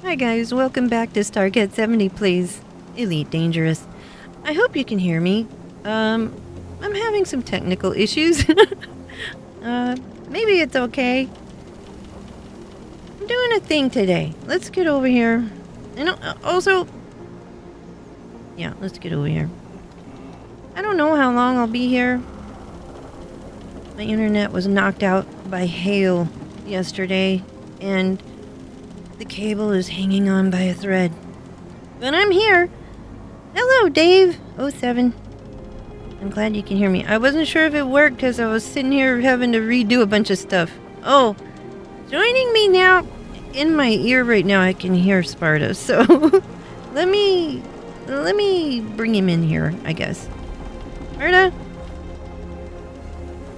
Hi guys, welcome back to StarCat70, please. Elite Dangerous. I hope you can hear me. I'm having some technical issues. Maybe it's okay. I'm doing a thing today. Let's get over here. And also... Yeah, let's get over here. I don't know how long I'll be here. My internet was knocked out by hail yesterday, and the cable is hanging on by a thread. But I'm here. Hello, Dave. 07. I'm glad you can hear me. I wasn't sure if it worked because I was sitting here having to redo a bunch of stuff. Oh, joining me now. In my ear right now, I can hear Sparta. So let me bring him in here, I guess. Sparta?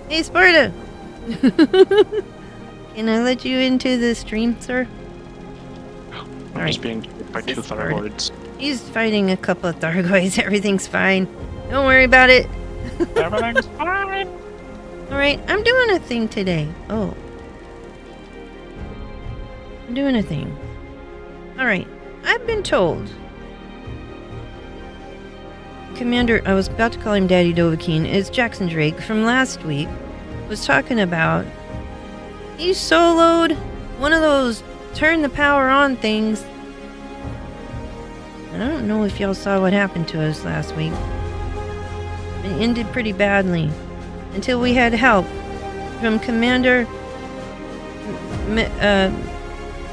Hey, Sparta. Can I let you into the stream, sir? I'm just being killed by 2 Thargoids. He's fighting a couple of Thargoids. Everything's fine. Don't worry about it. Everything's fine. Alright, I'm doing a thing today. Oh. I'm doing a thing. Alright, I've been told. Commander, I was about to call him Daddy Dovahkiin, is Jackson Drake from last week, was talking about he soloed one of those turn the power on things. I don't know if y'all saw what happened to us last week. It ended pretty badly until we had help from Commander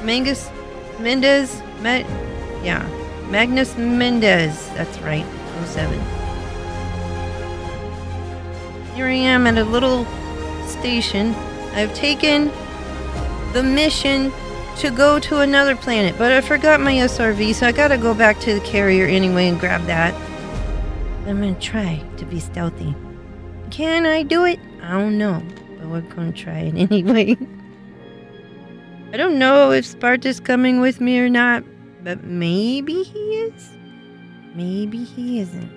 Magnus Mendez. Magnus Mendez. That's right. 07. Here I am at a little station. I've taken the mission to go to another planet, but I forgot my SRV, so I gotta go back to the carrier anyway and grab that. I'm gonna try to be stealthy. Can I do it? I don't know, but we're gonna try it anyway. I don't know if Sparta's coming with me or not, but maybe he is. Maybe he isn't.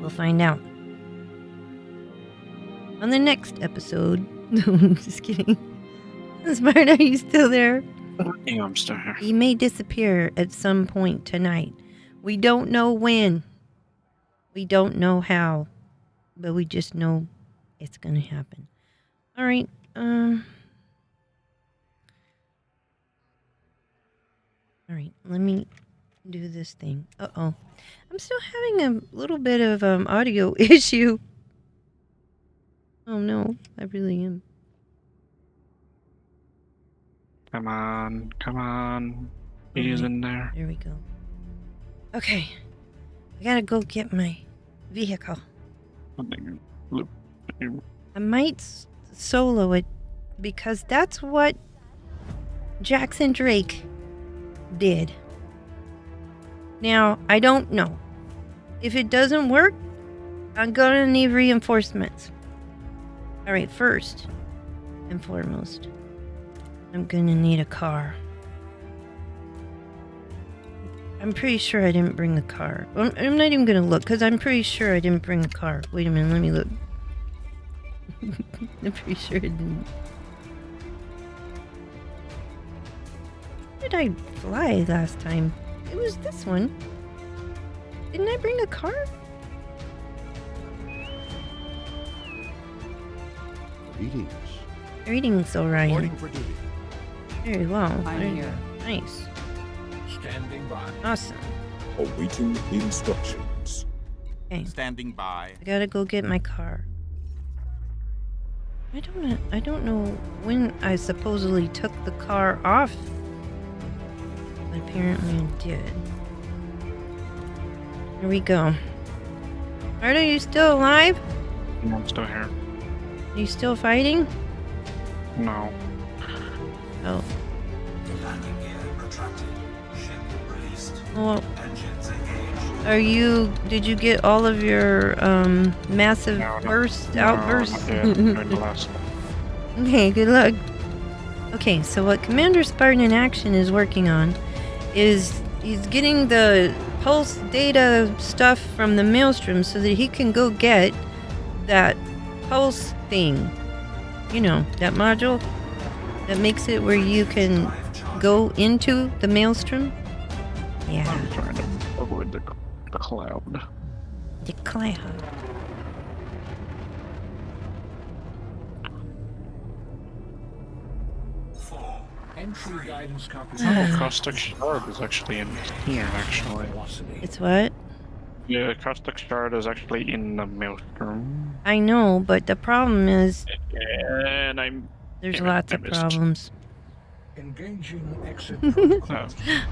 We'll find out. On the next episode. No, just kidding. Sparta, are you still there? Yeah, I'm still here. He may disappear at some point tonight. We don't know when. We don't know how. But we just know it's gonna happen. Alright, Alright, let me do this thing. Uh-oh. I'm still having a little bit of audio issue. Oh no, I really am. Come on, come on. He's in there. There we go. Okay. I gotta go get my vehicle. I might solo it because that's what Jackson Drake did. Now, I don't know. If it doesn't work, I'm gonna need reinforcements. Alright, first and foremost, I'm gonna need a car. I'm pretty sure I didn't bring a car. I'm not even gonna look, because I'm pretty sure I didn't bring a car. Wait a minute, let me look. I'm pretty sure I didn't. Where did I fly last time? It was this one. Didn't I bring a car? Greetings. Greetings, Orion. Reporting for duty. Very well. I'm here. Nice. Standing by. Awesome. Awaiting instructions. Okay. Standing by. I gotta go get my car. I don't know when I supposedly took the car off. But apparently I did. Here we go. Are you still alive? Yeah, I'm still here. Are you still fighting? No. Oh. Landing gear retracted. Ship released. Well, Engines engaged. did you get all of your massive outbursts? Not yet. I'm doing the last one. Okay, good luck. Okay, so what Commander Spartan in Action is working on is he's getting the pulse data stuff from the Maelstrom so that he can go get that pulse thing. You know, that module that makes it where you can go into the maelstrom? Yeah, I'm trying to avoid the cloud. the cloud. Entry guidance copy. Oh, caustic shard is actually in here, actually. It's what? Yeah, caustic shard is actually in the maelstrom. I know, but the problem is And I'm... there's Damn it, lots I of missed. problems. Engaging exit protocol.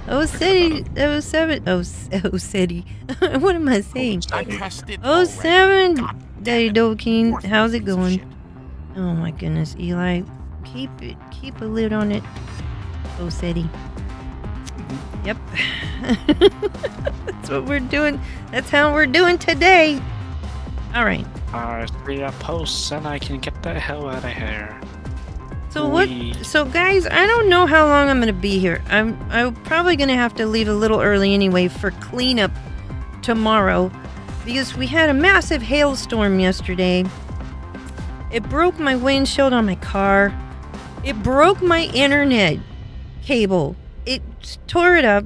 Oh, City, 07, City. What am I saying? steady. 07, Daddy Dokeen, how's it going? Oh my goodness, Eli, keep a lid on it. Oh, City. Yep. That's what we're doing. That's how we're doing today. All right. I see a post and I can get the hell out of here. So what? So guys, I don't know how long I'm gonna be here. I'm probably gonna have to leave a little early anyway for cleanup tomorrow, because we had a massive hailstorm yesterday. It broke my windshield on my car. It broke my internet cable. It tore it up.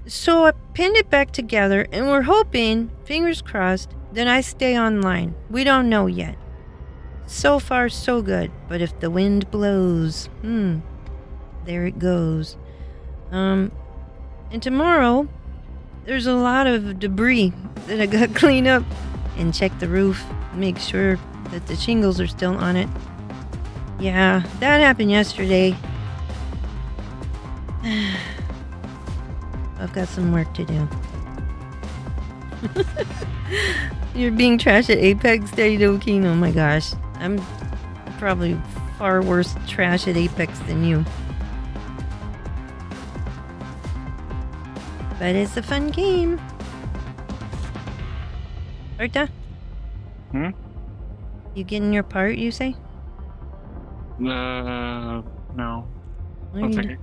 So I pinned it back together, and we're hoping, fingers crossed, that I stay online. We don't know yet. So far, so good. But if the wind blows, there it goes. And tomorrow, there's a lot of debris that I got to clean up and check the roof, make sure that the shingles are still on it. Yeah, that happened yesterday. I've got some work to do. You're being trash at Apex, Daddy Dokeen. Oh my gosh. I'm probably far worse trash at Apex than you. But it's a fun game. Arta? Hmm? You getting your part, you say? No. What are you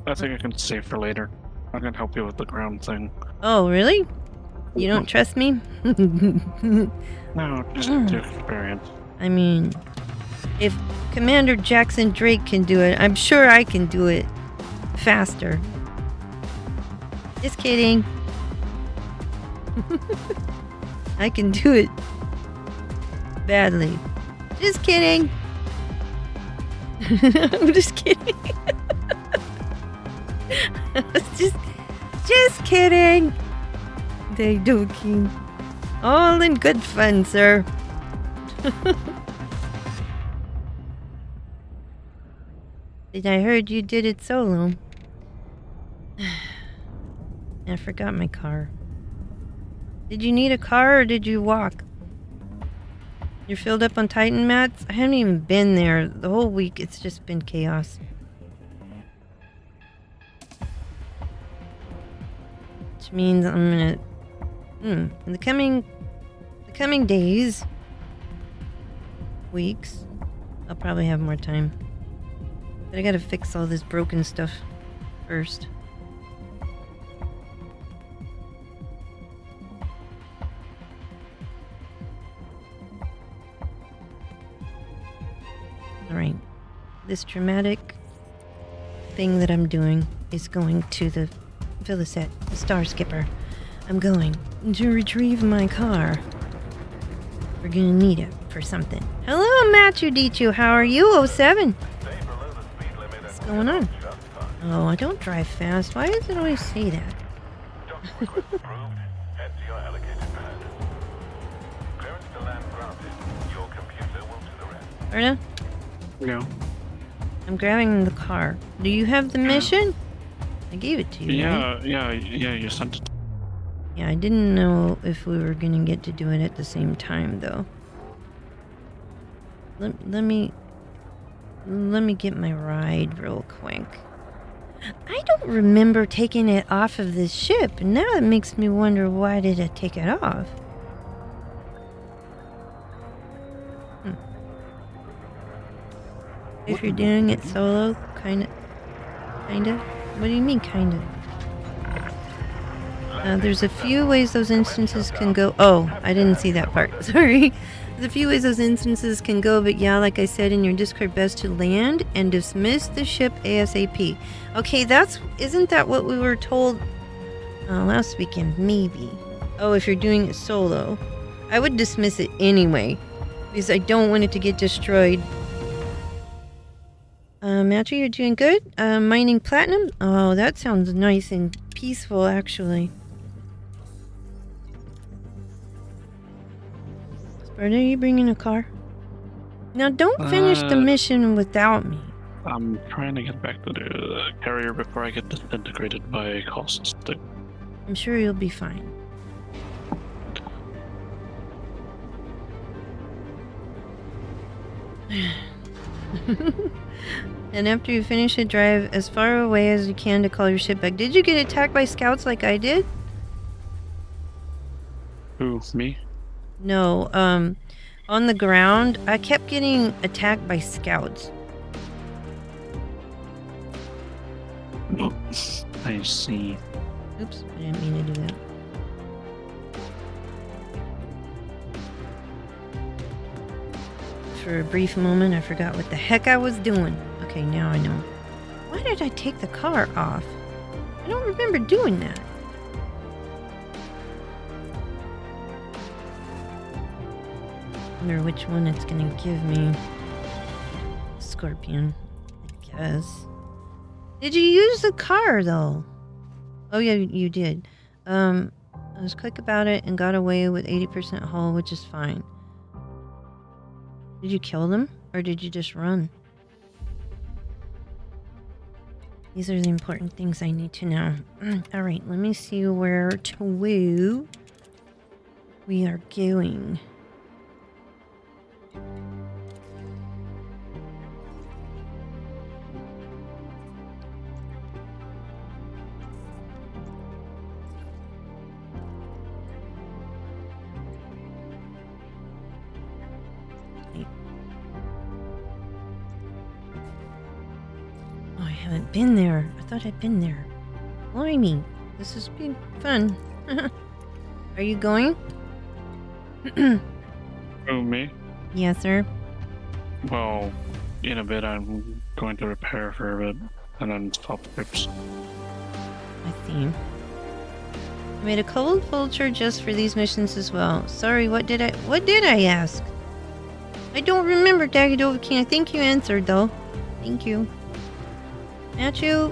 I think I can save for later. I can help you with the ground thing. Oh, really? You don't trust me? No, just to experience. I mean, if Commander Jackson Drake can do it, I'm sure I can do it faster. Just kidding. I can do it badly. Just kidding. I'm just kidding. just kidding. They Dokeen. All in good fun, sir. I heard you did it solo. I forgot my car. Did you need a car or did you walk? You're filled up on Titan mats? I haven't even been there. The whole week it's just been chaos. Which means I'm gonna... in the coming days, weeks, I'll probably have more time. But I gotta fix all this broken stuff first. Alright. This dramatic thing that I'm doing is going to the Filicet, the Star Skipper. I'm going to retrieve my car. We're gonna need it for something. Hello, Matthew D2. How are you, 07? What's going on? Oh, I don't drive fast. Why does it always say that? Erna? Yeah. I'm grabbing the car. Do you have the mission? I gave it to you, right? Yeah, you sent it. Yeah, I didn't know if we were gonna get to do it at the same time, though. Let me get my ride real quick. I don't remember taking it off of this ship, and now it makes me wonder, why did I take it off? If you're doing it solo, kinda? What do you mean, kinda? There's a few ways those instances can go. Oh, I didn't see that part. Sorry. There's a few ways those instances can go, but yeah, like I said in your Discord, best to land and dismiss the ship ASAP. Okay, isn't that what we were told last weekend? Maybe. Oh, if you're doing it solo. I would dismiss it anyway, because I don't want it to get destroyed. Matthew, you're doing good. Mining platinum? Oh, that sounds nice and peaceful, actually. Sparta, are you bringing a car? Now, don't finish the mission without me. I'm trying to get back to the carrier before I get disintegrated by costs. I'm sure you'll be fine. And after you finish it, drive as far away as you can to call your ship back. Did you get attacked by scouts like I did? Who, me? No, on the ground, I kept getting attacked by scouts. I see. Oops, I didn't mean to do that. For a brief moment, I forgot what the heck I was doing. Okay, now I know. Why did I take the car off? I don't remember doing that. Wonder which one it's gonna give me. Scorpion, I guess. Did you use the car though? Oh yeah, you did. I was quick about it and got away with 80% hull, which is fine. Did you kill them or did you just run? These are the important things I need to know. Alright, let me see where to we are going. Oh, I haven't been there. I thought I'd been there. Blimey, this has been fun. Are you going? Oh, me? Yes, sir. Well, in a bit I'm going to repair for a bit and then swap trips. I see. I made a cold vulture just for these missions as well. Sorry, what did I ask? I don't remember, Dagadova King. I think you answered though. Thank you. Matthew,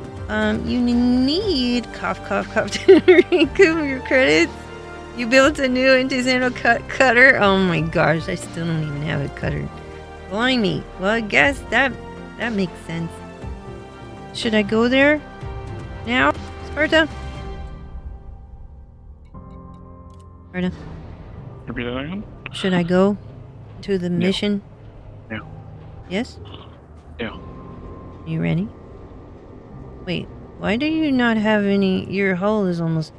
you need cough to recoup your credits. You built a new artisanal cutter. Oh my gosh, I still don't even have a cutter. Blimey. Well, I guess that makes sense. Should I go there now, Sparta? Sparta. Repeat that again? Should I go to the mission? Yeah. Yes? Yeah. Are you ready? Wait, why do you not have any? Your hull is almost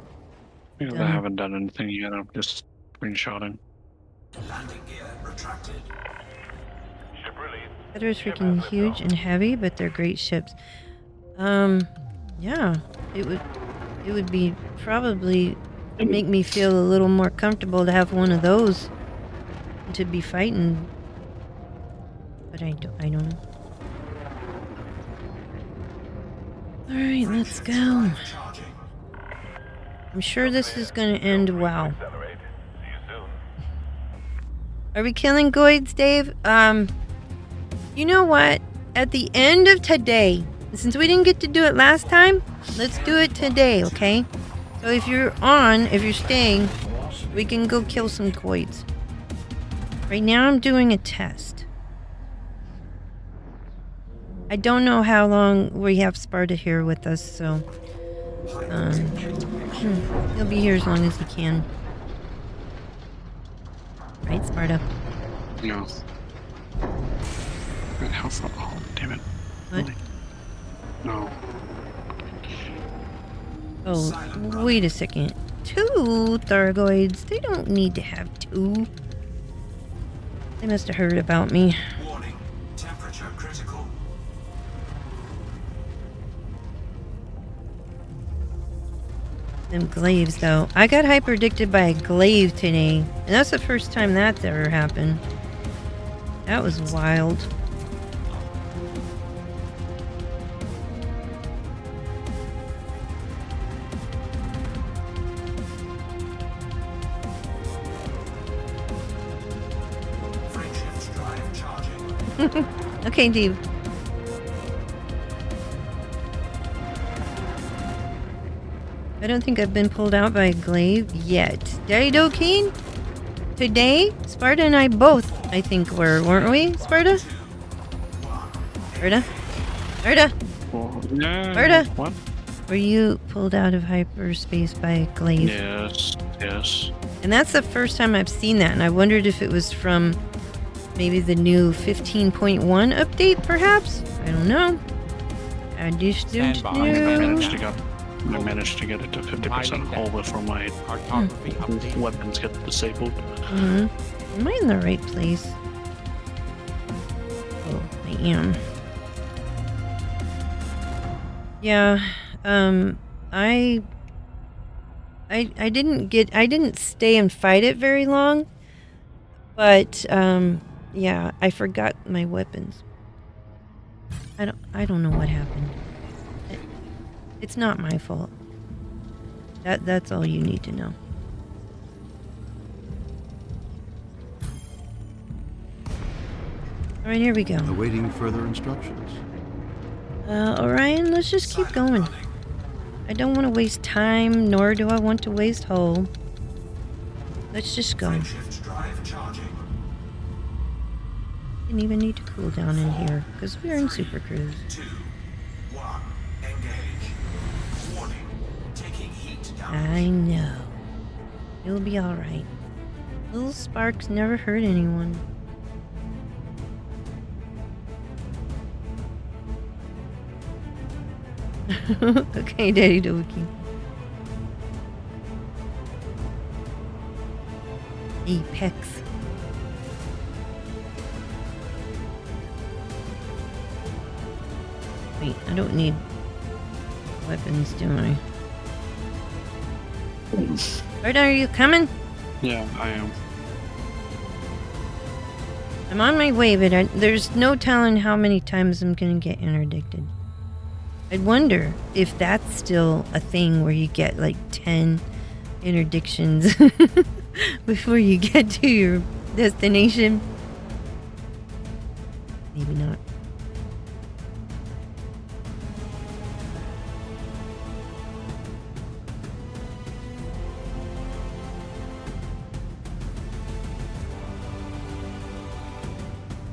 Because I haven't done anything yet, I'm just screenshotting. Landing gear retracted. Cutter's freaking huge and heavy, but they're great ships. Yeah, it would be probably make me feel a little more comfortable to have one of those and to be fighting. But I don't know. All right, let's go. I'm sure this is gonna end well. Are we killing Goids, Dave? You know what? At the end of today, since we didn't get to do it last time, let's do it today, okay? So if you're staying, we can go kill some Goids. Right now I'm doing a test. I don't know how long we have Sparta here with us, so he'll be here as long as he can. Right, Sparta? No. Wait, how far? Oh, damn it. What? No. Oh, wait a second. 2 Thargoids. They don't need to have 2. They must have heard about me. Warning. Temperature critical. Them glaives, though. I got hyper addicted by a glaive today. And that's the first time that's ever happened. That was wild. Frameshift drive charging. Okay, Dave. I don't think I've been pulled out by a glaive yet. Daddy Dokeen? Today, Sparta and I both, I think, weren't we, Sparta? Sparta? Sparta? Well, yeah. Sparta? What? Were you pulled out of hyperspace by a glaive? Yes. Yes. And that's the first time I've seen that, and I wondered if it was from maybe the new 15.1 update, perhaps? I don't know. I just don't Stand by. know. I managed to get it to 50% hold before my Cartography update. weapons get disabled. Mm-hmm. Am I in the right place? Oh, I am. Yeah, I didn't stay and fight it very long, but yeah, I forgot my weapons. I don't know what happened. It's not my fault. That's all you need to know. All right, here we go. Awaiting further instructions. Orion, let's just keep going. I don't want to waste time, nor do I want to waste hull. Let's just go. Frameshift drive charging. Didn't even need to cool down in here, because we're in Super Cruise. 2, 1, engage. Warning, taking heat damage. I know. It'll be alright. Little sparks never hurt anyone. Okay, Daddy Doki. Apex. Wait, I don't need weapons, do I? Right, are you coming? Yeah, I am. I'm on my way, but there's no telling how many times I'm gonna get interdicted. I wonder if that's still a thing where you get like 10 interdictions before you get to your destination. Maybe not.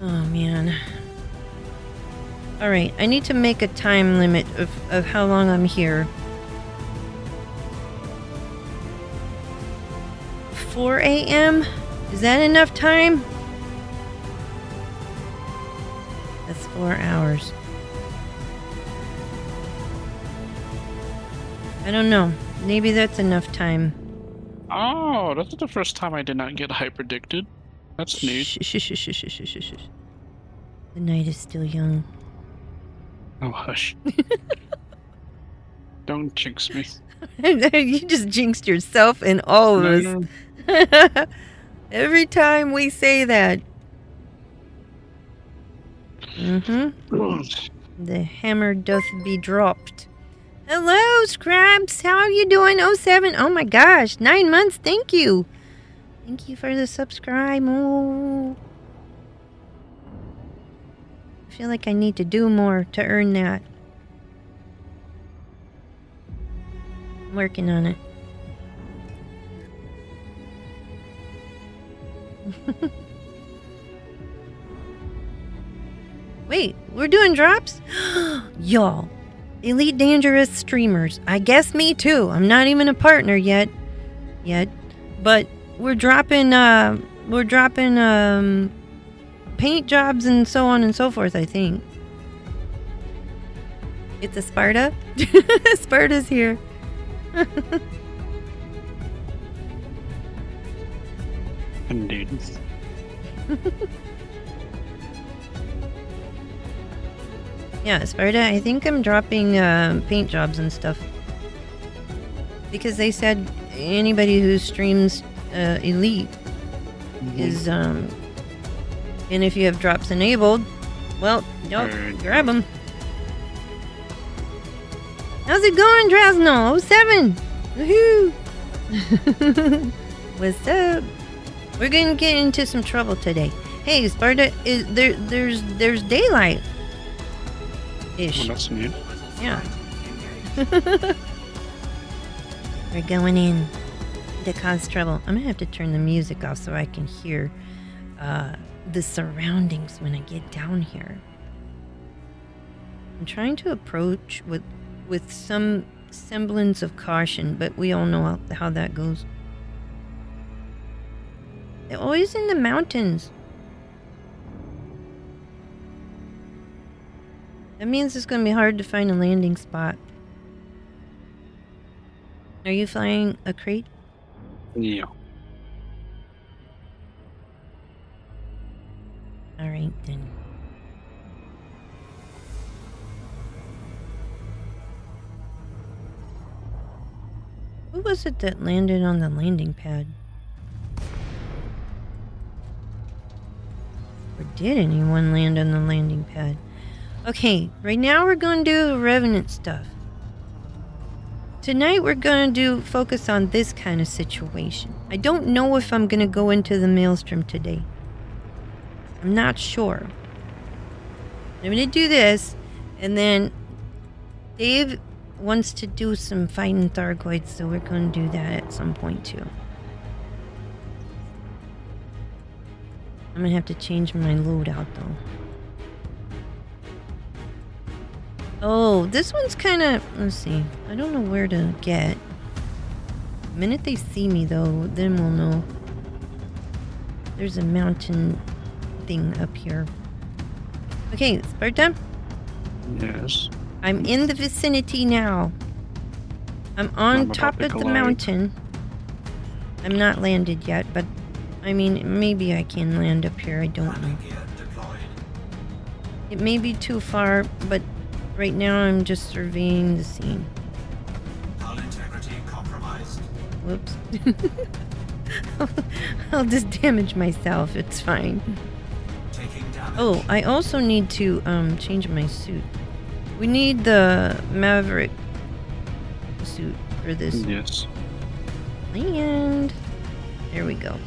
Oh man. Alright, I need to make a time limit of how long I'm here. 4 a.m.? Is that enough time? That's 4 hours. I don't know. Maybe that's enough time. Oh, that's the first time I did not get hyperdicted. That's neat. Shh, shh, shh, shh, shh, shh, shh, shh. The night is still young. Oh, hush. Don't jinx me. You just jinxed yourself and all of us. Every time we say that. The hammer doth be dropped. Hello, Scraps. How are you doing? 07. Oh my gosh. 9 months. Thank you. Thank you for the subscribe. Oh. I feel like I need to do more to earn that. I'm working on it. Wait, we're doing drops? Y'all, Elite Dangerous streamers. I guess me too. I'm not even a partner yet. But we're dropping paint jobs and so on and so forth, I think. It's a Sparta. Sparta's here. Indeed. Yeah, Sparta, I think I'm dropping paint jobs and stuff. Because they said anybody who streams Elite is And if you have drops enabled, well, nope, grab them. How's it going, Drasno? 07! Woohoo! What's up? We're gonna get into some trouble today. Hey, Sparta, there's daylight. Ish. Well, that's neat. Yeah. We're going in to cause trouble. I'm gonna have to turn the music off so I can hear the surroundings when I get down here. I'm trying to approach with some semblance of caution, but we all know how that goes. They're always in the mountains. That means it's going to be hard to find a landing spot. Are you flying a crate? Yeah. Alright then. Who was it that landed on the landing pad? Or did anyone land on the landing pad? Okay, right now we're going to do Revenant stuff. Tonight we're going to focus on this kind of situation. I don't know if I'm going to go into the Maelstrom today. I'm not sure. I'm going to do this, and then Dave wants to do some fighting Thargoids, so we're going to do that at some point too. I'm going to have to change my loadout though. Oh, this one's kind of... Let's see. I don't know where to get. The minute they see me, though, then we'll know. There's a mountain thing up here. Okay, Sparta. Yes. I'm in the vicinity now. I'm on top of the mountain. I'm not landed yet, but... I mean, maybe I can land up here. I don't know. It may be too far, but... Right now, I'm just surveying the scene. Hull integrity compromised. Whoops. I'll just damage myself. It's fine. Taking damage. Oh, I also need to change my suit. We need the Maverick suit for this. Yes. Land. There we go.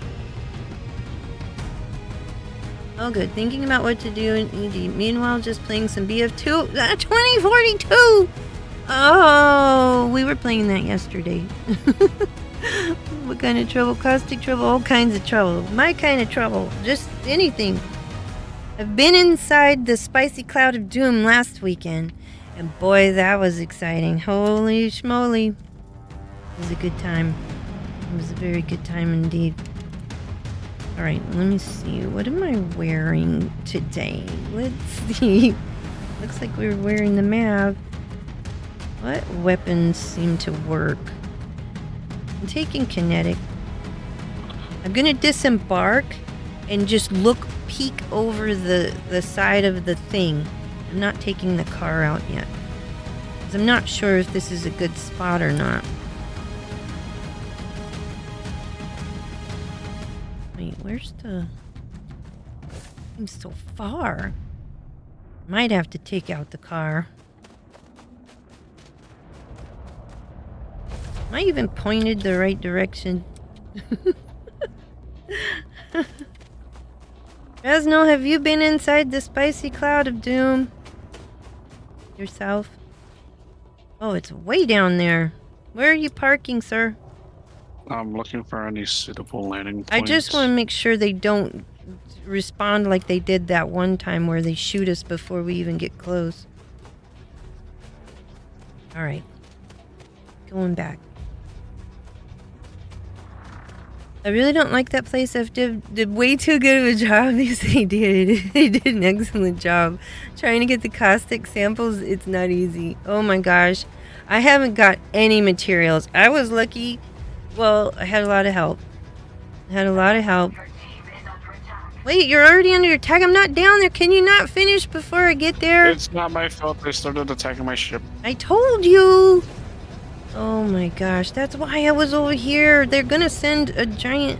Oh, good. Thinking about what to do in ED. Meanwhile, just playing some BF2. 2042! Oh, we were playing that yesterday. What kind of trouble? Caustic trouble? All kinds of trouble. My kind of trouble. Just anything. I've been inside the spicy cloud of doom last weekend. And boy, that was exciting. Holy schmoly. It was a good time. It was a very good time indeed. Alright, let me see. What am I wearing today? Let's see. Looks like we're wearing the Mav. What weapons seem to work? I'm taking kinetic. I'm gonna disembark and just peek over the side of the thing. I'm not taking the car out yet. Because I'm not sure if this is a good spot or not. Wait, where's the... Seems so far. Might have to take out the car. Am I even pointed the right direction? Resno, have you been inside the spicy cloud of doom? Yourself? Oh, it's way down there. Where are you parking, sir? I'm looking for any suitable landing points. I just want to make sure they don't respond like they did that one time where they shoot us before we even get close. Alright. Going back. I really don't like that place. FDiv did way too good of a job. Yes, they did. They did an excellent job. Trying to get the caustic samples, it's not easy. Oh my gosh. I haven't got any materials. I was lucky. Well, I had a lot of help. Wait, you're already under attack? I'm not down there. Can you not finish before I get there? It's not my fault they started attacking my ship. I told you! Oh my gosh, that's why I was over here. They're gonna send a giant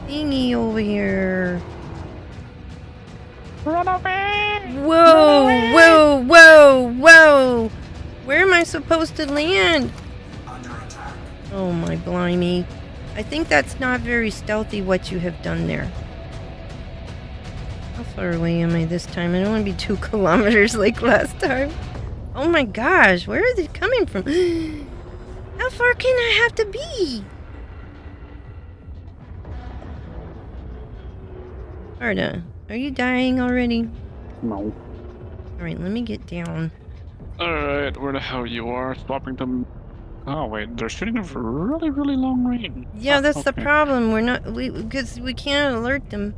thingy over here. Run away! Whoa, whoa, whoa, whoa! Where am I supposed to land? Under attack. Oh my blimey. I think that's not very stealthy what you have done there. How far away am I this time? I don't want to be 2 kilometers like last time. Oh my gosh, where is it coming from? How far can I have to be? Arda, are you dying already? No. Alright, let me get down. Alright, where the hell you are? Swapping them. Oh, wait, they're shooting them for really, really long range. Yeah, Oh, that's the okay. problem. Because we can't alert them.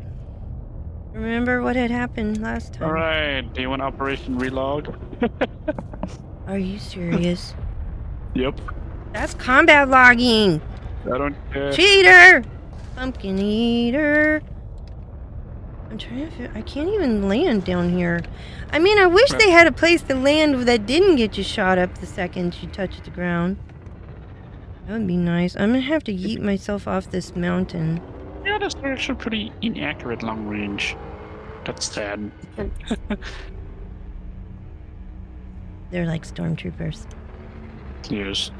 Remember what had happened last time? Alright, do you want Operation Relog? Are you serious? Yep. That's combat logging! I don't care. Cheater! Pumpkin eater! I'm trying to I can't even land down here. I mean, I wish they had a place to land that didn't get you shot up the second you touch the ground. That would be nice. I'm gonna have to yeet myself off this mountain. Yeah, that's actually pretty inaccurate long range. That's sad. They're like stormtroopers. Yes.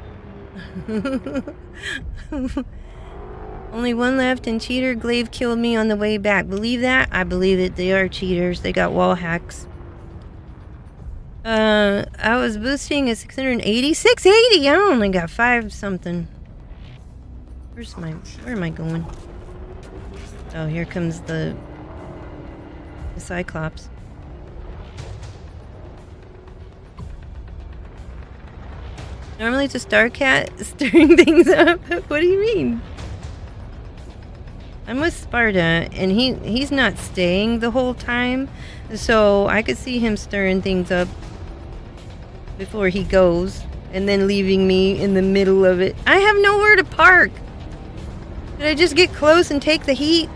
Only one left, and Cheater Glaive killed me on the way back. Believe that? I believe it. They are cheaters. They got wall hacks. I was boosting at 680. 680! I only got 5 something. Where am I going? Oh, here comes the Cyclops. Normally it's a StarCat stirring things up. What do you mean? I'm with Sparta, and he's not staying the whole time, so I could see him stirring things up before he goes, and then leaving me in the middle of it. I have nowhere to park. Did I just get close and take the heat?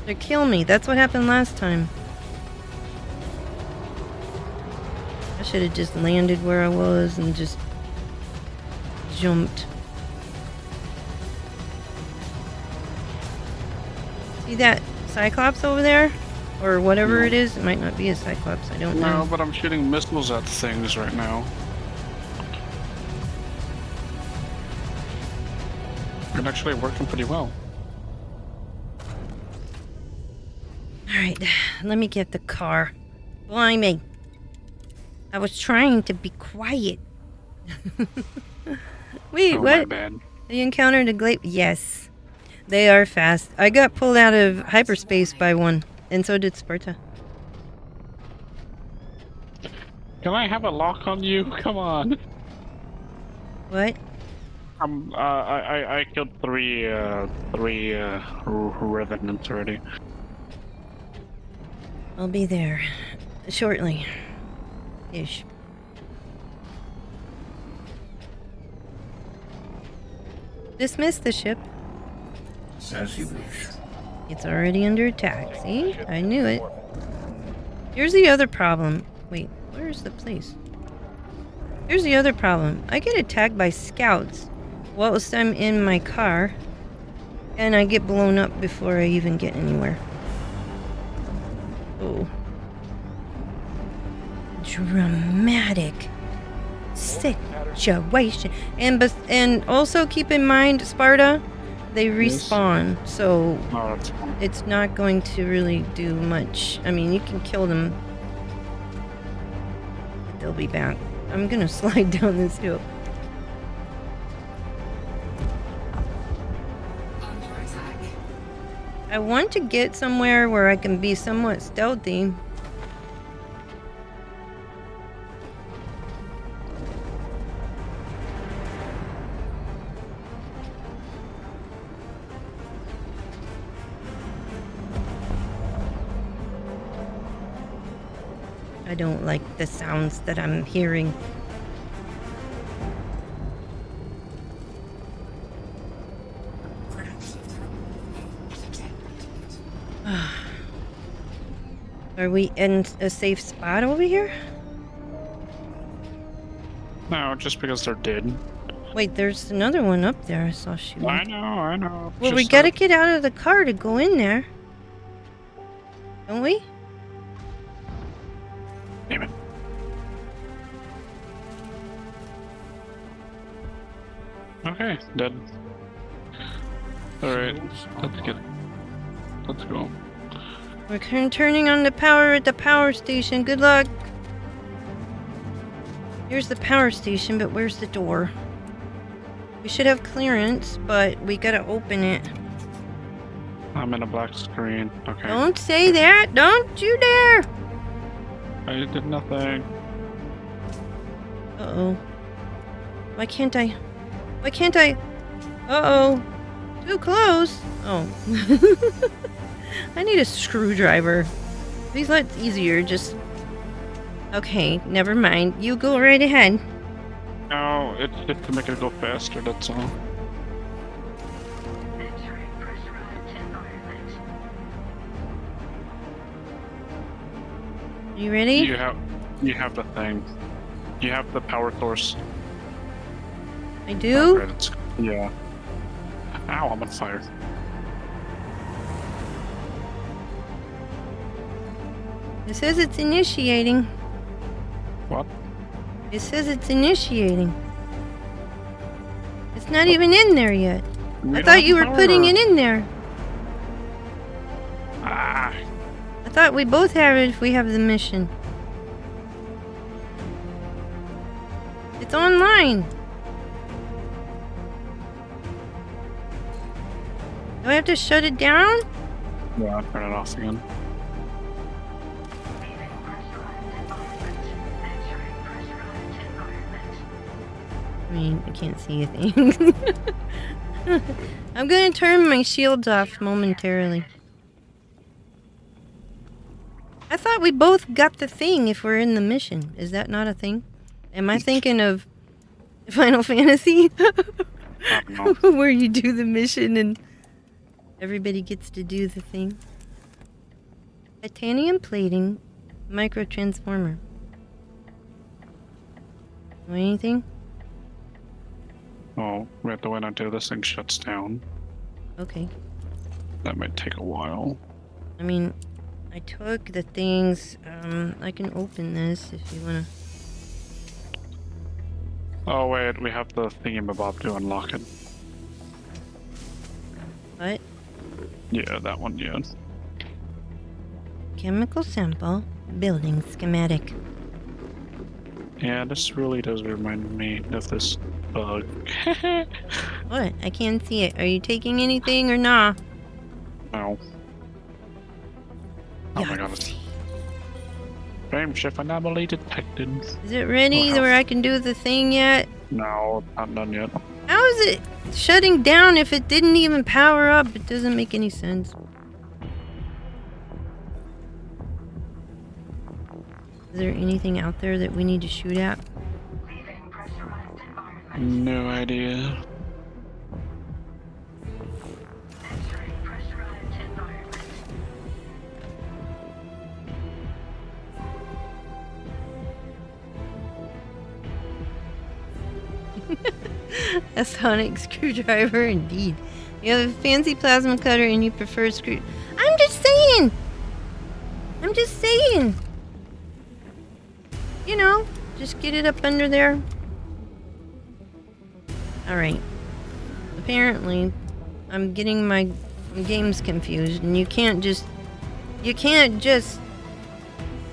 Or kill me? That's what happened last time. I should have just landed where I was and just jumped. See that Cyclops over there? Or whatever it is? It might not be a Cyclops, I don't know. No, but I'm shooting missiles at things right now. It's actually working pretty well. Alright, let me get the car. Blimey. I was trying to be quiet. Wait, Oh, my what? bad. They encountered a glaive? Yes. They are fast. I got pulled out of hyperspace by one, and so did Sparta. Can I have a lock on you? Come on. What? I killed three Revenants already. I'll be there shortly. Ish. Dismiss the ship. As you wish. It's already under attack. See? I knew it. Here's the other problem. Wait, where's the place? Here's the other problem. I get attacked by scouts whilst I'm in my car, and I get blown up before I even get anywhere. Oh. Dramatic situation. And also keep in mind, Sparta, they respawn, so Oh, that's fine. it's not going to really do much. I mean, you can kill them, but they'll be back. I'm gonna slide down this hill. Under attack. I want to get somewhere where I can be somewhat stealthy. I don't like the sounds that I'm hearing. Are we in a safe spot over here? No, just because they're dead. Wait, there's another one up there I saw shooting. I know. Well, we Just, gotta get out of the car to go in there. Don't we? Damn it. Okay, dead. Alright, let's go. We're turning on the power at the power station. Good luck. Here's the power station, but where's the door? We should have clearance, but we gotta open it. I'm in a black screen. Okay. Don't say that! Don't you dare! I did nothing. Uh-oh. Why can't I? Why can't I? Uh-oh. Too close. Oh. I need a screwdriver. These lots easier, just... Okay, never mind. You go right ahead. No, it's just to make it go faster, that's all. You ready? You have the thing. You have the power source. I do? Right, yeah. Ow, I'm on fire. It says it's initiating. What? It says it's initiating. It's not even in there yet. I thought you were putting it in there. Ah. I thought we both have it if we have the mission. It's online. Do I have to shut it down? Yeah, I'll turn it off again. I mean, I can't see a thing. I'm gonna turn my shields off momentarily. I thought we both got the thing if we're in the mission. Is that not a thing? Am I thinking of Final Fantasy? Where you do the mission and everybody gets to do the thing. Titanium plating, microtransformer. Know anything? Oh, we have to wait until this thing shuts down. Okay. That might take a while. I mean, I took the things. I can open this if you wanna. Oh wait, we have the thingamabob to unlock it. What? Yeah, that one, yeah. Chemical sample, building schematic. Yeah, this really does remind me of this bug. What? I can't see it. Are you taking anything or nah? No. Oh my god. It's... Frame shift anomaly detected. Is it ready where I can do the thing yet? No, not done yet. How is it shutting down if it didn't even power up? It doesn't make any sense. Is there anything out there that we need to shoot at? No idea. A sonic screwdriver, indeed. You have a fancy plasma cutter and you prefer screw. I'm just saying! I'm just saying! You know, just get it up under there. Alright. Apparently, I'm getting my games confused, and you can't just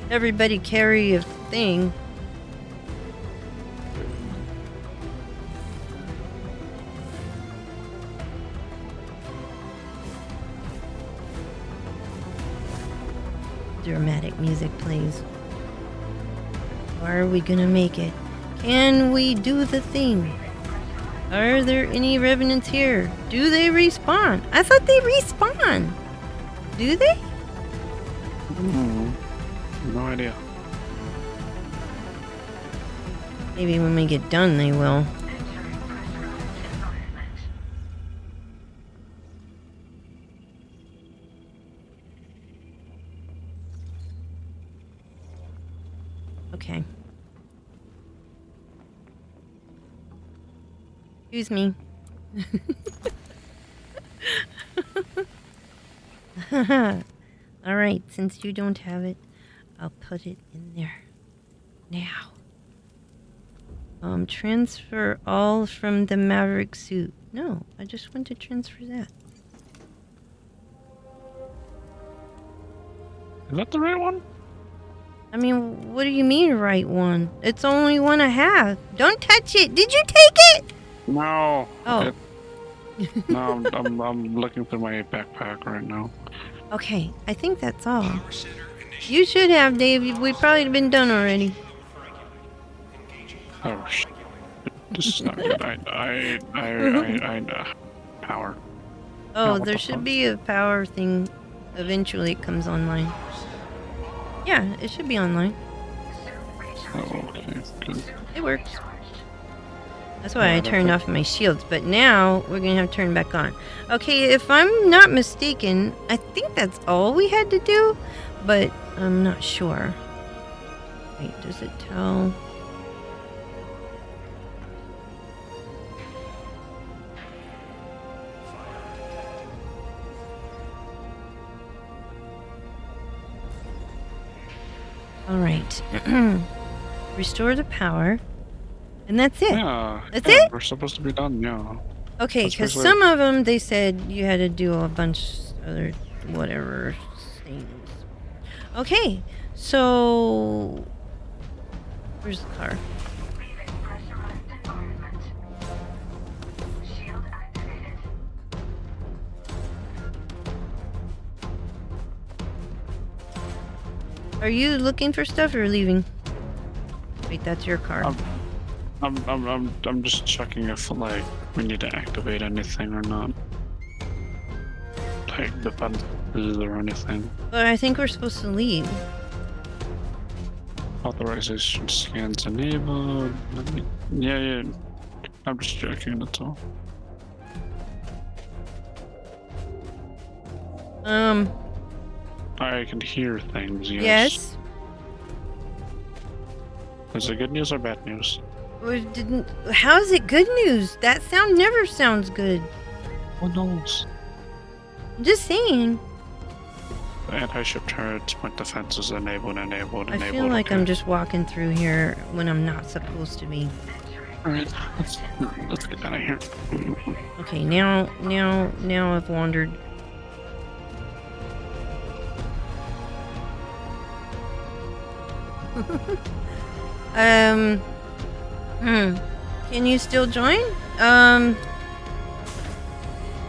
everybody carry a thing. Dramatic music plays. Are we gonna make it? Can we do the thing? Are there any revenants here? Do they respawn? I thought they respawn. Do they? No idea. Maybe when we get done they will. Okay. Excuse me. Alright, since you don't have it, I'll put it in there. Now. Transfer all from the Maverick suit. No, I just want to transfer that. Is that the right one? I mean, what do you mean, right one? It's only one I have. Don't touch it. Did you take it? No. Oh. No, I'm looking through my backpack right now. Okay, I think that's all. You should have, Dave. We'd probably have been done already. Oh shit. This is not good. I power. Oh, what there the should fuck? be a power thing. Eventually it comes online. Yeah, it should be online. Oh, okay, good. It works. That's why I turned off my shields, but now we're gonna have to turn back on. Okay, if I'm not mistaken, I think that's all we had to do, but I'm not sure. Wait, does it tell? All right. Restore the power. And that's it. Yeah. That's yeah, it? We're supposed to be done, yeah. Okay, That's because basically- some of them, they said you had to do a bunch other whatever things. Okay, so... Where's the car? Are you looking for stuff or leaving? Wait, that's your car. I'm just checking if like we need to activate anything or not. Like defenses or anything. But I think we're supposed to leave. Authorization scans enabled. Yeah. I'm just checking, that's all. I can hear things, yes. Yes? Is it good news or bad news? How is it good news? That sound never sounds good. Who knows? I'm just saying. Anti-ship turrets, point defenses enabled. I feel like okay. I'm just walking through here when I'm not supposed to be. Alright, let's get out of here. Okay, now I've wandered. Can you still join? I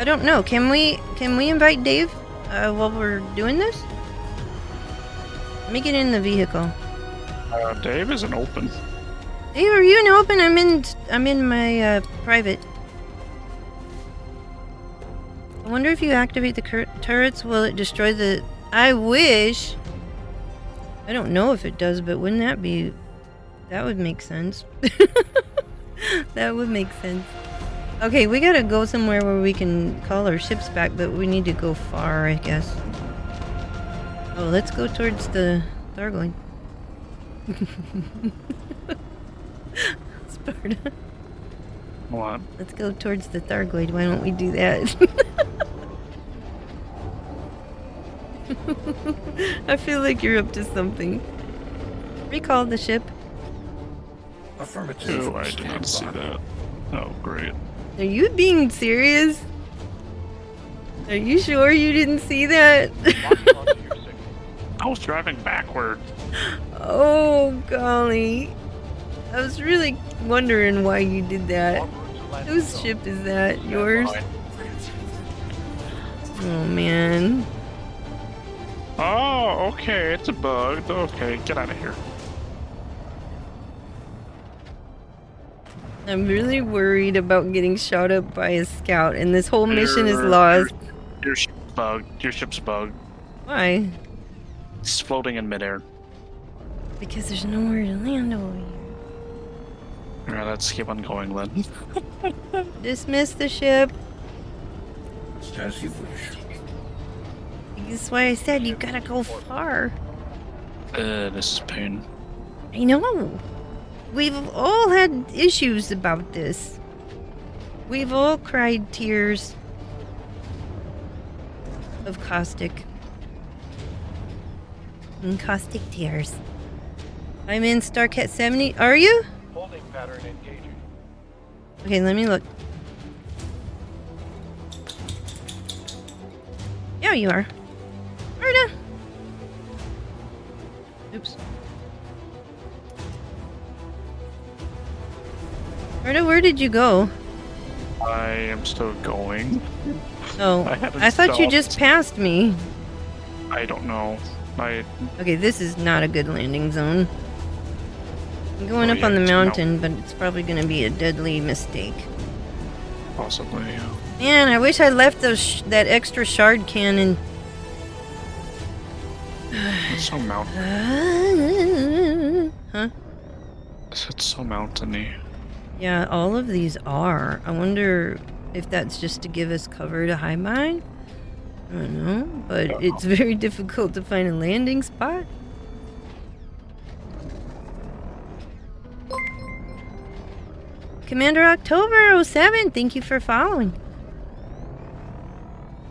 don't know. Can we invite Dave while we're doing this? Let me get in the vehicle. Dave isn't open. Dave, are you in open? I'm in my private. I wonder if you activate the turrets, will it destroy the... I wish. I don't know if it does, but wouldn't that be... That would make sense. That would make sense. Okay, we gotta go somewhere where we can call our ships back, but we need to go far, I guess. Oh, let's go towards the Thargoid. Sparta. What? Let's go towards the Thargoid. Why don't we do that? I feel like you're up to something. Recall the ship. Affirmative. Oh, I did not see that. Oh, great. Are you being serious? Are you sure you didn't see that? I was driving backwards. Oh, golly. I was really wondering why you did that. Whose ship is that? Yours? Oh, man. Oh, okay, it's a bug. Okay, get out of here. I'm really worried about getting shot up by a scout, and this whole mission is lost. Your ship's bugged. Your ship's bugged. Why? It's floating in midair. Because there's nowhere to land over here. Alright, let's keep on going, then. Dismiss the ship. As you wish. That's why I said you gotta go far. This is pain. I know. We've all had issues about this. We've all cried tears of caustic. And caustic tears. I'm in StarCat70. Are you? Holding pattern engaging. Okay, let me look. Yeah, you are. Arda. Oops. Arda, where did you go? I am still going. Oh, haven't I thought you stopped. just passed me. I don't know. Okay, this is not a good landing zone. I'm going Oh, up yeah, on the it's a mountain, but it's probably going to be a deadly mistake. Possibly, yeah. Man, I wish I left that extra shard cannon. It's so mountain. Huh? It's so mountainy. Yeah, all of these are. I wonder if that's just to give us cover to hide behind. I don't know, but it's very difficult to find a landing spot. Commander October 07, thank you for following.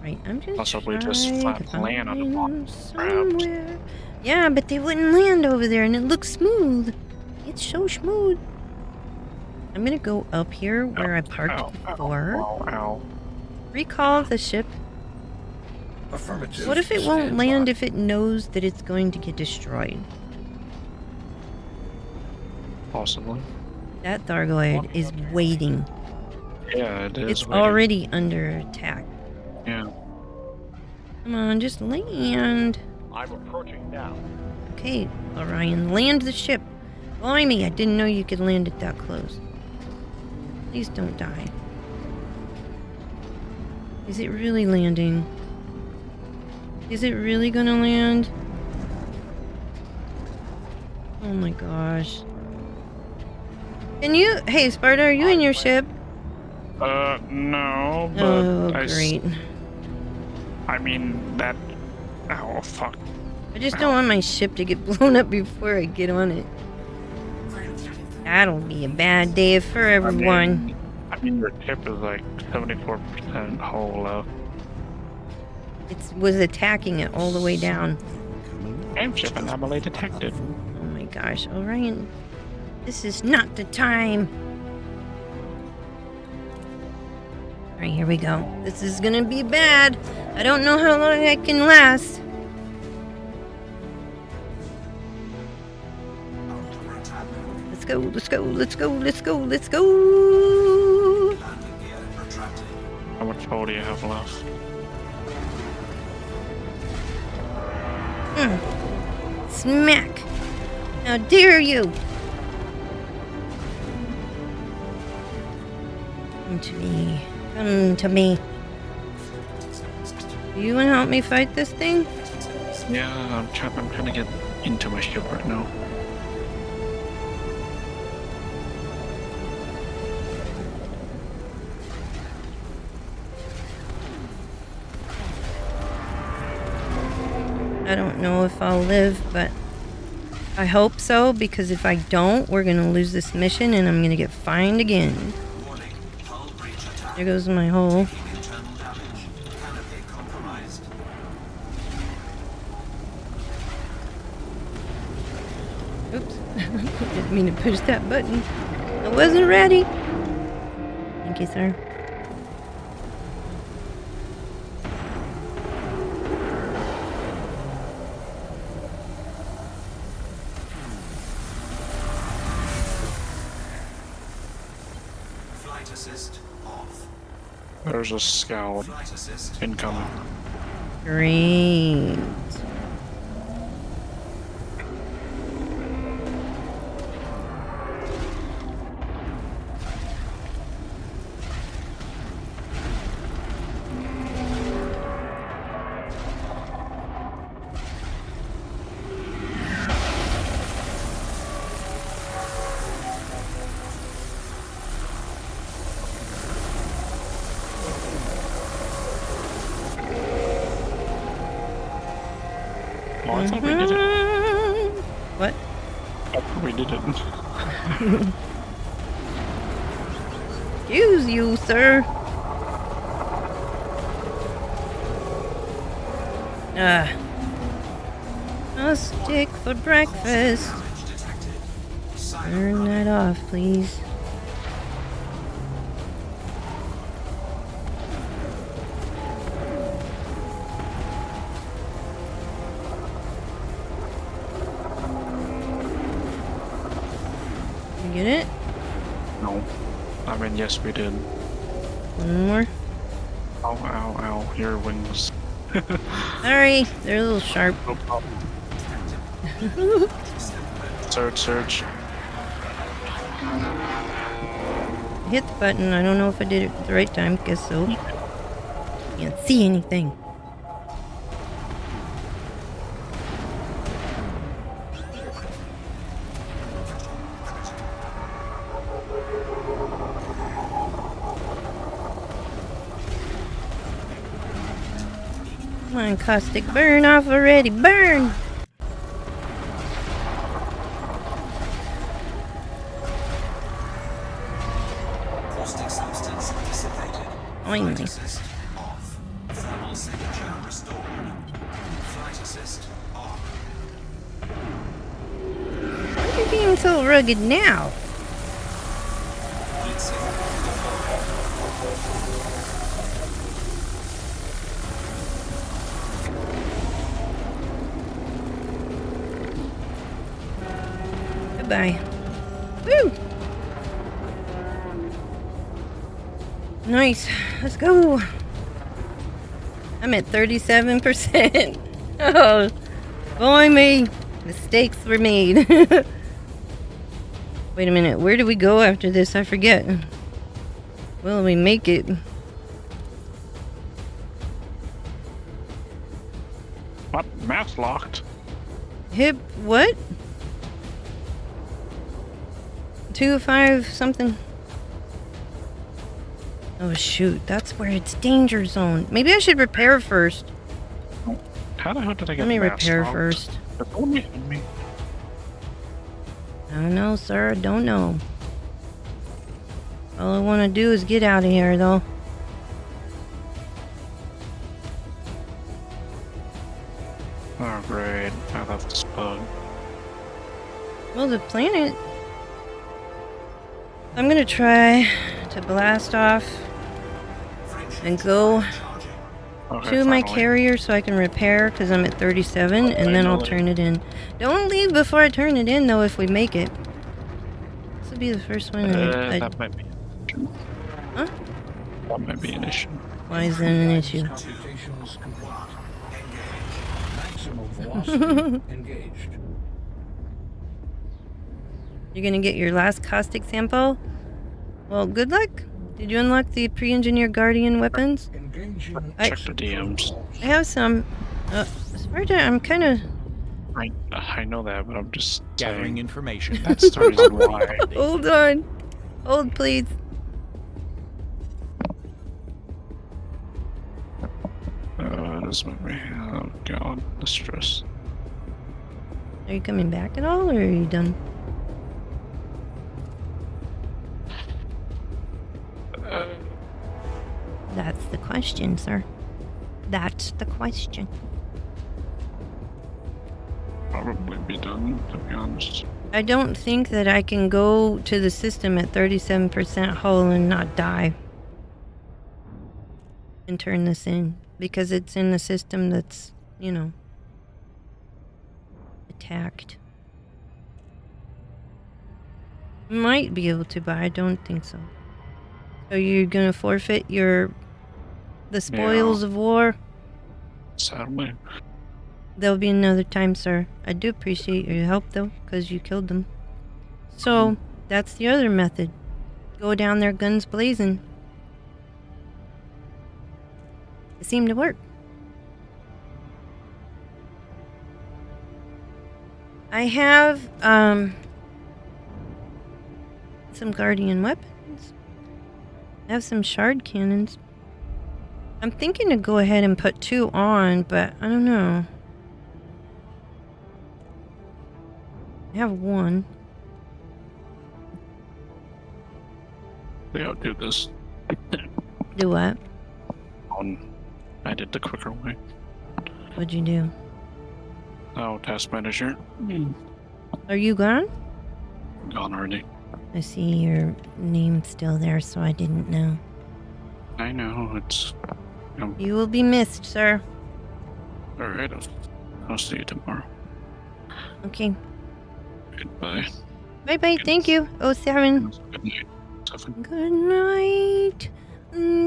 Right, I'm just Possibly just trying flat to land on the find bottom, perhaps. somewhere. Yeah, but they wouldn't land over there, and it looks smooth. It's so smooth. I'm gonna go up here where I parked before. Ow. Recall the ship. Affirmative. What if it won't Stand land by. if it knows that it's going to get destroyed? Possibly. That Thargoid is waiting. Yeah, it is. It's waiting. already under attack. Yeah. Come on, just land. I'm approaching now. Okay, Orion, land the ship. Blimey, I didn't know you could land it that close. Please don't die. Is it really landing? Is it really gonna land? Oh my gosh. Can you... Hey, Sparta, are you in your ship? No, but Oh, I great. I mean, that... Oh, fuck. I just don't want my ship to get blown up before I get on it. That'll be a bad day for everyone. I mean, your tip is like 74% hull left. It was attacking it all the way down. Airship anomaly detected. Oh my gosh, Orion. This is not the time. Alright, here we go. This is gonna be bad. I don't know how long I can last. Let's go, let's go, let's go, let's go, let's go. Landing gear retracted. How much hull do you have left? Smack. How dare you? Come to me. Come to me. Do you want to help me fight this thing? Yeah, I'm trying to get into my ship right now. I don't know if I'll live, but I hope so, because if I don't, we're going to lose this mission and I'm going to get fined again. Warning. Hull breach attack. There goes my hole. Taking internal damage. Canopy compromised. Oops. Didn't mean to push that button. I wasn't ready. Thank you, sir. Flight assist off. There's a scout Flight assist incoming. Great. Oh, I thought we did it. What? I thought we did it. Excuse you, sir. A steak for breakfast. damage detected. Turn that off, please. You get it? No. I mean, yes, we did. One more. Ow, ow, ow. Your wings. Sorry, they're a little sharp. No problem. Search. Hit the button. I don't know if I did it at the right time. Guess so. Can't see anything. Come on, caustic, burn off already. Burn! Caustic substance dissipated. Oink. Flight assist off. Thermal signature restored. Flight assist on. Why are you being so rugged now? Heat sink. Goodbye. Woo! Nice. Let's go. I'm at 37%. Oh, boy me. Mistakes were made. Wait a minute. Where do we go after this? I forget. Will we make it? What? Map's locked. Hip what? 2-5 something. Oh shoot, that's where it's danger zone. Maybe I should repair first. How the hell did I get Let me maps repair locked? first. Let me. I don't know, sir. I don't know. All I want to do is get out of here, though. Oh, great. I left this bug. Well, the planet... I'm gonna try to blast off and go Okay, to my finally. carrier so I can repair, because I'm at 37, and then I'll Finally. turn it in. Don't leave before I turn it in, though, if we make it. This will be the first one. That might be an issue. Huh? That might be an issue. Why is that an issue? Computations complete. Maximum velocity engaged. You're gonna get your last caustic sample? Well, good luck. Did you unlock the pre-engineered Guardian weapons? Engaging. I- Check the DMs. I have some. As far as I'm kind of... I know that, but I'm just Gathering saying. information. That's the reason why. Hold on. Hold, please. This might be. Oh god, the stress. Are you coming back at all, or are you done? That's the question, sir. That's the question. Probably be done, to be honest. I don't think that I can go to the system at 37% hull and not die. And turn this in. Because it's in the system that's, you know, attacked. Might be able to, but I don't think so. So you're gonna forfeit the spoils of war? Sadly. There'll be another time, sir. I do appreciate your help, though, because you killed them. So, that's the other method. Go down there guns blazing. It seemed to work. I have, some Guardian weapons. I have some shard cannons. I'm thinking to go ahead and put 2 on, but I don't know. I have 1. They outdo this. Do what? I did the quicker way. What'd you do? Oh, task manager. Are you gone? Gone already. I see your name still there, so I didn't know. I know, it's... You will be missed, sir. Alright, I'll see you tomorrow. Okay. Goodbye. Bye-bye, thank you. 07. Good night. 7. Good night,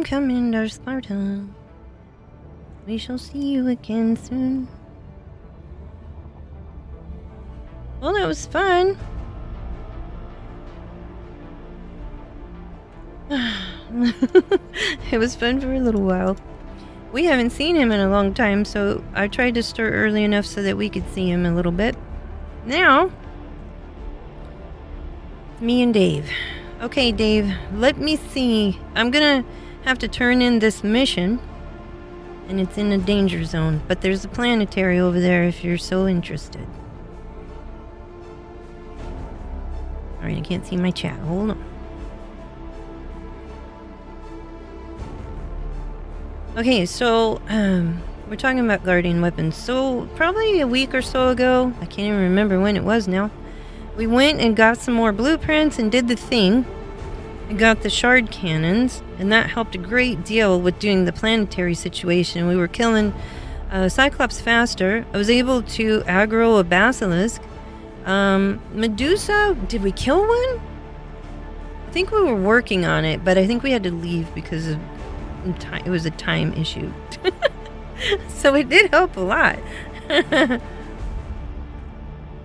Commander Sparta. We shall see you again soon. Well, that was fun. It was fun for a little while. We haven't seen him in a long time, so I tried to start early enough so that we could see him a little bit. Now, me and Dave. Okay, Dave, let me see. I'm gonna have to turn in this mission, and it's in a danger zone, but there's a planetary over there if you're so interested. Alright, I can't see my chat. Hold on. Okay, so, we're talking about guardian weapons. So, probably a week or so ago, I can't even remember when it was now, we went and got some more blueprints and did the thing. We got the shard cannons, and that helped a great deal with doing the planetary situation. We were killing Cyclops faster. I was able to aggro a Basilisk. Medusa, did we kill one? I think we were working on it, but I think we had to leave because of time. It was a time issue. So it did help a lot.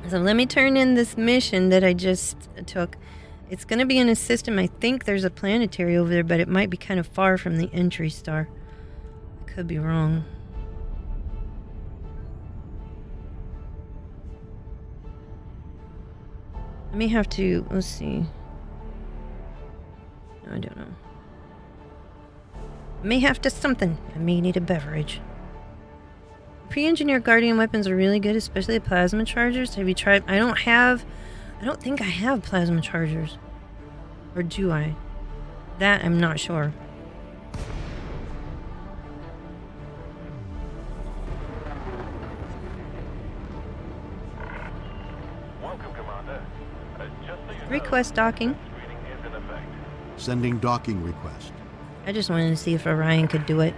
So let me turn in this mission that I just took. It's going to be in a system. I think there's a planetary over there, but it might be kind of far from the entry star. I could be wrong. I may have to, let's see. No, I don't know. I may have to something. I may need a beverage. Pre-engineered guardian weapons are really good, especially the plasma chargers. Have you tried? I don't think I have plasma chargers. Or do I? That I'm not sure. Welcome, Commander. Just so you know, Request docking. screening is in effect. Sending docking request. I just wanted to see if Orion could do it.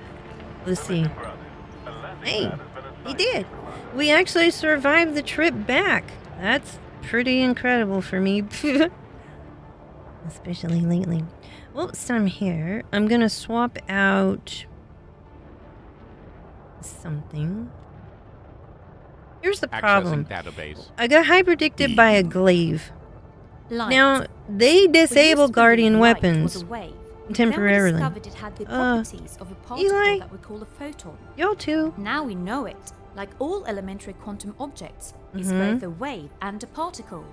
Let's see. Granted. A landing Hey, pad has been he assigned. did. We actually survived the trip back. That's pretty incredible for me. Especially lately. Well, so I'm here. I'm gonna swap out something. Here's the problem. Database. I got hyperdicted by a glaive. Light. Now, they We disable used to guardian believe light weapons was a wave. temporarily. Then we discovered it had the properties of a particle Eli? that we call a photon. Y'all too. Now we know it. Like all elementary quantum objects, is Mhm. both a wave and a particle.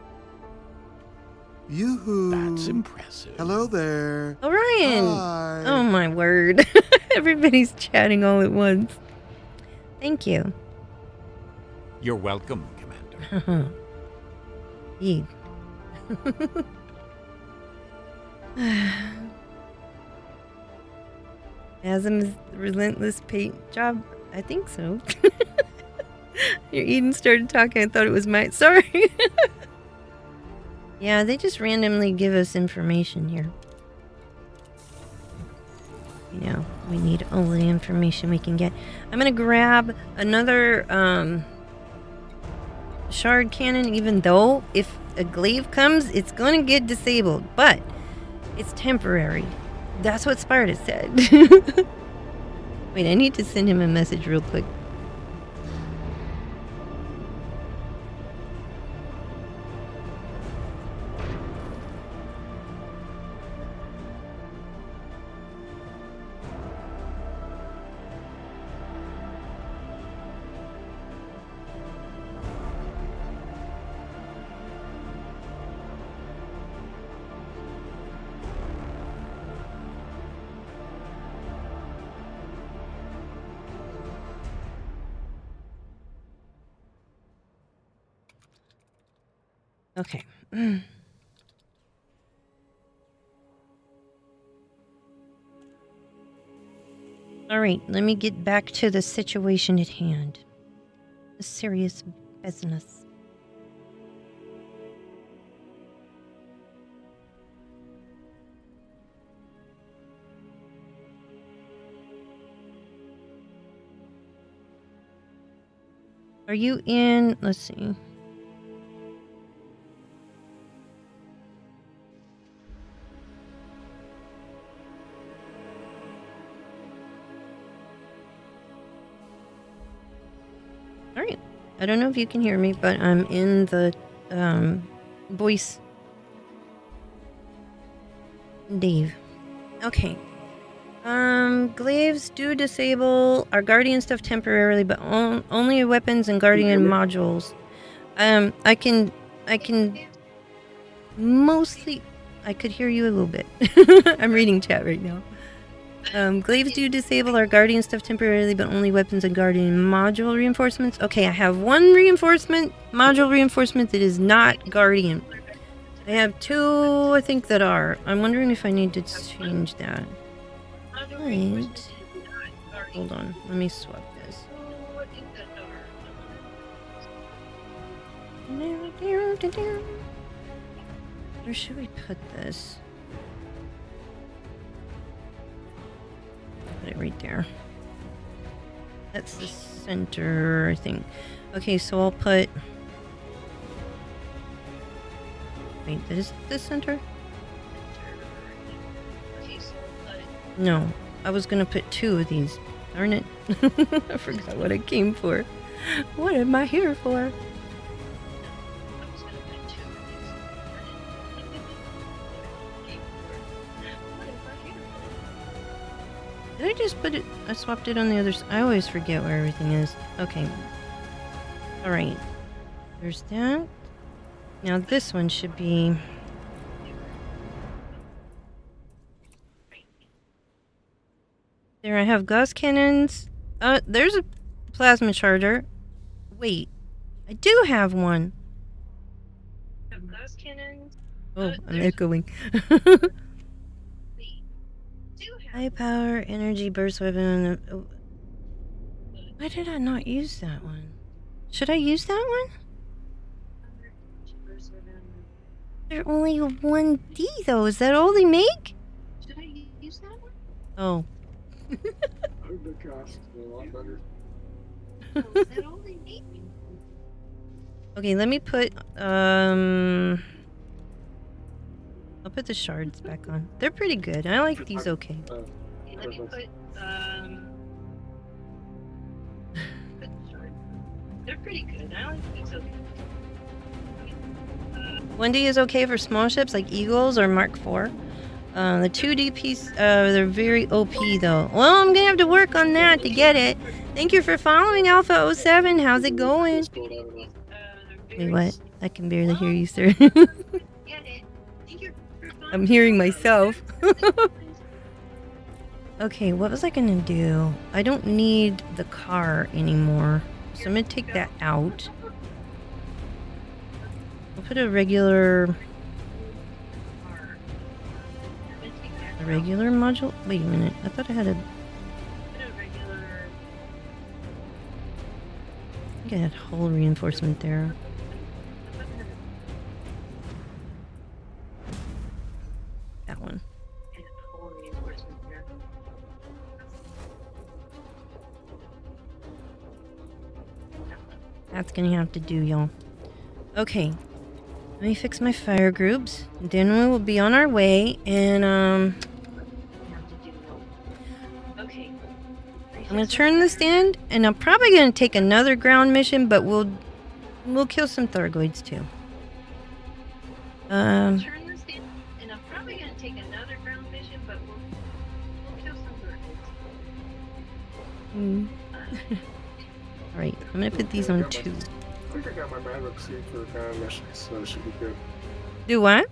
Yoo-hoo. That's impressive. Hello there. Orion! Hi. Oh my word. Everybody's chatting all at once. Thank you. You're welcome, Commander. Indeed. Asm's relentless paint job? I think so. Your Eden started talking. I thought it was my... Sorry. Yeah, they just randomly give us information here. You know, we need all the information we can get. I'm gonna grab another shard cannon, even though if a glaive comes, it's gonna get disabled, but it's temporary. That's what Sparta said. Wait, I need to send him a message real quick. Okay. All right, let me get back to the situation at hand. The serious business. Are you in? Let's see. All right. I don't know if you can hear me, but I'm in the voice. Dave. Okay. Glaives do disable our guardian stuff temporarily, but only weapons and guardian modules. I can mostly. I could hear you a little bit. I'm reading chat right now. Glaives do disable our guardian stuff temporarily, but only weapons and guardian module reinforcements. Okay, I have one module reinforcement that is not guardian. I have two, I think, that are. I'm wondering if I need to change that. Right. Hold on, let me swap this. Where should we put this? Put it right there. That's the center, I think. Okay, so I'll put... Wait, is this center? No, I was gonna put two of these. Darn it. I forgot what I came for. What am I here for? Did I just put it? I swapped it on the other side. I always forget where everything is. Okay. Alright. There's that. Now this one should be... There I have gauss cannons. There's a plasma charger. Wait. I do have one. Gauss cannons. Oh, I'm echoing. High power energy burst weapon. Why did I not use that one? Should I use that one? They're only 1D though. Is that all they make? Should I use that one? Oh. The cost is a lot better. Is that all they make? Okay, let me put I'll put the shards back on. They're pretty good. I like these okay. Let me put they're pretty good. I like these okay. 1D is okay for small ships like Eagles or Mark IV. The 2D piece, they're very OP though. Well, I'm gonna have to work on that to get it. Thank you for following Alpha 07. How's it going? Wait, what? I can barely hear you, sir. I'm hearing myself. Okay, what was I gonna do? I don't need the car anymore, so I'm gonna take that out. I'll put a regular module. Wait a minute, I thought I had a... I think I had hull reinforcement there. That one. That's gonna have to do, y'all. Okay. Let me fix my fire groups. Then we will be on our way, and I'm gonna turn this in, and I'm probably gonna take another ground mission, but we'll kill some Thargoids too. Turn this in, and I'm probably gonna take another ground mission, but we'll kill some Thargoids. All right, I'm gonna put these on 2. I think I got my backup seat for the ground mission, so it should be good. Do what?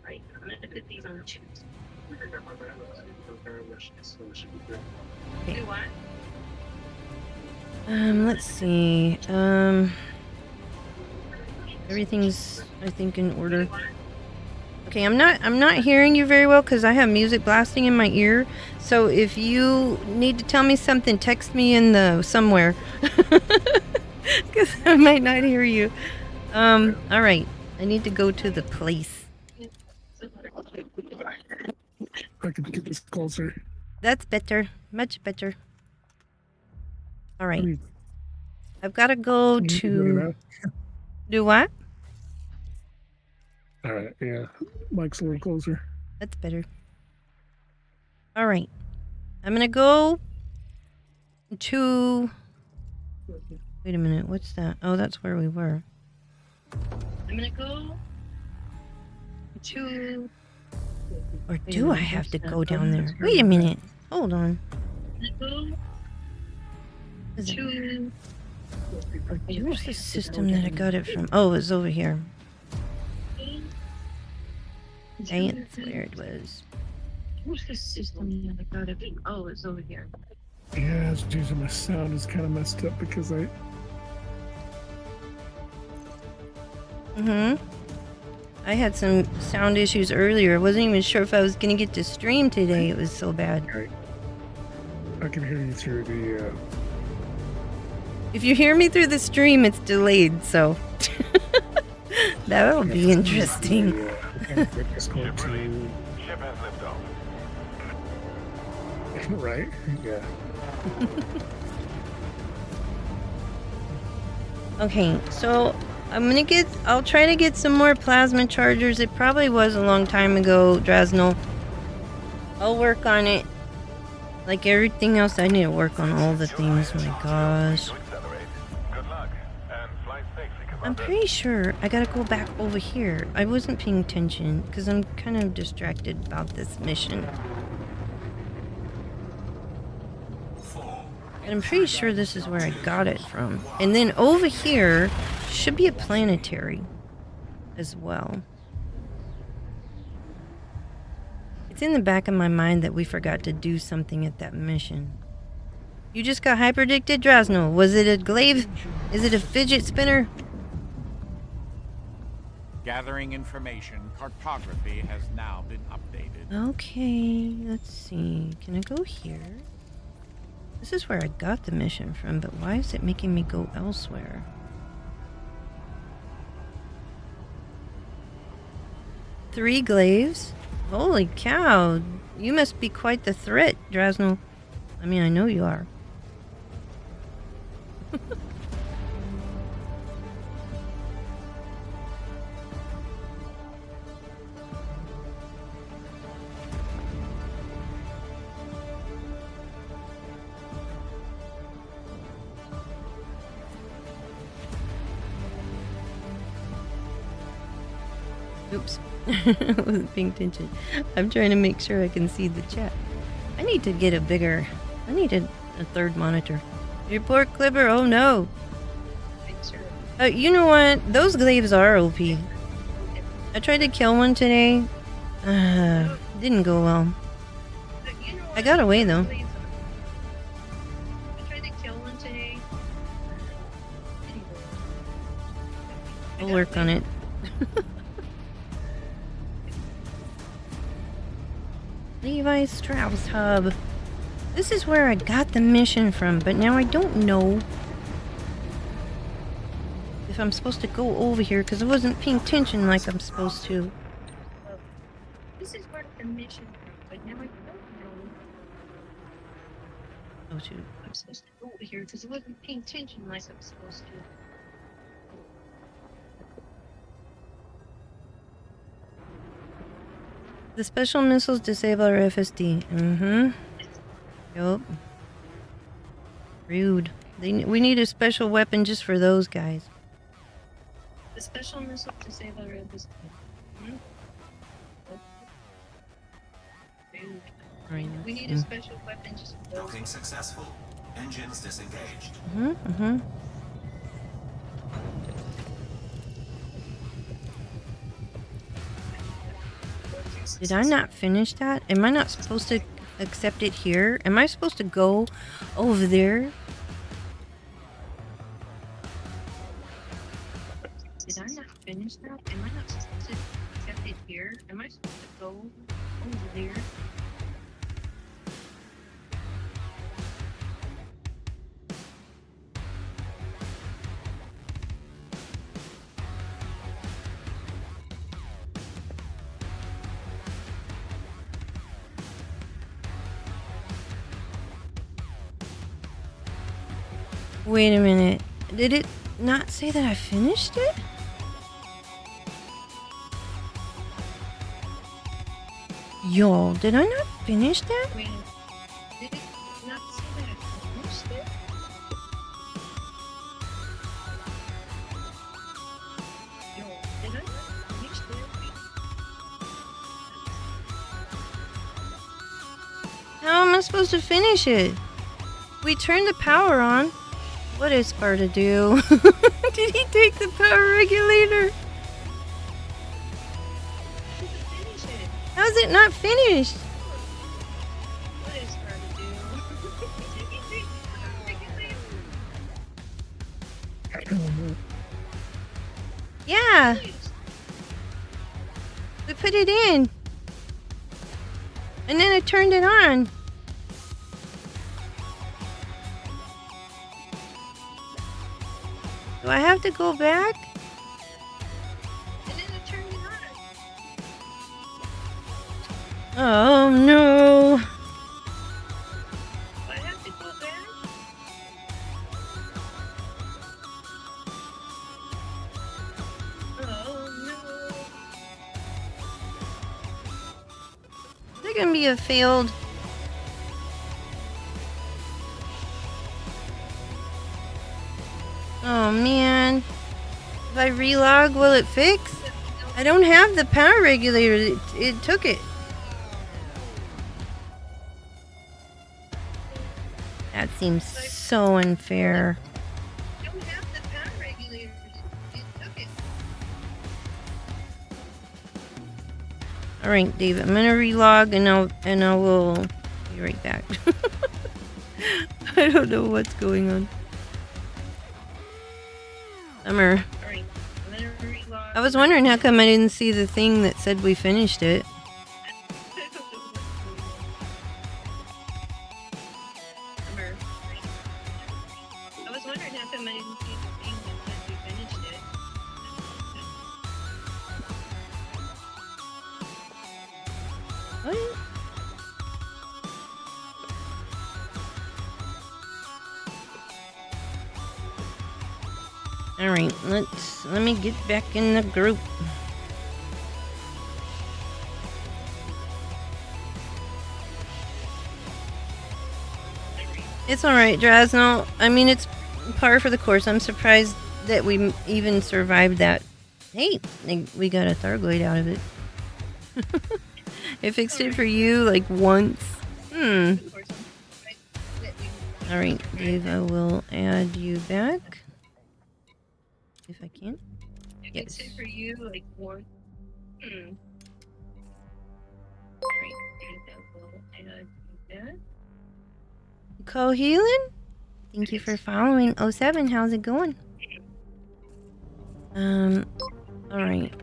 Right, I'm gonna put these on 2. I think I got my backup seat for the ground mission, so it should be good. Okay. Do what? Let's see. Everything's, I think, in order. Okay, I'm not hearing you very well because I have music blasting in my ear. So if you need to tell me something, text me in the somewhere. Because I might not hear you. Alright. I need to go to the place. I can get this closer. That's better. Much better. Alright. I've got to go You can hear me to... now? Do what? All right, yeah. Mic's a little closer. That's better. All right. I'm going to go to... Wait a minute. What's that? Oh, that's where we were. I'm going to go to... Or do I have to go down there? Wait a minute. Hold on. Where's the system that I got it from? Oh, it's over here. That's where it was. Where's the system that I got it from? Oh, it's over here. Yeah, it's due to my sound is kind of messed up because I... I had some sound issues earlier. I wasn't even sure if I was going to get to stream today. It was so bad. I can hear you through the... If you hear me through the stream, it's delayed, so... That'll be interesting. It's going to... Ship has liftoff. Right? Yeah. Okay, so I'll try to get some more plasma chargers. It probably was a long time ago, Drasnell. I'll work on it. Like everything else, I need to work on all the things. My gosh. I'm pretty sure I gotta go back over here. I wasn't paying attention because I'm kind of distracted about this mission. And I'm pretty sure this is where I got it from. And then over here should be a planetary as well. It's in the back of my mind that we forgot to do something at that mission. You just got hyperdicted, Drasnell. Was it a glaive? Is it a fidget spinner? Gathering information, cartography has now been updated. Okay, let's see. Can I go here? This is where I got the mission from, but why is it making me go elsewhere? Three glaives? Holy cow. You must be quite the threat, Drasnell. I mean, I know you are. Oops. I wasn't paying attention. I'm trying to make sure I can see the chat. I need to get I need a third monitor. Report Clipper, oh no. You know what? Those glaives are OP. I tried to kill one today. Didn't go well. I got away though. I'll work on it. Levi Strauss Hub. This is where I got the mission from, but now I don't know if I'm supposed to go over here because I wasn't paying attention like I'm supposed to. This is where the mission from, but now I don't know. Oh shoot. I'm supposed to go over here because I wasn't paying attention like I'm supposed to. The special missiles disable our FSD. Yup. Rude. We need a special weapon just for those guys. The special missiles disable our FSD. Rude. Right, we need a special weapon just for those. Docking successful. Engines disengaged. Did I not finish that? Am I not supposed to accept it here? Am I supposed to go over there? Did I not finish that? Am I not supposed to accept it here? Am I supposed to go over there? Wait a minute. Did it not say that I finished it? Yo, did I not finish that? Wait, did it not say that I finished it? Yo, did I not finish that? How am I supposed to finish it? We turned the power on. What is Sparta do? Did he take the power regulator? How's it not finished? What is Sparta do? Did he take the power regulator? Yeah. We put it in. And then I turned it on. Do I have to go back? And then I turned it on. Oh no. I have to go back? Oh no. Is that gonna be a failed? Oh man. If I relog, will it fix? I don't have the power regulator. It took it. That seems so unfair. I don't have the power regulator. It took it. All right, Dave. I'm gonna relog and I will be right back. I don't know what's going on. Summer. Alright, I'm gonna relog. I was wondering how come I didn't see the thing that said we finished it. I was wondering how come I didn't see the thing that said we finished it. What? All right, let me get back in the group. It's all right, Drasno. I mean, it's par for the course. I'm surprised that we even survived that. Hey, we got a Thargoid out of it. I fixed it for you like once. All right, Dave, I will add you back. If I can. Yes. It's it for you, like one. Alright, I will add that. Co-healing? Thank you for following. 07, how's it going? Alright.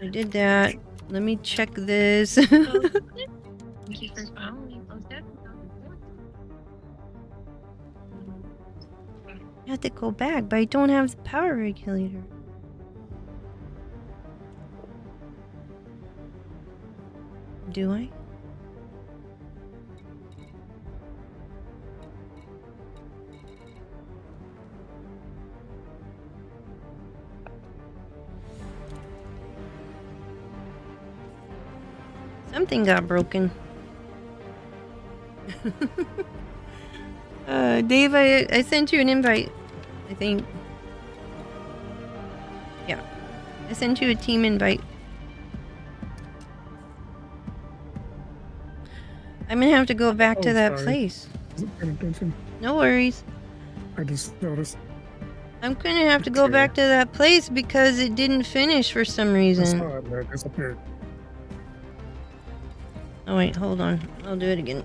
I did that. Let me check this. Thank you for following. 07. I have to go back, but I don't have the power regulator. Do I? Something got broken. Dave, I sent you an invite, I think. Yeah. I sent you a team invite. I'm gonna have to go back to that place. No worries. I just noticed. I'm gonna have to go back to that place because it didn't finish for some reason. It disappeared. Oh wait, hold on. I'll do it again.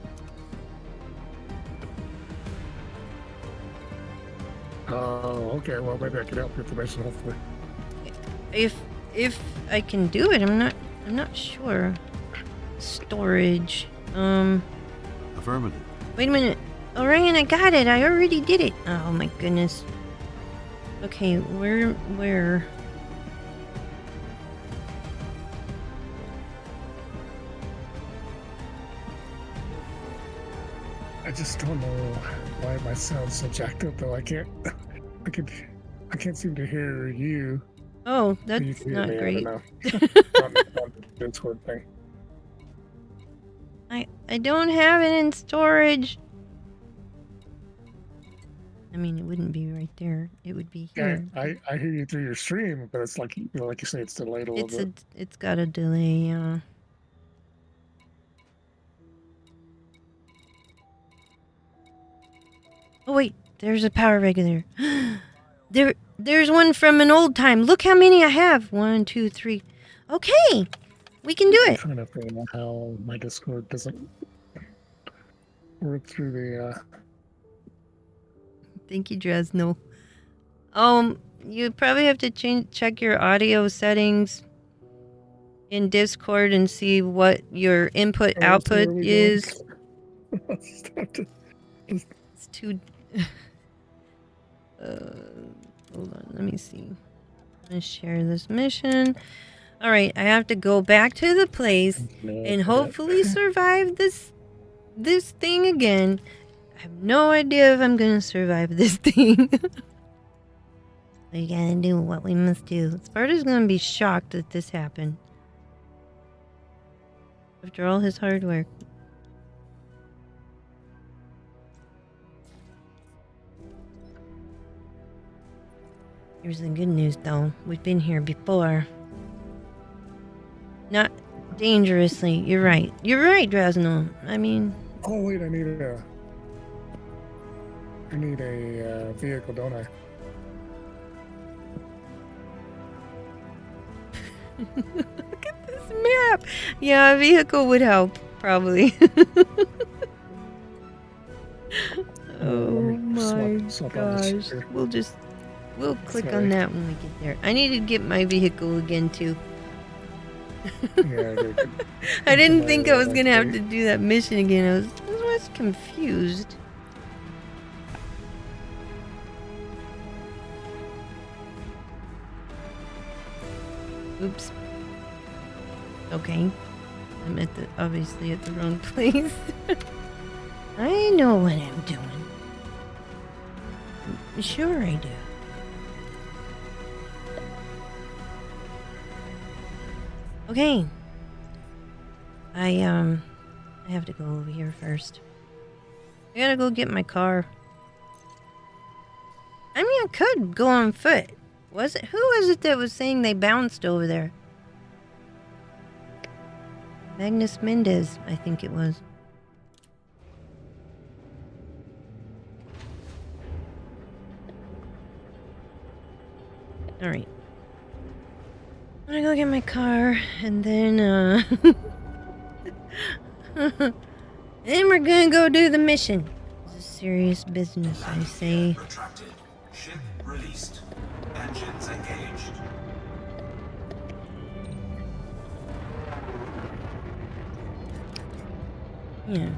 Oh, okay. Well, maybe I can help you information. Hopefully. If I can do it, I'm not sure. Storage. Affirmative. Wait a minute. Oh, Ryan, I got it. I already did it. Oh my goodness. Okay, where? I just don't know why my sound's so jacked up though. I can't I can't seem to hear you. Oh, But you that's can hear not me, great. I don't know. on the Discord thing. I don't have it in storage. I mean, it wouldn't be right there. It would be Yeah, here. I hear you through your stream, but it's like like you say, it's delayed a little bit. It's got a delay. Oh wait, there's a power regulator. There's one from an old time. Look how many I have. 1, 2, 3. Okay, we can do I'm it. trying to figure out how my Discord doesn't work through the. Thank you, Dresno. You probably have to check your audio settings in Discord and see what your input Oh, so output where are we is. going? It's too. Hold on, let me see. I'm gonna share this mission. All right, I have to go back to the place and hopefully survive this thing again. I have no idea if I'm gonna survive this thing. We gotta do what we must do. Sparta's gonna be shocked that this happened. After all his hard work. Here's the good news though. We've been here before. Not dangerously. You're right. You're right, Drasno. I mean... Oh wait, I need a vehicle, don't I? Look at this map. Yeah, a vehicle would help, probably. Oh my gosh. We'll click on that when we get there. I need to get my vehicle again too. Yeah, I didn't think I was gonna have to do that mission again. I was confused. Oops. Okay. I'm obviously at the wrong place. I know what I'm doing. Sure I do. Okay. I have to go over here first. I gotta go get my car. I mean, I could go on foot. Who was it that was saying they bounced over there? Magnus Mendez, I think it was. Alright. I'm gonna go get my car, and then, then we're gonna go do the mission. It's a serious business, I say. Retracted. Ship released. Engines engaged. Yeah.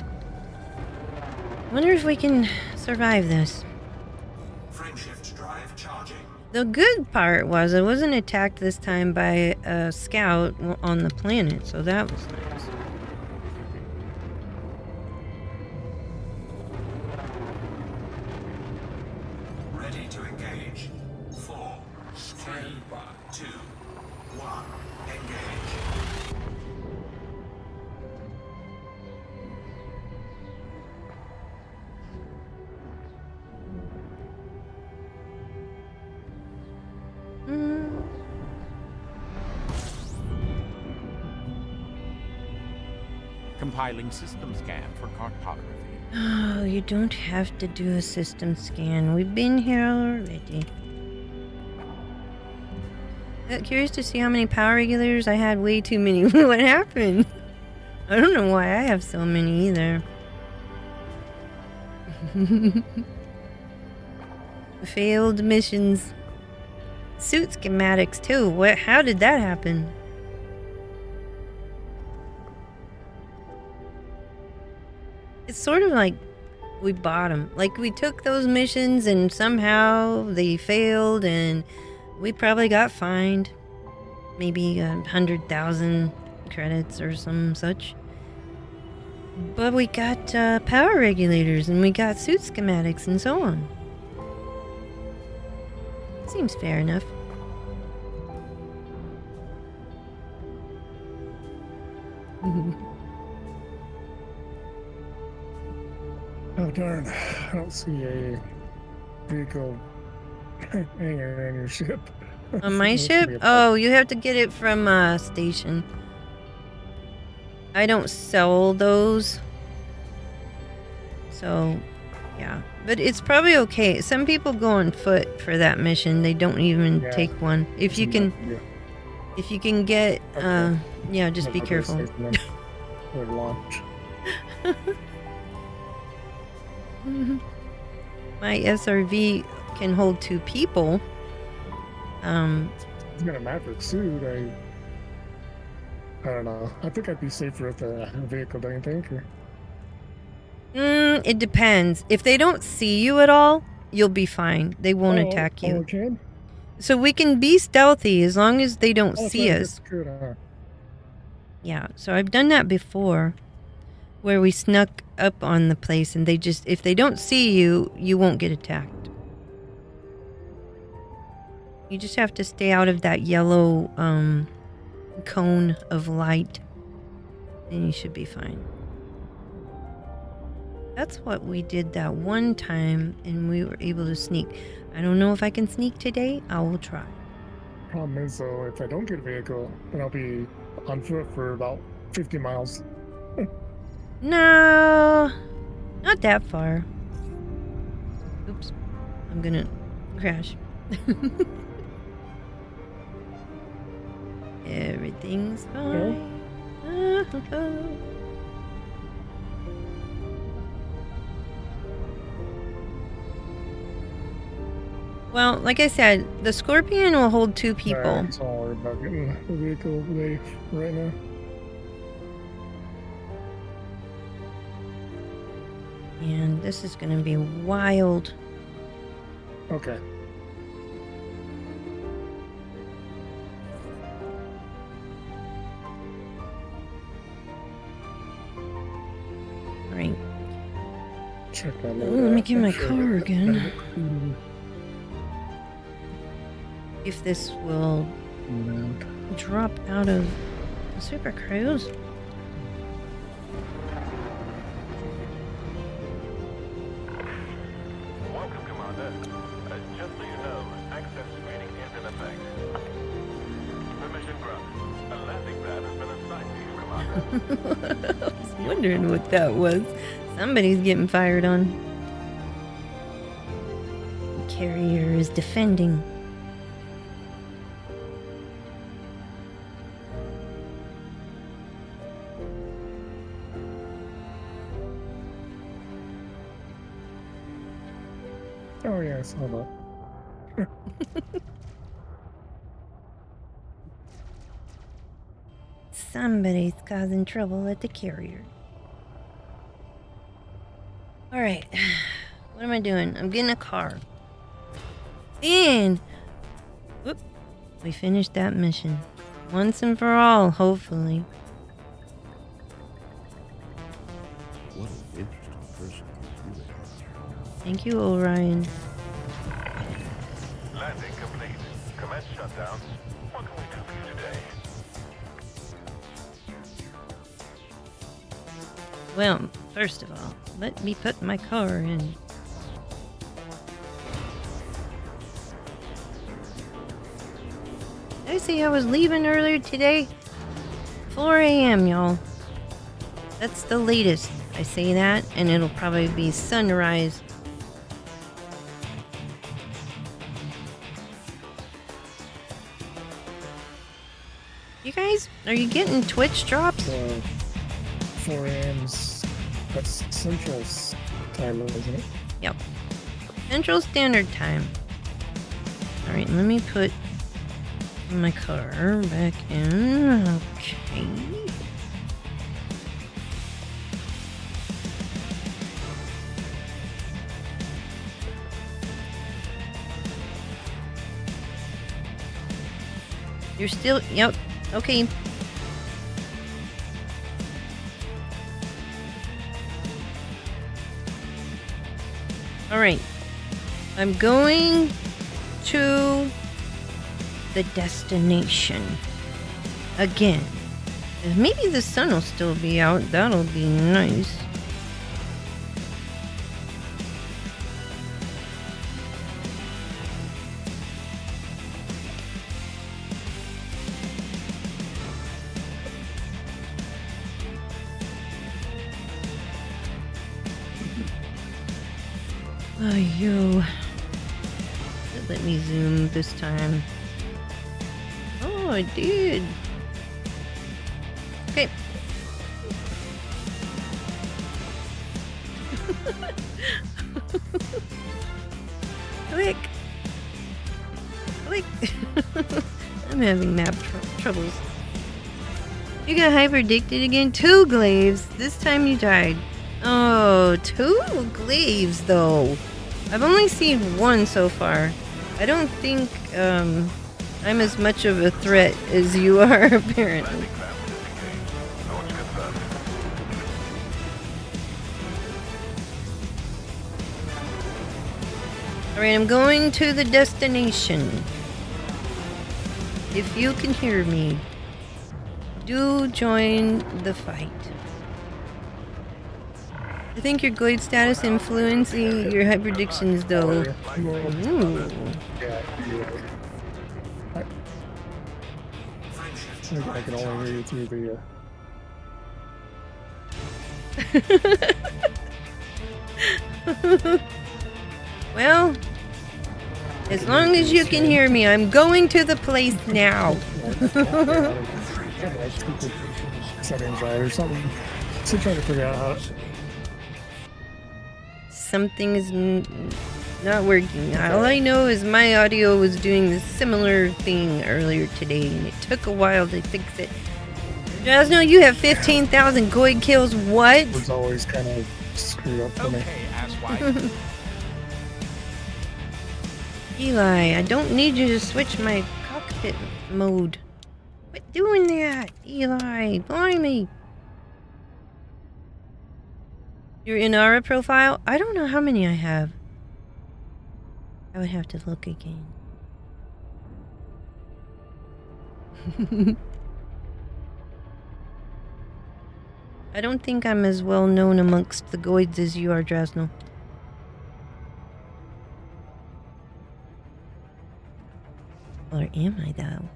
Wonder if we can survive this. Frameshift drive charging. The good part was I wasn't attacked this time by a scout on the planet, so that was nice. Ready to engage. 4, 3, 2, 1. Engage. Compiling system scan for cartography. Oh, you don't have to do a system scan. We've been here already. Curious to see how many power regulators. I had way too many. What happened? I don't know why I have so many either. Failed missions. Suit schematics too. How did that happen? It's sort of like we bought them. Like we took those missions and somehow they failed and we probably got fined. Maybe 100,000 credits or some such. But we got power regulators and we got suit schematics and so on. Seems fair enough. Oh darn! I don't see a vehicle hangar on your ship. On my Supposed to be ship? a- Oh, you have to get it from a station. I don't sell those. So, yeah. But it's probably okay. Some people go on foot for that mission. They don't even Yeah. take one. If you can Yeah. if you can get Okay. yeah, just be I'll go careful. save them for launch. My SRV can hold 2 people. It's got a Maverick suit. I don't know. I think I'd be safer with a vehicle, don't you think? Or... It depends. If they don't see you at all, you'll be fine. They won't attack you. Oh, okay. So we can be stealthy as long as they don't Oh, see sorry, us. that's good. Yeah, so I've done that before where we snuck up on the place and they just, if they don't see you, you won't get attacked. You just have to stay out of that yellow cone of light and you should be fine. That's what we did that one time and we were able to sneak. I don't know if I can sneak today. I will try. Problem is, though, if I don't get a vehicle, then I'll be on foot for about 50 miles. No, not that far. Oops, I'm gonna crash. Everything's fine. Well, like I said, the Scorpion will hold 2 people. It's all worried about getting a vehicle today, right now. And this is gonna be wild. Okay. Right. Check that Oh, let me get my car again. again. If this will drop out of the Super Cruise. Welcome, Commander. Just so you know, access screening is in effect. Permission granted. A landing pad has been assigned to you, Commander. I was wondering what that was. Somebody's getting fired on. The carrier is defending. Oh, yeah, I saw that. Somebody's causing trouble at the carrier. Alright. What am I doing? I'm getting a car. And whoop, we finished that mission. Once and for all, hopefully. What an interesting person you really are. Thank you, Orion. Landing complete. Commence shutdown. What can we do for you today? Well, first of all, let me put my car in. Did I say I was leaving earlier today? 4 a.m., y'all. That's the latest. I say that, and it'll probably be sunrise. You guys, are you getting Twitch drops? 4 a.m.'s, that's Central's time, isn't it? Yep. Central Standard Time. Alright, let me put my car back in. Okay. You're still, yep, okay. Alright. I'm going to the destination again. Maybe the sun will still be out. That'll be nice. Oh, yo. Let me zoom this time. Oh, I did. Okay. Click. Click. I'm having map troubles. You got hyper addicted again? 2 glaives. This time you died. Oh, 2 glaives though. I've only seen 1 so far. I don't think I'm as much of a threat as you are, apparently. Alright, I'm going to the destination. If you can hear me, do join the fight. I think your glade status influencing your hyper addictions though. Ooh. I can only hear you through the Well, as long as you can hear me, I'm going to the place now. settings right or something. Still trying to figure out how to... Something is not working. All I know is my audio was doing the similar thing earlier today, and it took a while to fix it. Jasno, you have 15,000 Goid kills. What? It was always kind of screwed up for me. Eli, I don't need you to switch my cockpit mode. Quit doing that, Eli. Blimey. Your Inara profile? I don't know how many I have. I would have to look again. I don't think I'm as well known amongst the Goids as you are, Drasno. Or am I, though?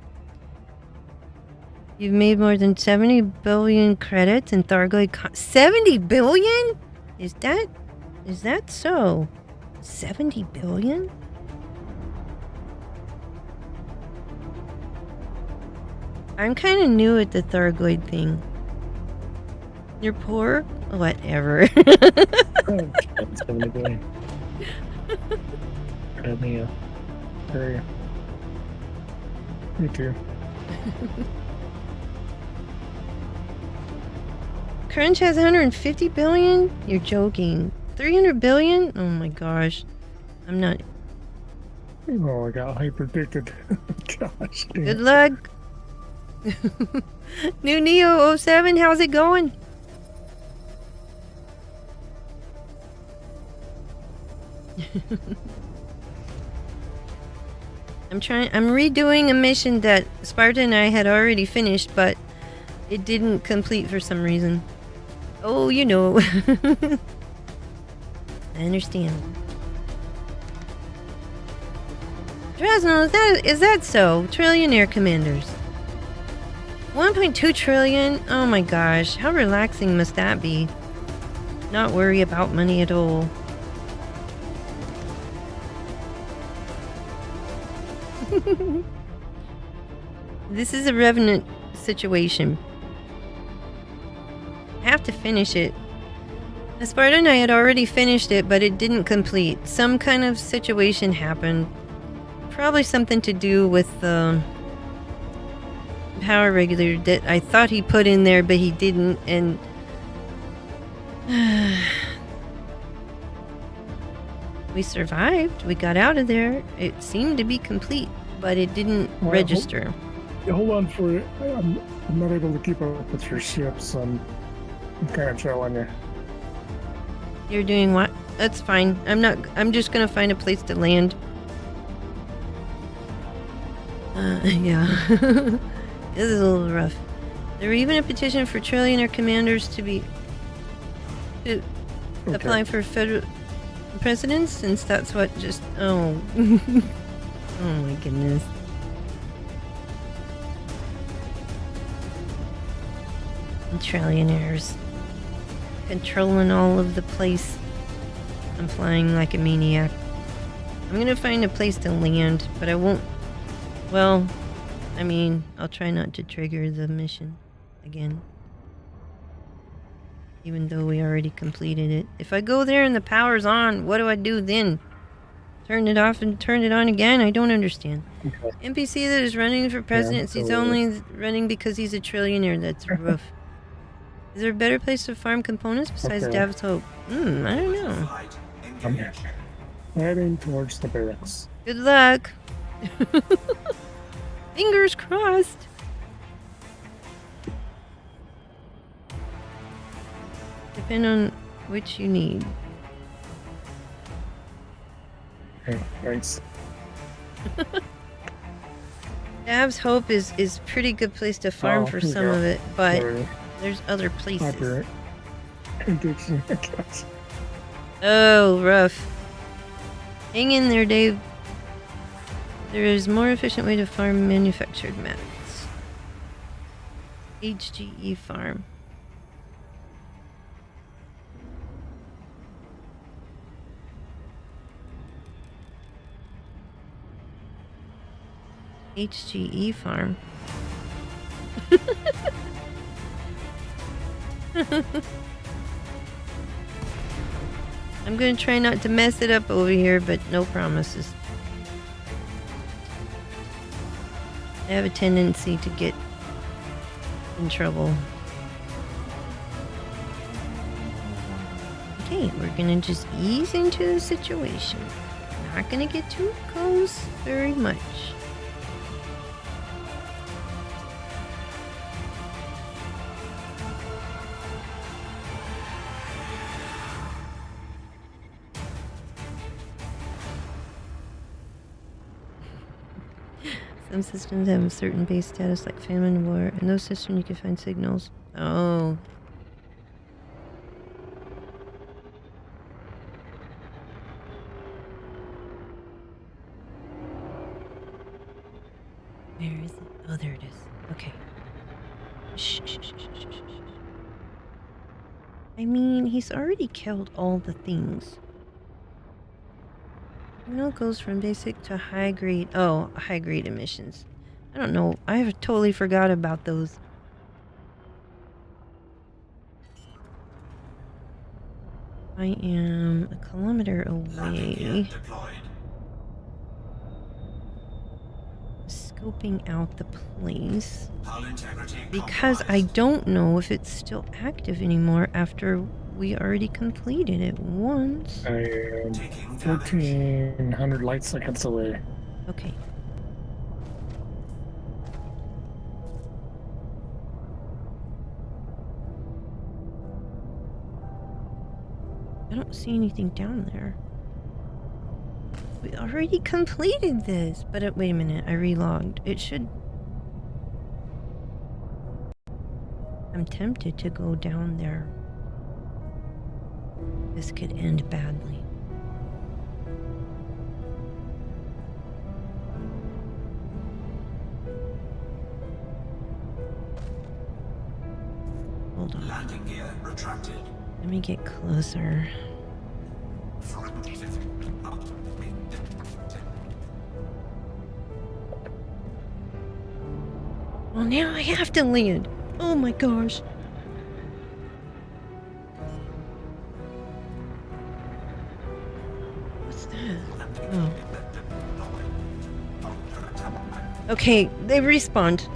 You've made more than 70 billion credits in Thargoid 70 billion? Is that so? 70 billion? I'm kind of new at the Thargoid thing. You're poor? Whatever. 70 billion. Grab me a area. Me too. Crunch has 150 billion? You're joking. 300 billion? Oh my gosh. I'm not... Oh, I got hyper addicted. Gosh. Damn. Good luck. New Neo 07, how's it going? I'm redoing a mission that Sparta and I had already finished, but it didn't complete for some reason. Oh, you know. I understand. Drasno, is that so? Trillionaire commanders. 1.2 trillion? Oh my gosh, how relaxing must that be? Not worry about money at all. This is a Revenant situation. I have to finish it. Sparta and I had already finished it, but it didn't complete. Some kind of situation happened. Probably something to do with the power regulator that I thought he put in there, but he didn't, and we survived. We got out of there. It seemed to be complete, but it didn't register. Hold on for it. I'm not able to keep up with your ships. I'm kind of trailing you. You're doing what? That's fine. I'm just gonna find a place to land. Yeah. This is a little rough. There were even a petition for trillionaire commanders to apply for federal presidents, since that's what just... Oh. Oh my goodness. And trillionaires. Controlling all of the place. I'm flying like a maniac. I'm gonna find a place to land, but I won't... Well, I mean, I'll try not to trigger the mission again. Even though we already completed it. If I go there and the power's on, what do I do then? Turn it off and turn it on again? I don't understand. Okay. NPC that is running for president, he's only running because he's a trillionaire. That's rough. Is there a better place to farm components besides Dav's Hope? I don't know. Flight I'm engaged. heading towards the barracks. Good luck. Fingers crossed. Depend on which you need. Okay, thanks. Dav's Hope is pretty good place to farm for some of it, but Sorry. there's other places. Copyright. Addiction, I guess. Oh, rough. Hang in there, Dave. There is more efficient way to farm manufactured mats. HGE farm. HGE farm. I'm gonna try not to mess it up over here, but no promises. I have a tendency to get in trouble. Okay, we're gonna just ease into the situation. Not gonna get too close very much. Some systems have a certain base status like famine war. In those systems you can find signals. Oh. Where is it? Oh, there it is. Okay. Shh, shh, shh, shh, shh, shh, shh. I mean, he's already killed all the things. It goes from basic to high grade. Oh, high grade emissions. I don't know. I have totally forgot about those. I am a kilometer Landing gear away. deployed. Scoping out the place. Hull integrity Because I compromised. don't know if it's still active anymore after we already completed it once. I am Taking damage. 1,400 light seconds away. Okay. I don't see anything down there. We already completed this. But wait a minute, I relogged. It should... I'm tempted to go down there. This could end badly. Hold on. Landing gear retracted. Let me get closer. Well, now I have to land. Oh my gosh. What's that? Oh. Okay, they respawned.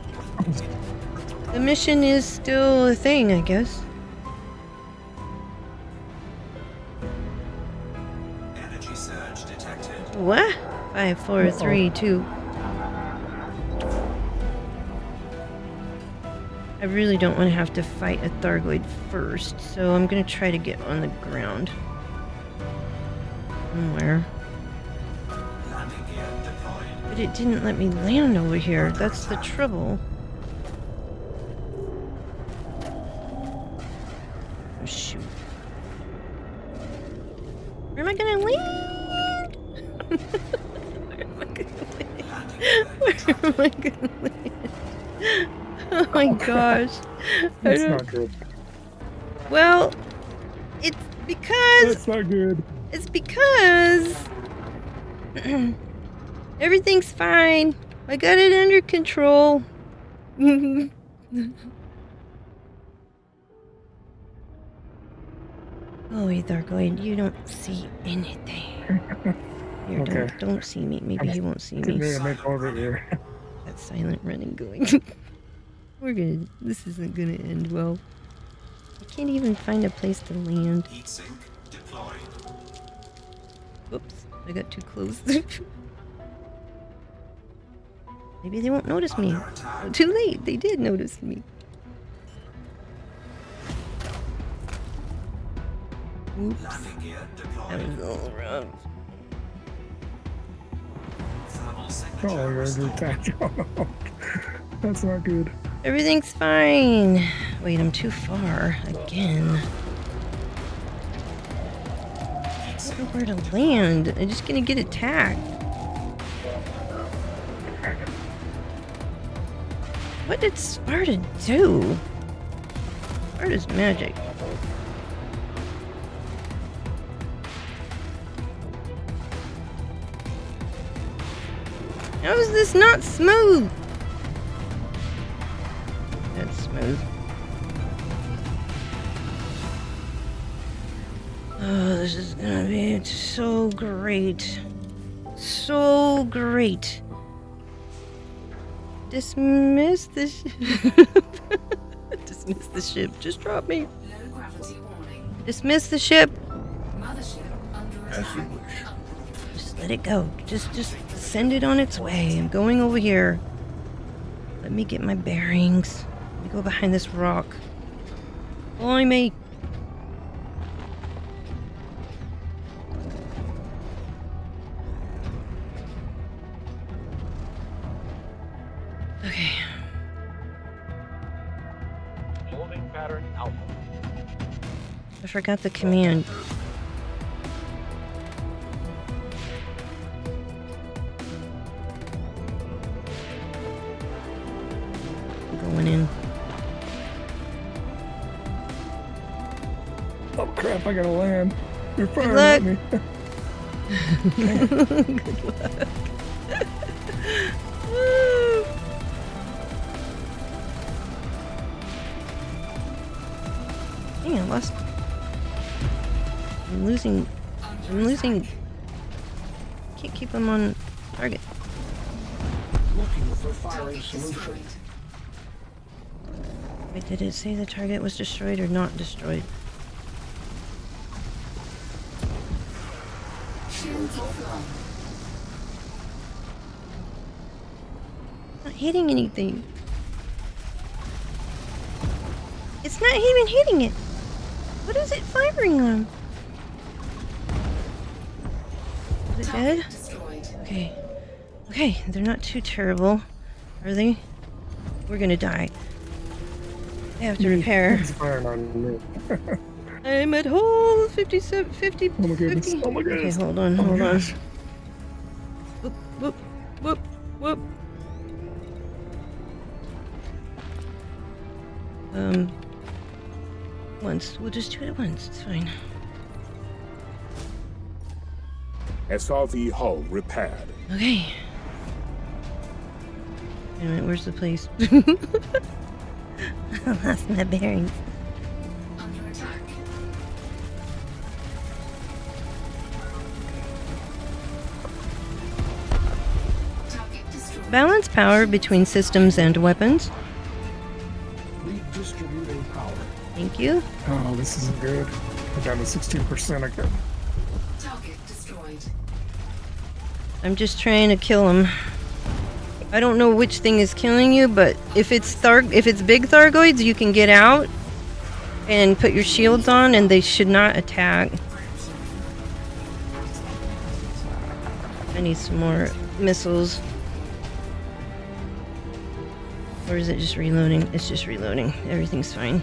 The mission is still a thing, I guess. Energy surge detected. What? 5, 4, 3, 2. I really don't want to have to fight a Thargoid first, so I'm gonna try to get on the ground. Somewhere. Landing gear deployed. But it didn't let me land over here. That's the trouble. Oh, shoot. Where am I gonna land? Where am I gonna land? Where am I gonna land? Oh my gosh. That's not good. Well, it's because... That's not good. It's because... everything's fine. I got it under control. Oh, Ethargoid, you don't see anything. Here, Okay. don't see me. Maybe he won't see Getting me. ready to make orbit here. That silent running going. This isn't gonna end well. I can't even find a place to land. Heat sink deployed. Whoops, I got too close. Maybe they won't notice me. Oh, too late, they did notice me. Oops, Landing gear that deployed. was all wrong. Thermal Oh, signature you're restored. attacked. That's not good. Everything's fine. Wait, I'm too far again. I don't know where to land. I'm just gonna get attacked. What did Sparta do? Sparta's magic. How is this not smooth? That's smooth. Oh, this is gonna be so great. So great. Dismiss the ship. Dismiss the ship. Just drop me. Low gravity warning. Dismiss the ship. Mothership under As you attack. wish. Just let it go. Just send it on its way. I'm going over here. Let me get my bearings. Let me go behind this rock. Follow me. Okay. Holding pattern alpha. I forgot the command. Going in. Oh crap, I gotta land. You're firing luck. at me. Good luck. Woo. Dang, I lost. I'm losing. Can't keep him on target. Looking for firing solution. Wait, did it say the target was destroyed or not destroyed? Not hitting anything. It's not even hitting it. What is it firing on? Is it dead? Okay. Okay, they're not too terrible, are they? We're gonna die. I have to repair. He's firing on me. I'm at hole 57, 50, Oh my goodness. 50. Oh my goodness. Okay, hold on, Oh my hold on. gosh. Whoop, whoop, whoop, whoop. Once. We'll just do it once. It's fine. SRV hull repaired. Okay. Wait a minute, where's the place? I lost my bearings. Under attack. Target destroyed. Balance power between systems and weapons. Redistributing power. Thank you. Oh, this isn't good. I'm down to 16% again. Target destroyed. I'm just trying to kill him. I don't know which thing is killing you, but if it's big Thargoids, you can get out and put your shields on, and they should not attack. I need some more missiles. Or is it just reloading? It's just reloading. Everything's fine.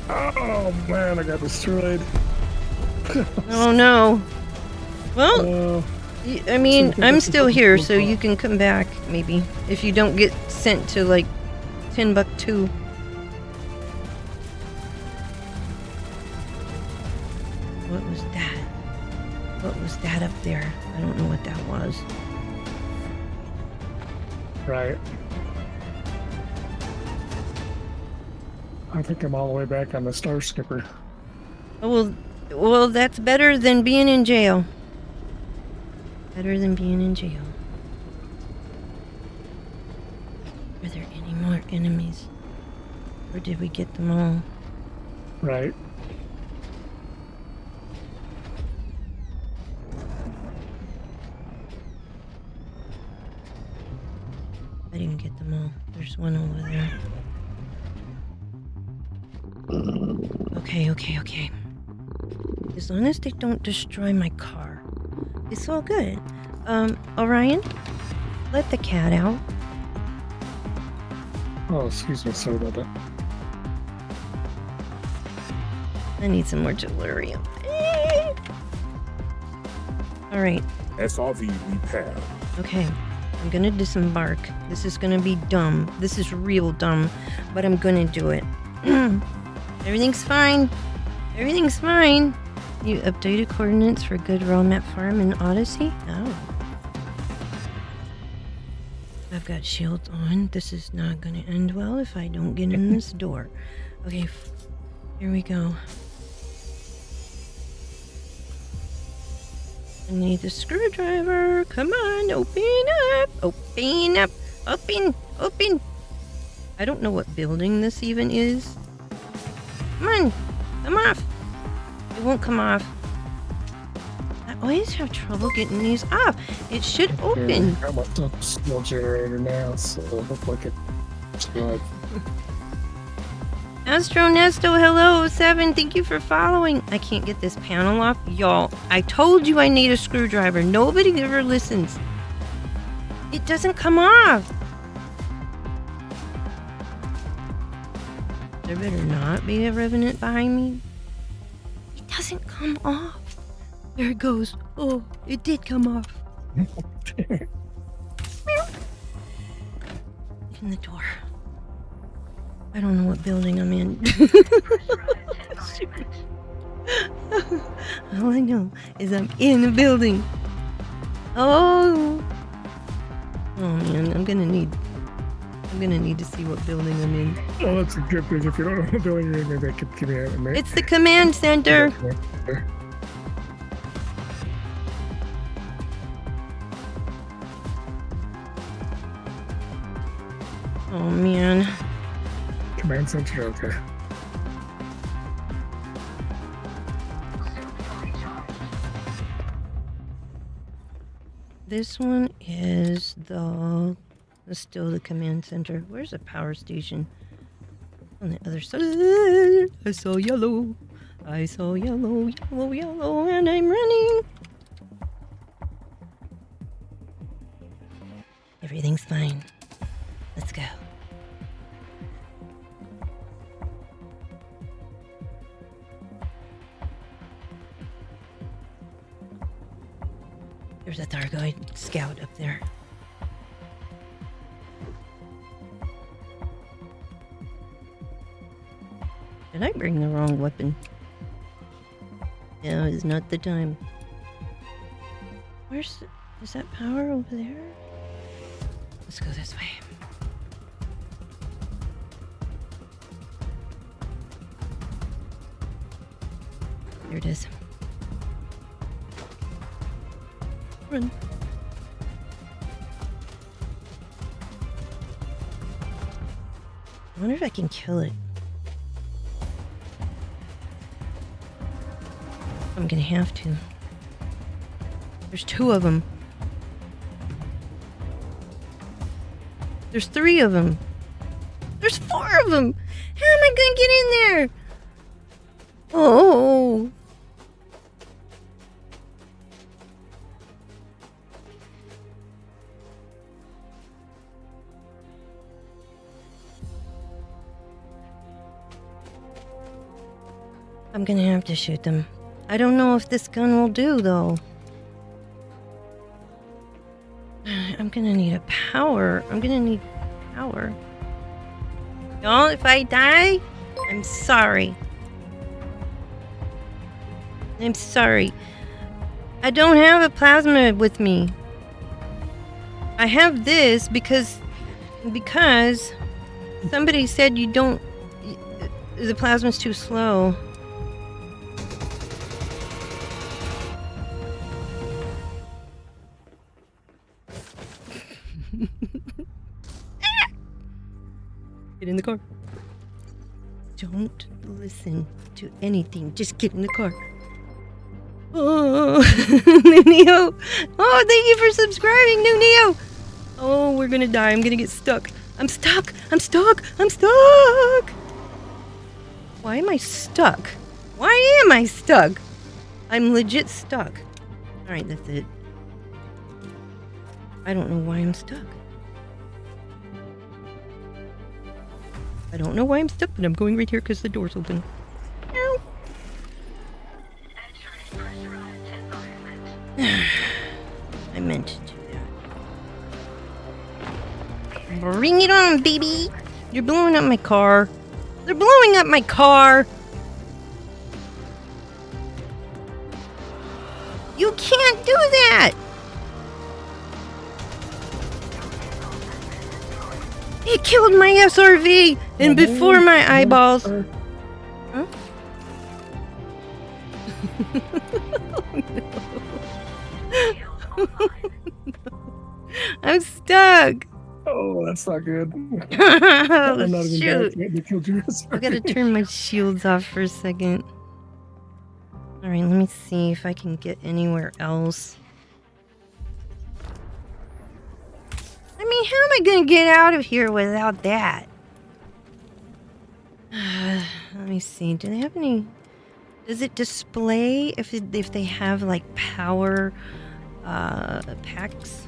Oh man, I got destroyed. Oh no. Well, I mean, I'm still here, so you can come back, maybe. If you don't get sent to, like, Timbuktu. What was that? What was that up there? I don't know what that was. Right. I think I'm all the way back on the Star Skipper. Oh, well, that's better than being in jail. Better than being in jail. Are there any more enemies? Or did we get them all? Right. I didn't get them all. There's one over there. Okay. As long as they don't destroy my car, it's all good. Orion, let the cat out. Oh, excuse me, sorry about that. I need some more delirium. Alright. SRV repair. Okay. I'm gonna disembark. This is gonna be dumb. This is real dumb, but I'm gonna do it. Everything's fine. Everything's fine. You updated coordinates for good raw map farm in Odyssey? Oh. I've got shields on. This is not gonna end well if I don't get in this door. Okay, here we go. I need the screwdriver. Come on, open up. Open up. Open. I don't know what building this even is. Come on. Come off. It won't come off. I always have trouble getting these off. It should open. I'm a steel generator now, so it looks like it's good. Astro Nesto, hello, 7, thank you for following. I can't get this panel off. Y'all, I told you I need a screwdriver. Nobody ever listens. It doesn't come off. There better not be a Revenant behind me. It doesn't come off. There it goes. Oh, it did come off. In the door. I don't know what building I'm in. All I know is I'm in a building. Oh man, I'm gonna need to see what building I'm in. Oh, that's a good thing. If you don't know what building you're in, maybe they could give you a minute. It's the command center. Oh man. Command center, okay. This one is still the command center. Where's the power station? On the other side. I saw yellow. I saw yellow, and I'm running. Everything's fine. Let's go. There's a Thargoid scout up there. Did I bring the wrong weapon? No, it's not the time. Is that power over there? Let's go this way. There it is. Run. I wonder if I can kill it. I'm gonna have to. There's 2 of them. There's 3 of them. There's 4 of them. How am I gonna get in there? Oh. I'm gonna have to shoot them. I don't know if this gun will do, though. I'm gonna need a power. I'm gonna need power. No, if I die, I'm sorry. I'm sorry. I don't have a plasma with me. I have this because somebody said you don't. The plasma's too slow. Get in the car. Don't listen to anything. Just get in the car. Oh, New Neo. Oh, thank you for subscribing, New Neo. Oh, we're gonna die. I'm gonna get stuck. I'm stuck. I'm stuck. I'm stuck. Why am I stuck? Why am I stuck? I'm legit stuck. Alright, that's it. I don't know why I'm stuck. I don't know why I'm stuck, but I'm going right here because the door's open. Ow. I meant to do that. Bring it on, baby! You're blowing up my car. They're blowing up my car! You can't do that! It killed my SRV! And before my eyeballs... Huh? Oh, no. I'm stuck! Oh, that's not good. Oh, I'm not even shoot. They killed you. I gotta turn my shields off for a second. Alright, let me see if I can get anywhere else. I mean, how am I gonna get out of here without that? Let me see. Do they have any... Does it display if they have, like, power packs?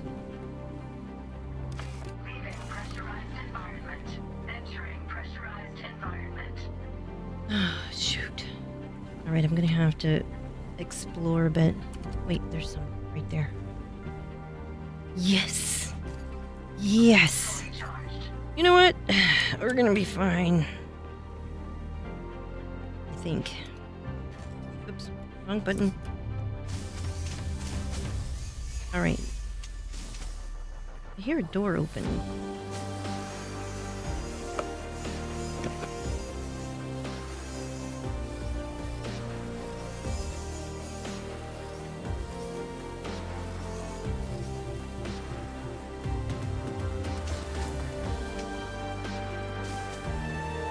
Oh, shoot. Alright, I'm gonna have to explore a bit. Wait, there's some right there. Yes! Yes! You know what? We're gonna be fine. I think. Oops, wrong button. Alright. I hear a door open.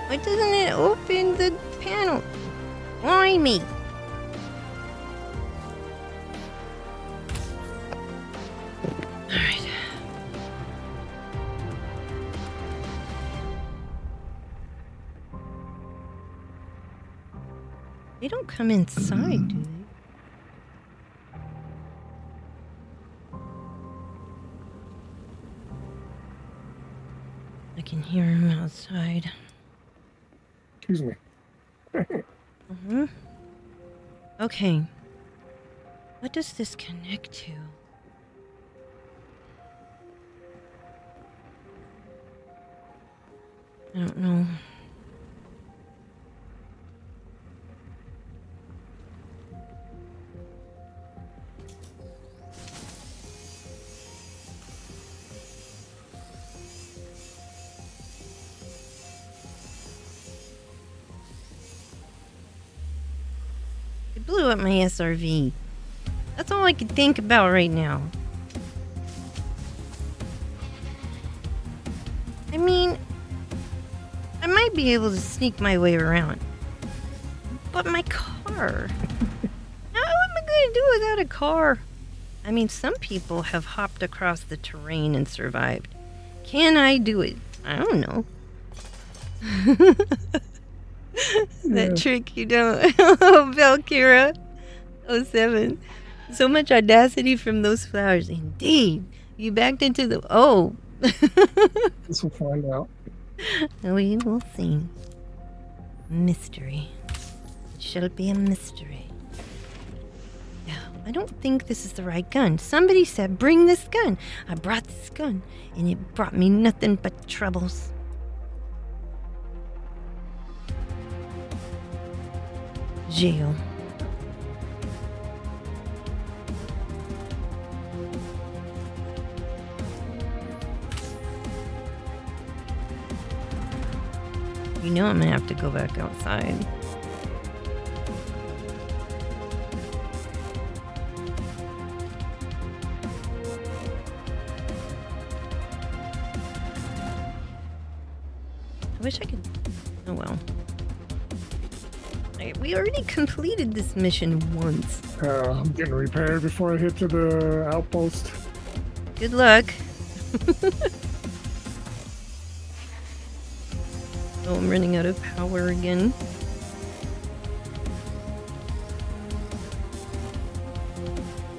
Why doesn't it open the panel? Why me? Alright. They don't come inside, do they? I can hear them outside. Excuse me. Mm-hmm. Okay. What does this connect to? I don't know. It blew up my SRV. That's all I can think about right now. I mean, I might be able to sneak my way around. But my car... How am I going to do without a car? I mean, some people have hopped across the terrain and survived. Can I do it? I don't know. That trick you don't. Oh, Valkyra 07. So much audacity from those flowers. Indeed. You backed into the... Oh. This will find out. We will see. Mystery. shall be a mystery. No, I don't think this is the right gun. Somebody said, bring this gun. I brought this gun, and it brought me nothing but troubles. Jail. You know I'm gonna have to go back outside. I wish I could... Oh well. We already completed this mission once. I'm getting repaired before I hit to the outpost. Good luck. Oh, I'm running out of power again.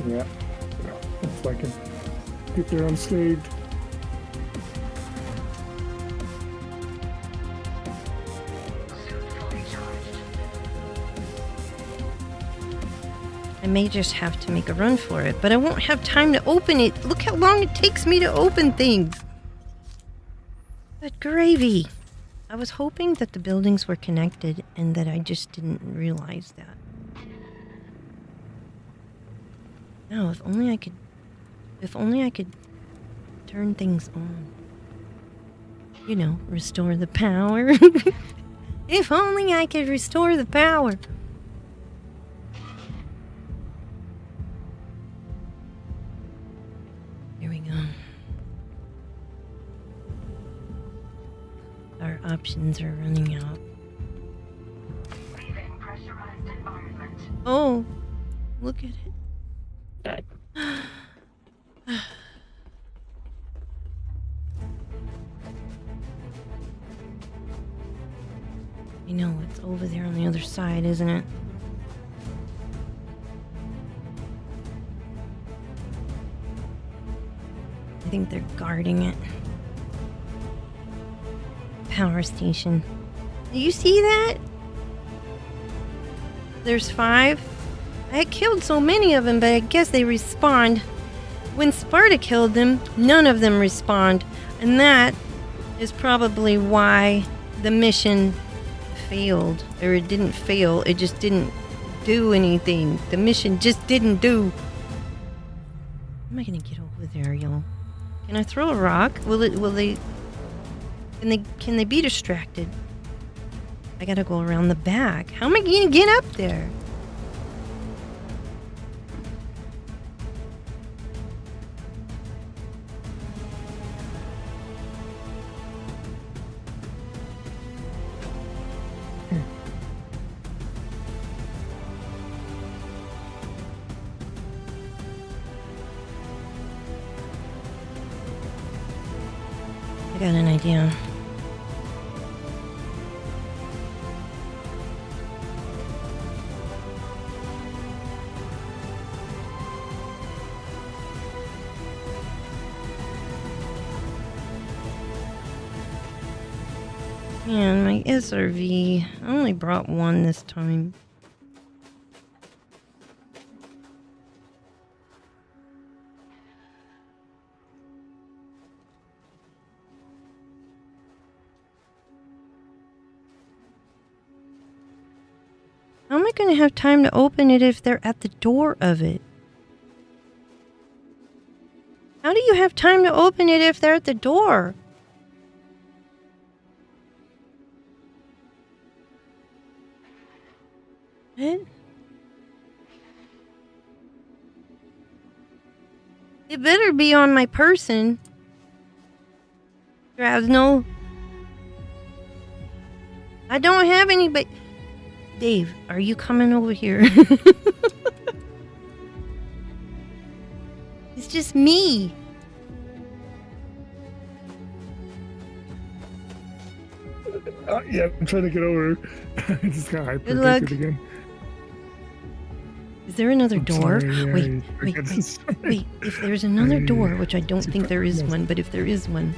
Yeah. Looks like I can get there unscathed. I may just have to make a run for it, but I won't have time to open it. Look how long it takes me to open things. Good gravy. I was hoping that the buildings were connected and that I just didn't realize that. No, if only I could turn things on. You know, restore the power. If only I could restore the power. Here we go. Our options are running out. Oh, look at it. You know, it's over there on the other side, isn't it? I think they're guarding it. Power station. Do you see that? There's 5. I had killed so many of them, but I guess they respawned. When Sparta killed them, none of them respawned. And that is probably why the mission failed. Or it didn't fail, it just didn't do anything. The mission just didn't do. How am I gonna get over there, y'all? Can I throw a rock? Can they be distracted? I gotta go around the back. How am I gonna get up there? I got an idea. Man, my SRV. I only brought one this time. How am I going to have time to open it if they're at the door of it? How do you have time to open it if they're at the door? What? It better be on my person. Drasno. I don't have any, but... Dave, are you coming over here? It's just me. Yeah, I'm trying to get over. I just got Good luck. hyper again. Is there another door? Sorry, yeah, wait. If there's another door, which I don't think there is one, but if there is one.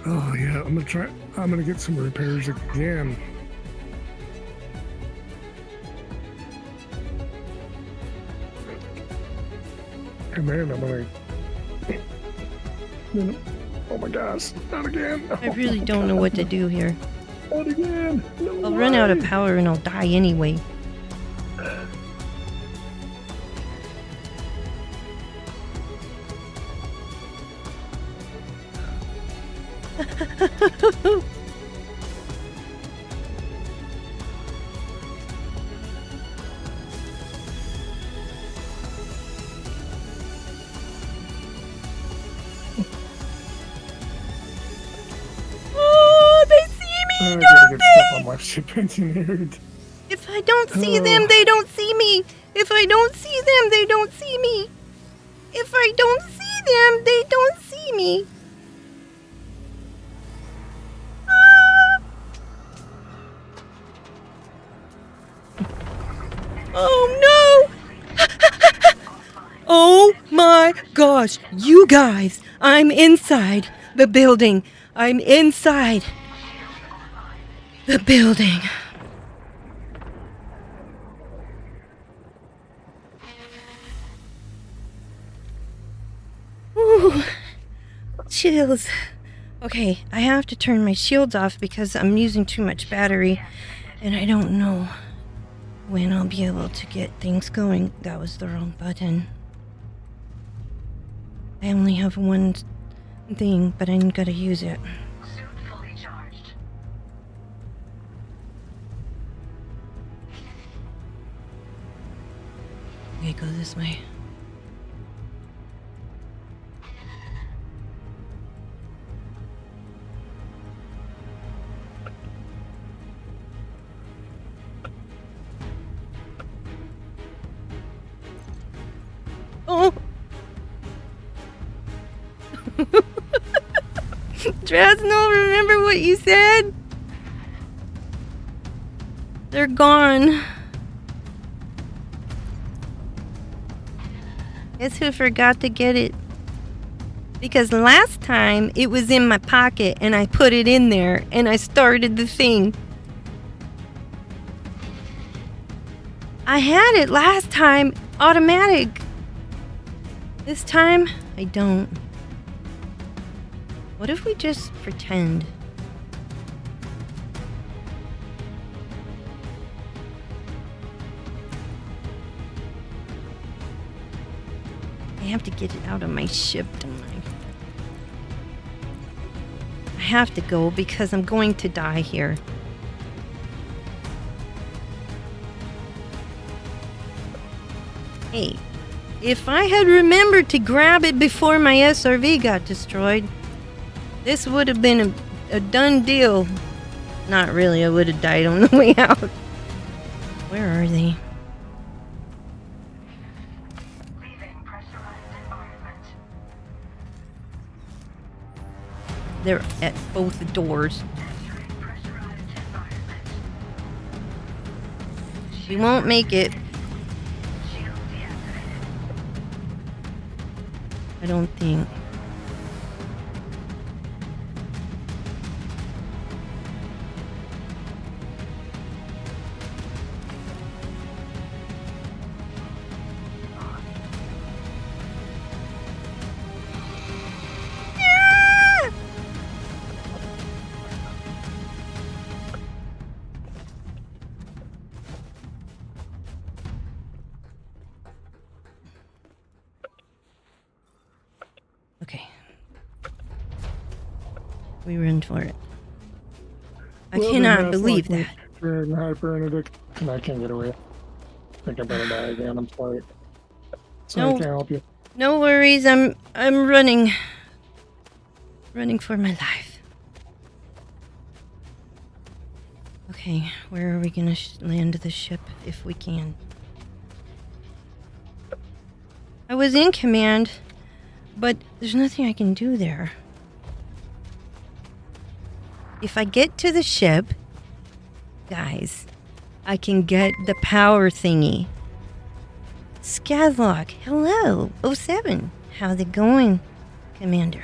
Oh yeah, I'm gonna get some repairs again. And then I'm like, oh my gosh, not again. I really don't know what to do here. Not again. No I'll run out of way. power and I'll die anyway. Oh, they see me, I don't gotta get stuff they? on my ship engineered. If I don't see them, they don't see me. If I don't see them, they don't see me. If I don't see them, they don't see me. Ah. Oh no! Oh my gosh, you guys, I'm inside the building. I'm inside the building. Ooh, chills. Okay, I have to turn my shields off because I'm using too much battery and I don't know when I'll be able to get things going. That was the wrong button. I only have one thing, but I'm gonna use it. Okay, go this way. Oh! Drasnell, remember what you said? They're gone. Guess who forgot to get it? Because last time it was in my pocket and I put it in there and I started the thing. I had it last time automatic. This time I don't. What if we just pretend? I have to get it out of my ship, don't I? I have to go because I'm going to die here. Hey, if I had remembered to grab it before my SRV got destroyed, this would have been a done deal. Not really, I would have died on the way out. Where are they? They're at both doors. We won't make it. I don't think. Okay. We run for it. I Well, cannot then, believe like, that. You're in hyper interdict, and I can't get away. I think I better die again. I'm sorry. So No. I can't help you. No worries, I'm running. Running for my life. Okay, where are we gonna land the ship if we can? I was in command, but there's nothing I can do there. If I get to the ship, guys, I can get the power thingy. Scadlock, hello, 07. How's it going, Commander?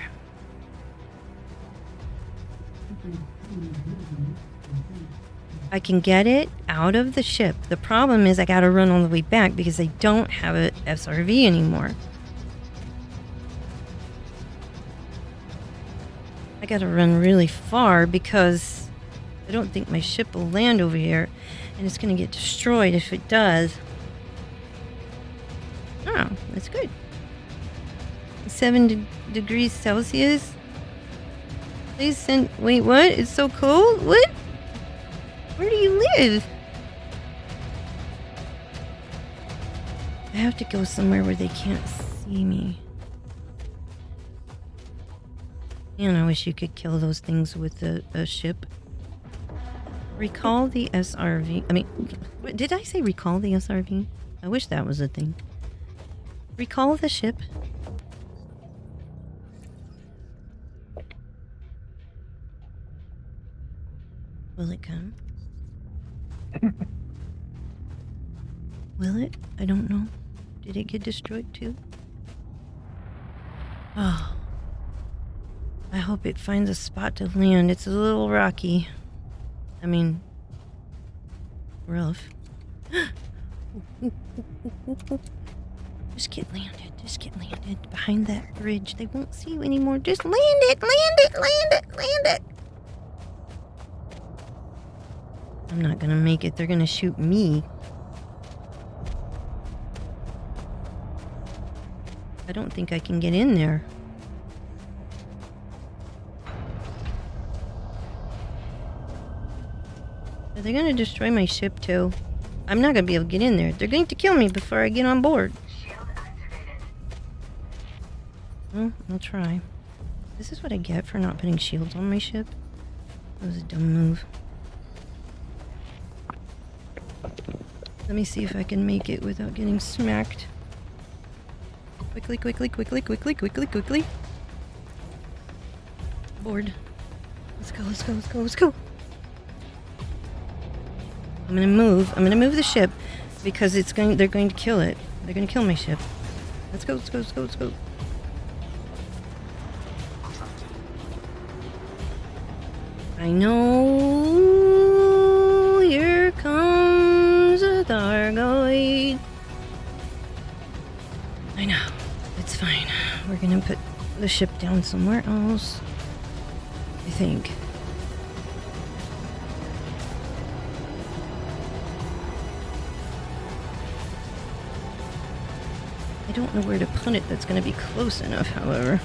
I can get it out of the ship. The problem is I gotta run all the way back because I don't have an SRV anymore. I gotta run really far because I don't think my ship will land over here, and it's gonna get destroyed if it does. Oh, that's good. 7 degrees Celsius. Please send. Wait, what? It's so cold? What? Where do you live? I have to go somewhere where they can't see me. Man, I wish you could kill those things with a ship. Recall the SRV. I mean, what, did I say recall the SRV? I wish that was a thing. Recall the ship. Will it come? Will it? I don't know. Did it get destroyed too? Oh. I hope it finds a spot to land. It's a little rocky. I mean, rough. Just get landed. Just get landed behind that bridge. They won't see you anymore. Just land it, land it, land it, land it. I'm not gonna make it. They're gonna shoot me. I don't think I can get in there. Are they gonna destroy my ship too? I'm not gonna be able to get in there. They're going to kill me before I get on board. Well, I'll try. This is what I get for not putting shields on my ship. That was a dumb move. Let me see if I can make it without getting smacked. Quickly, quickly, quickly, quickly, quickly, quickly. Board. Let's go, let's go, let's go, let's go. I'm gonna move the ship because they're going to kill it. They're gonna kill my ship. Let's go, let's go, let's go, let's go. I know. Here comes a Thargoid. I know. It's fine. We're gonna put the ship down somewhere else. I think. I don't know where to put it that's gonna be close enough, however.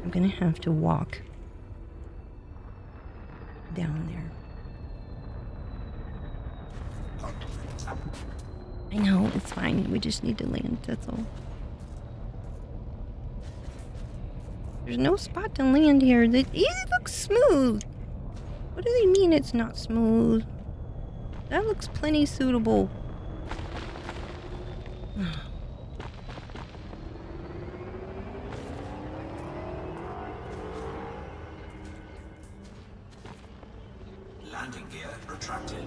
I'm gonna have to walk down there. I know, it's fine. We just need to land, that's all. There's no spot to land here. It looks smooth. What do they mean it's not smooth? That looks plenty suitable. Landing gear retracted.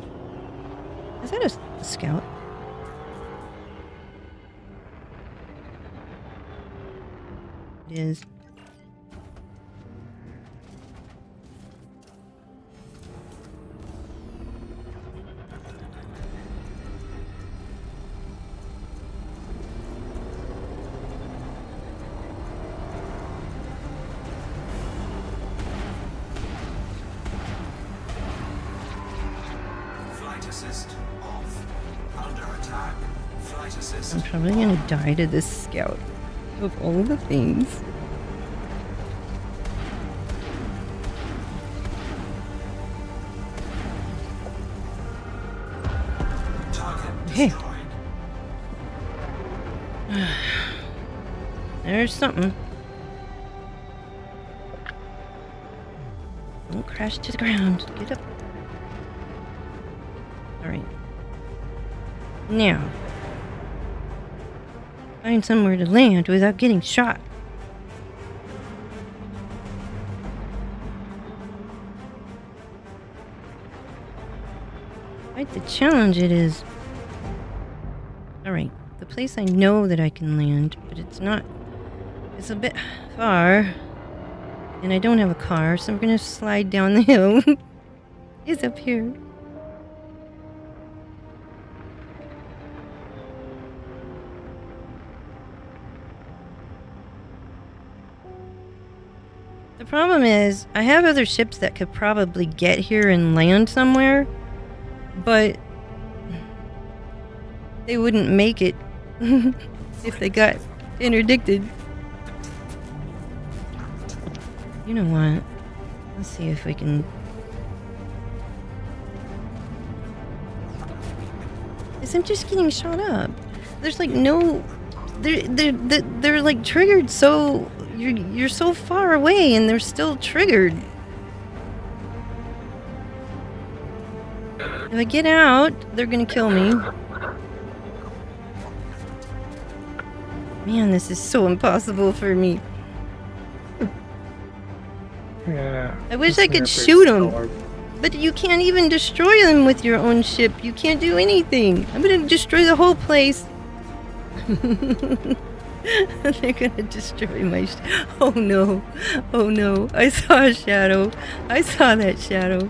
Is that a scout? It is. Flight assist off. Under attack. Flight assist. I'm probably gonna die to this scout. Of all the things. Target Hey. destroyed. There's something. Don't crash to the ground. Get up. Alright. Now. Find somewhere to land without getting shot. Quite the challenge it is. Alright, the place I know that I can land, but it's not. It's a bit far. And I don't have a car, so I'm gonna slide down the hill. It's up here. The problem is, I have other ships that could probably get here and land somewhere, but they wouldn't make it if they got interdicted. You know what? Let's see if we can... I'm just getting shot up. There's like no... They're like triggered so... You're so far away and they're still triggered. If I get out, they're gonna kill me. Man, this is so impossible for me. Yeah. I wish I could shoot them. But you can't even destroy them with your own ship. You can't do anything. I'm gonna destroy the whole place. They're gonna destroy my oh no. Oh no. I saw a shadow. I saw that shadow.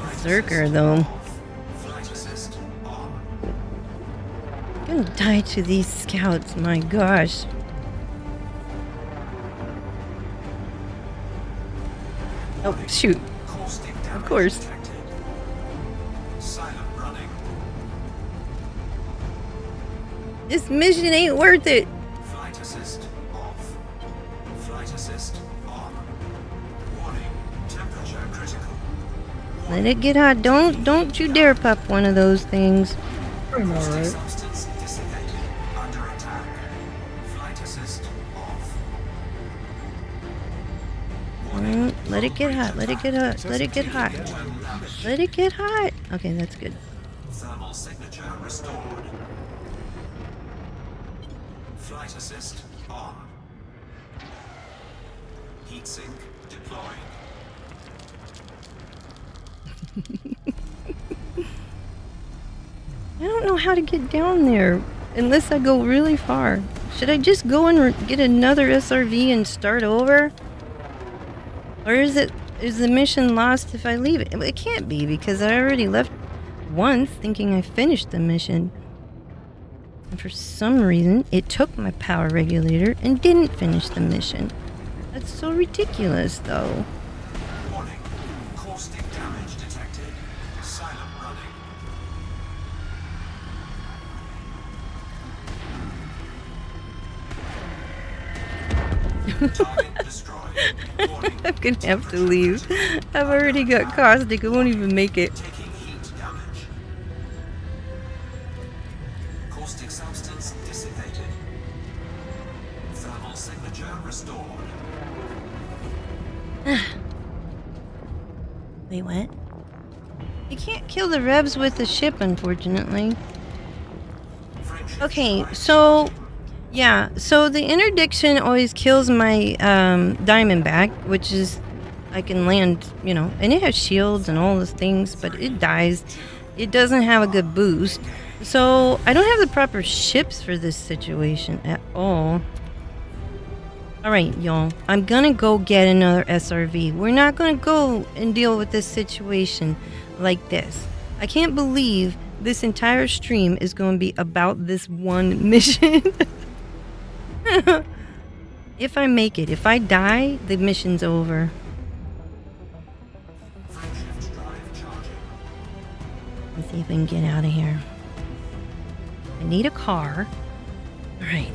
Berserker though. I'm gonna die to these scouts, my gosh. Oh, shoot. Of course. This mission ain't worth it. Flight assist off. Flight assist on. Warning, temperature critical. Let it get hot. Don't you dare pop one of those things. I'm alright. Substance dissipated. Under attack. Flight assist off. Let it get hot. Let it get hot. Let it get hot. Let it get hot. Okay, that's good. Thermal signature restored. Flight assist on. Heatsink deployed. I don't know how to get down there unless I go really far. Should I just go and get another SRV and start over? Or is the mission lost if I leave it? It can't be because I already left once thinking I finished the mission. And for some reason, it took my power regulator and didn't finish the mission. That's so ridiculous, though. Warning, caustic damage detected. Silent running. Target destroyed. Warning, I'm gonna have to leave. I've already got caustic. I won't even make it. taking heat damage. Caustic substance dissipated. Thermal signature restored. Wait, what? You can't kill the revs with the ship, unfortunately. Okay, so... Yeah, so the interdiction always kills my Diamondback, which is... I can land, you know, and it has shields and all those things, but it dies. It doesn't have a good boost. So, I don't have the proper ships for this situation at all. Alright, y'all. I'm gonna go get another SRV. We're not gonna go and deal with this situation like this. I can't believe this entire stream is going to be about this one mission. If I make it, if I die, the mission's over. Let's see if we can get out of here. I need a car. Alright.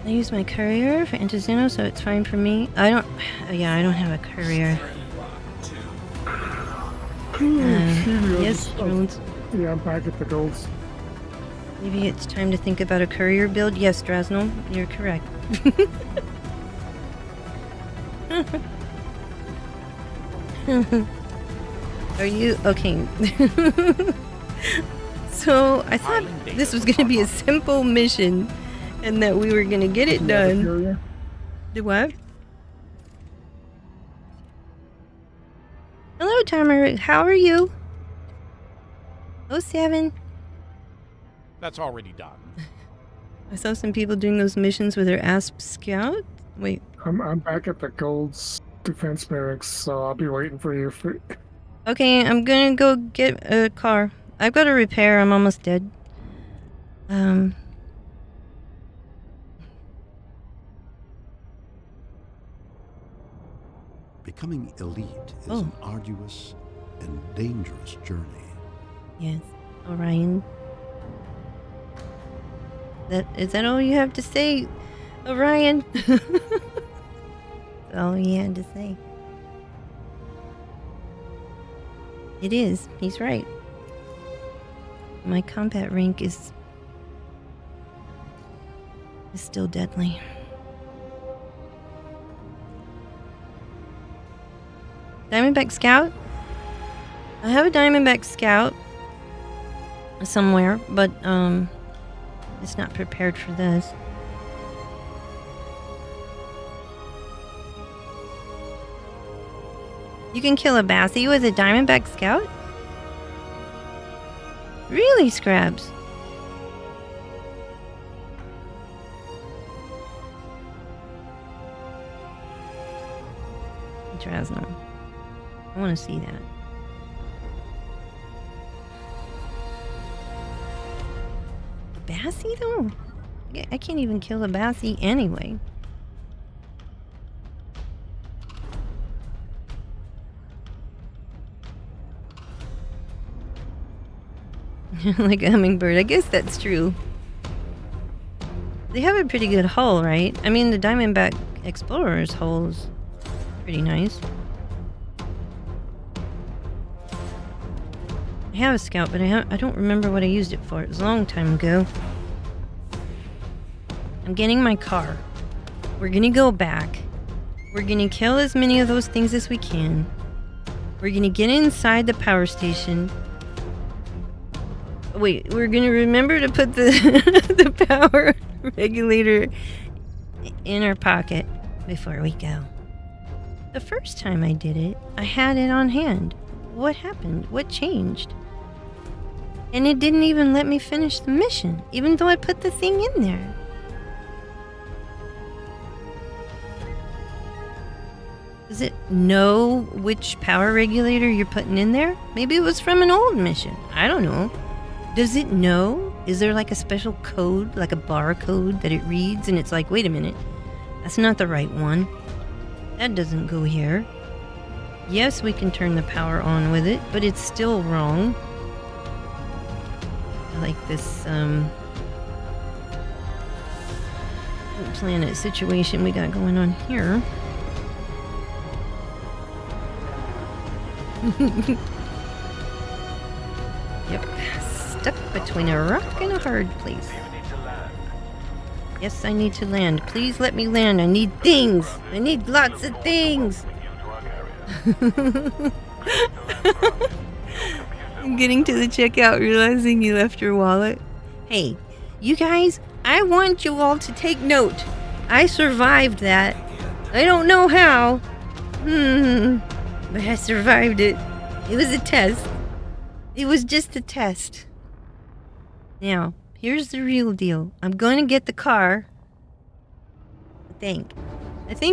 I use my courier for Antizino, so it's fine for me. I don't have a courier. Yes, drones. Yeah, I'm back at the golds. Maybe it's time to think about a courier build. Yes, Drasnel, you're correct. Are you okay? So I thought this was going to be a simple mission, and that we were going to get it done. Do what? Hello, Timer. How are you? 07. That's already done. I saw some people doing those missions with their ASP Scout. Wait. I'm back at the golds. defense barracks, so I'll be waiting for you. Okay, I'm gonna go get a car. I've got to repair. I'm almost dead. Becoming elite is an arduous and dangerous journey. Yes, Orion. Is that all you have to say, Orion? That's all he had to say. It is. He's right. My combat rank is still deadly. Diamondback Scout? I have a Diamondback Scout somewhere, but it's not prepared for this. You can kill a Bassie with a Diamondback Scout? Really, Scrabs? Drasno. I want to see that. A Bassie, though? I can't even kill a Bassie anyway. Like a hummingbird. I guess that's true. They have a pretty good hull, right? I mean, the Diamondback Explorer's hull is pretty nice. I have a Scout, but I don't remember what I used it for. It was a long time ago. I'm getting my car. We're gonna go back. We're gonna kill as many of those things as we can. We're gonna get inside the power station. Wait, we're gonna remember to put the the power regulator in our pocket before we go. The first time I did it, I had it on hand. What happened? What changed? And it didn't even let me finish the mission, even though I put the thing in there. Does it know which power regulator you're putting in there? Maybe it was from an old mission. I don't know. Does it know? Is there like a special code, like a barcode that it reads and it's like, wait a minute, that's not the right one. That doesn't go here. Yes, we can turn the power on with it, but it's still wrong. I like this planet situation we got going on here. Yep. Stuck between a rock and a hard place. Yes, I need to land. Please let me land. I need things. I need lots of things. I'm getting to the checkout, realizing you left your wallet. Hey, you guys, I want you all to take note. I survived that. I don't know how. But I survived it. It was a test. It was just a test. Now, here's the real deal. I'm going to get the car. I think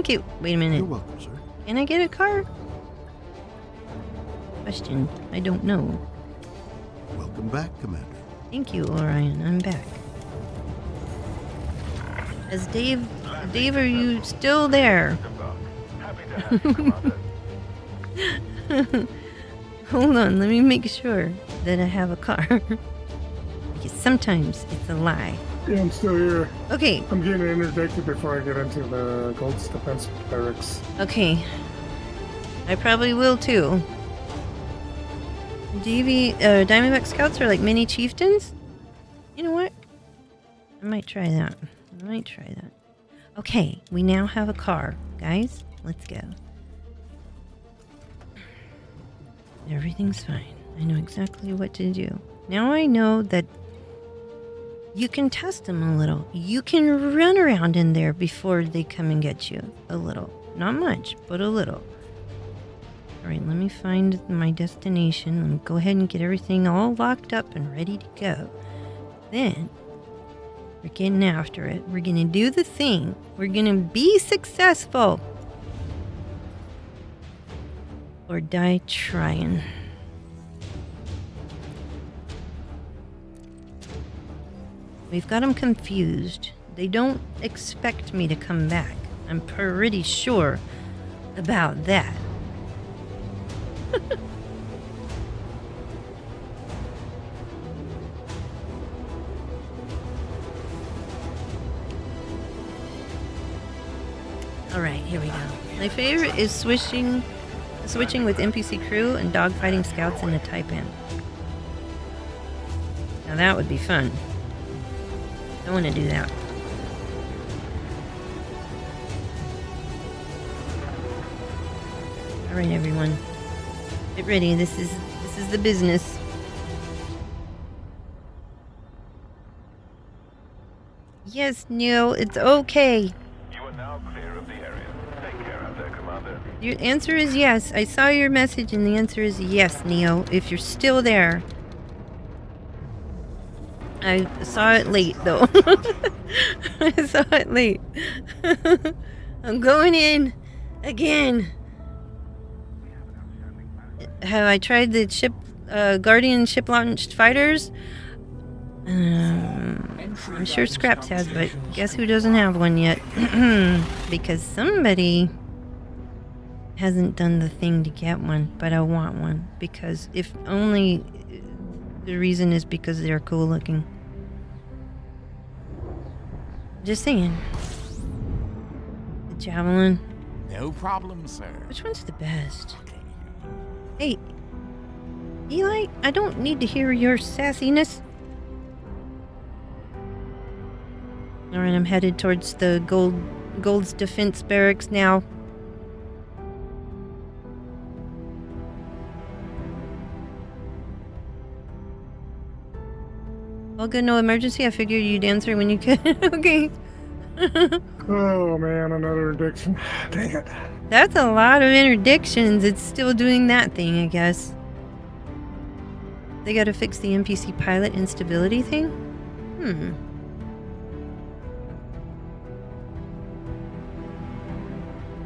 it... Wait a minute. You're welcome, sir. Can I get a car? Question. I don't know. Welcome back, Commander. Thank you, Orion. I'm back. As Dave, are you still there? Hold on, let me make sure that I have a car. Because sometimes it's a lie. Yeah, I'm still here. Okay. I'm getting interdicted before I get into the Gold's Defense Barracks. Okay. I probably will too. Diamondback Scouts are like mini chieftains? You know what? I might try that. Okay, we now have a car. Guys, let's go. Everything's fine. I know exactly what to do. Now I know that you can test them a little. You can run around in there before they come and get you. A little. Not much, but a little. Alright, let me find my destination. Let me go ahead and get everything all locked up and ready to go. Then, we're getting after it. We're going to do the thing. We're going to be successful. Or die trying. We've got them confused. They don't expect me to come back. I'm pretty sure about that. Alright, here we go. My favorite is switching with NPC crew and dogfighting scouts in the Taipan. Now that would be fun. I want to do that. Alright everyone. Get ready, this is the business. Yes, Neil, it's okay. You are now clear of the area. Take care out there, Commander. Your answer is yes. I saw your message and the answer is yes, Neo. If you're still there. I saw it late though. I saw it late. I'm going in again. Have I tried the Guardian ship launched fighters? I'm sure Scraps has, but guess who doesn't have one yet? Because somebody hasn't done the thing to get one, but I want one. Because if only the reason is because they're cool looking. Just saying. The Javelin. No problem, sir. Which one's the best? Hey, Eli, I don't need to hear your sassiness. Alright, I'm headed towards the Gold's Defense Barracks now. All good, no emergency? I figured you'd answer when you could. Okay. Oh man, another addiction. Dang it. That's a lot of interdictions. It's still doing that thing, I guess. They gotta fix the NPC pilot instability thing?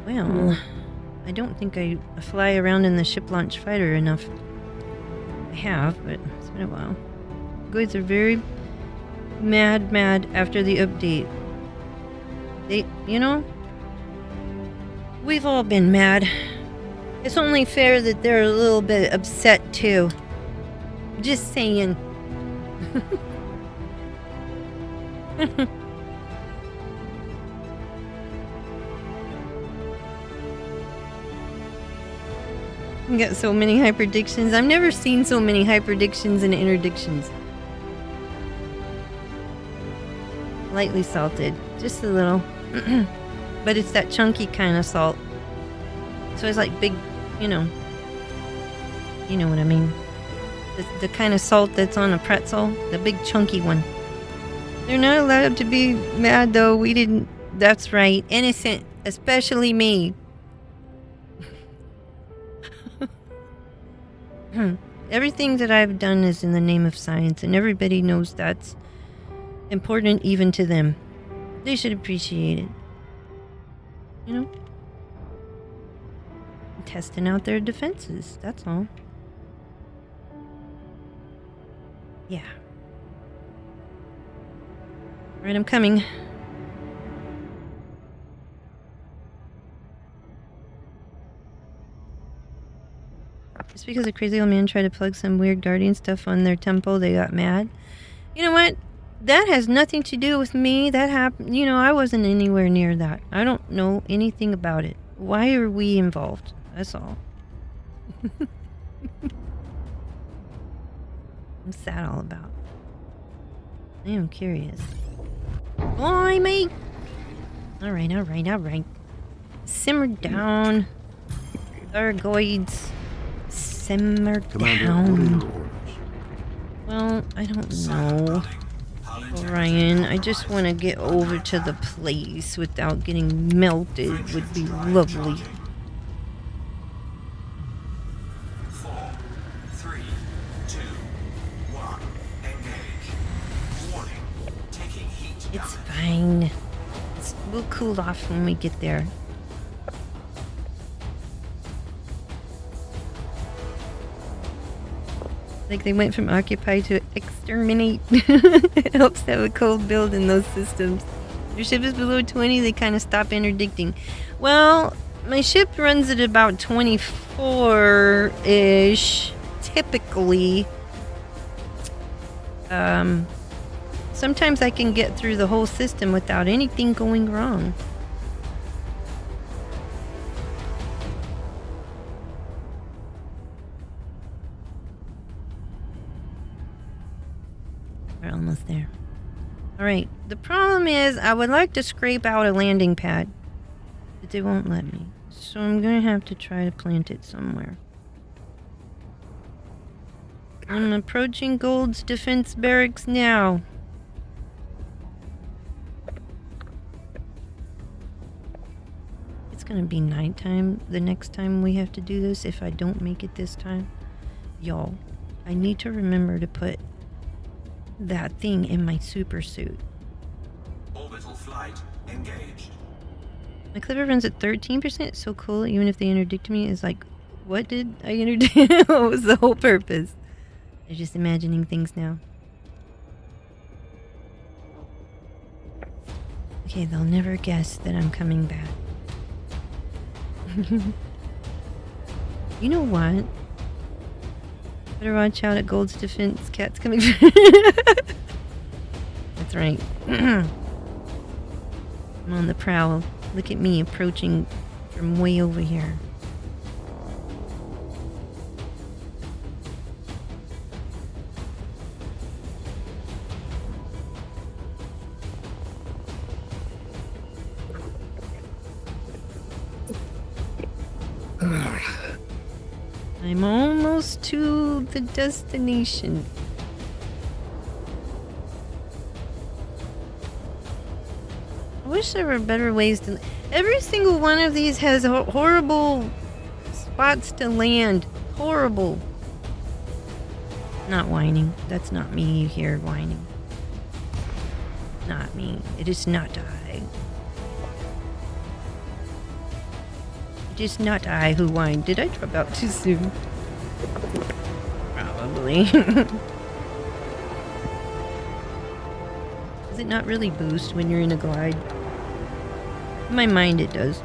Well, I don't think I fly around in the ship launch fighter enough. I have, but it's been a while. Guys are very mad after the update. They, you know, we've all been mad. It's only fair that they're a little bit upset too. Just saying. We got so many hyperdictions. I've never seen so many hyperdictions and interdictions. Lightly salted. Just a little. But it's that chunky kind of salt. So it's like big, you know what I mean. The kind of salt that's on a pretzel. The big chunky one. They're not allowed to be mad though. We didn't. That's right. Innocent. Especially me. Everything that I've done is in the name of science, and everybody knows that's important even to them. They should appreciate it. You know? Testing out their defenses, that's all. Yeah. Alright, I'm coming. Just because a crazy old man tried to plug some weird Guardian stuff on their temple, they got mad. You know what? That has nothing to do with me. That happened. You know, I wasn't anywhere near that. I don't know anything about it. Why are we involved? That's all. What's that all about? I am curious. Blimey! Alright. Simmer down. Gargoyles. Simmer down. Well, I don't know. Ryan, I just want to get over to the place without getting melted would be lovely. 4, 3, 2, 1, engage. Warning, taking heat. It's fine. We'll cool off when we get there. Like they went from occupy to exterminate. It helps to have a cold build in those systems. If your ship is below 20, they kind of stop interdicting. Well, my ship runs at about 24-ish, typically. Sometimes I can get through the whole system without anything going wrong. We're almost there. Alright, the problem is I would like to scrape out a landing pad, but they won't let me. So I'm gonna have to try to plant it somewhere. I'm approaching Gold's defense barracks now. It's gonna be nighttime the next time we have to do this if I don't make it this time. Y'all, I need to remember to put that thing in my super suit. Orbital flight engaged. My clipper runs at 13%. It's so cool. Even if they interdict me, it's like, what did I interdict? What was the whole purpose? They're just imagining things now. Okay, they'll never guess that I'm coming back. You know what? Better watch out at Gold's defense. Cat's coming. That's right. I'm on the prowl. Look at me approaching from way over here. I'm almost to the destination. I wish there were better ways to... Every single one of these has horrible spots to land. Horrible. Not whining. That's not me you hear whining. Not me. It is not I. It is not I who whined. Did I drop out too soon? Probably. Does it not really boost when you're in a glide? In my mind it does.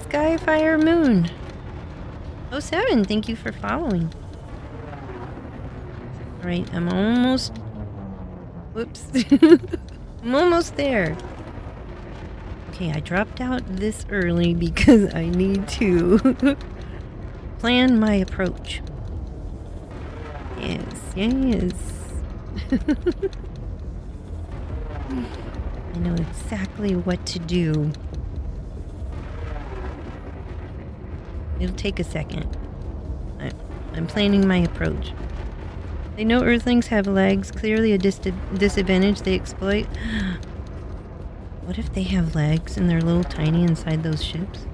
Skyfire Moon. 07, thank you for following. Alright, I'm almost... Whoops. I'm almost there. Okay, I dropped out this early because I need to plan my approach. Yes, yes. I know exactly what to do. It'll take a second. I'm planning my approach. They know Earthlings have legs, clearly a disadvantage they exploit. What if they have legs and they're little tiny inside those ships?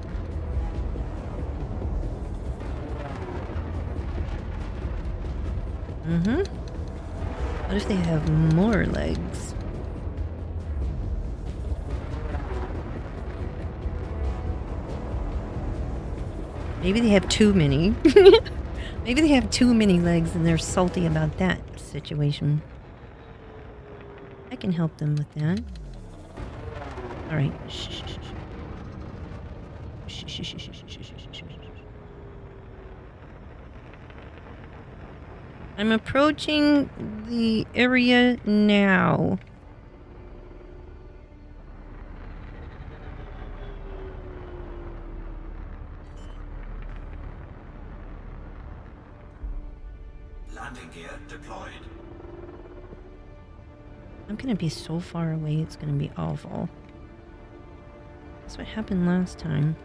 What if they have more legs? Maybe they have too many. Maybe they have too many legs and they're salty about that situation. I can help them with that. Alright. I'm approaching the area now. Landing gear deployed. I'm gonna be so far away, it's gonna be awful. That's what happened last time.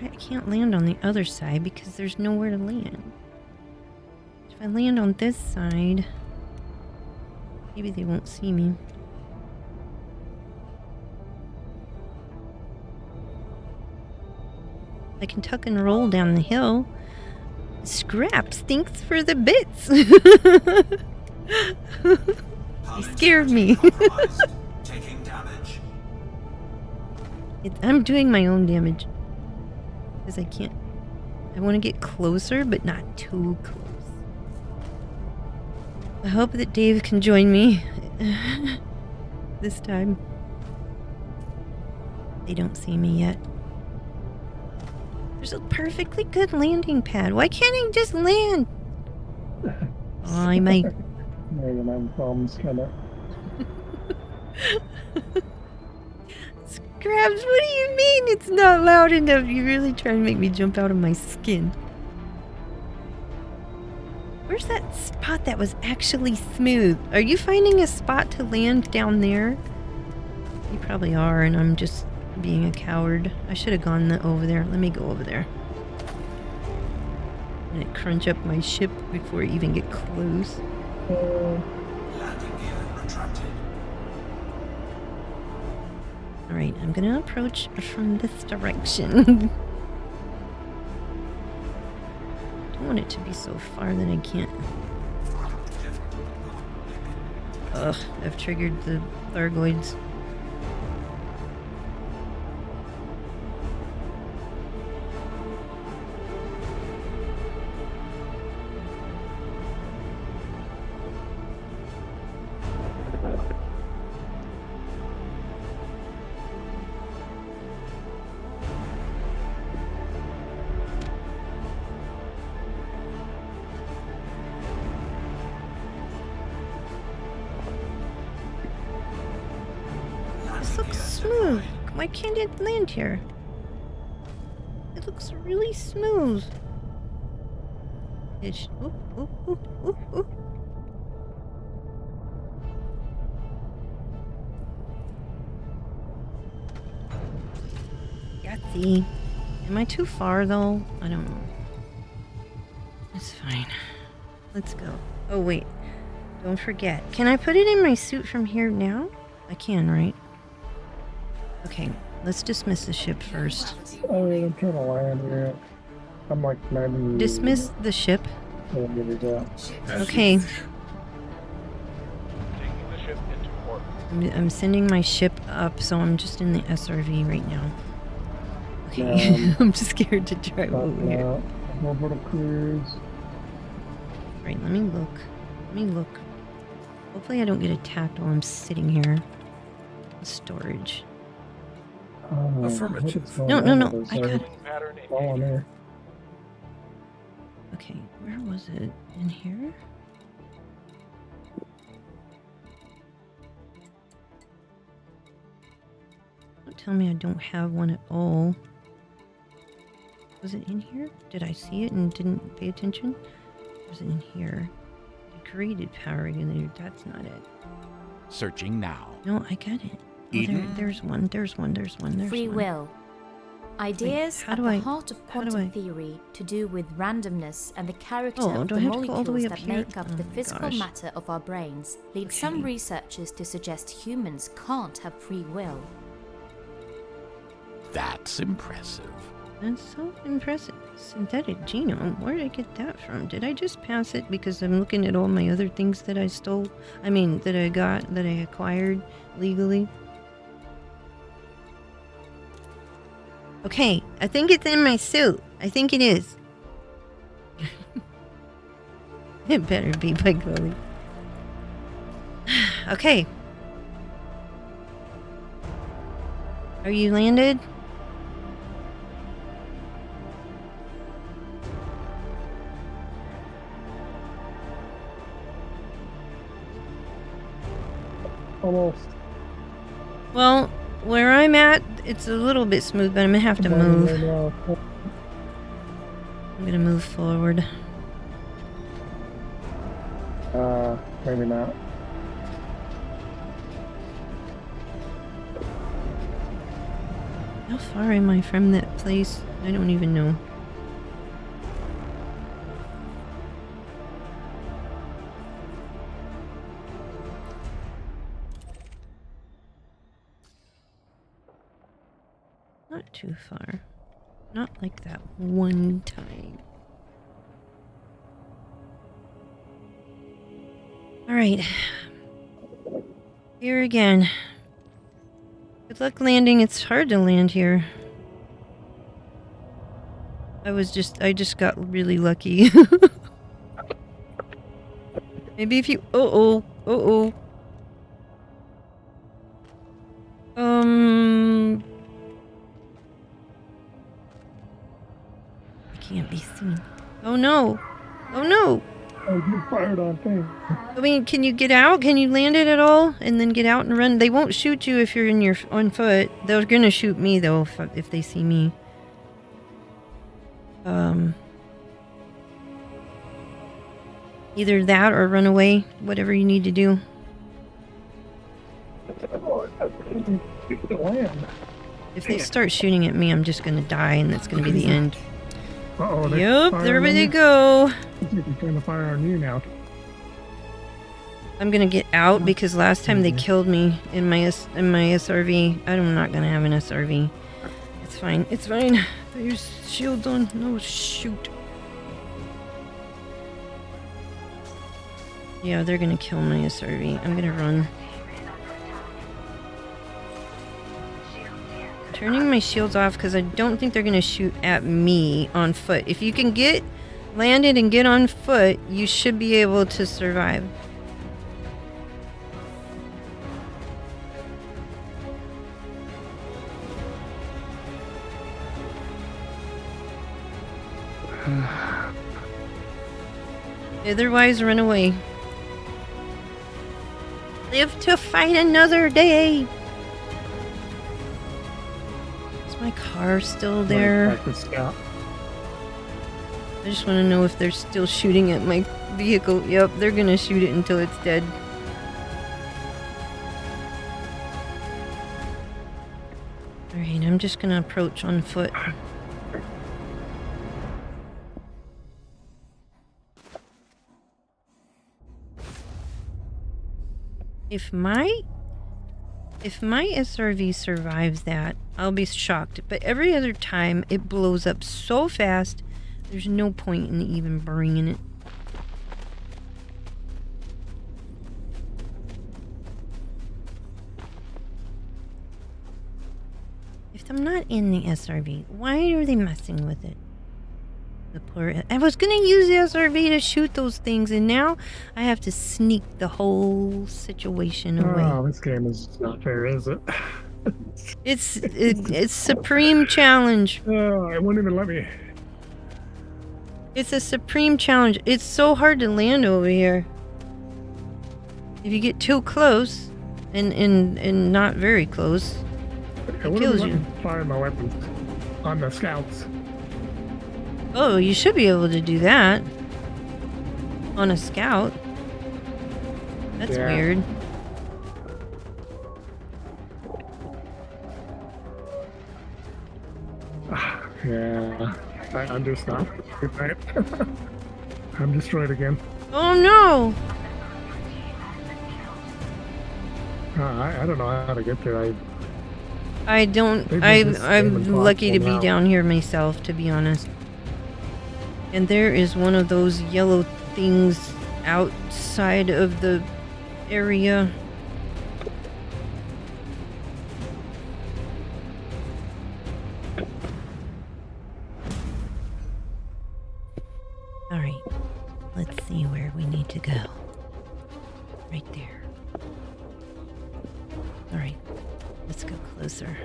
I can't land on the other side because there's nowhere to land. If I land on this side, maybe they won't see me. I can tuck and roll down the hill. Scraps, thanks for the bits. You scared me. Taking damage. I'm doing my own damage. Because I can't. I want to get closer, but not too close. I hope that Dave can join me this time. They don't see me yet. There's a perfectly good landing pad. Why can't I just land? Oh, I might. You're gonna have problems, kind of. Scraps, what do you mean it's not loud enough? You're really trying to make me jump out of my skin. Where's that spot that was actually smooth? Are you finding a spot to land down there? You probably are, and I'm just being a coward. I should have gone over there. Let me go over there. I'm gonna crunch up my ship before I even get close. Landing gear retracted. Alright, I'm gonna approach from this direction. Don't want it to be so far that I can't. Ugh, I've triggered the Thargoids. This looks smooth. Why can't it land here? It looks really smooth. Ooh, ooh, ooh, ooh, ooh. Yahtzee. Am I too far though? I don't know. It's fine. Let's go. Oh wait. Don't forget. Can I put it in my suit from here now? I can, right? Okay, let's dismiss the ship first. Oh, I'm trying to land here. I'm like 90. Dismiss the ship. Yeah. Okay. Taking the ship into port. I'm sending my ship up, so I'm just in the SRV right now. Okay, I'm just scared to drive over here. Orbital cruise. Right, let me look. Let me look. Hopefully I don't get attacked while I'm sitting here. Storage. Affirmative. No, I got it. Pattern All in here. Okay, where was it? In here? Don't tell me I don't have one at all. Was it in here? Did I see it and didn't pay attention? Or was it in here? Degraded power regulator. That's not it. Searching now. No, I got it. Oh, there's one. Free will. Ideas how at do the I- heart of how do quantum I- theory to do with randomness and the character Oh, of do the I have to go all the way molecules up that here? make up Oh the my physical gosh. matter of our brains lead some Okay. researchers to suggest humans can't have free will. That's impressive. That's so impressive. Synthetic genome. Where did I get that from? Did I just pass it because I'm looking at all my other things that I stole? I mean, that I got, that I acquired legally? Okay, I think it's in my suit. I think it is. It better be, by golly. Okay. Are you landed? Almost. Well, where I'm at, it's a little bit smooth, but I'm gonna have to move. I'm gonna move forward. Maybe not. How far am I from that place? I don't even know. Not too far. Not like that one time. Alright. Here again. Good luck landing. It's hard to land here. I just got really lucky. Maybe if you... Uh-oh. Uh-oh. I can't be seen. Oh no. Oh no. Oh, you fired on thing. I mean, can you get out? Can you land it at all? And then get out and run? They won't shoot you if you're on foot. They're gonna shoot me though if they see me. Either that or run away. Whatever you need to do. Land. If they start shooting at me, I'm just gonna die and that's gonna be the end. Uh-oh, Yep, there they go. They're trying to fire on you now. I'm gonna get out because last time they killed me in my SRV. I'm not gonna have an SRV. It's fine. It's fine. There's shields on. No, shoot. Yeah, they're gonna kill my SRV. I'm gonna run. Turning my shields off because I don't think they're gonna shoot at me on foot. If you can get landed and get on foot, you should be able to survive. Otherwise, run away. Live to fight another day. Is my car still there? Like the scout. I just want to know if they're still shooting at my vehicle. Yep, they're gonna shoot it until it's dead. Alright, I'm just gonna approach on foot. If my SRV survives that, I'll be shocked. But every other time, it blows up so fast, there's no point in even bringing it. If I'm not in the SRV, why are they messing with it? The poor... I was gonna use the SRV to shoot those things, and now I have to sneak the whole situation away. Oh, this game is not fair, is it? It's supreme challenge. Oh, it won't even let me. It's a supreme challenge. It's so hard to land over here. If you get too close, and not very close, it kills you. Fire my weapons on the scouts. Oh, you should be able to do that on a scout. That's weird. Yeah, I'm just not. Good night. I'm destroyed again. Oh no! I don't know how to get there. I'm lucky to be down here myself, to be honest. And there is one of those yellow things outside of the area. Alright, let's see where we need to go. Right there. Alright, let's go closer.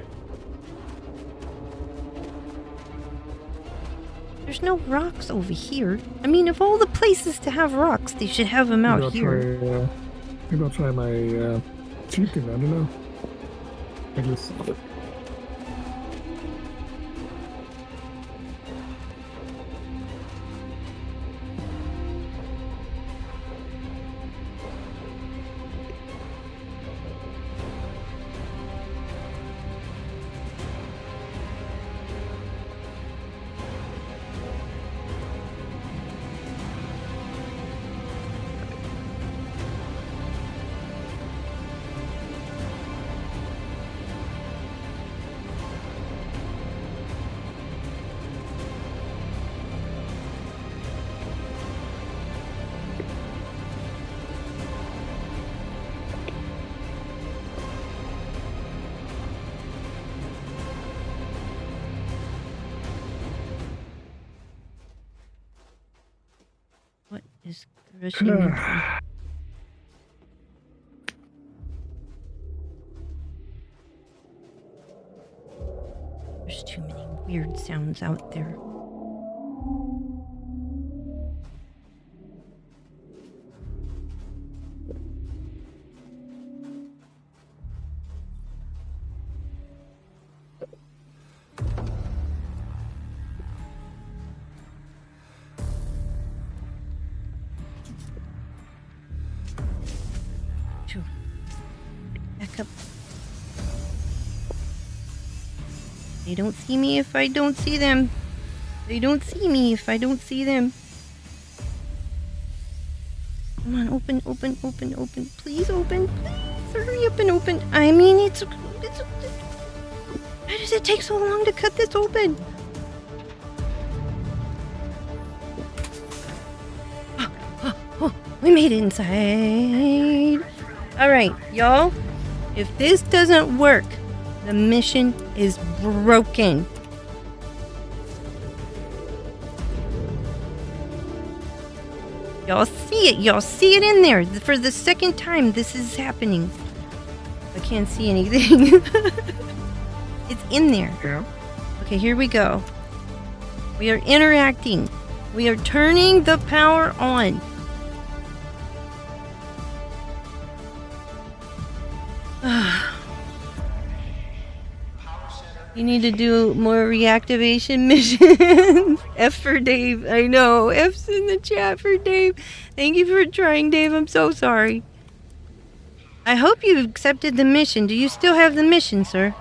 There's no rocks over here. I mean, of all the places to have rocks, they should have them out here. Maybe I'll try my chicken, I don't know. I just... Just rushing into... There's too many weird sounds out there. Back up. They don't see me if I don't see them. They don't see me if I don't see them. Come on, open, open, open, open. Please open. Please hurry up and open. I mean, it's why does it take so long to cut this open? Oh, we made it inside. Alright, y'all. If this doesn't work, the mission is broken. Y'all see it. Y'all see it in there. For the second time this is happening. I can't see anything. It's in there. Yeah. Okay, here we go. We are interacting. We are turning the power on. You need to do more reactivation missions. F for Dave. I know. F's in the chat for Dave. Thank you for trying, Dave. I'm so sorry. I hope you accepted the mission. Do you still have the mission, sir?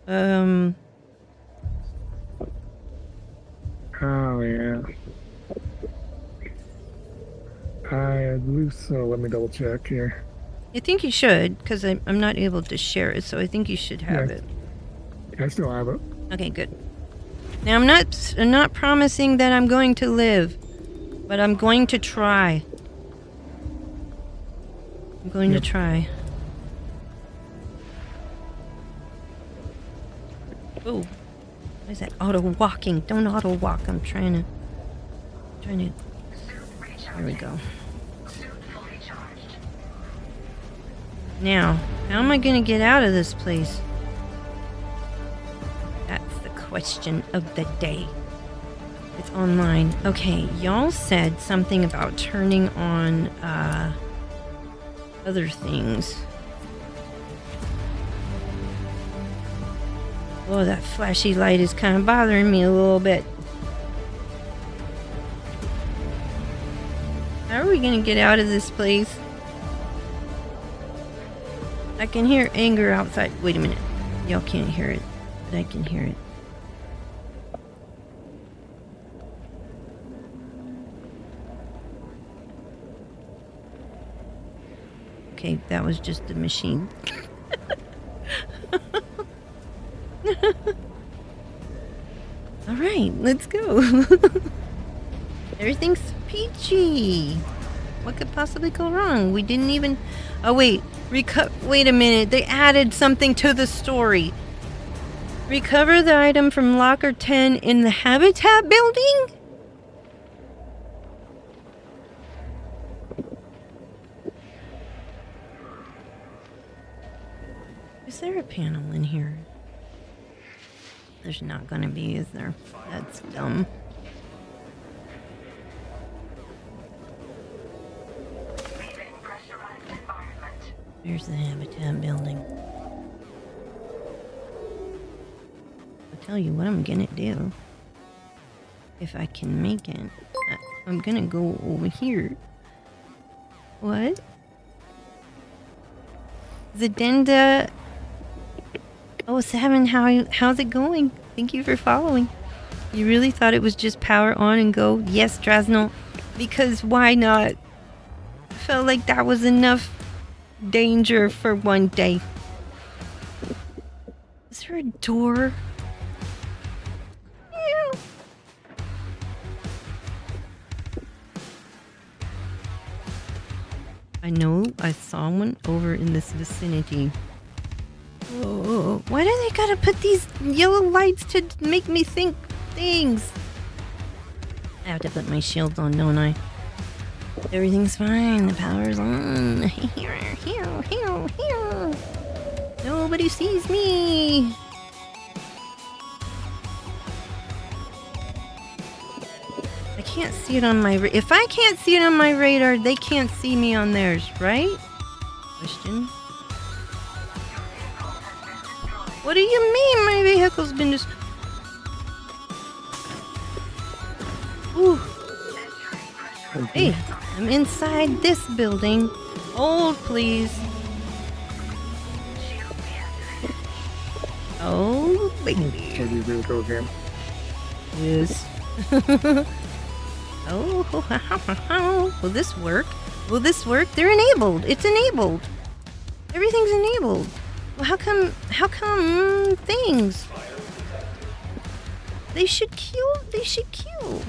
Oh, yeah. I believe so. Let me double check here. I think you should, because I'm not able to share it, so I think you should have it. I still have it. Okay, good. Now I'm not promising that I'm going to live, but I'm going to try. I'm going to try. Oh, what is that? Auto walking. Don't auto walk. I'm trying to. There we go. Now, how am I going to get out of this place? That's the question of the day. It's online. Okay, y'all said something about turning on other things. Oh, that flashy light is kind of bothering me a little bit. How are we going to get out of this place? I can hear anger outside. Wait a minute. Y'all can't hear it, but I can hear it. Okay, that was just the machine. All right, let's go. Everything's peachy. What could possibly go wrong? We didn't even... Oh, wait. Wait a minute. They added something to the story. Recover the item from locker 10 in the habitat building? Is there a panel in here? There's not gonna be, is there? That's dumb. Here's the habitat building. I'll tell you what I'm gonna do. If I can make it. I'm gonna go over here. What? Zedenda. Oh, Seven, how's it going? Thank you for following. You really thought it was just power on and go? Yes, Drasnel. Because why not? I felt like that was enough danger for one day. Is there a door? Yeah. I know I saw one over in this vicinity. Oh, why do they gotta put these yellow lights to make me think things? I have to put my shields on, don't I? Everything's fine. The power's on. Here. Nobody sees me. I can't see it on my... If I can't see it on my radar, they can't see me on theirs, right? Question. What do you mean my vehicle's been just... Ooh. Hey, I'm inside this building. Hold, please. Oh, baby. Can you do go again? Yes. Oh, will this work? Will this work? They're enabled. It's enabled. Everything's enabled. Well, how come things? They should kill.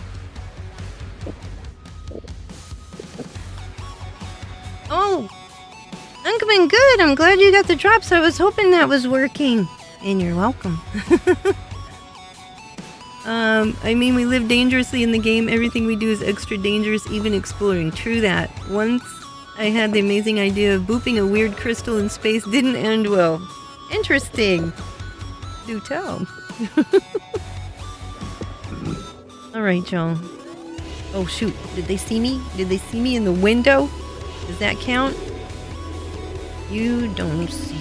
Oh, Uncoming, good. I'm glad you got the drops. I was hoping that was working. And you're welcome. I mean, we live dangerously in the game. Everything we do is extra dangerous, even exploring. True that. Once I had the amazing idea of booping a weird crystal in space. Didn't end well. Interesting. Do tell. Alright, y'all. Oh, shoot. Did they see me? Did they see me in the window? Does that count? You don't see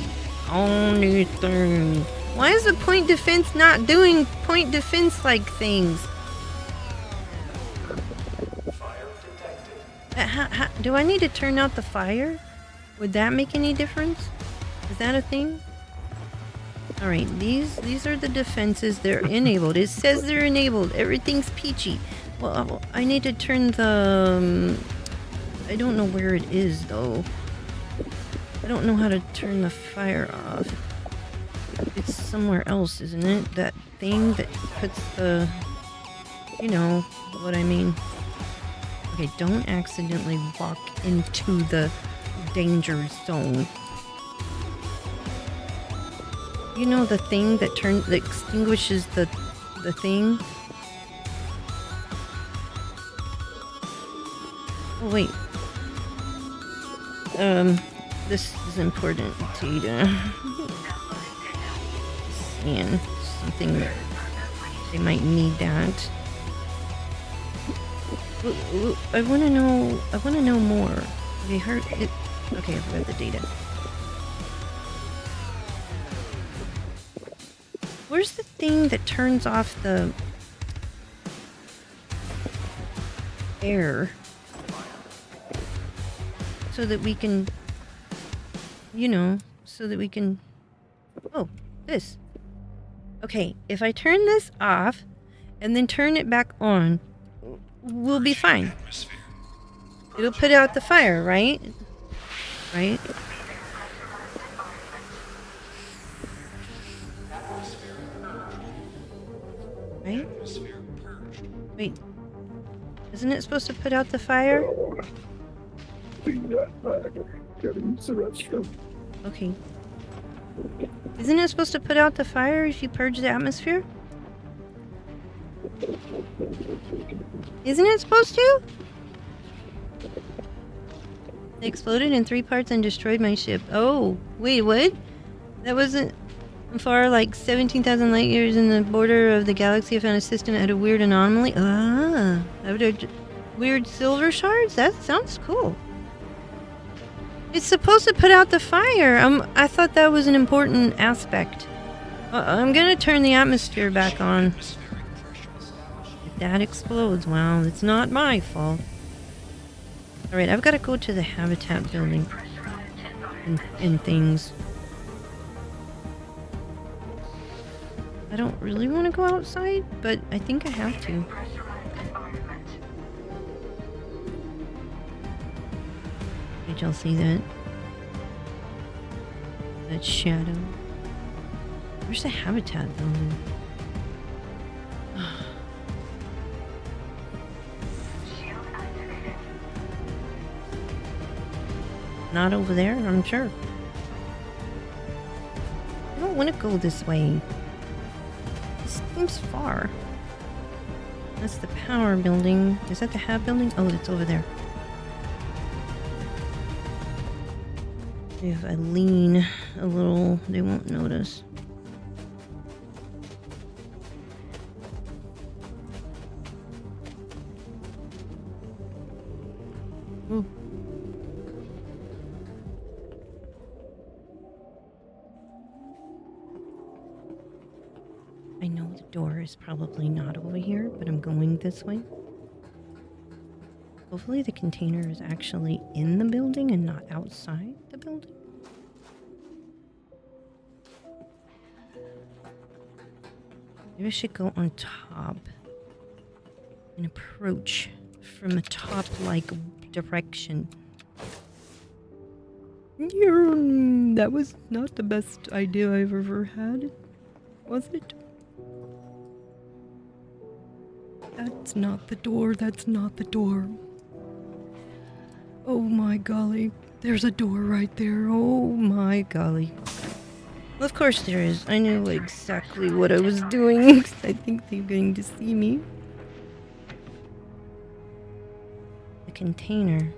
anything. Why is the point defense not doing point defense like things? Do I need to turn out the fire? Would that make any difference? Is that a thing? Alright, these are the defenses. They're enabled. It says they're enabled. Everything's peachy. Well, I need to turn the... I don't know where it is, though. I don't know how to turn the fire off. It's somewhere else, isn't it? That thing that puts the... You know what I mean. Okay, don't accidentally walk into the danger zone. You know the thing that that extinguishes the thing? Oh, wait. This is important data. And something that they might need that. I want to know more. Okay, okay, I've read the data. Where's the thing that turns off the air so that we can, you know, oh, this. Okay, if I turn this off and then turn it back on, we'll be fine. It'll put out the fire, right? Right? Right? Wait. Isn't it supposed to put out the fire? Okay. Isn't it supposed to put out the fire if you purge the atmosphere? Isn't it supposed to? They exploded in 3 parts and destroyed my ship. Oh, wait, what? That wasn't far, like 17,000 light years in the border of the galaxy. I found a system that had a weird anomaly. Ah, weird silver shards? That sounds cool. It's supposed to put out the fire. I thought that was an important aspect. I'm gonna turn the atmosphere back on. If that explodes, well, it's not my fault. Alright, I've got to go to the habitat building. And things. I don't really want to go outside, but I think I have to. Did y'all see that? That shadow. Where's the habitat building? Not over there, I'm sure. I don't want to go this way. This seems far. That's the power building. Is that the hab building? Oh, it's over there. If I lean a little, they won't notice. Ooh. I know the door is probably not over here, but I'm going this way. Hopefully the container is actually in the building and not outside the building. Maybe I should go on top and approach from a top-like direction. That was not the best idea I've ever had, was it? That's not the door, that's not the door. Oh my golly, there's a door right there, oh my golly. Well, of course there is. I knew exactly what I was doing. I think they're going to see me. The container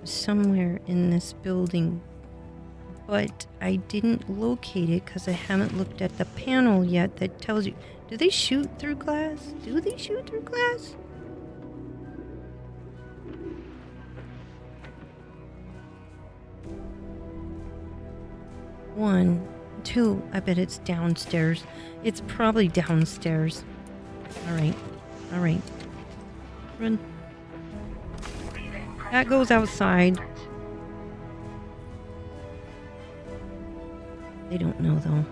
was somewhere in this building, but I didn't locate it because I haven't looked at the panel yet that tells you. Do they shoot through glass? Do they shoot through glass? One, two, I bet it's downstairs. It's probably downstairs. Alright, alright. Run. That goes outside. They don't know though.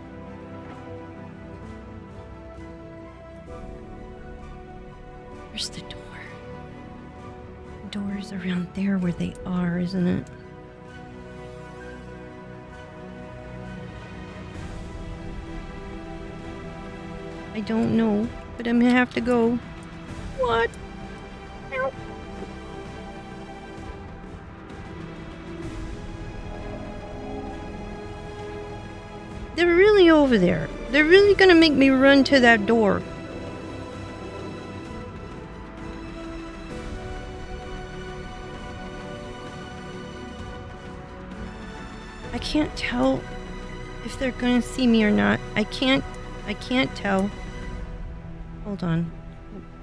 Where's the door? The door is around there where they are, isn't it? I don't know, but I'm gonna have to go. What? Ow. They're really over there. They're really gonna make me run to that door. I can't tell if they're gonna see me or not. I can't tell. Hold on.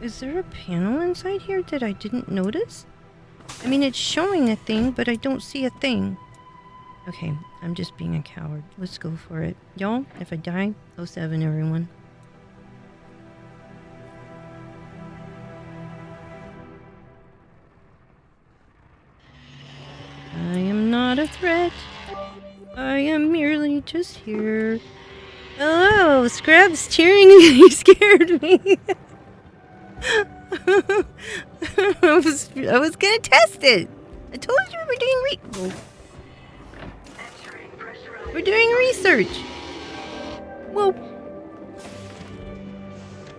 Is there a panel inside here that I didn't notice? I mean, it's showing a thing, but I don't see a thing. Okay, I'm just being a coward. Let's go for it. Y'all, if I die, 07 everyone. I am not a threat. I am merely just here. Hello, Scrub's cheering me. You scared me. I was gonna test it. I told you we're doing research. Whoa.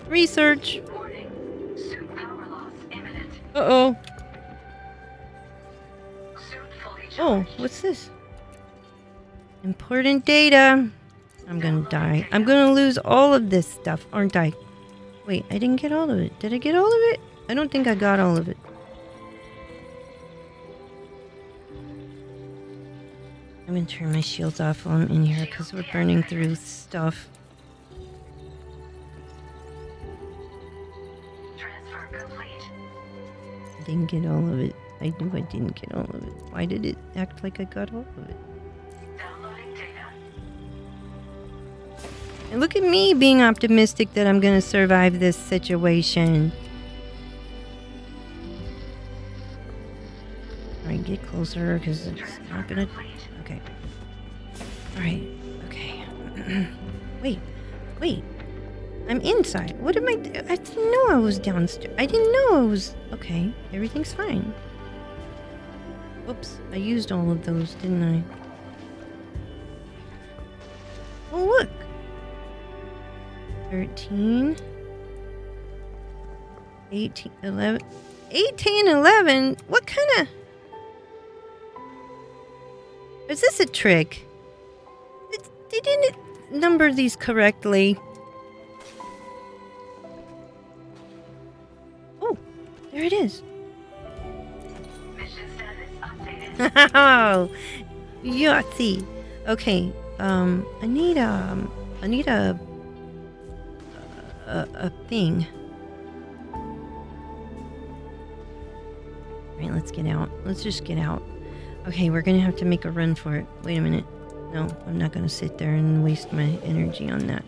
Research. Uh-oh. Oh, what's this? Important data. I'm gonna die. I'm gonna lose all of this stuff, aren't I? Wait, I didn't get all of it. Did I get all of it? I don't think I got all of it. I'm gonna turn my shields off while I'm in here because we're burning through stuff. Transfer complete. I didn't get all of it. I knew I didn't get all of it. Why did it act like I got all of it? Downloading data. And look at me being optimistic that I'm gonna survive this situation. Alright, get closer because it's not gonna... Okay. Alright, okay. Wait. I'm inside. What am I... I didn't know I was downstairs. I didn't know I was... Okay, everything's fine. Oops, I used all of those, didn't I? Oh, look! 13... 18, 11... 18, 11? What kind of... Is this a trick? They didn't number these correctly. There it is. Mission status updated. Oh, Yahtzee. Okay. I need a thing. All right, let's get out. Let's just get out. Okay, we're gonna have to make a run for it. Wait a minute. No, I'm not gonna sit there and waste my energy on that.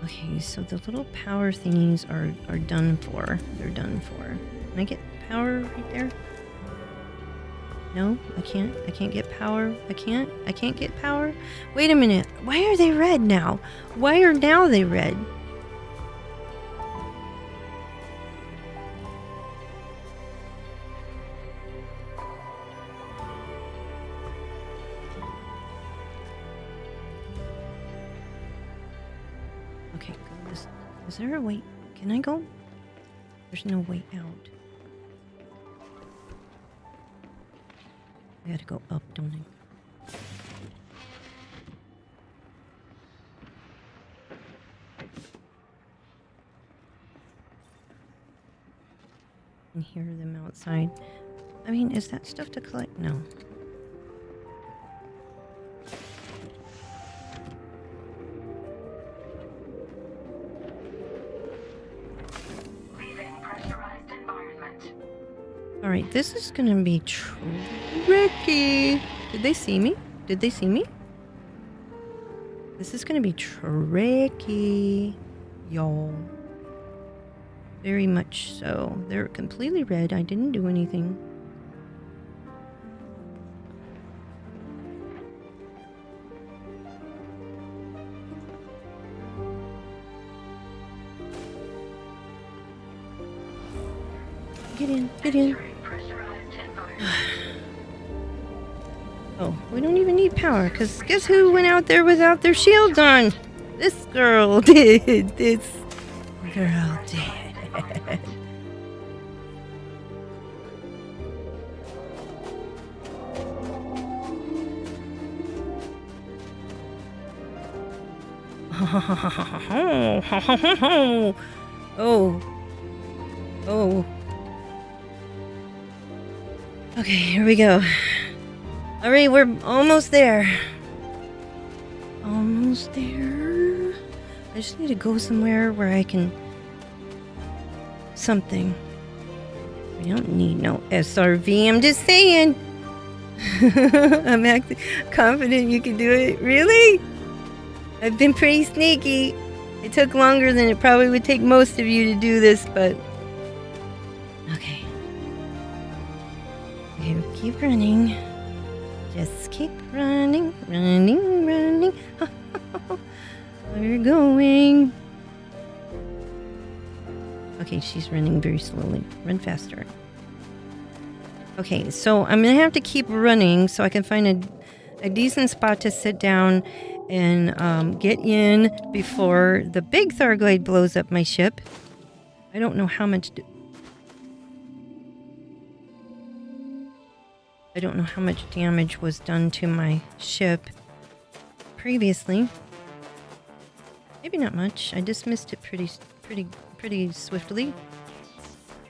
Okay, so the little power thingies are done for. They're done for. Can I get power right there? No, I can't. I can't get power. I can't get power. Wait a minute. Why are they red now? Why are now they red? Okay, go this. Is there a way? Can I go? There's no way out. I gotta go up, don't I? I can hear them outside. I mean, is that stuff to collect? No. Leaving pressurized environment. Alright, this is gonna be tricky. Did they see me? Did they see me? This is gonna be tricky, y'all. Very much so. They're completely red. I didn't do anything. Get in, get in. Oh, we don't even need power, because guess who went out there without their shields on? This girl did. This girl did. Oh. Oh. Okay, here we go. Alright, we're almost there. Almost there. I just need to go somewhere where I can... something. We don't need no SRV, I'm just saying. I'm acting confident you can do it. Really? I've been pretty sneaky. It took longer than it probably would take most of you to do this, but... Okay. Okay, keep running. Just keep running, running, running. Where you going? Okay, she's running very slowly. Run faster. Okay, so I'm gonna have to keep running so I can find a decent spot to sit down and get in before the big Thargoid blows up my ship. I don't know how much... I don't know how much damage was done to my ship previously. Maybe not much. I dismissed it pretty swiftly.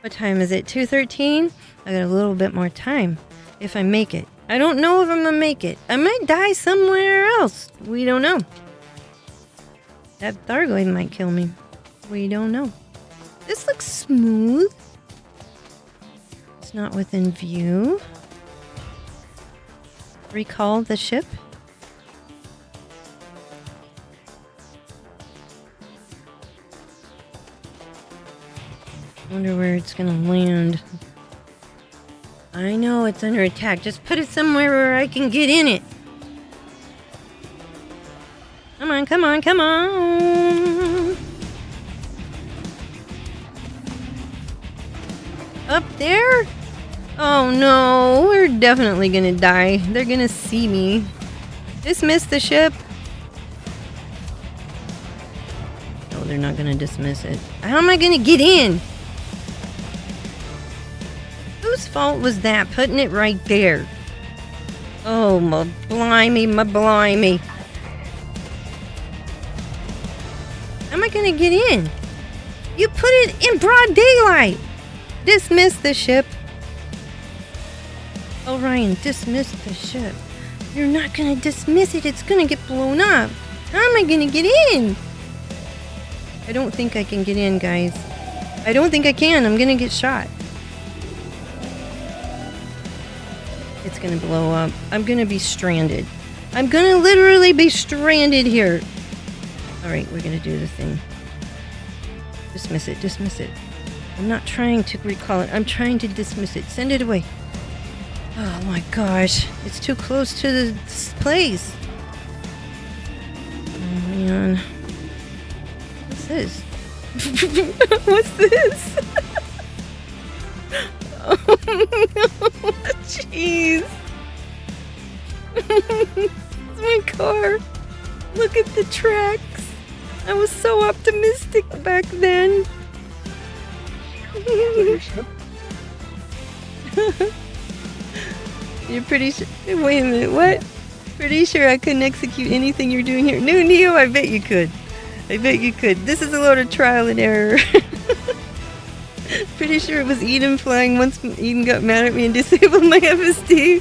What time is it? 2:13? I got a little bit more time if I make it. I don't know if I'm gonna make it. I might die somewhere else. We don't know. That Thargoid might kill me. We don't know. This looks smooth. It's not within view. Recall the ship. Wonder where it's gonna land. I know it's under attack. Just put it somewhere where I can get in it. Come on, come on, come on. Up there? Oh no, we're definitely gonna die. They're gonna see me. Dismiss the ship. No, they're not gonna dismiss it. How am I gonna get in? Whose fault was that? Putting it right there. Oh, my blimey, my blimey. How am I gonna get in? You put it in broad daylight. Dismiss the ship. Orion, dismiss the ship. You're not gonna dismiss it. It's gonna get blown up. How am I gonna get in? I don't think I can get in, guys. I don't think I can. I'm gonna get shot. It's gonna blow up. I'm gonna be stranded. I'm gonna literally be stranded here. Alright, we're gonna do the thing. Dismiss it, dismiss it. I'm not trying to recall it. I'm trying to dismiss it. Send it away. Oh my gosh. It's too close to this place. Oh man. What's this? What's this? Oh no. Jeez. It's my car. Look at the tracks. I was so optimistic back then. You're pretty sure. Wait a minute, what? Pretty sure I couldn't execute anything you're doing here. No, Neo, I bet you could. I bet you could. This is a load of trial and error. Pretty sure it was Eden flying once Eden got mad at me and disabled my FSD.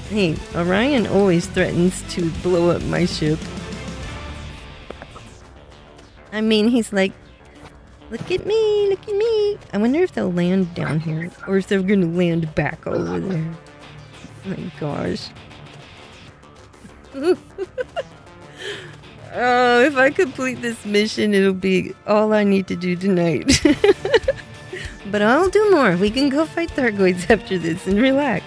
Hey, Orion always threatens to blow up my ship. I mean, he's like, look at me, look at me. I wonder if they'll land down here or if they're going to land back over there. Oh my gosh. Oh, if I complete this mission, it'll be all I need to do tonight. But I'll do more. We can go fight Thargoids after this and relax.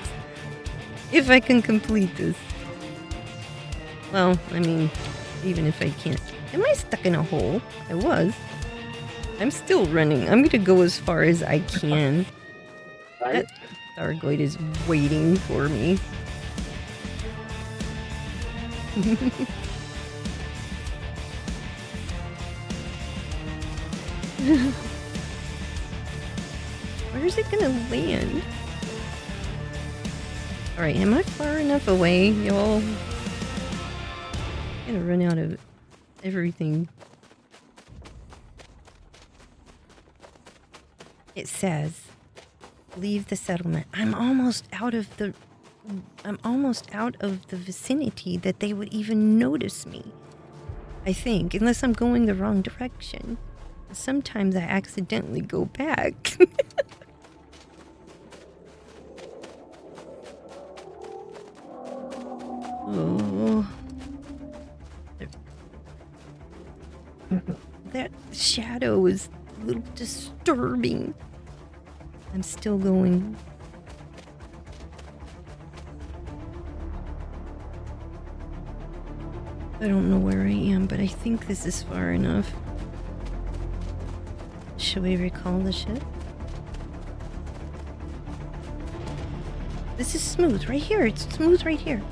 If I can complete this. Well, I mean, even if I can't. Am I stuck in a hole? I was. I'm still running. I'm gonna go as far as I can. That Thargoid is waiting for me. Where is it gonna land? Alright, am I far enough away, y'all? I'm gonna run out of everything. It says, leave the settlement. I'm almost out of the vicinity that they would even notice me. I think, unless I'm going the wrong direction. Sometimes I accidentally go back. Oh. That shadow is a little disturbing. I'm still going. I don't know where I am, but I think this is far enough. Should we recall the ship? This is smooth right here. It's smooth right here.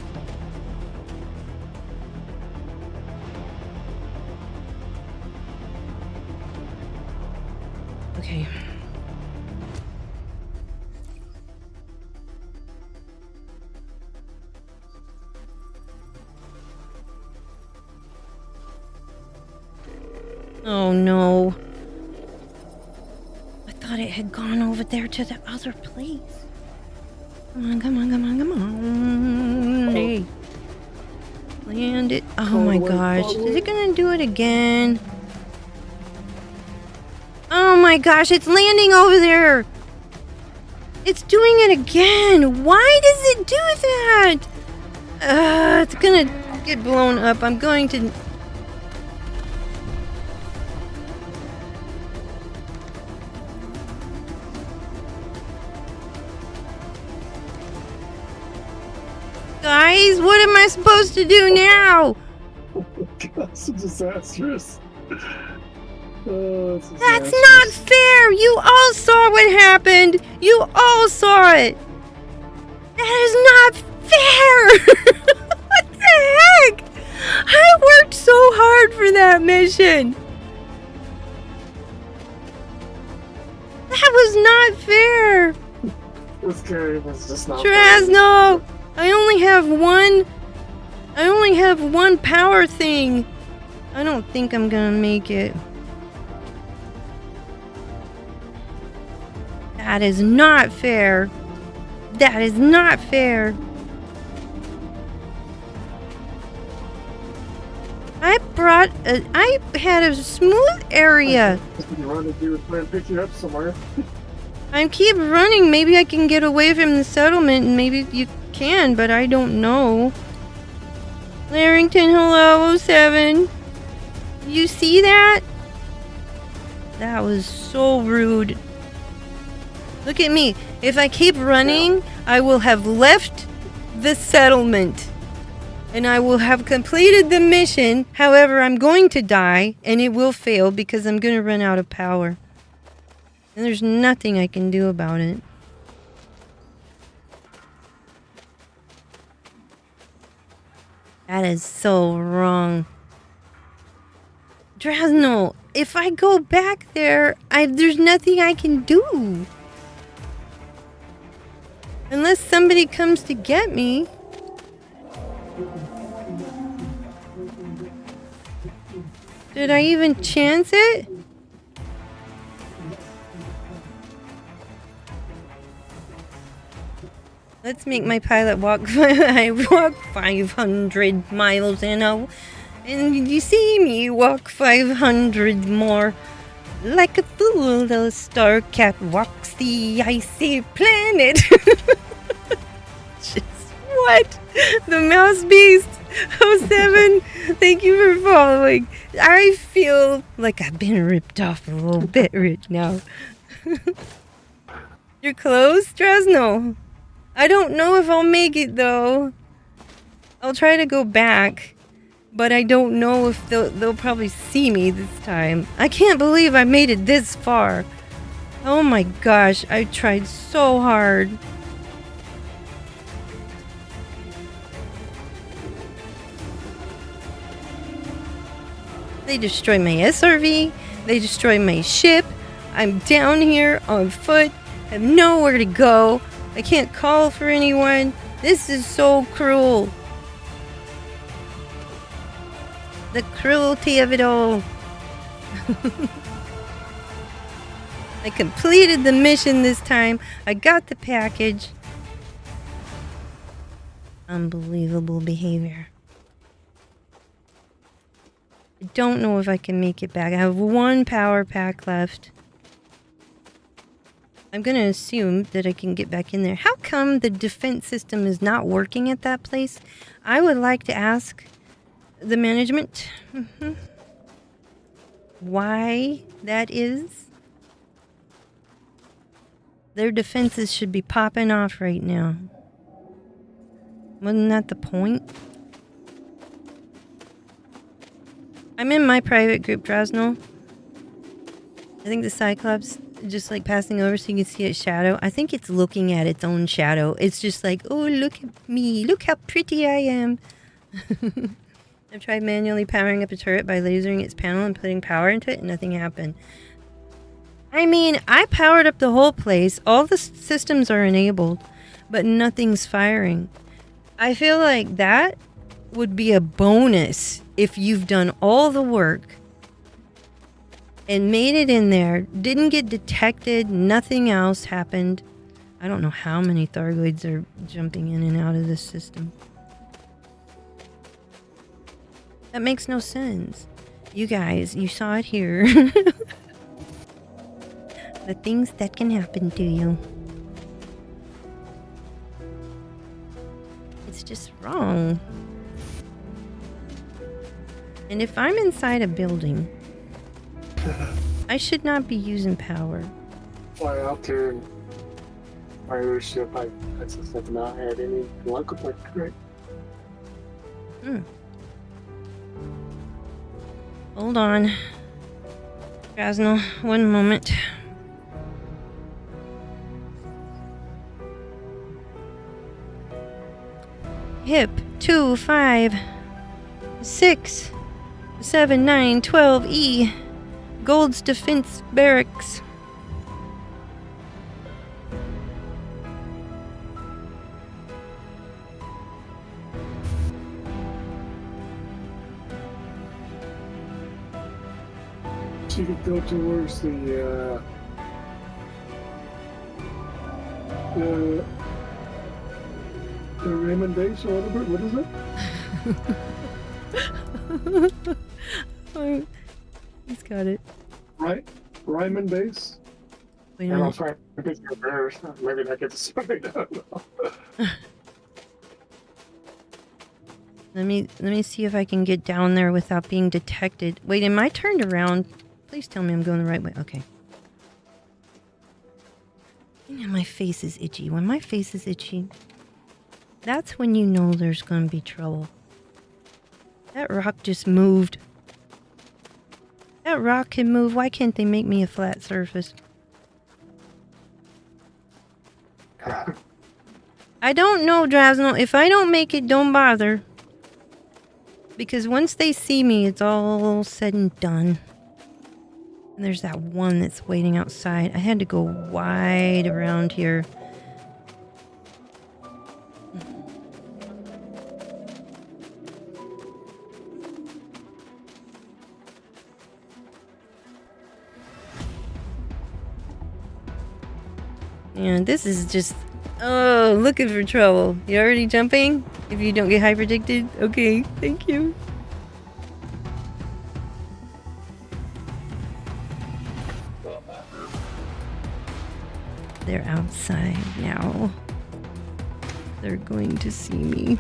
Okay. Oh no. I thought it had gone over there to the other place. Come on, come on, come on, come on. Hey. Land it. Oh my gosh. Is it gonna do it again? Oh my gosh, it's landing over there. It's doing it again. Why does it do that? It's gonna get blown up. I'm going to... Guys, what am I supposed to do now? That's so disastrous. Oh, that's not fair! You all saw what happened! You all saw it! That is not fair! What the heck? I worked so hard for that mission! That was not fair! This game was just not Trasno! I only have one power thing. I don't think I'm gonna make it. That is not fair. That is not fair. I had a smooth area. I keep running. Maybe I can get away from the settlement, and maybe you can, but I don't know. Larrington, hello, 07. You see that? That was so rude. Look at me. If I keep running, I will have left the settlement. And I will have completed the mission. However, I'm going to die, and it will fail because I'm going to run out of power. And there's nothing I can do about it. That is so wrong. Drasno, if I go back there, there's nothing I can do. Unless somebody comes to get me. Did I even chance it? Let's make my pilot walk. I walk 500 miles an hour. And you see me walk 500 more. Like a fool, the StarCat walks the icy planet. Just what? The Mouse Beast 07. Thank you for following. I feel like I've been ripped off a little bit right now. You're close, Drasno? I don't know if I'll make it though. I'll try to go back. But I don't know if they'll probably see me this time. I can't believe I made it this far. Oh my gosh, I tried so hard. They destroyed my SRV. They destroyed my ship. I'm down here on foot. I have nowhere to go. I can't call for anyone. This is so cruel. The cruelty of it all. I completed the mission this time. I got the package. Unbelievable behavior. I don't know if I can make it back. I have one power pack left. I'm going to assume that I can get back in there. How come the defense system is not working at that place? I would like to ask the management why that is. Their defenses should be popping off right now. Wasn't that the point? I'm in my private group, Drasno. I think the Cyclops just like passing over so you can see its shadow. I think it's looking at its own shadow. It's just like, oh, look at me. Look how pretty I am. I've tried manually powering up a turret by lasering its panel and putting power into it, and nothing happened. I mean, I powered up the whole place. All the systems are enabled, but nothing's firing. I feel like that would be a bonus if you've done all the work and made it in there, didn't get detected, nothing else happened. I don't know how many Thargoids are jumping in and out of this system. That makes no sense. You guys, you saw it here. The things that can happen to you. It's just wrong. And if I'm inside a building, I should not be using power. Fly out there and fire their ship. I just have not had any luck with that. Great. Hold on. Drasno, one moment. Hip 2, 5, 6, 7, 9, 12, E. Gold's Defense Barracks. You can go towards the the Raymond Base or whatever. What is it? Oh, he's got it. Right, Raymond Base. Wait a And I'm minute. trying to get your bears. Maybe that gets something done. Let me see if I can get down there without being detected. Wait, am I turned around? Please tell me I'm going the right way. Okay. And my face is itchy. When my face is itchy, that's when you know there's going to be trouble. That rock just moved. That rock can move. Why can't they make me a flat surface? I don't know, Drasno. If I don't make it, don't bother. Because once they see me, it's all said and done. And there's that one that's waiting outside. I had to go wide around here. And this is just... Oh, looking for trouble. You already jumping? If you don't get hyperdicted? Okay, thank you. They're outside now. They're going to see me.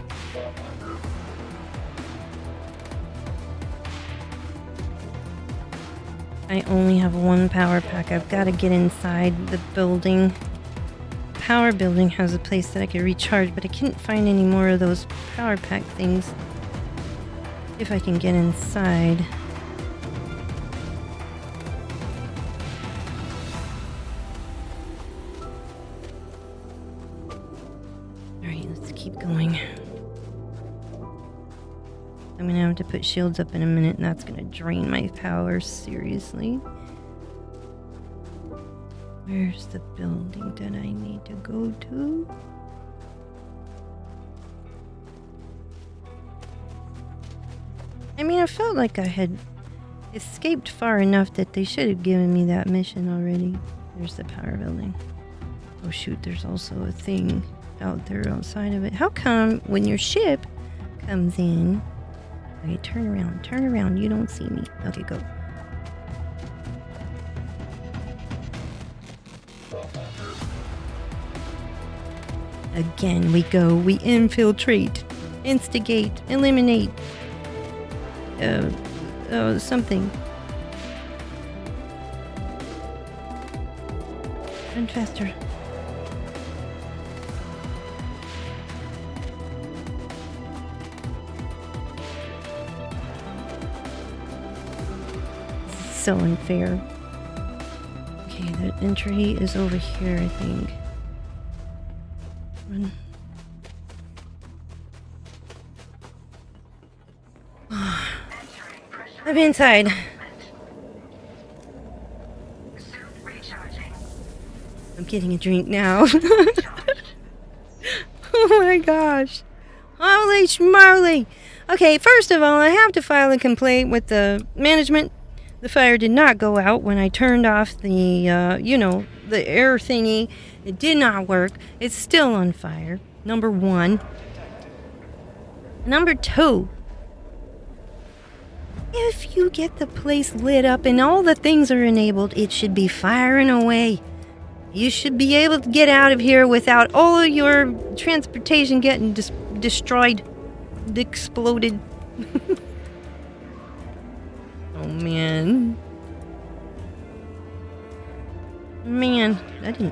I only have one power pack. I've got to get inside the building. Power building has a place that I could recharge, but I couldn't find any more of those power pack things. If I can get inside. Alright, let's keep going. I'm gonna have to put shields up in a minute, and that's gonna drain my power seriously. Where's the building that I need to go to? I mean, I felt like I had escaped far enough that they should have given me that mission already. There's the power building. Oh shoot, there's also a thing out there outside of it. How come when your ship comes in... Okay, turn around, you don't see me. Okay, go. Again, we go. We infiltrate, instigate, eliminate. Something. Run faster. This is so unfair. Okay, the entry is over here, I think. Run. I'm inside. I'm getting a drink now. Oh my gosh. Holy schmarly. Okay, first of all, I have to file a complaint with the management. The fire did not go out when I turned off the, the air thingy. It did not work. It's still on fire. Number one. Number two. If you get the place lit up and all the things are enabled, it should be firing away. You should be able to get out of here without all of your transportation getting destroyed. Exploded. Oh, man. Man,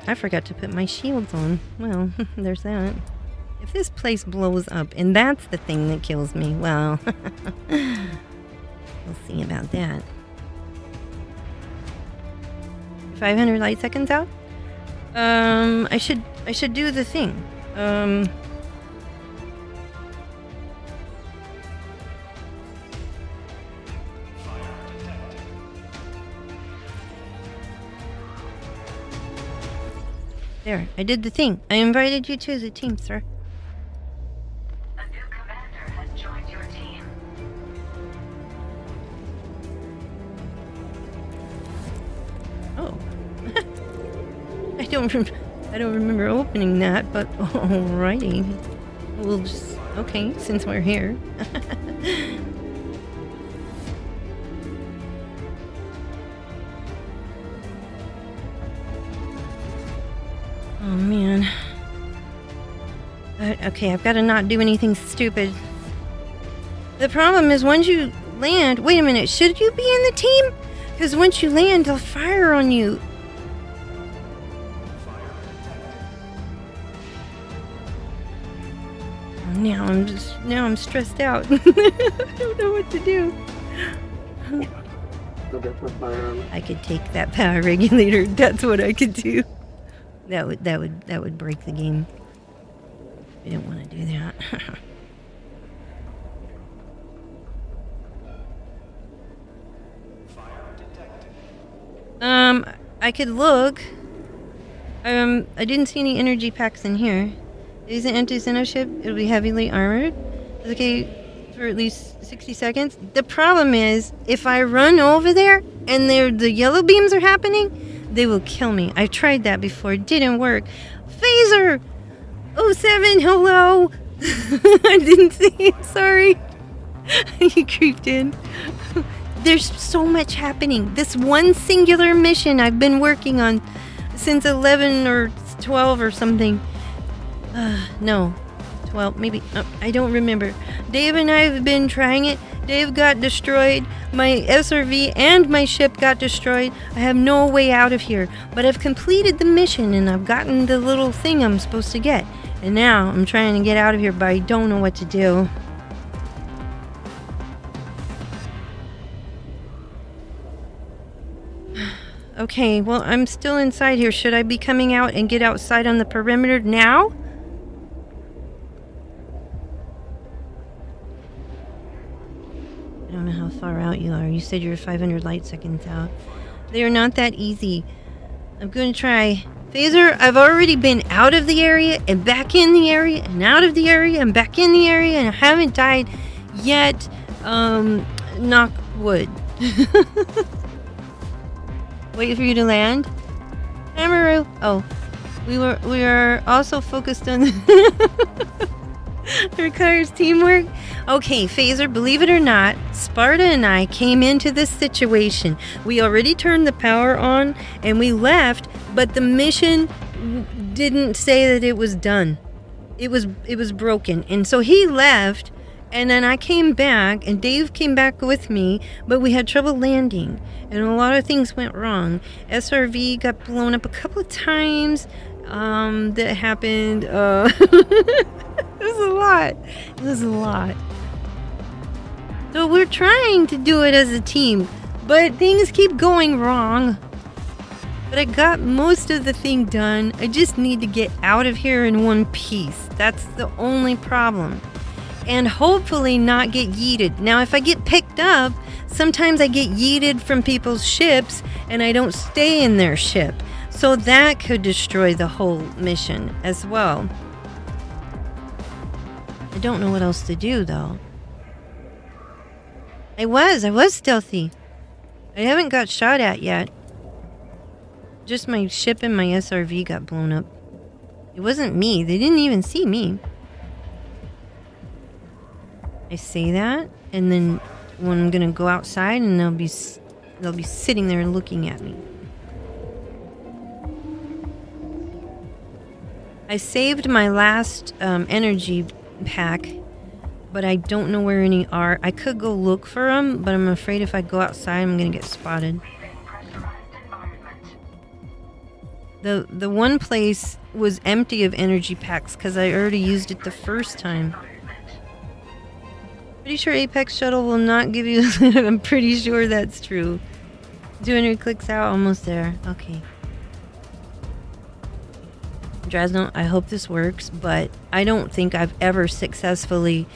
I forgot to put my shields on. Well, there's that. If this place blows up, and that's the thing that kills me, well... We'll see about that. 500 light seconds out? I should do the thing. There, I did the thing. I invited you to the team, sir. A new commander has joined your team. Oh. I don't remember. I don't remember opening that, but alrighty. We'll just... Okay, since we're here. Oh, man. Okay, I've got to not do anything stupid. The problem is once you land... Wait a minute, should you be in the team? Because once you land, they'll fire on you. Now I'm stressed out. I don't know what to do. I could take that power regulator. That's what I could do. That would break the game. I don't want to do that. I could look. I didn't see any energy packs in here. Is an anti-center ship. It'll be heavily armored. It's okay for at least 60 seconds. The problem is, if I run over there and the yellow beams are happening, they will kill me. I tried that before. It didn't work. Phaser! 07, hello! I didn't see him, sorry. He creeped in. There's so much happening. This one singular mission I've been working on since 11 or 12 or something. No. 12, maybe. I don't remember. Dave and I have been trying it. Dave got destroyed. My SRV and my ship got destroyed. I have no way out of here. But I've completed the mission and I've gotten the little thing I'm supposed to get. And now I'm trying to get out of here, but I don't know what to do. Okay, well, I'm still inside here. Should I be coming out and get outside on the perimeter now? I don't know how far out you are. You said you're 500 light seconds out. They are not that easy. I'm going to try. Phaser, I've already been out of the area and back in the area and out of the area and back in the area and I haven't died yet. Knock wood. Wait for you to land. Amaru. Oh, we are also focused on requires teamwork. Okay, Phaser, believe it or not, Sparta and I came into this situation. We already turned the power on and we left, but the mission didn't say that it was done. It was broken. And so he left and then I came back and Dave came back with me, but we had trouble landing and a lot of things went wrong. SRV got blown up a couple of times. That happened. It was a lot. It was a lot. So we're trying to do it as a team, but things keep going wrong. But I got most of the thing done. I just need to get out of here in one piece. That's the only problem. And hopefully not get yeeted. Now, if I get picked up, sometimes I get yeeted from people's ships and I don't stay in their ship. So that could destroy the whole mission as well. I don't know what else to do, though. I was stealthy. I haven't got shot at yet. Just my ship and my SRV got blown up. It wasn't me. They didn't even see me. I say that, and then when I'm gonna go outside, and they'll be sitting there looking at me. I saved my last energy pack, but I don't know where any are. I could go look for them, but I'm afraid if I go outside, I'm gonna get spotted. The one place was empty of energy packs because I already used it the first time. Pretty sure Apex Shuttle will not give you... I'm pretty sure that's true. 200 clicks out, almost there. Okay. Drasno, I hope this works, but I don't think I've ever successfully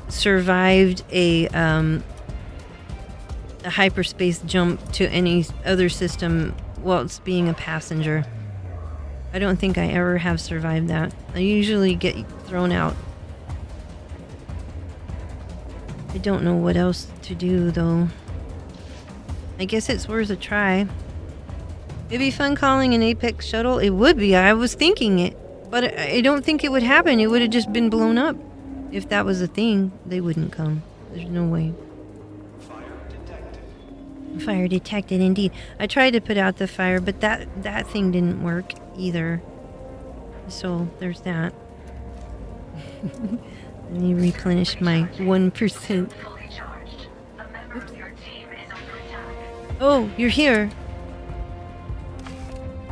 survived a hyperspace jump to any other system whilst being a passenger. I don't think I ever have survived that. I usually get thrown out. I don't know what else to do, though. I guess it's worth a try. It'd be fun calling an Apex shuttle. It would be. I was thinking it. But I don't think it would happen. It would have just been blown up. If that was a thing, they wouldn't come. There's no way. Fire detected, indeed. I tried to put out the fire, but that thing didn't work either. So there's that. Let me replenish my 1%. Oh, you're here.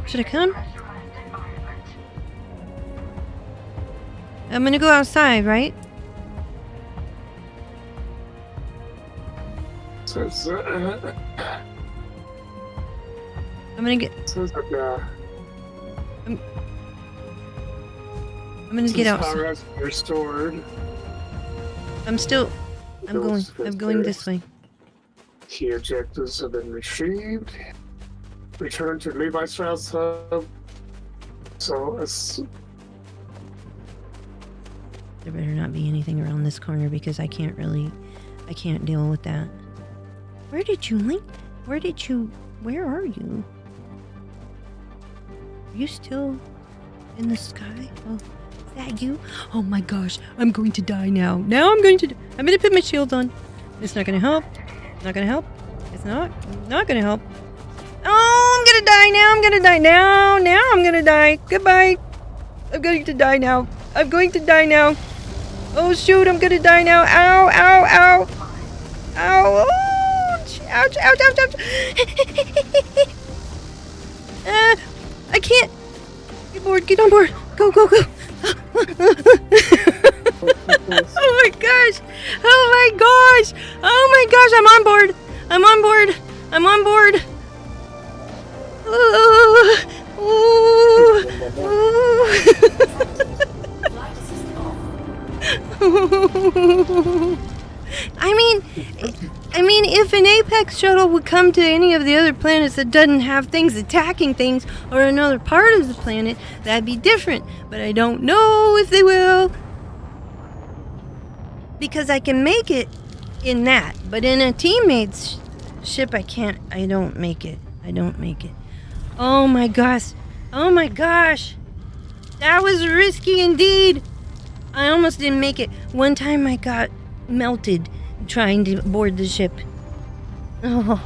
Should I come? I'm gonna go outside, right? Says, I'm gonna get. says that, I'm gonna get out. power has been restored. I'm going this way. Key objectives have been retrieved. Return to Levi's Trials Hub. So it's. There better not be anything around this corner because I can't deal with that. Where are you? Are you still in the sky? Oh, is that you? Oh my gosh, I'm going to die now. I'm gonna put my shield on. It's not gonna help. Not gonna help. It's not gonna help. Oh, I'm gonna die now. Now I'm gonna die. Goodbye. I'm going to die now. Oh shoot, I'm gonna die now. Ow, ow, ow. Ow. Ouch, ouch, ouch, ouch. I can't. Get on board. Go, go, go. Oh my gosh. I'm on board. I mean, if an Apex shuttle would come to any of the other planets that doesn't have things attacking things or another part of the planet, that'd be different. But I don't know if they will. Because I can make it in that. But in a teammate's ship, I can't. I don't make it. Oh my gosh. That was risky indeed. I almost didn't make it. One time I got melted trying to board the ship. Oh.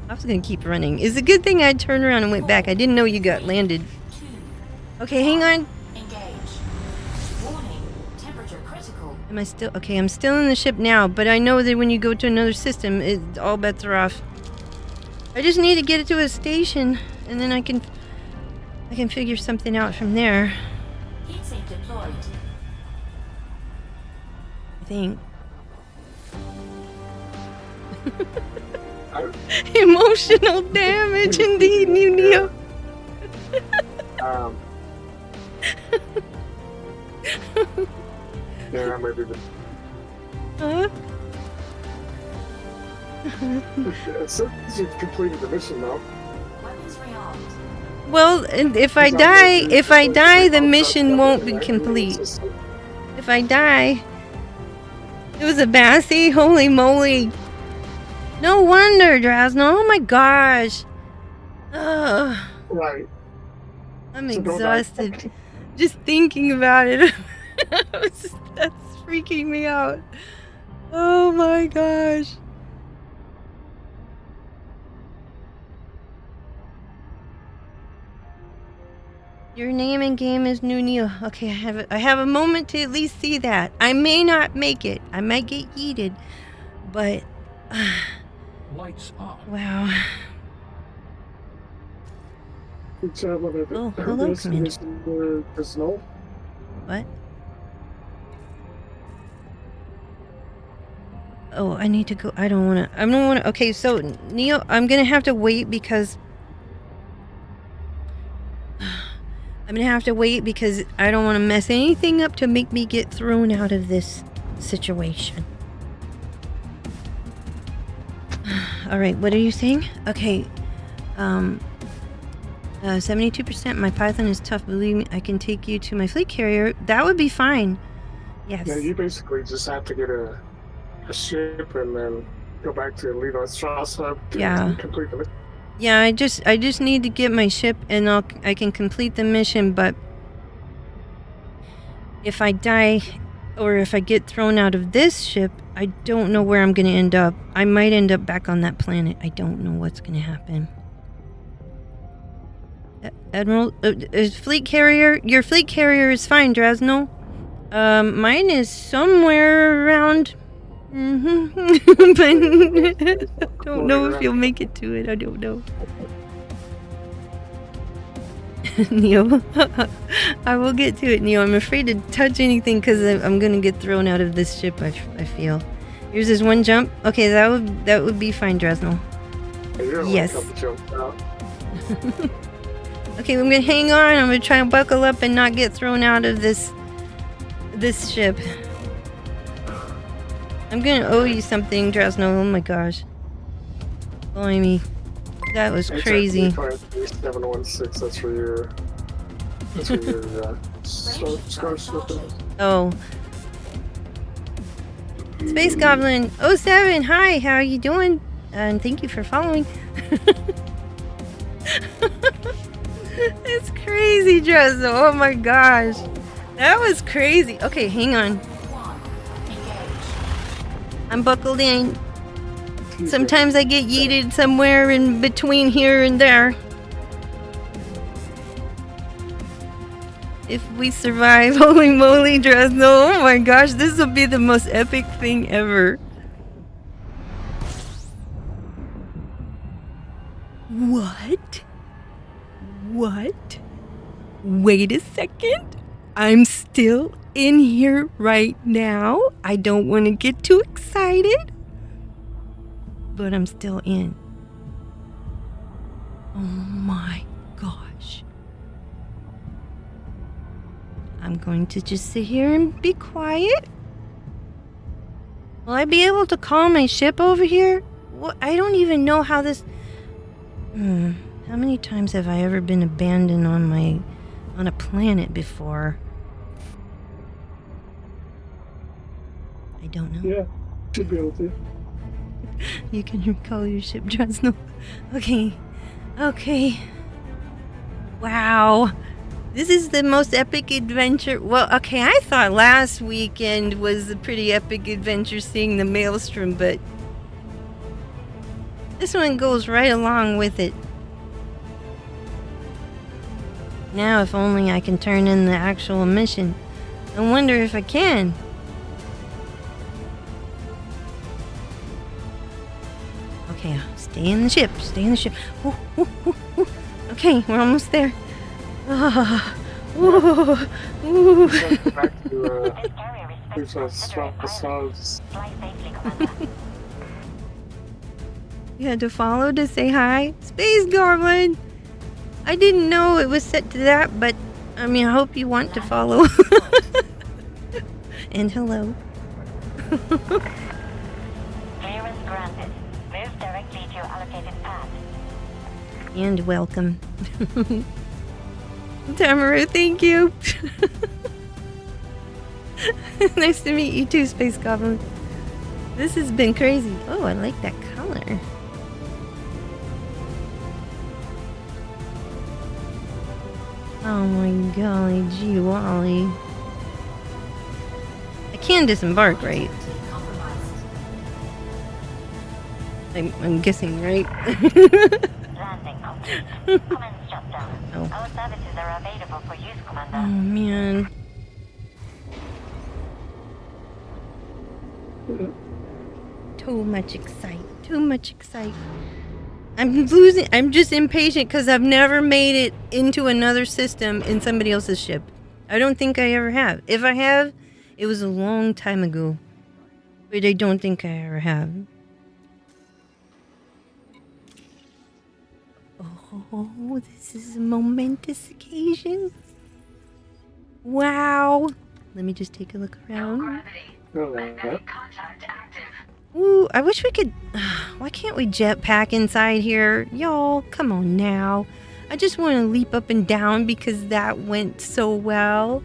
I was gonna keep running. It's a good thing I turned around and went back. I didn't know you got landed. Okay, hang on. Am I still? Okay, I'm still in the ship now, but I know that when you go to another system, all bets are off. I just need to get it to a station, and then I can figure something out from there. I think. Emotional damage, indeed, new Neo. Yeah, I might be the. Huh? So you've completed the mission, though. Well, and if I die, the mission won't be complete. If I die, it was a Bassie. Holy moly! No wonder, Drasno. Oh my gosh. Ugh. Right. I'm exhausted just thinking about it. That's freaking me out. Oh my gosh. Your name in game is New Neo. Okay, I have a moment to at least see that. I may not make it. I might get yeeted, but lights off. Wow. Oh, hello, Commander. What? Oh, I need to go. I don't want to. Okay, so Neo, I'm gonna have to wait because I don't want to mess anything up to make me get thrown out of this situation. All right, what are you saying? Okay, 72%. My Python is tough. Believe me, I can take you to my fleet carrier. That would be fine. Yes. Yeah, you basically just have to get a ship and then go back to Levi Strauss Hub to Yeah. complete the mission. Yeah, I just need to get my ship and I can complete the mission, but if I die or if I get thrown out of this ship, I don't know where I'm going to end up. I might end up back on that planet. I don't know what's going to happen. Admiral, fleet carrier, your fleet carrier is fine, Drasno. Mine is somewhere around. But I don't know if you'll make it to it. I don't know. Neo, I will get to it, Neo. I'm afraid to touch anything because I'm gonna get thrown out of this ship. I feel. Yours is one jump. Okay, that would be fine, Drasno. Yes. Okay, I'm gonna hang on. I'm gonna try and buckle up and not get thrown out of this ship. I'm gonna owe you something, Drasno. Oh my gosh. Blimey. That was crazy. 716, that's for your scar slipping. Oh. Space Goblin 07, hi, how are you doing? And thank you for following. It's crazy, Drasno. Oh my gosh. That was crazy. Okay, hang on. I'm buckled in. Sometimes I get yeeted somewhere in between here and there. If we survive, holy moly, Drasno. Oh my gosh, this will be the most epic thing ever. What? What? Wait a second. I'm still in here right now. I don't want to get too excited. But I'm still in. Oh my gosh. I'm going to just sit here and be quiet. Will I be able to call my ship over here? Well, I don't even know how this... How many times have I ever been abandoned on a planet before? I don't know. Yeah, should be able to. You can recall your ship, Drasno. Okay. Okay. Wow. This is the most epic adventure. Well, okay, I thought last weekend was a pretty epic adventure seeing the Maelstrom, but this one goes right along with it. Now, if only I can turn in the actual mission. I wonder if I can. Okay, stay in the ship. Stay in the ship. Ooh, ooh, ooh, ooh. Okay, we're almost there. Ooh, ooh. Back to You had to follow to say hi? Space Goblin! I didn't know it was set to that, but I mean, I hope you want to follow. And hello. Clearance granted. Move directly to your allocated path. And welcome. Tamaru, thank you. Nice to meet you too, Space Goblin. This has been crazy. Oh, I like that color. Oh my golly gee Wally. I can disembark, right? I'm guessing, right? Landing complete. Commence shutdown. Oh. Our services are available for use, Commander. Oh man. Too much excite. Too much excite. I'm just impatient because I've never made it into another system in somebody else's ship. I don't think I ever have. If I have, it was a long time ago. But I don't think I ever have. Oh, this is a momentous occasion. Wow. Let me just take a look around. Contact active. Ooh, I wish we could... Why can't we jetpack inside here? Y'all, come on now. I just want to leap up and down because that went so well.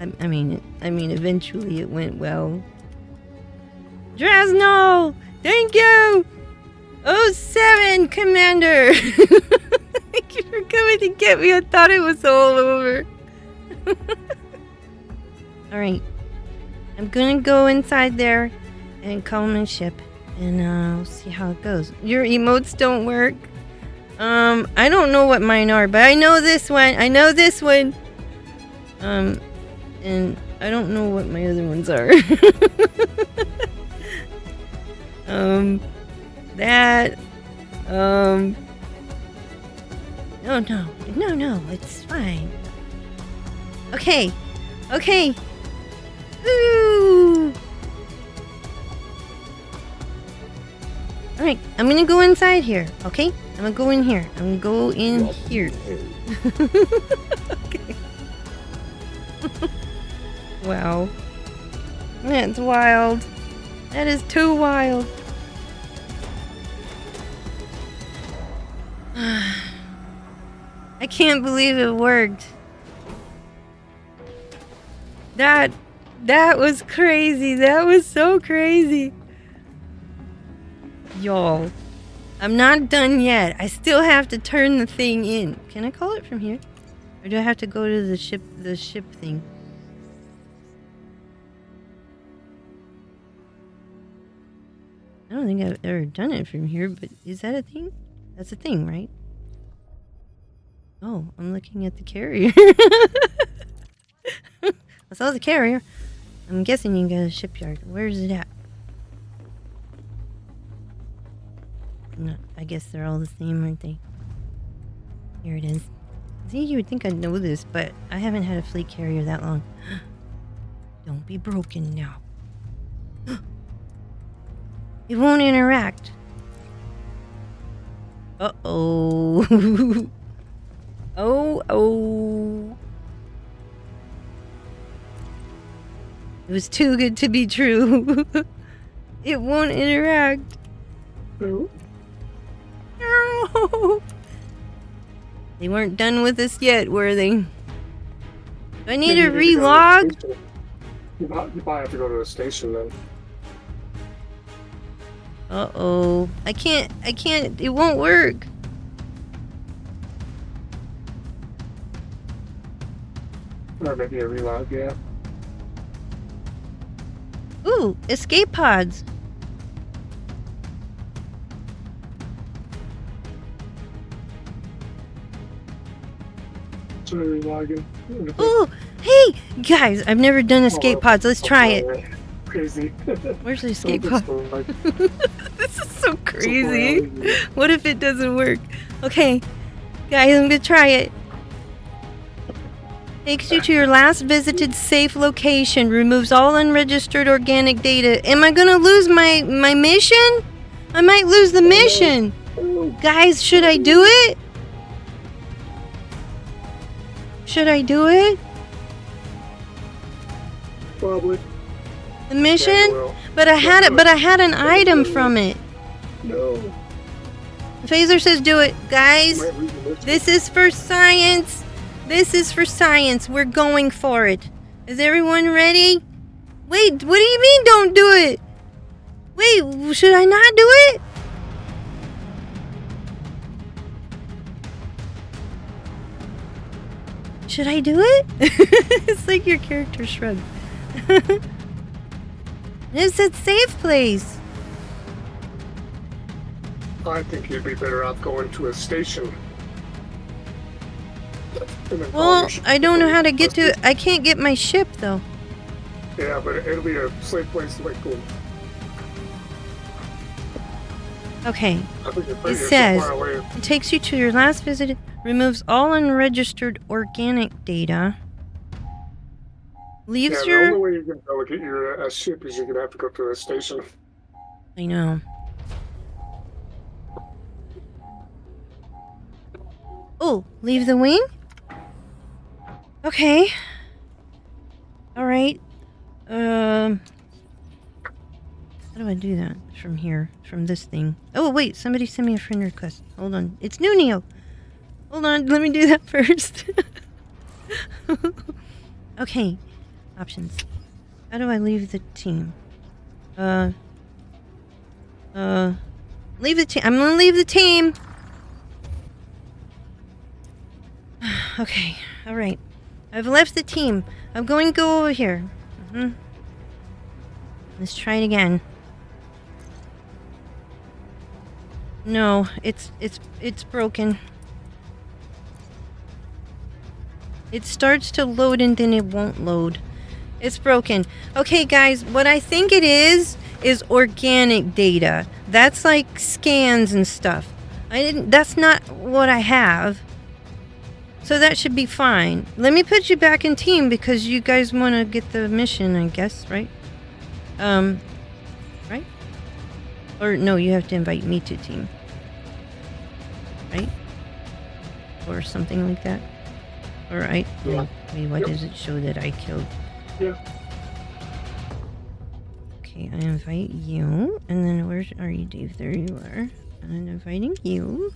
I mean, eventually it went well. Drasno! Thank you! 07, Commander! Thank you for coming to get me. I thought it was all over. Alright. I'm gonna go inside there and call my ship. And we'll see how it goes. Your emotes don't work. I don't know what mine are, but I know this one. I know this one. And I don't know what my other ones are. That. No, it's fine. Okay. Woo! Alright, I'm gonna go inside here, okay? I'm gonna go in here. I'm gonna go in here. Okay. Wow. That's wild. That is too wild. I can't believe it worked. That was crazy. That was so crazy. Y'all, I'm not done yet. I still have to turn the thing in. Can I call it from here? Or do I have to go to the ship thing? I don't think I've ever done it from here, but is that a thing? That's a thing, right? Oh, I'm looking at the carrier. I saw the carrier. I'm guessing you got a shipyard. Where is it at? No, I guess they're all the same, aren't they? Here it is. See, you would think I'd know this, but I haven't had a fleet carrier that long. Don't be broken now. It won't interact. Uh-oh. Oh. It was too good to be true. It won't interact. No. They weren't done with us yet, were they? Do I need to relog? You might have to go to a station then. Uh-oh. I can't, it won't work. Or maybe a relog, yeah. Ooh, escape pods. Ooh, hey, guys, I've never done escape pods. Let's try it. Crazy. Where's the escape pod? This is so crazy. What if it doesn't work? Okay, guys, I'm gonna try it. Takes you to your last visited safe location. Removes all unregistered organic data. Am I gonna lose my mission? I might lose the mission. Guys, should I do it? Should I do it? Probably. The mission? But I had it. But I had an item from it. No. Phaser says do it, guys. This is for science. This is for science. We're going for it. Is everyone ready? Wait, what do you mean don't do it? Wait, should I not do it? Should I do it? It's like your character shrugged. It's a safe place. I think you'd be better off going to a station. Well, I don't know how to get to it. I can't get my ship, though. Yeah, but it'll be a safe place to go. Okay. It says, it takes you to your last visit, removes all unregistered organic data. Leaves your... the only way you can go get your ship is you're going to have to go to a station. I know. Oh, leave the wing? Okay. Alright. How do I do that from here? From this thing? Oh, wait. Somebody sent me a friend request. Hold on. It's New Neo. Hold on. Let me do that first. Okay. Options. How do I leave the team? Leave the team. I'm gonna leave the team. Okay, alright. I've left the team. I'm going to go over here. Let's try it again. No, it's broken. It starts to load and then it won't load. It's broken. Okay, guys, what I think it is organic data. That's like scans and stuff. That's not what I have. So that should be fine. Let me put you back in team because you guys want to get the mission, I guess, right? Right? Or no, you have to invite me to team. Right? Or something like that. Or I... Yeah. Wait, what does it show that I killed? Yeah. Okay, I invite you. And then where are you, Dave? There you are. And I'm inviting you.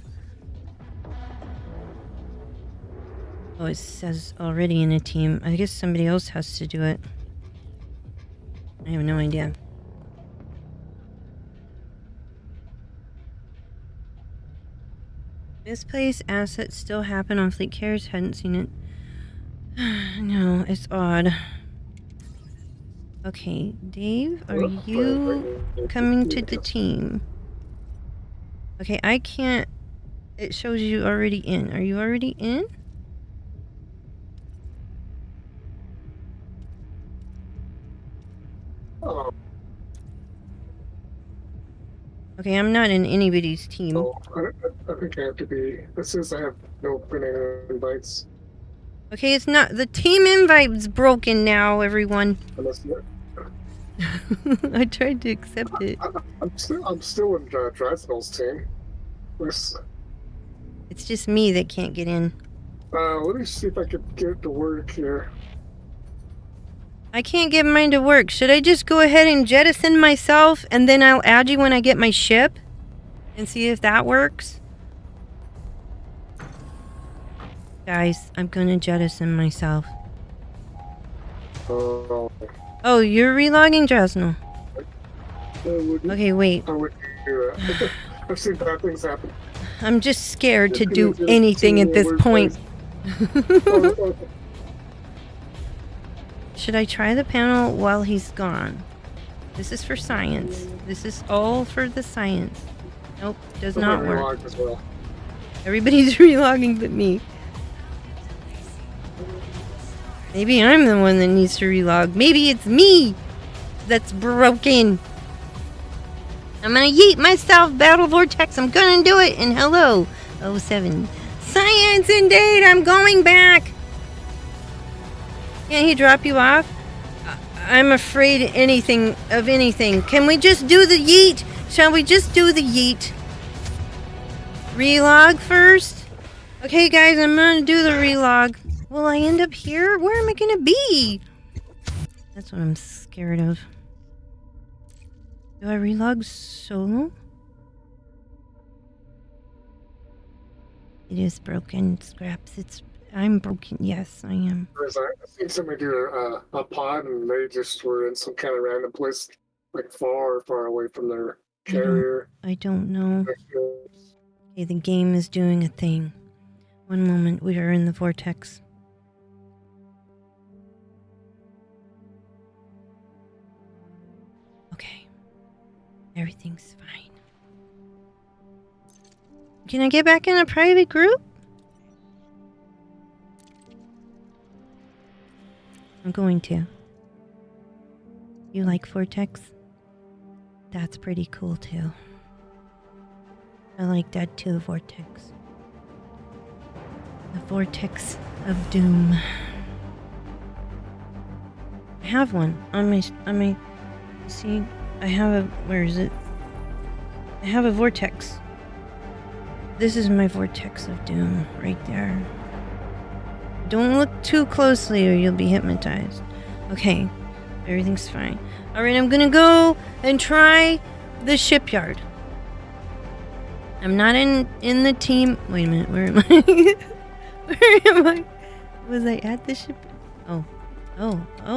Oh, it says already in a team. I guess somebody else has to do it. I have no idea. Misplaced assets still happen on fleet carriers. Hadn't seen it. No, it's odd. Okay, Dave, are you coming to the team? Okay, I can't... It shows you already in. Are you already in? Oh. Okay, I'm not in anybody's team. Oh, I think I have to be... It says I have no printing invites. Okay, it's not... The team invite's broken now, everyone. I tried to accept it. I'm still in Drysdale's team. It's just me that can't get in. Let me see if I can get it to work here. I can't get mine to work. Should I just go ahead and jettison myself and then I'll add you when I get my ship? And see if that works? Guys, I'm gonna jettison myself. Oh, you're relogging, Drasnell? Okay, wait. I wouldn't do that. I've seen bad things happen. I'm just scared to do anything at this point. Should I try the panel while he's gone? This is for science. This is all for the science. Nope, does not work. As well. Everybody's relogging but me. Maybe I'm the one that needs to relog. Maybe it's me that's broken. I'm gonna yeet myself, Battle Vortex. I'm gonna do it. And hello, 07. Science indeed, I'm going back. Can't he drop you off? I'm afraid of anything. Can we just do the yeet? Shall we just do the yeet? Relog first? Okay, guys, I'm gonna do the relog. Will I end up here? Where am I gonna be? That's what I'm scared of. Do I relog solo? It is broken, Scraps. I'm broken. Yes, I am. I think somebody do a pod and they just were in some kind of random place, like far away from their carrier. I don't know. Okay, the game is doing a thing. One moment, we are in the vortex. Okay. Everything's fine. Can I get back in a private group? I'm going to. You like Vortex? That's pretty cool too. I like that too, Vortex. The Vortex of Doom. I have one on my see, I have a, where is it? I have a Vortex. This is my Vortex of Doom right there. Don't look too closely or you'll be hypnotized. Okay, everything's fine. Alright, I'm gonna go and try the shipyard. I'm not in the team. Wait a minute, where am I? Where am I? Was I at the ship? Oh,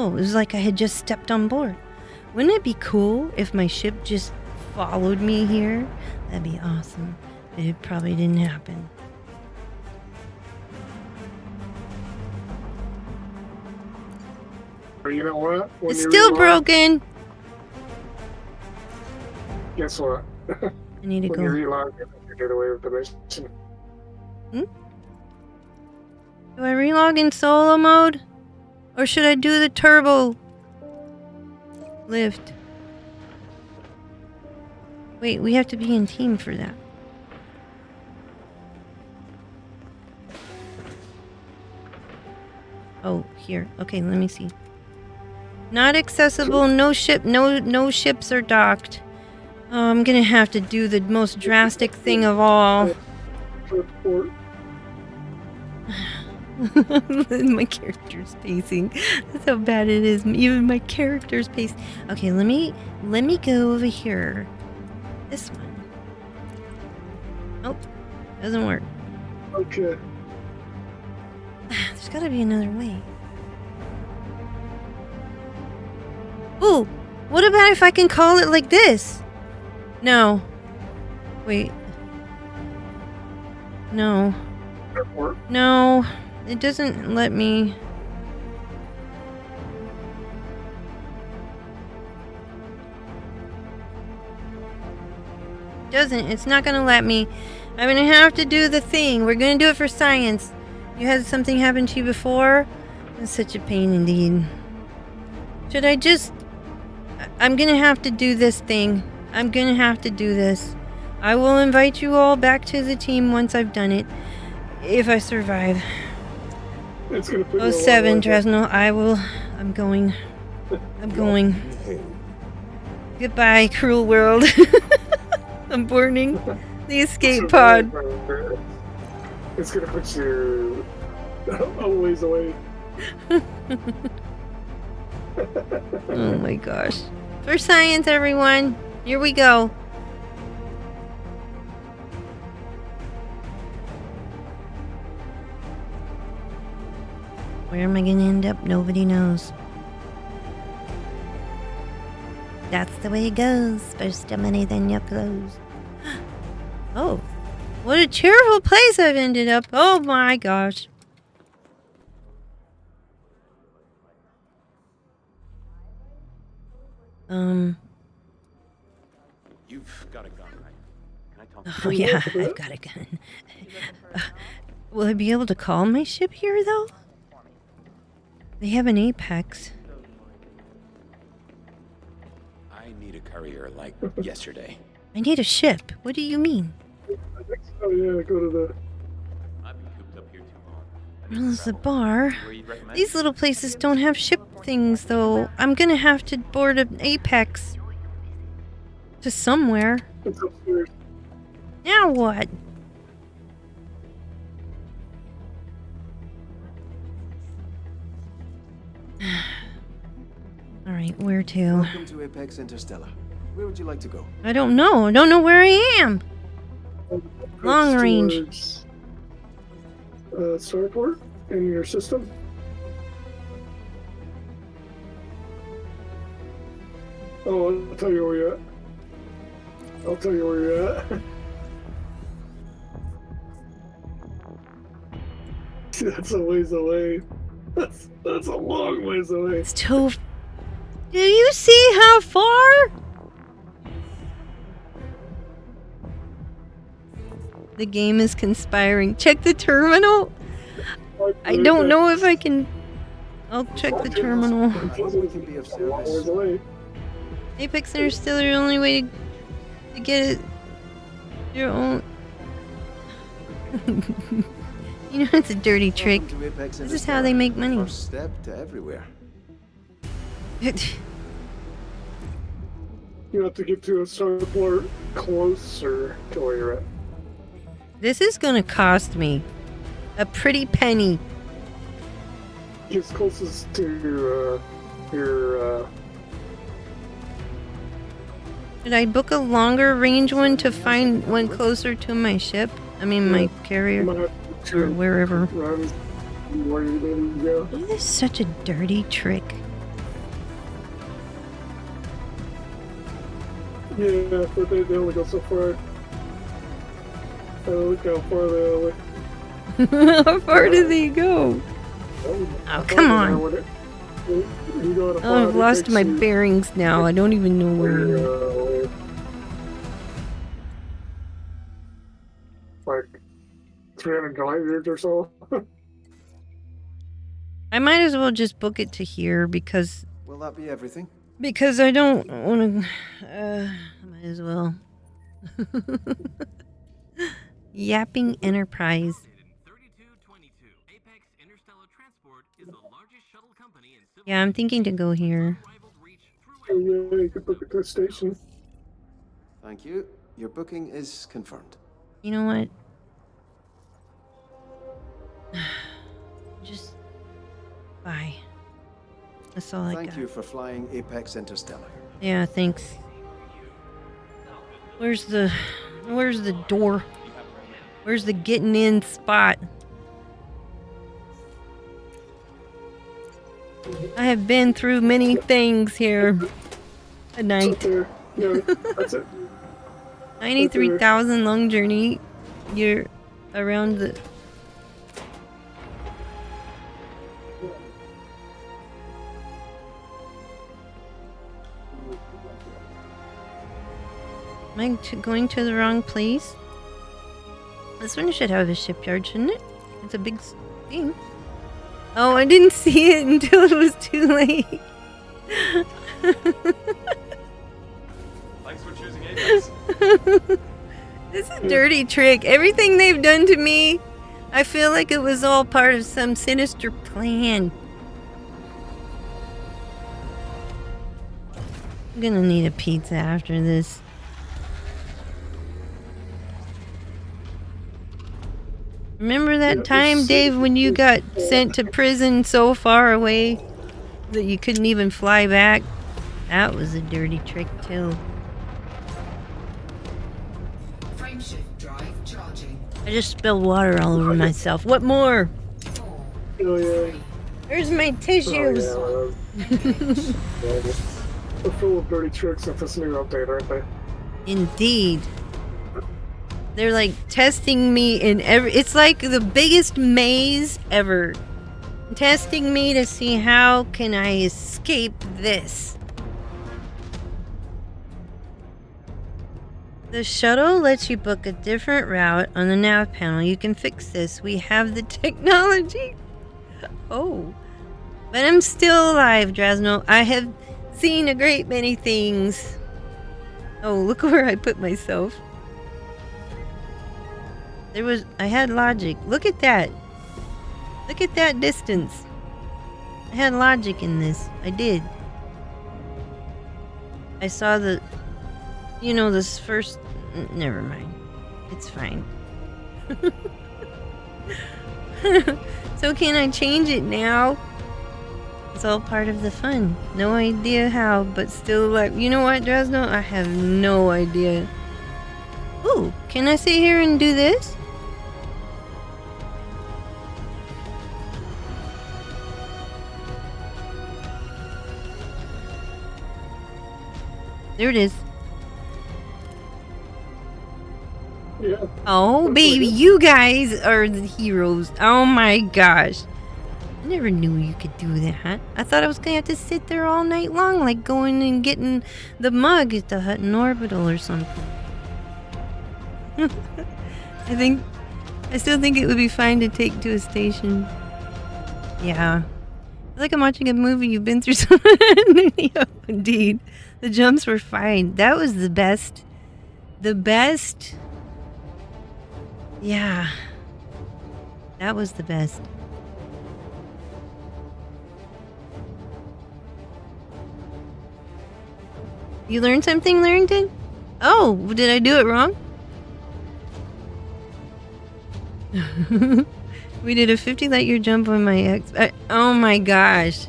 it was like I had just stepped on board. Wouldn't it be cool if my ship just followed me here, that'd be awesome. But it probably didn't happen. Or you know what? When It's you still relog, broken. Guess what? I need to When go. you relog, you get away with the mission. Do I relog in solo mode? Or should I do the turbo lift? Wait, we have to be in team for that. Oh, here. Okay, let me see. Not accessible, no ships are docked. Oh, I'm gonna have to do the most drastic thing of all. Report. My character's pacing. That's how bad it is. Even my character's pacing. Okay, let me go over here. This one. Oh, doesn't work. Okay. There's gotta be another way. Ooh, what about if I can call it like this? No. Wait. No. Report. No. It doesn't let me. It's not gonna let me. I'm gonna have to do the thing. We're gonna do it for science. You had something happen to you before? It's such a pain indeed. Should I just... I'm gonna have to do this thing. I'm gonna have to do this. I will invite you all back to the team once I've done it. If I survive. It's gonna put you Oh, a 7, long way back. Dresnel. I'm going. I'm going. Goodbye, cruel world. I'm boarding the escape pod. It's gonna put you a ways away. Oh my gosh. For science, everyone. Here we go. Where am I gonna end up? Nobody knows. That's the way it goes. First your money, then your clothes. Oh, what a cheerful place I've ended up. Oh my gosh. You've got a gun, right? Can I talk Oh yeah, I've got a gun. Will I be able to call my ship here though? They have an Apex. I need a courier like yesterday. I need a ship. What do you mean? Oh yeah, go to the... I've been cooped up here too long. Well, there's a bar. Where you'd recommend? These little places don't have ship things though. I'm gonna have to board an Apex. To somewhere. It's upstairs. Now what? Alright, where to? Welcome to Apex Interstellar. Where would you like to go? I don't know. I don't know where I am. Long range. Starport in your system. Oh, I'll tell you where you're at. I'll tell you where you're at. That's a ways away. That's a long ways away. It's too... Do you see how far? The game is conspiring. Check the terminal. I don't know if I can... I'll check the terminal. We can be of service. Apex Interstellar, the only way to get it... Your own... You know, it's a dirty trick. Welcome to Apex This is how they make money. First step to everywhere. You have to get to a starport closer to where you're at. This is gonna cost me a pretty penny. Get closest to your. Did I book a longer range one to find one closer to my ship? I mean, my carrier. Or wherever. Where you need to go. This is such a dirty trick. Yeah, but they only go so far. Look how far they only. How far do they go? Oh, come on. Oh, I've lost my bearings now. I don't even know where. Like 300 light years or so. I might as well just book it to here because. Will that be everything? Because I don't want to. Might as well. Yapping Enterprise. Yeah, I'm thinking to go here. Oh, yeah, you could book it to the station. Thank you. Your booking is confirmed. You know what? Just bye. That's all I got. Thank you for flying Apex Interstellar. Yeah, thanks. Where's the door? Where's the getting in spot? I have been through many things here at night. Yeah, that's it. 93,000 long journey. You're around the. Am I going to the wrong place? This one should have a shipyard, shouldn't it? It's a big thing. Oh, I didn't see it until it was too late. Thanks for choosing Apex. This is a dirty trick. Everything they've done to me, I feel like it was all part of some sinister plan. I'm gonna need a pizza after this. Remember that time, Dave, when you got sent to prison so far away that you couldn't even fly back? That was a dirty trick, too. Frameshift drive charging. I just spilled water all over myself. What more? Oh, yeah. Where's my tissues? Oh, yeah. They're full of dirty tricks with this new update, aren't they? Indeed. They're like testing me in every. It's like the biggest maze ever. Testing me to see how can I escape this. The shuttle lets you book a different route on the nav panel. You can fix this. We have the technology. Oh. But I'm still alive, Drasno. I have seen a great many things. Oh, look where I put myself. I had logic. Look at that. Look at that distance. I had logic in this. I did. I saw the, this first, never mind. It's fine. So can I change it now? It's all part of the fun. No idea how, but still like, you know what, Drasno? I have no idea. Ooh, can I sit here and do this? There it is. Yeah. Oh, baby, you guys are the heroes. Oh my gosh. I never knew you could do that. I thought I was going to have to sit there all night long, like going and getting the mug at the Hutton Orbital or something. I still think it would be fine to take to a station. Yeah. I feel like I'm watching a movie. You've been through something. Yeah, indeed. The jumps were fine. That was the best. The best. Yeah. That was the best. You learned something, Larrington? Oh, did I do it wrong? We did a 50 light year jump on my ex. Oh my gosh.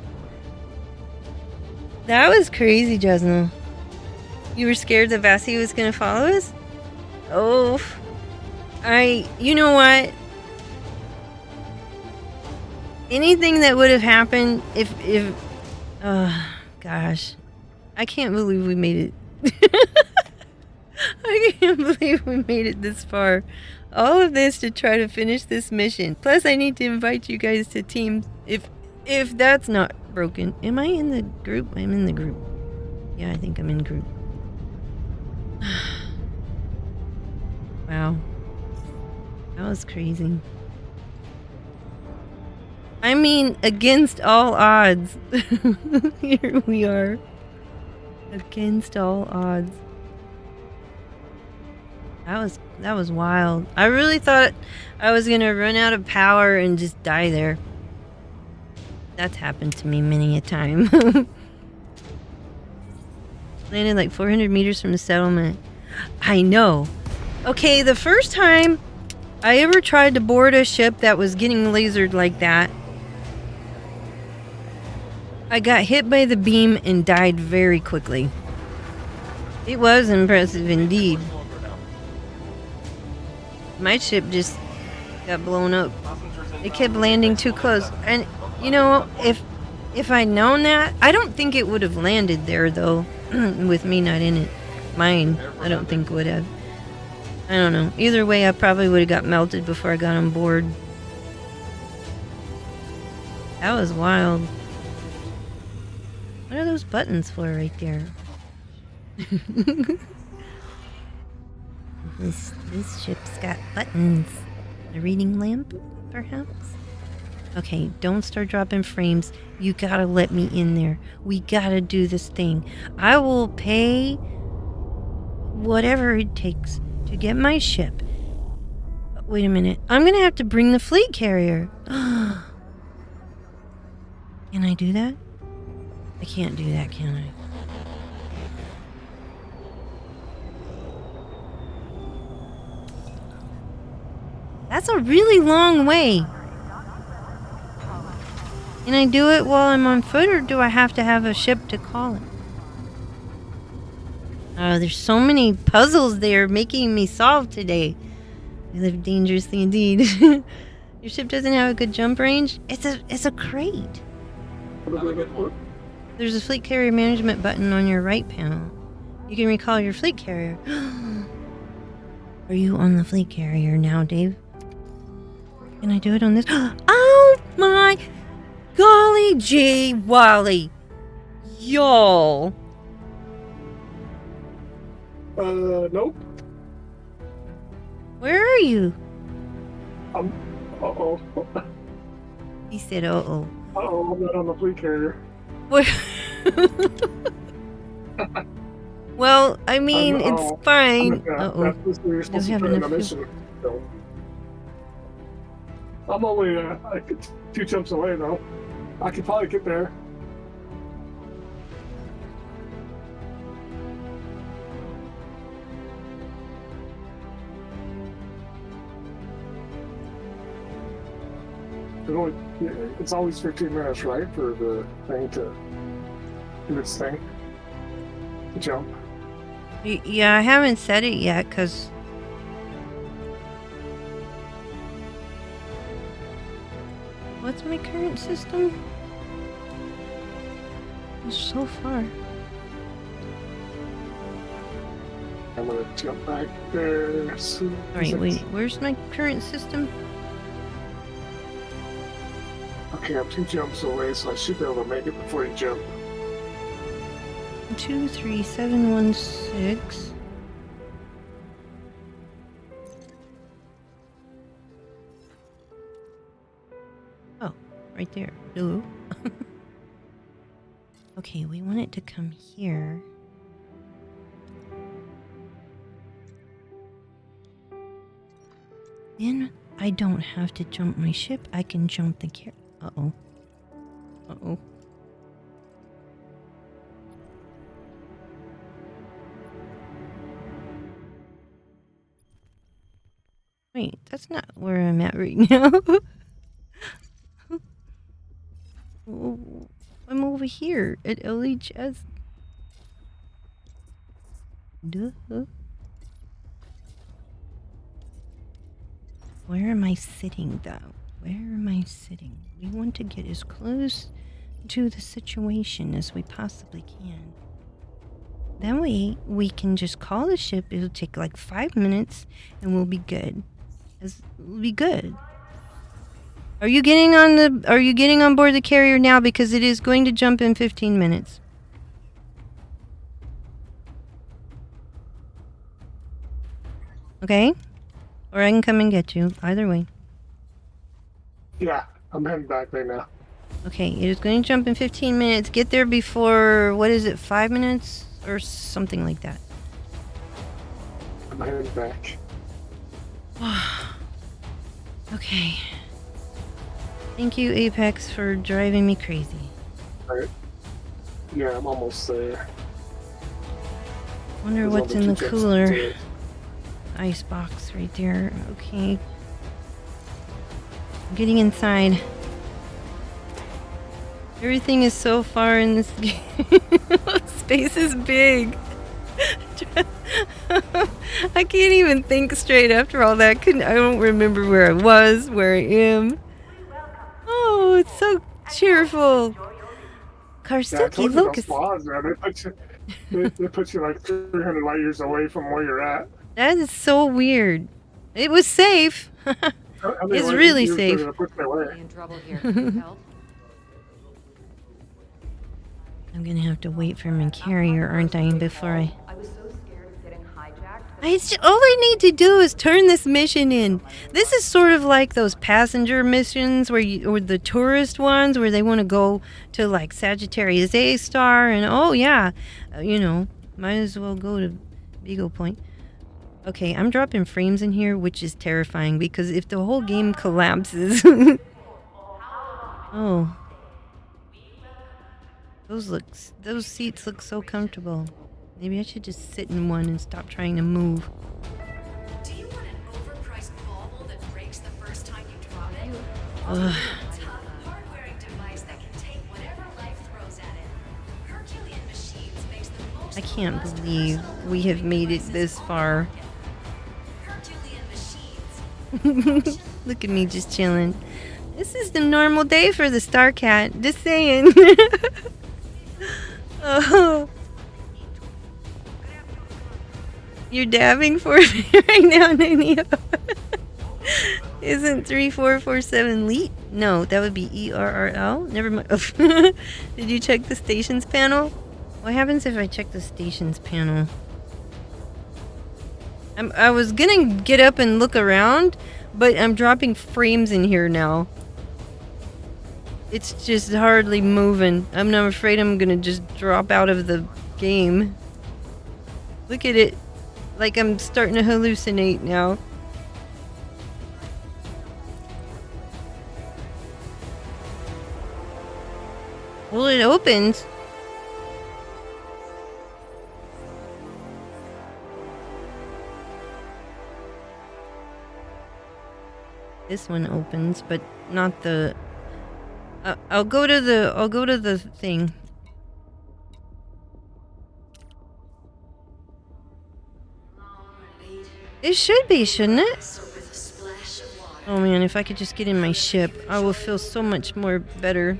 That was crazy, Jesno. You were scared that Bassie was gonna follow us? Oh. You know what? Anything that would have happened if oh gosh. I can't believe we made it. can't believe we made it this far. All of this to try to finish this mission. Plus, I need to invite you guys to teams. If that's not broken. Am I in the group? I'm in the group. Yeah, I think I'm in group. Wow. That was crazy. I mean, against all odds. Here we are. Against all odds. That was wild. I really thought I was gonna run out of power and just die there. That's happened to me many a time. Landed like 400 meters from the settlement. I know. Okay, the first time I ever tried to board a ship that was getting lasered like that, I got hit by the beam and died very quickly. It was impressive indeed. My ship just got blown up. It kept landing too close. And, you know, if I'd known that, I don't think it would have landed there, though, with me not in it. Mine, I don't think would have. I don't know. Either way, I probably would have got melted before I got on board. That was wild. What are those buttons for right there? This ship's got buttons. A reading lamp, perhaps? Okay, don't start dropping frames. You gotta let me in there. We gotta do this thing. I will pay whatever it takes to get my ship. Wait a minute. I'm gonna have to bring the fleet carrier. Can I do that? I can't do that, can I? That's a really long way. Can I do it while I'm on foot, or do I have to have a ship to call it? Oh, there's so many puzzles they're making me solve today. I live dangerously indeed. Your ship doesn't have a good jump range? It's a crate. There's a fleet carrier management button on your right panel. You can recall your fleet carrier. Are you on the fleet carrier now, Dave? Can I do it on this? Oh my golly gee Wally. Y'all. Nope. Where are you? Uh-oh. He said, uh-oh. Uh-oh, I'm not on the fleet carrier. What? Well, I mean, it's fine. Uh-oh. You're supposed to turn the mission. I'm only 2 jumps away, though. I could probably get there. It's always 15 minutes, right, for the thing to do its thing, to jump. Yeah, I haven't said it yet, because... What's my current system? It's so far. I'm gonna jump back there. Alright, wait, where's my current system? Okay, I'm 2 jumps away, so I should be able to make it before you jump. 23716. Oh, right there. Hello. Okay, we want it to come here. Then I don't have to jump my ship. I can jump the carrier. Uh-oh. Uh-oh. Wait, that's not where I'm at right now. I'm over here at LHS. Duh. Where am I sitting, though? Where am I sitting? We want to get as close to the situation as we possibly can. That way we can just call the ship. It'll take like 5 minutes and we'll be good. We'll be good. Are you getting on board the carrier now, because it is going to jump in 15 minutes? Okay? Or I can come and get you. Either way. Yeah, I'm heading back right now. Okay, it is going to jump in 15 minutes. Get there before, what is it, 5 minutes? Or something like that. I'm heading back. Okay. Thank you, Apex, for driving me crazy. Alright. Yeah, I'm almost there. Wonder There's what's only in the 2 jets cooler. to it. Ice box right there. Okay. I'm getting inside. Everything is so far in this game. Space is big. I can't even think straight after all that. I don't remember where I was, where I am. Oh, it's so cheerful. Karsuki, look. Those laws, man. They put you like 300 light years away from where you're at. That is so weird. It was safe. It's really safe. In trouble here. Help? I'm gonna have to wait for my carrier, aren't I? Before I was so scared of getting hijacked. all I need to do is turn this mission in. This is sort of like those passenger missions or the tourist ones where they want to go to like Sagittarius A star and oh yeah, might as well go to Beagle Point. Okay, I'm dropping frames in here, which is terrifying because if the whole game collapses, oh, those seats look so comfortable. Maybe I should just sit in one and stop trying to move. Do you want an overpriced bauble that breaks the first time you drop it? Ugh. Tough hard-wearing device that can take whatever life throws at it. Herculean Machines makes the most. I can't believe we have made it this far. Herculean Machines. Look at me just chilling. This is the normal day for the StarCat. Just saying. Oh. You're dabbing for me right now, Nania. Isn't 3447 LEET? No, that would be ERRL. Never mind. Did you check the stations panel? What happens if I check the stations panel? I was gonna get up and look around, but I'm dropping frames in here now. It's just hardly moving. I'm afraid I'm gonna just drop out of the game. Look at it. Like I'm starting to hallucinate now. Well, it opens. This one opens, but not the. I'll go to the thing. It should be, shouldn't it? Oh man, if I could just get in my ship, I will feel so much more better.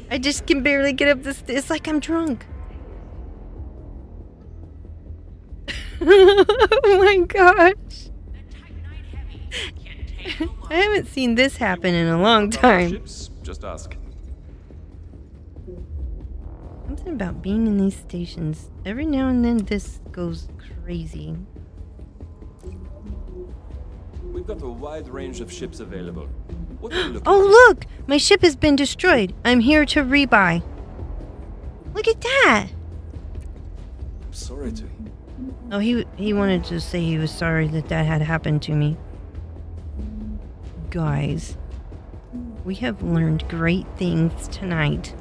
I just can barely get up this. It's like I'm drunk. Oh my gosh. I haven't seen this happen in a long time. Just ask. Something about being in these stations. Every now and then this goes crazy. We've got a wide range of ships available. What are you looking Oh at? look! My ship has been destroyed. I'm here to rebuy. Look at that! I'm sorry to. Oh, he wanted to say he was sorry that had happened to me. Guys, we have learned great things tonight.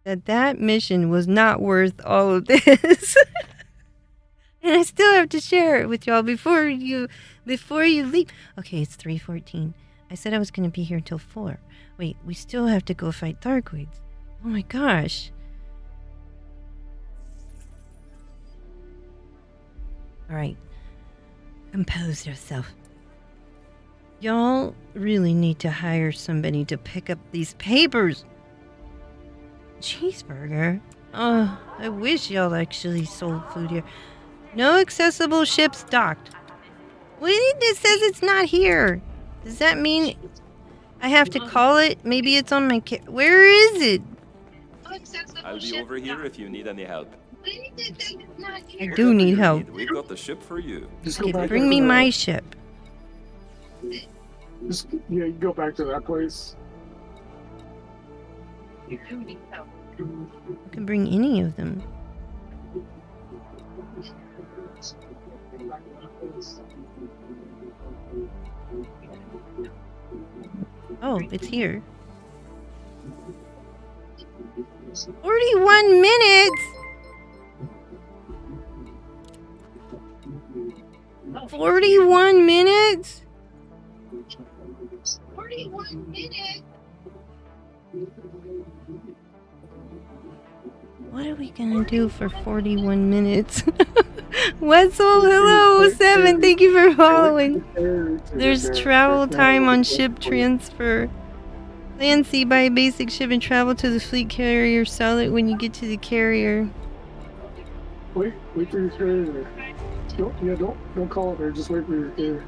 That mission was not worth all of this. And I still have to share it with y'all before you leave. Okay, it's 3:14. I said I was going to be here till 4. Wait, we still have to go fight Thargoids. Oh my gosh. Alright. Compose yourself. Y'all really need to hire somebody to pick up these papers. Cheeseburger? Oh, I wish y'all actually sold food here. No accessible ships docked. Wait, it says it's not here. Does that mean I have to call it? Maybe it's on my where is it? I'll be over here if you need any help. I do need help. We've got the ship for you. Okay, bring me my ship. Just, yeah, you go back to that place. You can bring any of them. Oh, it's here. 41 minutes! 41 minutes? 41 minutes? What are we gonna do for 41 minutes? Wetzel, hello, 7, thank you for following. There's travel time on ship transfer. Land, sea, buy a basic ship and travel to the fleet carrier. Sell it when you get to the carrier. Wait for your carrier. Don't call it there. Just wait for your carrier.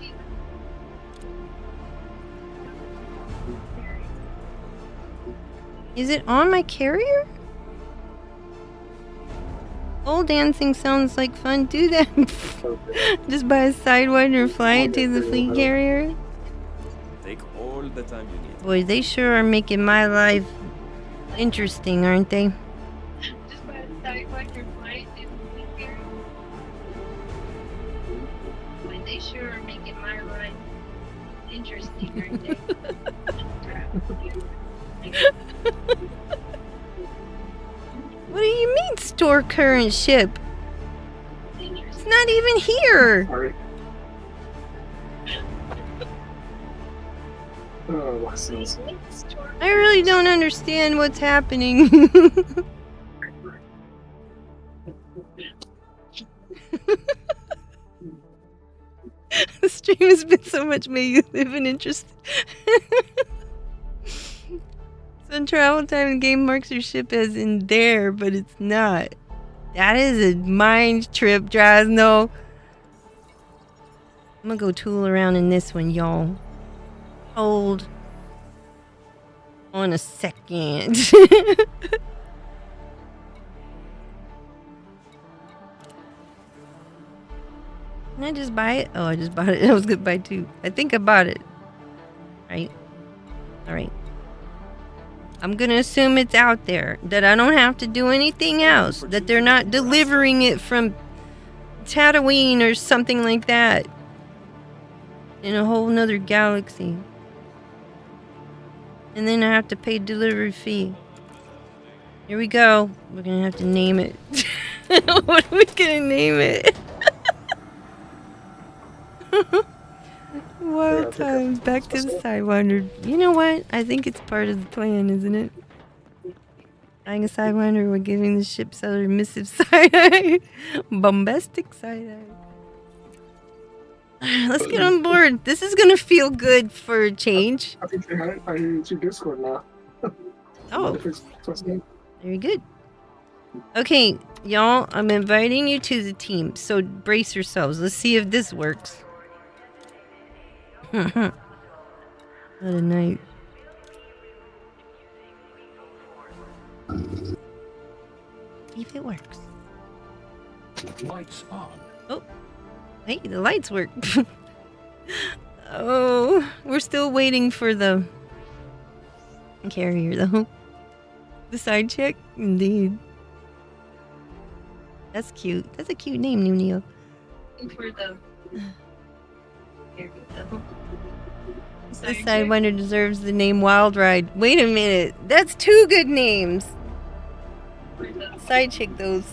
Is it on my carrier? Old dancing sounds like fun. Do that. Just buy a Sidewinder and fly it to the fleet carrier. Take all the time you need. Boy, they sure are making my life interesting, aren't they? Just buy a Sidewinder and fly it to the fleet carrier. Boy, they sure are making my life interesting, aren't they? What do you mean, store current ship? It's not even here. Sorry. Oh, I really don't understand what's happening. The stream has been so much made you live in interest. So travel time in game marks your ship as in there, but it's not. That is a mind trip, Drasno. I'm gonna go tool around in this one, y'all. Hold on a second. Can I just buy it? Oh, I just bought it. I was gonna buy two. I think I bought it. Right? Alright. I'm gonna assume it's out there. That I don't have to do anything else. That they're not delivering it from Tatooine or something like that. In a whole nother galaxy. And then I have to pay delivery fee. Here we go. We're gonna have to name it. What are we gonna name it? Wild times. Back to the Sidewinder. You know what? I think it's part of the plan, isn't it? Buying a Sidewinder while giving the ship seller missive side-eye. Bombastic side-eye. Let's get on board. This is gonna feel good for a change. I think I hear you through Discord now. Oh. Very good. Okay, y'all, I'm inviting you to the team, so brace yourselves. Let's see if this works. What a night. If it works. Lights on. Oh. Hey, the lights work. Oh, we're still waiting for the carrier, though. The side check? Indeed. That's cute. That's a cute name, Nunio. For the The Sidewinder deserves the name Wild Ride. Wait a minute. That's two good names. Side check those.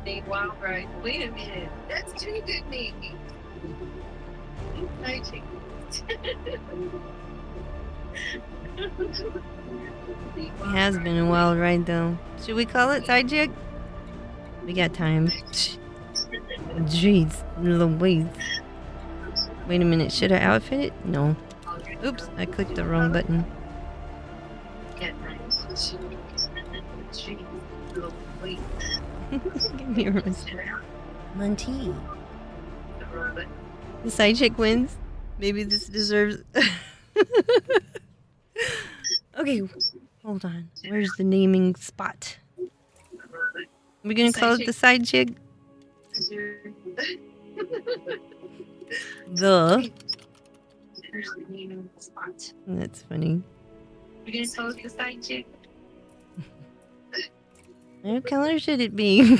Name Wild Ride. Wait a minute. That's two good names. Side check those. It has been a wild ride, though. Should we call it Side Chick? We got time. Jeez, Louise. Wait a minute, should I outfit it? No. Oops, I clicked the wrong button. Give me a Monty. The side chick wins. Maybe this deserves. Okay, hold on. Where's the naming spot? We're gonna call it the side chick. The. That's funny. We're gonna call it the side chick. What color should it be?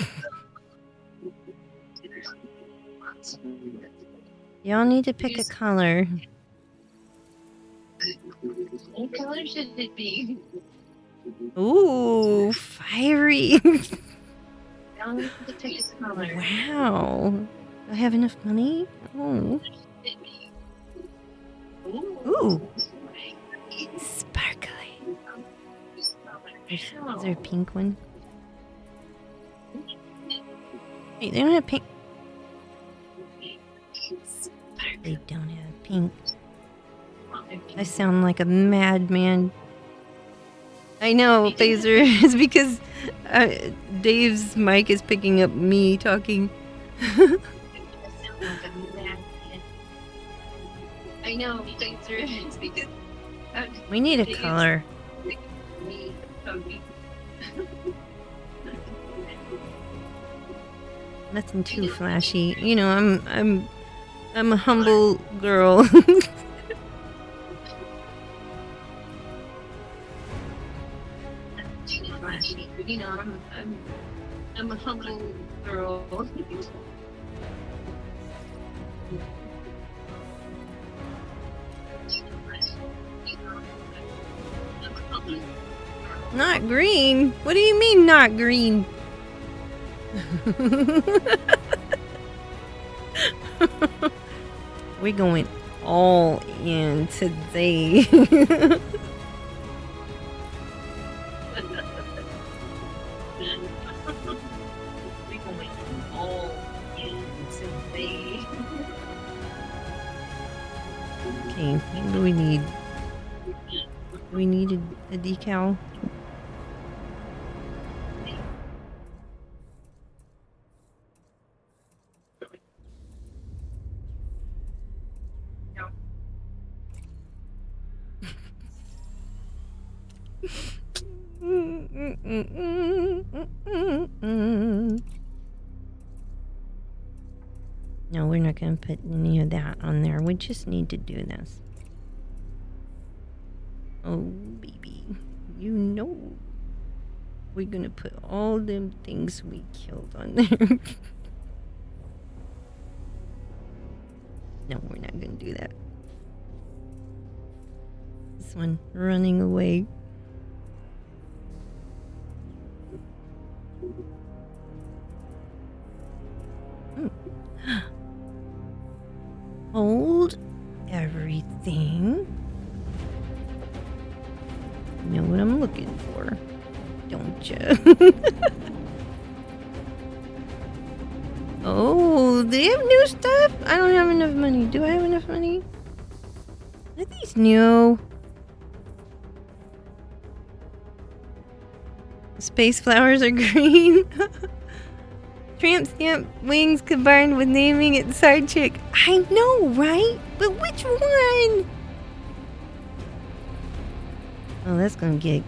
Y'all need to pick a color. What color should it be? Ooh, fiery. Y'all need to pick a color. Wow. Do I have enough money? Oh. Ooh. Sparkly. Is there a pink one? Wait, they don't have pink. They don't have pink. I sound like a madman. I know, Phaser. It's because Dave's mic is picking up me talking. I know, Phaser. It's because we need a color. Nothing too flashy. You know, I'm a humble girl. You know, I'm a humble girl. Not green? What do you mean not green? We're going all in today. Okay, what do we need? Do we need a decal? No, we're not going to put any of that on there. We just need to do this. Oh, baby. You know. We're going to put all them things we killed on there. No, we're not going to do that. This one running away. Hold everything. You know what I'm looking for, don't you? Oh, they have new stuff? I don't have enough money. Do I have enough money? Are these new? Space flowers are green. Tramp stamp wings combined with naming it side chick. I know, right? But which one? Oh, that's gonna get.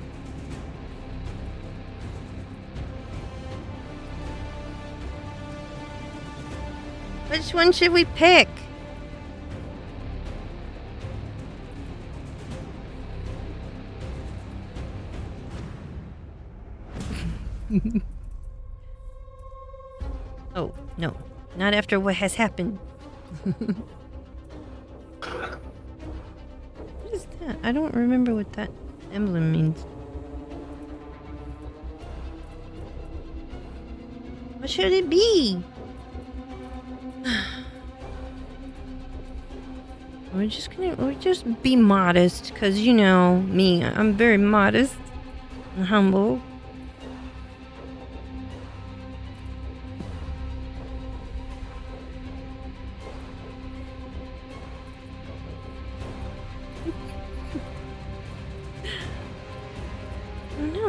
Which one should we pick? Oh, no. Not after what has happened. What is that? I don't remember what that emblem means. What should it be? We're just be modest, because you know me, I'm very modest and humble.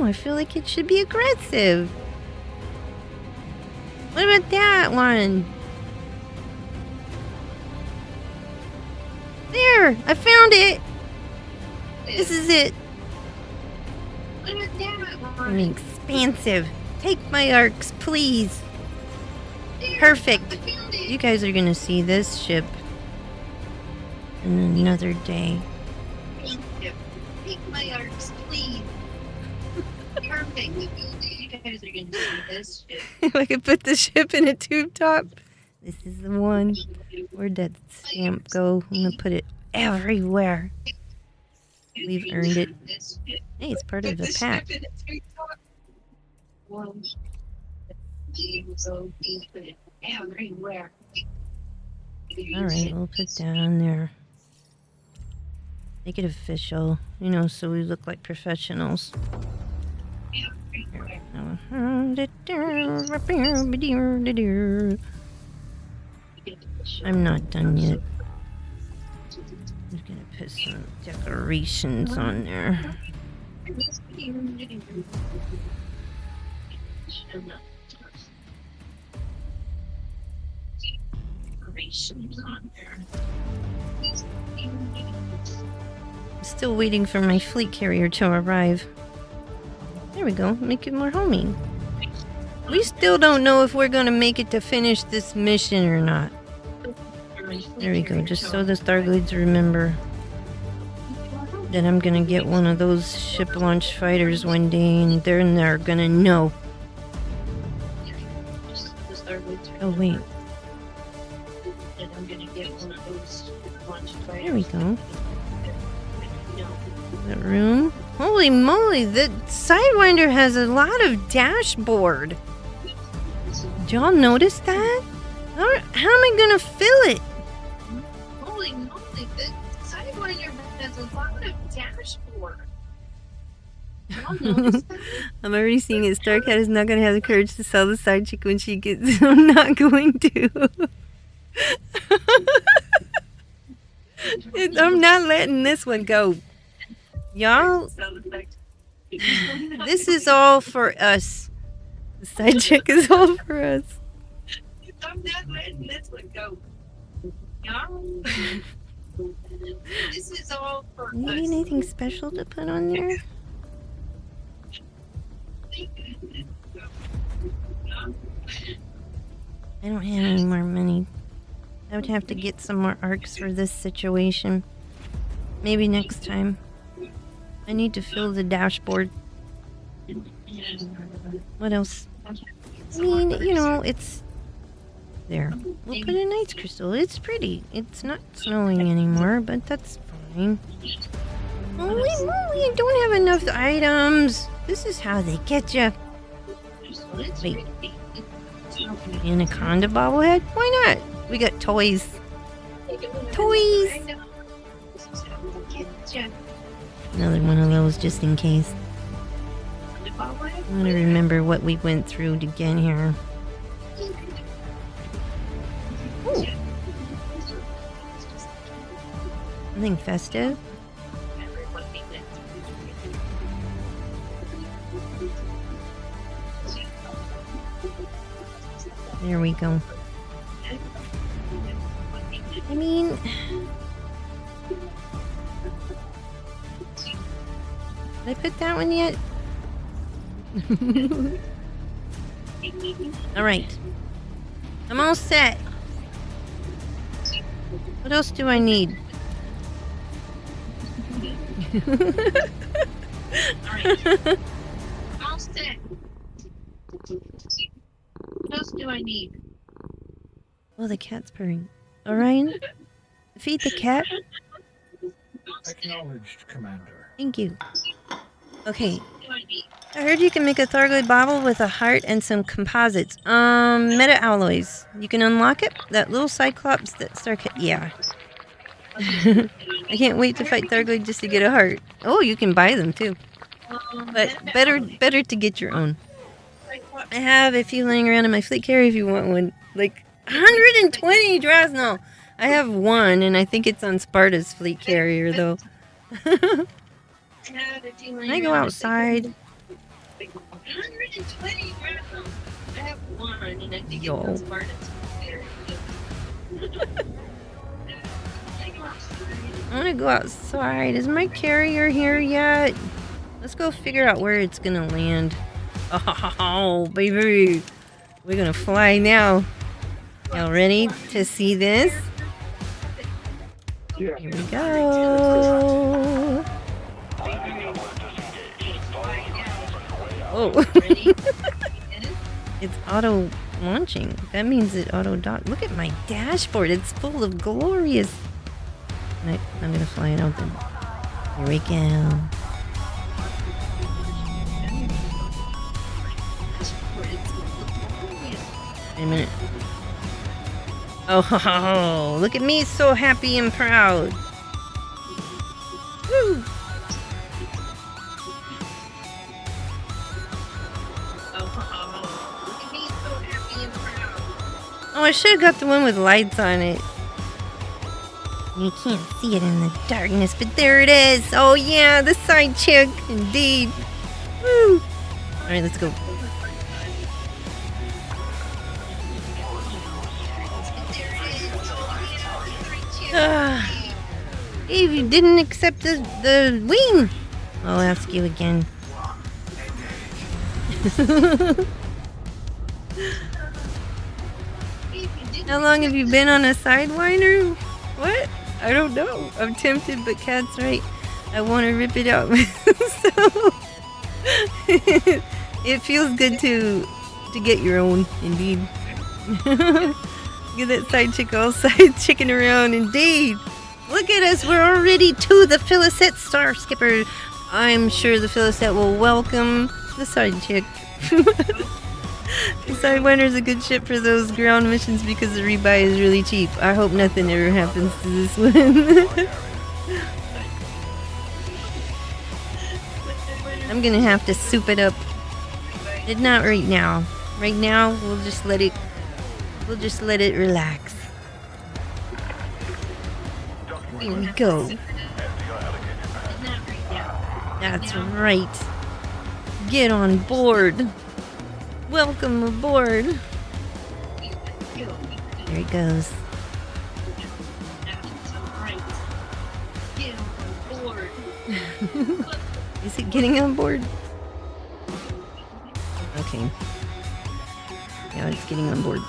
I feel like it should be aggressive. What about that one? There! I found it! This is it. What about that one? I'm expansive. Take my arcs, please. Perfect. You guys are gonna see this ship in another day. Take my arcs, please. Perfect. You guys are gonna see this ship. If I could put the ship in a tube top. This is the one. Where'd that stamp go? I'm gonna put it everywhere. We've earned it. Hey, it's part of the pack. Everywhere. Alright, we'll put that on there. Make it official, you know, so we look like professionals. I'm not done yet. I'm gonna put some decorations on there. I'm still waiting for my fleet carrier to arrive. There we go, make it more homey. We still don't know if we're gonna make it to finish this mission or not. There we go, just so the Stargleads remember that I'm gonna get one of those ship launch fighters one day, and they're gonna know. Oh wait. There we go. That room. Holy moly, the Sidewinder has a lot of dashboard. Did y'all notice that? How am I gonna fill it? Holy moly, the Sidewinder has a lot of dashboard. Y'all notice that? I'm already seeing it. StarCat is not gonna have the courage to sell the side chick when she gets. I'm not going to. I'm not letting this one go. Y'all, this is all for us. The side chick is all for us. I'm not letting this one go. Y'all, this is all for Maybe us. anything special to put on there? I don't have any more money. I would have to get some more arcs for this situation. Maybe next time. I need to fill the dashboard. What else? I mean, you know, it's... There. We'll put an ice crystal. It's pretty. It's not snowing anymore, but that's fine. Holy moly, I don't have enough items. This is how they get you. Wait. Anaconda bobblehead? Why not? We got toys. Toys! Another one of those just in case. I want to remember what we went through to get here. Ooh. Something festive? There we go. I mean... Did I put that one yet? Alright. I'm all set. What else do I need? All set. What else do I need? Oh, the cat's purring. Orion, feed the cat. Acknowledged, Commander. Thank you. Okay. I heard you can make a Thargoid bauble with a heart and some composites. Meta alloys. You can unlock it? That little Cyclops that StarCat... Yeah. I can't wait to fight Thargoid just to get a heart. Oh, you can buy them too. But better to get your own. I have a few laying around in my fleet carrier if you want one. Like 120 Drasno. I have one, and I think it's on Sparta's fleet carrier though. Can I go outside? 120 rounds. I have one, and I think Yo. it was part of there. I want to go outside. Is my carrier here yet? Let's go figure out where it's gonna land. Oh, baby. We're gonna fly now. Y'all ready to see this? Yeah. Here we go. Oh. It's auto launching. That means it auto dock. Look at my dashboard. It's full of glorious. I'm gonna fly it out there. Here we go. Wait a minute. Oh, look at me, so happy and proud. Woo! Oh, I should have got the one with lights on it. You can't see it in the darkness, but there it is. Oh yeah, the side chick, indeed. Woo! Alright, let's go. If you didn't accept the wing, I'll ask you again. How long have you been on a Sidewinder? What? I don't know. I'm tempted, but Cat's right. I want to rip it out. So it feels good to get your own, indeed. Get that side chick all side chicking around, indeed. Look at us, we're already to the Philisette Star Skipper. I'm sure the Philisette will welcome the side chick. The Sidewinder's a good ship for those ground missions because the rebuy is really cheap. I hope nothing ever happens to this one. I'm gonna have to soup it up. Not right now. Right now, we'll just let it relax. Here we go. That's right. Get on board. Welcome aboard. There it goes. Is it getting on board? Okay. Yeah, it's getting on board.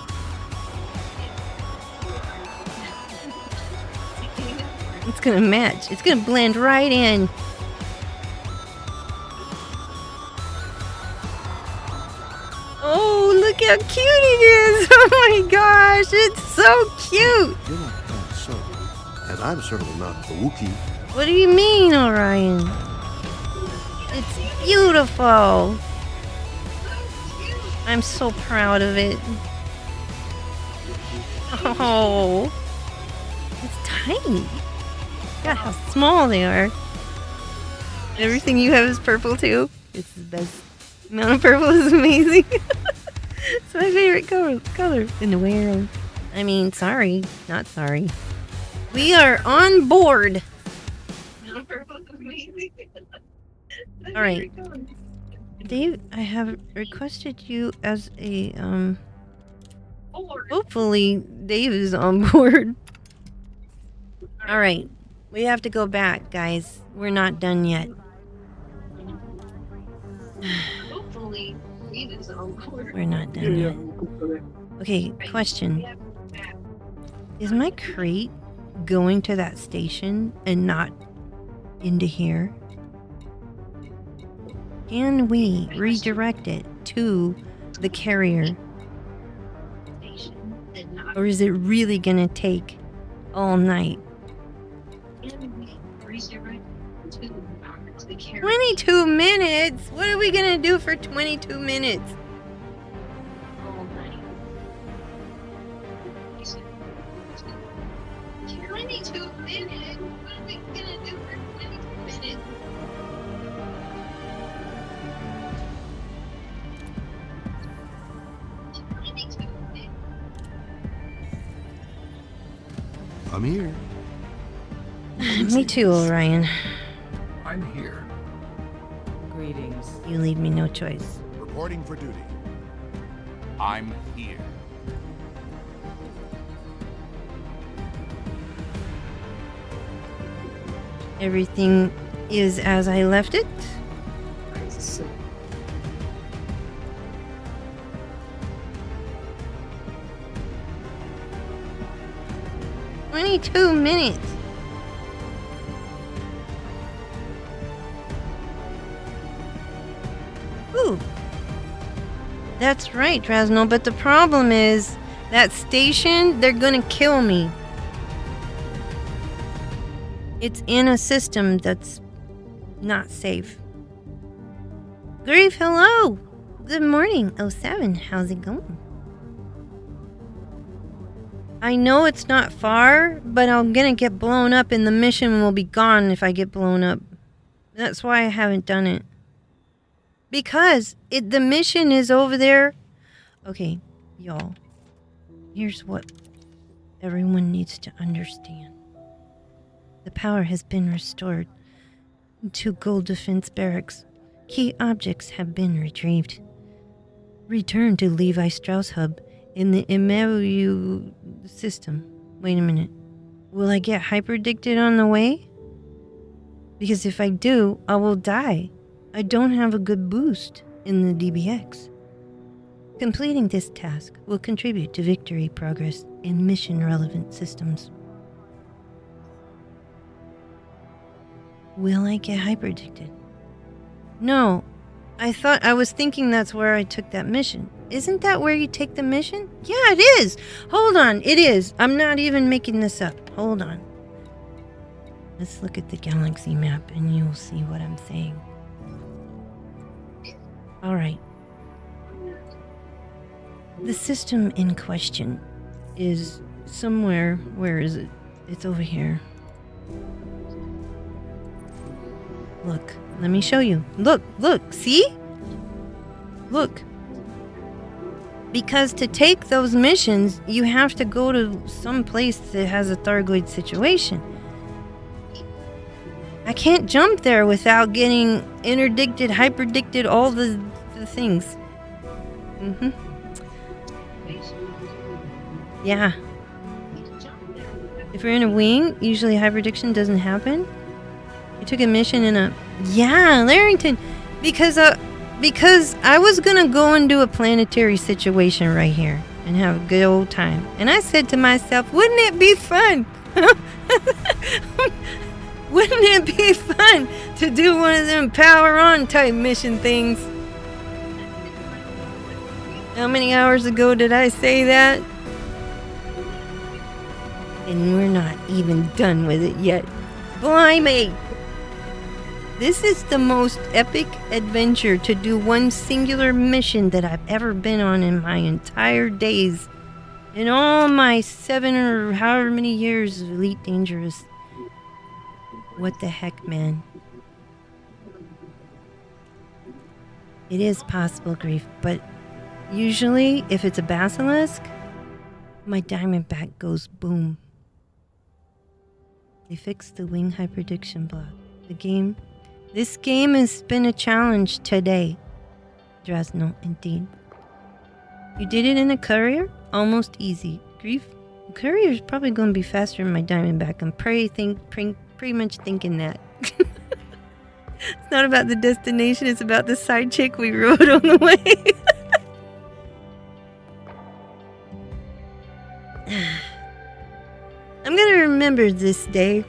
It's gonna match. It's gonna blend right in. Oh, look how cute it is! Oh my gosh, it's so cute! You're not Han Solo, and I'm certainly not the Wookiee. What do you mean, Orion? It's beautiful! I'm so proud of it. Oh, it's tiny. God, how small they are. Everything you have is purple too. It's the best. The amount of purple is amazing. It's my favorite color in the world. I mean, sorry, not sorry. We are on board. All right, Dave. I have requested you as a Hopefully, Dave is on board. All right, we have to go back, guys. We're not done yet. Hopefully, Dave is on board. We're not done yet. Okay, question. Is my crate going to that station and not into here? Can we redirect it to the carrier? Or is it really gonna take all night? 22 minutes? What are we gonna do for 22 minutes? All night. 22 minutes? What are we gonna do for 22 minutes? I'm here. Me too, Orion. I'm here. Greetings. You leave me no choice. Reporting for duty. I'm here. Everything is as I left it. I see. 22 minutes. Ooh. That's right, Drasno, but the problem is that station, they're gonna kill me. It's in a system that's not safe. Grief, hello! Good morning, 07. How's it going? I know it's not far, but I'm gonna get blown up and the mission will be gone if I get blown up. That's why I haven't done it. Because the mission is over there. Okay, y'all. Here's what everyone needs to understand. The power has been restored to Gold Defense Barracks. Key objects have been retrieved. Return to Levi Strauss Hub in the Imeru system. Wait a minute. Will I get hyperdicted on the way? Because if I do, I will die. I don't have a good boost in the DBX. Completing this task will contribute to victory progress in mission-relevant systems. Will I get hyperdicted? No. I was thinking that's where I took that mission. Isn't that where you take the mission? Yeah, it is. Hold on, it is. I'm not even making this up. Hold on. Let's look at the galaxy map and you'll see what I'm saying. Alright. The system in question is somewhere. Where is it? It's over here. Look, let me show you. Look, see? Look. Because to take those missions, you have to go to some place that has a Thargoid situation. I can't jump there without getting interdicted, hyperdicted, all the things. Yeah. If you're in a wing, usually hyperdiction doesn't happen. You took a mission in a... Yeah, Larrington! Because I was gonna go and do a planetary situation right here and have a good old time. And I said to myself, wouldn't it be fun? Wouldn't it be fun to do one of them power on type mission things? How many hours ago did I say that? And we're not even done with it yet. Blimey! This is the most epic adventure to do one singular mission that I've ever been on in my entire days. In all my 7 or however many years of Elite Dangerous. What the heck, man? It is possible, Grief, but usually if it's a Basilisk, my Diamondback goes boom. They fixed the wing hyperdiction block. This game has been a challenge today. Drasno, indeed. You did it in a courier? Almost easy. Grief? A courier is probably going to be faster than my Diamondback. I'm pretty much thinking that. It's not about the destination, it's about the side chick we rode on the way. I'm gonna remember this day.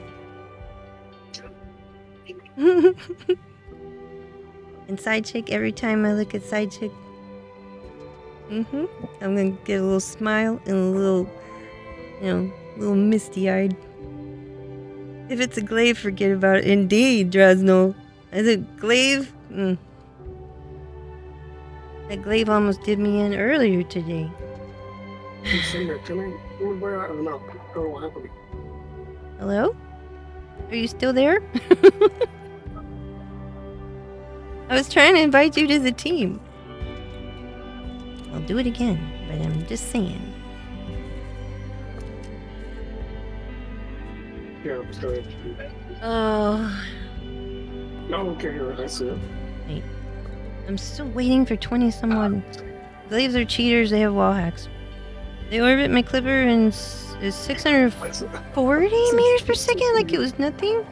And side chick, every time I look at side chick, I'm gonna get a little smile and a little, little misty-eyed. If it's a glaive, forget about it. Indeed, Drasno. Is it glaive? That glaive almost did me in earlier today. Hello? Are you still there? I was trying to invite you to the team. I'll do it again, but I'm just saying. Yeah, I'm still Oh. No, okay, I see it. Wait. I'm still waiting for 20 someone. Glaives are cheaters, they have wall hacks. They orbit my clipper and is 640 meters per second, like it was nothing.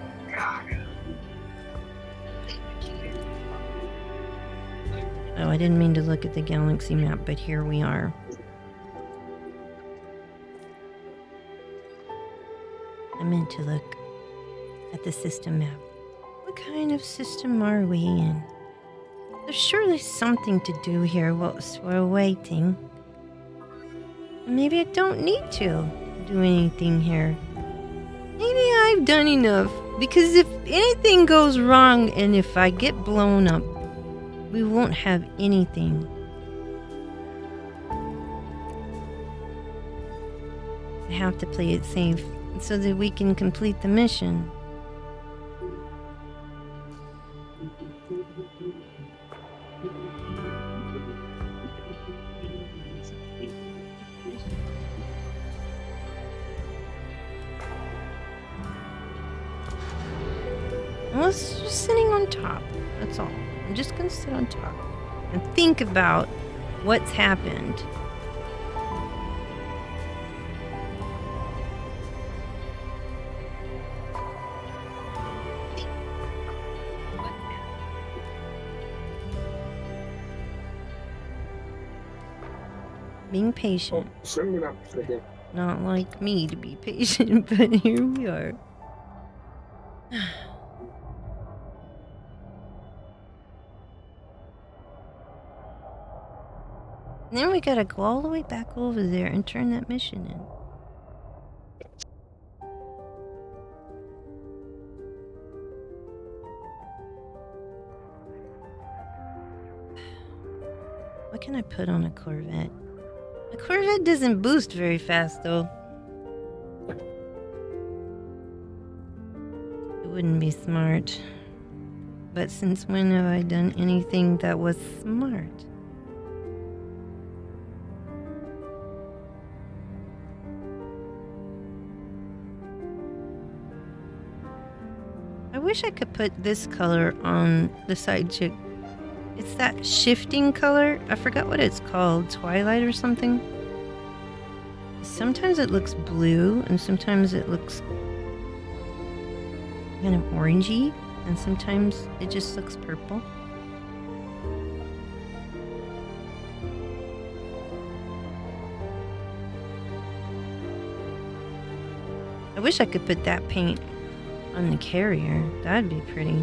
Oh, I didn't mean to look at the galaxy map, but here we are. I meant to look at the system map. What kind of system are we in? There's surely something to do here whilst we're waiting. Maybe I don't need to do anything here. Maybe I've done enough. Because if anything goes wrong and if I get blown up, we won't have anything. I have to play it safe so that we can complete the mission. I was just sitting on top. That's all. I'm just gonna sit on top and think about what's happened. Being patient. Not like me to be patient, but here we are. And then we gotta go all the way back over there and turn that mission in. What can I put on a Corvette? A Corvette doesn't boost very fast, though. It wouldn't be smart. But since when have I done anything that was smart? I wish I could put this color on the side chick. It's that shifting color. I forgot what it's called. Twilight or something. Sometimes it looks blue and sometimes it looks kind of orangey and sometimes it just looks purple. I wish I could put that paint on the carrier. That'd be pretty.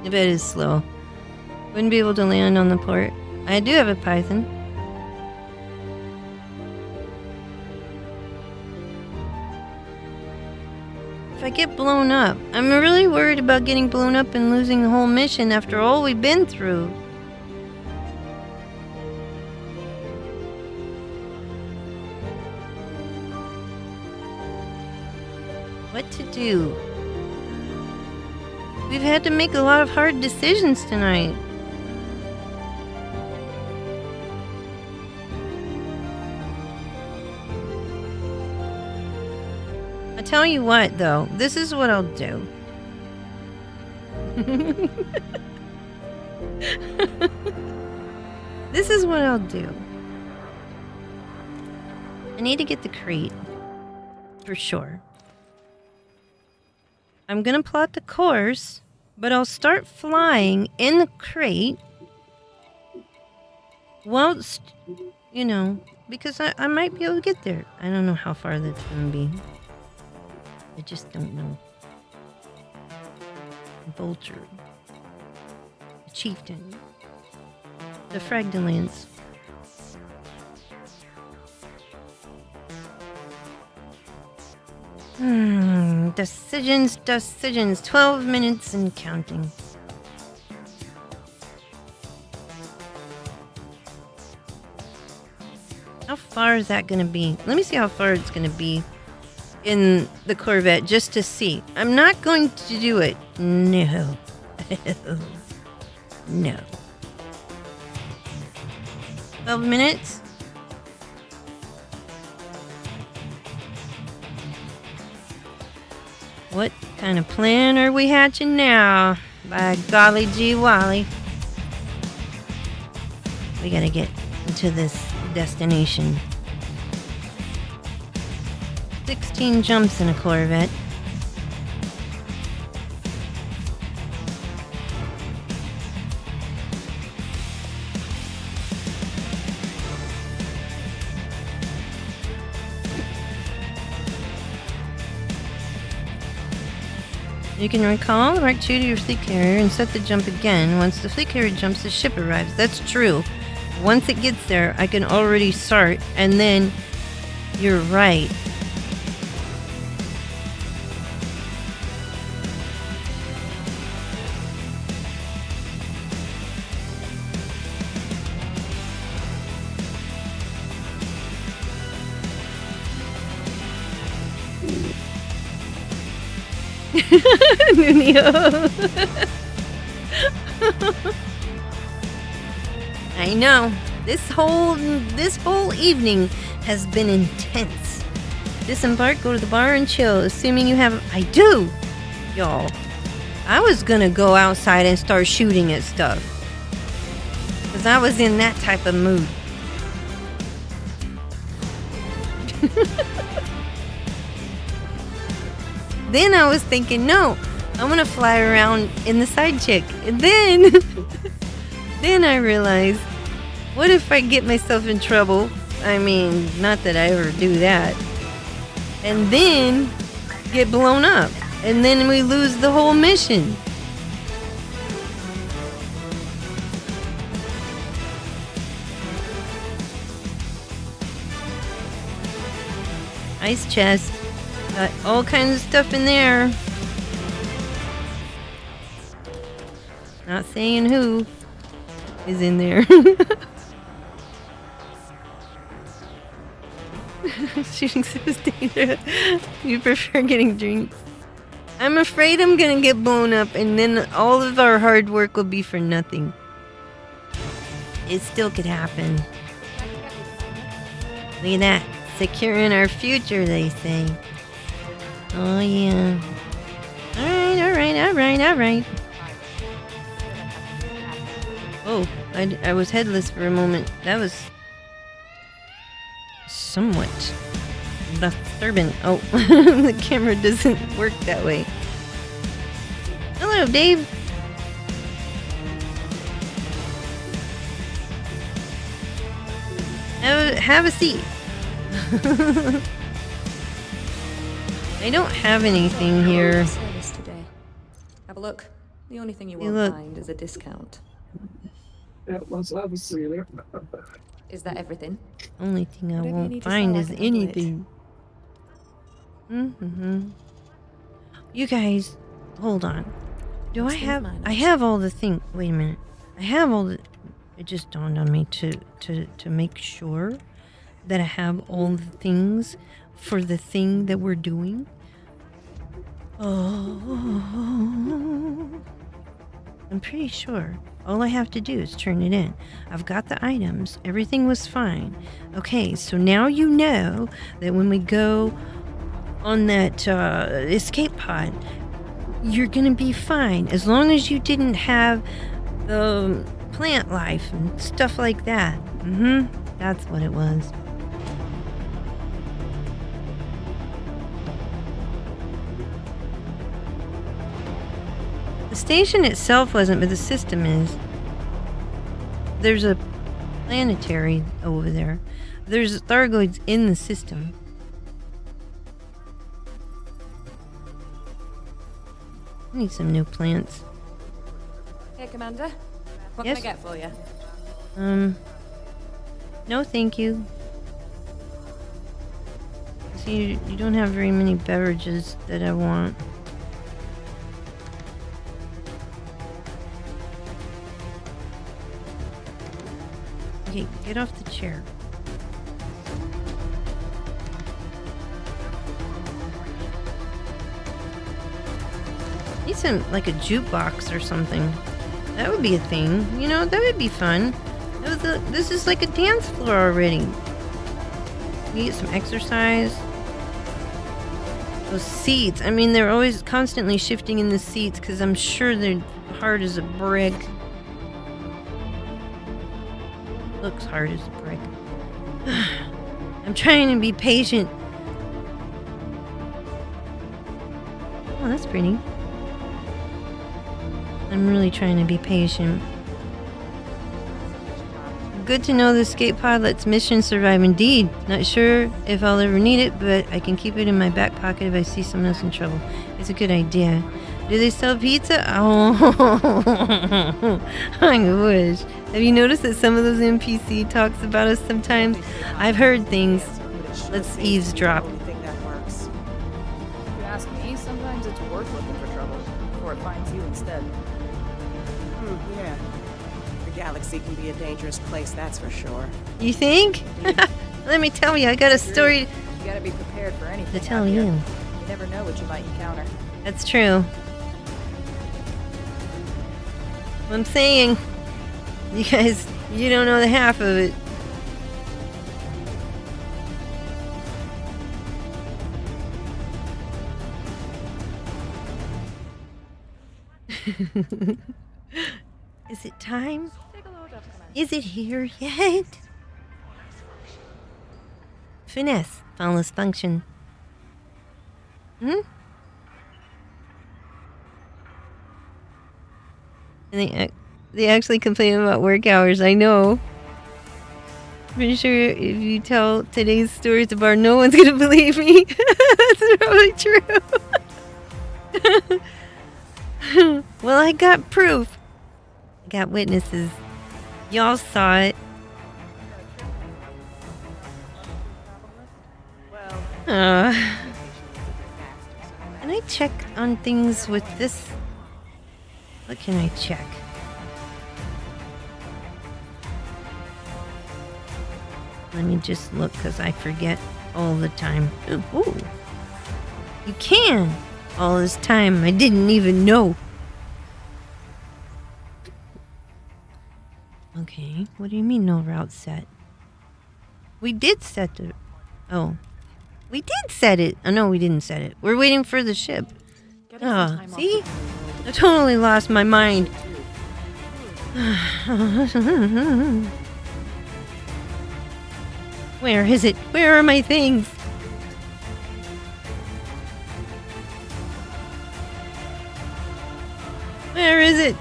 I bet it's slow. Wouldn't be able to land on the port. I do have a Python. If I get blown up, I'm really worried about getting blown up and losing the whole mission after all we've been through. What to do? We've had to make a lot of hard decisions tonight. I tell you what, though, this is what I'll do. This is what I'll do. I need to get the crate. For sure. I'm gonna plot the course, but I'll start flying in the crate whilst, you know, because I might be able to get there. I don't know how far that's gonna be. I just don't know. Vulture. The Chieftain. The Fragdolence. Decisions. 12 minutes and counting. How far is that gonna be? Let me see how far it's gonna be in the Corvette just to see. I'm not going to do it. No. No. 12 minutes? What kind of plan are we hatching now? By golly gee Wally. We gotta get to this destination. 16 jumps in a Corvette. You can recall Mark 2 to your fleet carrier and set the jump again. Once the fleet carrier jumps, the ship arrives. That's true. Once it gets there, I can already start, and then you're right. I know. This whole evening has been intense. Disembark, go to the bar and chill, assuming you have... I do! Y'all. I was gonna go outside and start shooting at stuff. Because I was in that type of mood. Then I was thinking, no, I'm gonna fly around in the side chick. And then, then I realized, what if I get myself in trouble? I mean, not that I ever do that. And then get blown up. And then we lose the whole mission. Ice chest. Got all kinds of stuff in there. Not saying who is in there. Shooting so dangerous. You prefer getting drinks? I'm afraid I'm gonna get blown up and then all of our hard work will be for nothing. It still could happen. Look at that. Securing our future, they say. Oh, yeah. Alright. Oh, I was headless for a moment. That was somewhat disturbing. Oh, the camera doesn't work that way. Hello, Dave. Have a seat. I don't have anything here. Today. Have a look. The only thing you won't find is a discount. Yeah, let's have a seat. Is that everything? Only thing I Whatever you won't need to find sell, I is can handle it. anything. You guys, hold on. Do I These have? miners. I have all the thing. Wait a minute. I have all the. It just dawned on me to make sure that I have all the things for the thing that we're doing. Oh, I'm pretty sure. All I have to do is turn it in. I've got the items. Everything was fine. Okay, so now you know that when we go on that escape pod, you're gonna be fine. As long as you didn't have the plant life and stuff like that. That's what it was. The station itself wasn't, but the system is. There's a planetary over there. There's Thargoids in the system. I need some new plants. Hey, Commander. What Yes? can I get for you? No thank you. See, you don't have very many beverages that I want. Okay, get off the chair. Need some, like a jukebox or something. That would be a thing. You know, that would be fun. This is like a dance floor already. You get some exercise. Those seats. I mean, they're always constantly shifting in the seats because I'm sure they're hard as a brick. Looks hard as a brick. I'm trying to be patient. Oh, that's pretty. I'm really trying to be patient. Good to know the escape pod lets missions survive indeed. Not sure if I'll ever need it, but I can keep it in my back pocket if I see someone else in trouble. It's a good idea. Do they sell pizza? Oh, I wish. Have you noticed that some of those NPC talks about us sometimes? I've heard things. Let's eavesdrop. If you ask me, sometimes it's worth looking for trouble before it finds you instead. Yeah. The galaxy can be a dangerous place, that's for sure. You think? Let me tell you, I got a story You gotta be prepared for anything. to tell out you. here. You never know what you might encounter. That's true. I'm saying, you guys, you don't know the half of it. Is it time? Is it here yet? Finesse, follows function. Hmm? And they actually complain about work hours, I know. Pretty sure if you tell today's story to Bar, no one's gonna believe me. That's probably true. Well, I got proof. I got witnesses. Y'all saw it. Can I check on things with this? What can I check? Let me just look because I forget all the time. Ooh. You can! All this time, I didn't even know. Okay, what do you mean no route set? We did set it. Oh. We did set it. Oh, no, we didn't set it. We're waiting for the ship. Oh, see? I totally lost my mind. Where is it? Where are my things? Where is it?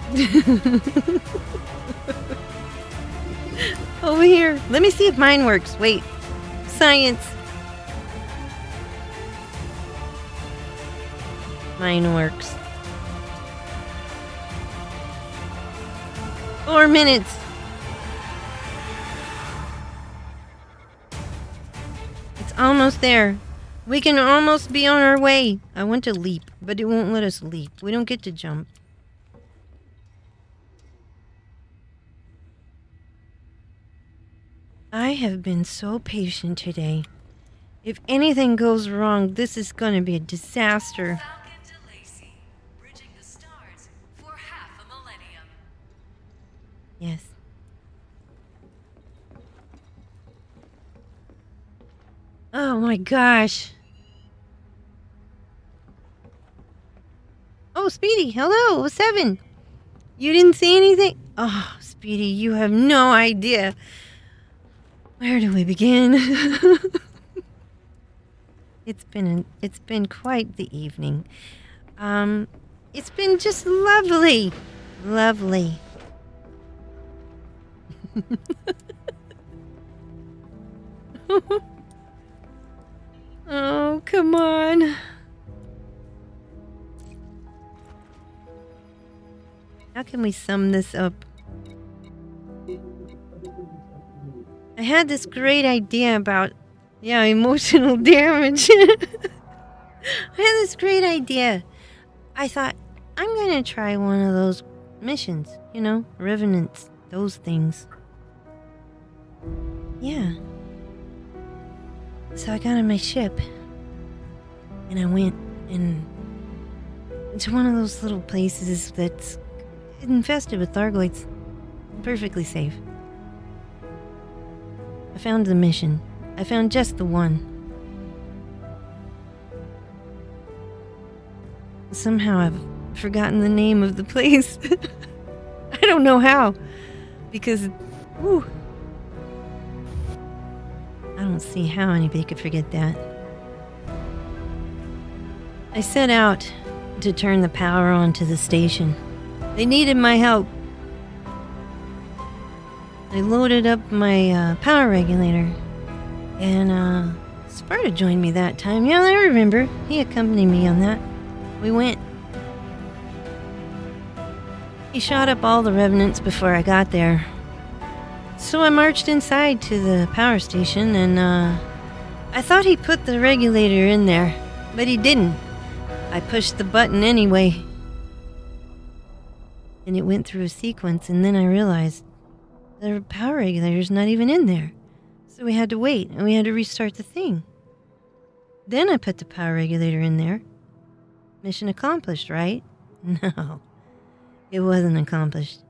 Over here. Let me see if mine works. Wait. Science. Mine works. 4 minutes. It's almost there. We can almost be on our way. I want to leap, but it won't let us leap. We don't get to jump. I have been so patient today. If anything goes wrong, this is going to be a disaster. Yes. Oh my gosh. Oh, Speedy, hello, 7. You didn't see anything? Oh, Speedy, you have no idea. Where do we begin? It's been quite the evening. It's been just lovely. Lovely. Oh, come on. How can we sum this up? I had this great idea about, emotional damage. I had this great idea. I thought, I'm gonna try one of those missions, Revenants, those things. Yeah. So I got on my ship and I went into one of those little places that's infested with Thargoids. Perfectly safe. I found the mission. I found just the one. Somehow I've forgotten the name of the place. I don't know how. Because, whew, I don't see how anybody could forget that. I set out to turn the power on to the station. They needed my help. I loaded up my power regulator, and Sparta joined me that time. Yeah, I remember. He accompanied me on that. We went. He shot up all the Revenants before I got there. So I marched inside to the power station, and I thought he put the regulator in there, but he didn't. I pushed the button anyway. And it went through a sequence, and then I realized the power regulator's not even in there. So we had to wait, and we had to restart the thing. Then I put the power regulator in there. Mission accomplished, right? No, it wasn't accomplished.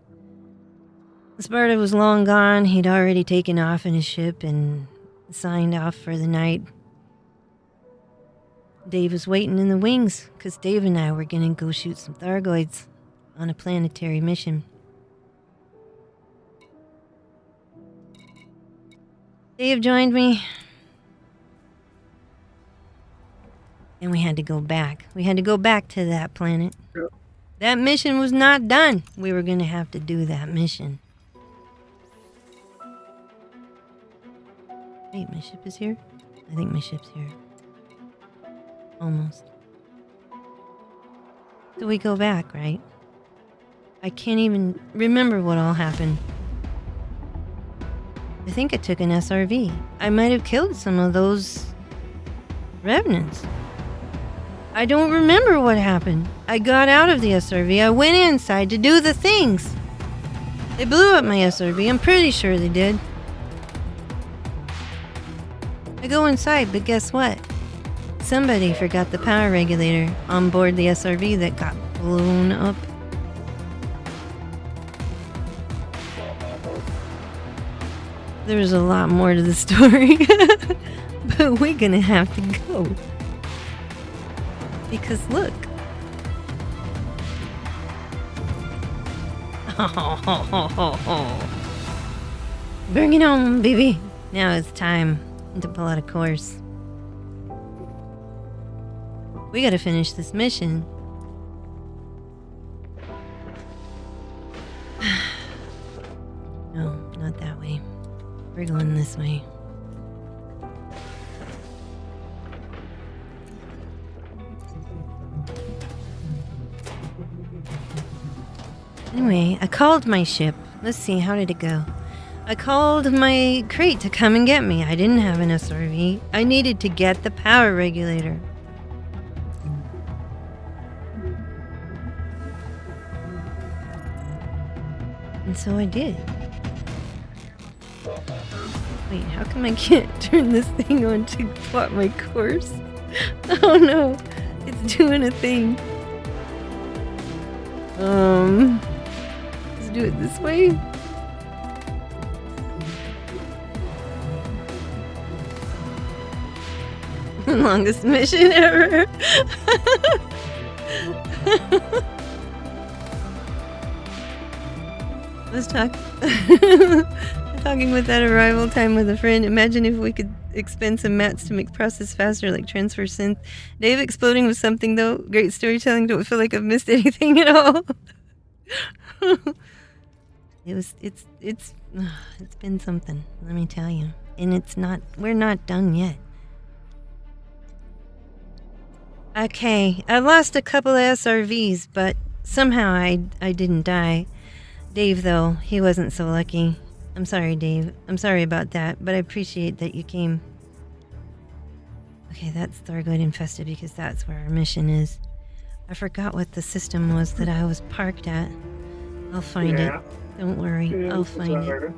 Sparta was long gone. He'd already taken off in his ship and signed off for the night. Dave was waiting in the wings, because Dave and I were going to go shoot some Thargoids on a planetary mission. Dave joined me, and we had to go back. We had to go back to that planet. Yep. That mission was not done. We were going to have to do that mission. Wait, my ship is here? I think my ship's here. Almost. So we go back, right? I can't even remember what all happened. I think I took an SRV. I might have killed some of those Revenants. I don't remember what happened. I got out of the SRV. I went inside to do the things. They blew up my SRV. I'm pretty sure they did. I go inside, but guess what? Somebody forgot the power regulator on board the SRV that got blown up. There's a lot more to the story, but we're gonna have to go. Because look. Bring it on, baby. Now it's time to pull out a course. We gotta finish this mission. No, not that way. We're going this way. Anyway, I called my ship. Let's see, how did it go? I called my crate to come and get me. I didn't have an SRV. I needed to get the power regulator. And so I did. Wait, how come I can't turn this thing on to plot my course? Oh no, it's doing a thing. Let's do it this way. Longest mission ever. Let's talk. Talking with that arrival time with a friend. Imagine if we could expend some mats to make process faster, like transfer synth. Dave exploding with something though. Great storytelling. Don't feel like I've missed anything at all. It's been something. Let me tell you. And we're not done yet. Okay, I lost a couple of SRVs, but somehow I didn't die. Dave, though, he wasn't so lucky. I'm sorry, Dave. I'm sorry about that, but I appreciate that you came. Okay, that's Thargoid infested because that's where our mission is. I forgot what the system was that I was parked at. I'll find it. Don't worry, I'll find it.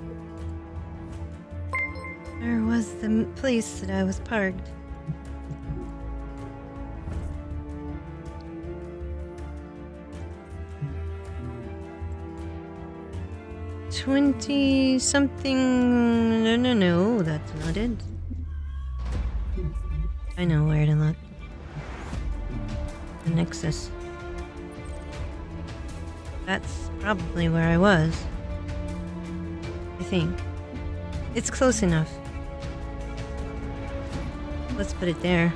Where was the place that I was parked? $20-something. No, that's not it. I know where to look. The Nexus. That's probably where I was. I think. It's close enough. Let's put it there.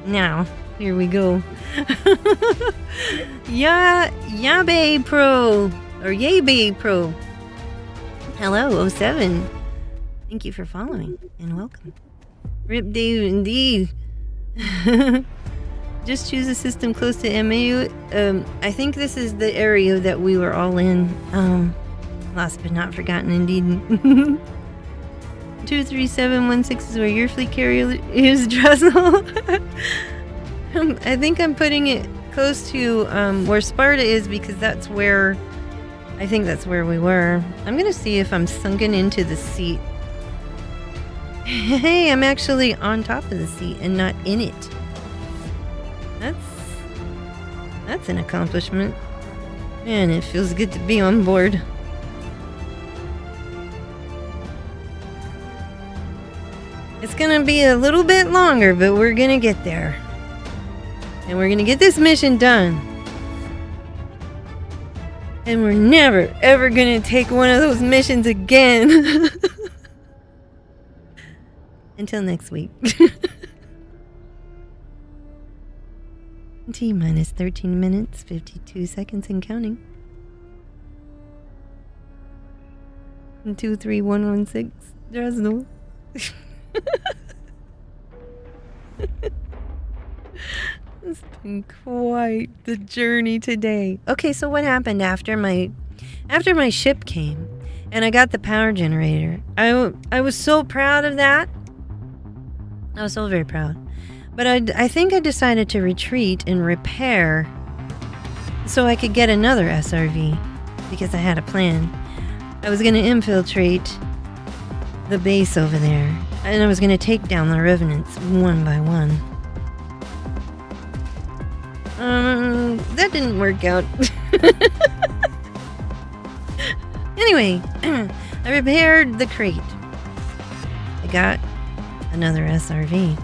Now, here we go. Yabe Pro. Or Yabe Pro. Hello, 07. Thank you for following and welcome. Rip Dave, indeed. Just choose a system close to MAU. I think this is the area that we were all in. Lost but not forgotten, indeed. 23716 is where your fleet carrier is, Dressel. I think I'm putting it close to where Sparta is because that's where... I think that's where we were. I'm gonna see if I'm sunken into the seat. Hey, I'm actually on top of the seat and not in it. That's an accomplishment. Man, it feels good to be on board. It's gonna be a little bit longer, but we're gonna get there. And we're gonna get this mission done. And we're never, ever gonna take one of those missions again. Until next week. T minus 13 minutes, 52 seconds and counting. 23116. Dresnel. It's been quite the journey today. Okay, so what happened after my ship came and I got the power generator? I was so proud of that. I was so very proud. But I think I decided to retreat and repair so I could get another SRV because I had a plan. I was going to infiltrate the base over there and I was going to take down the Revenants one by one. That didn't work out. Anyway, I repaired the crate. I got another SRV.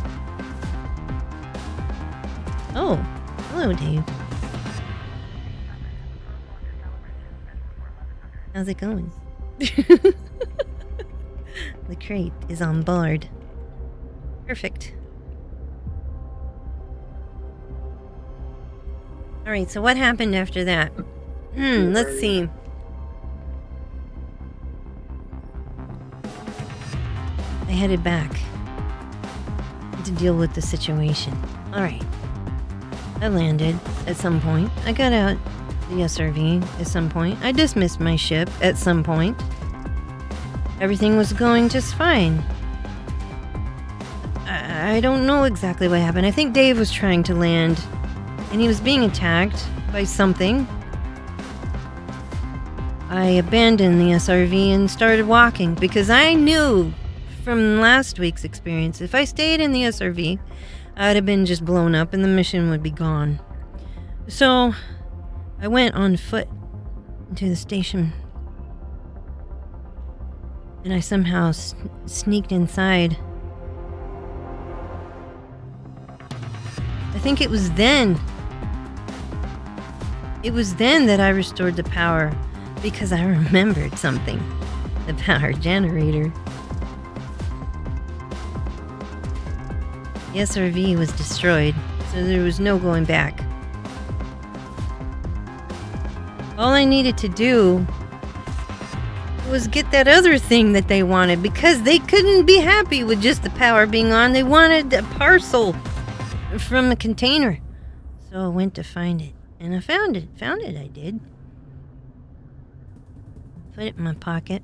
Oh, hello, Dave. How's it going? The crate is on board. Perfect. Alright, so what happened after that? Let's see. I headed back to deal with the situation. Alright. I landed at some point. I got out the SRV at some point. I dismissed my ship at some point. Everything was going just fine. I don't know exactly what happened. I think Dave was trying to land and he was being attacked by something. I abandoned the SRV and started walking because I knew from last week's experience if I stayed in the SRV, I'd have been just blown up and the mission would be gone. So I went on foot to the station and I somehow sneaked inside. I think it was then that I restored the power because I remembered something. The power generator. The SRV was destroyed, so there was no going back. All I needed to do was get that other thing that they wanted because they couldn't be happy with just the power being on. They wanted a parcel from a container. So I went to find it. And I found it. Found it, I did. Put it in my pocket.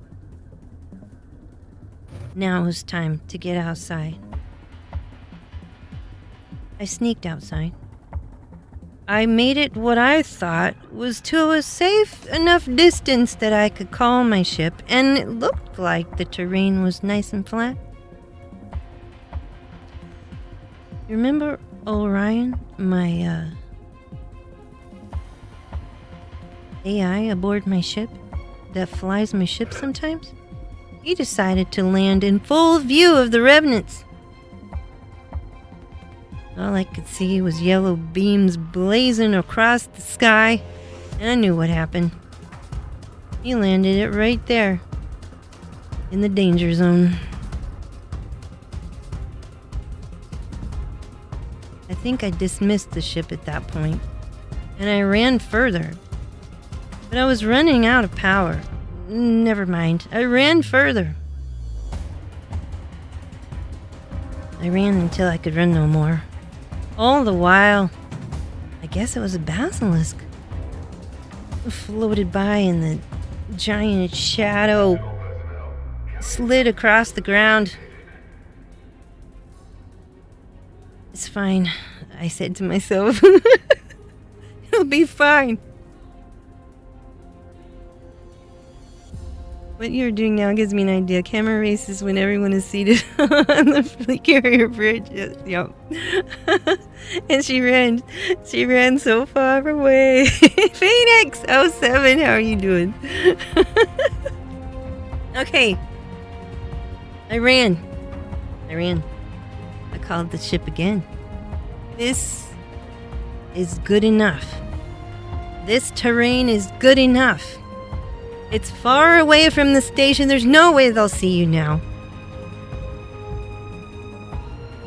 Now it was time to get outside. I sneaked outside. I made it what I thought was to a safe enough distance that I could call my ship, and it looked like the terrain was nice and flat. You remember Orion, my AI aboard my ship that flies my ship sometimes? He decided to land in full view of the Revenants. All I could see was yellow beams blazing across the sky And I knew what happened. He landed it right there. In the danger zone. I think I dismissed the ship at that point. And I ran further. But I was running out of power. Never mind. I ran further. I ran until I could run no more. All the while, I guess it was a basilisk. Floated by in the giant shadow. Slid across the ground. It's fine, I said to myself. It'll be fine. What you're doing now gives me an idea. Camera races when everyone is seated on the fleet carrier bridge. Yep. And she ran so far away. Phoenix 07, how are you doing? Okay. I ran. I called the ship again. This is good enough. This terrain is good enough. It's far away from the station. There's no way they'll see you now.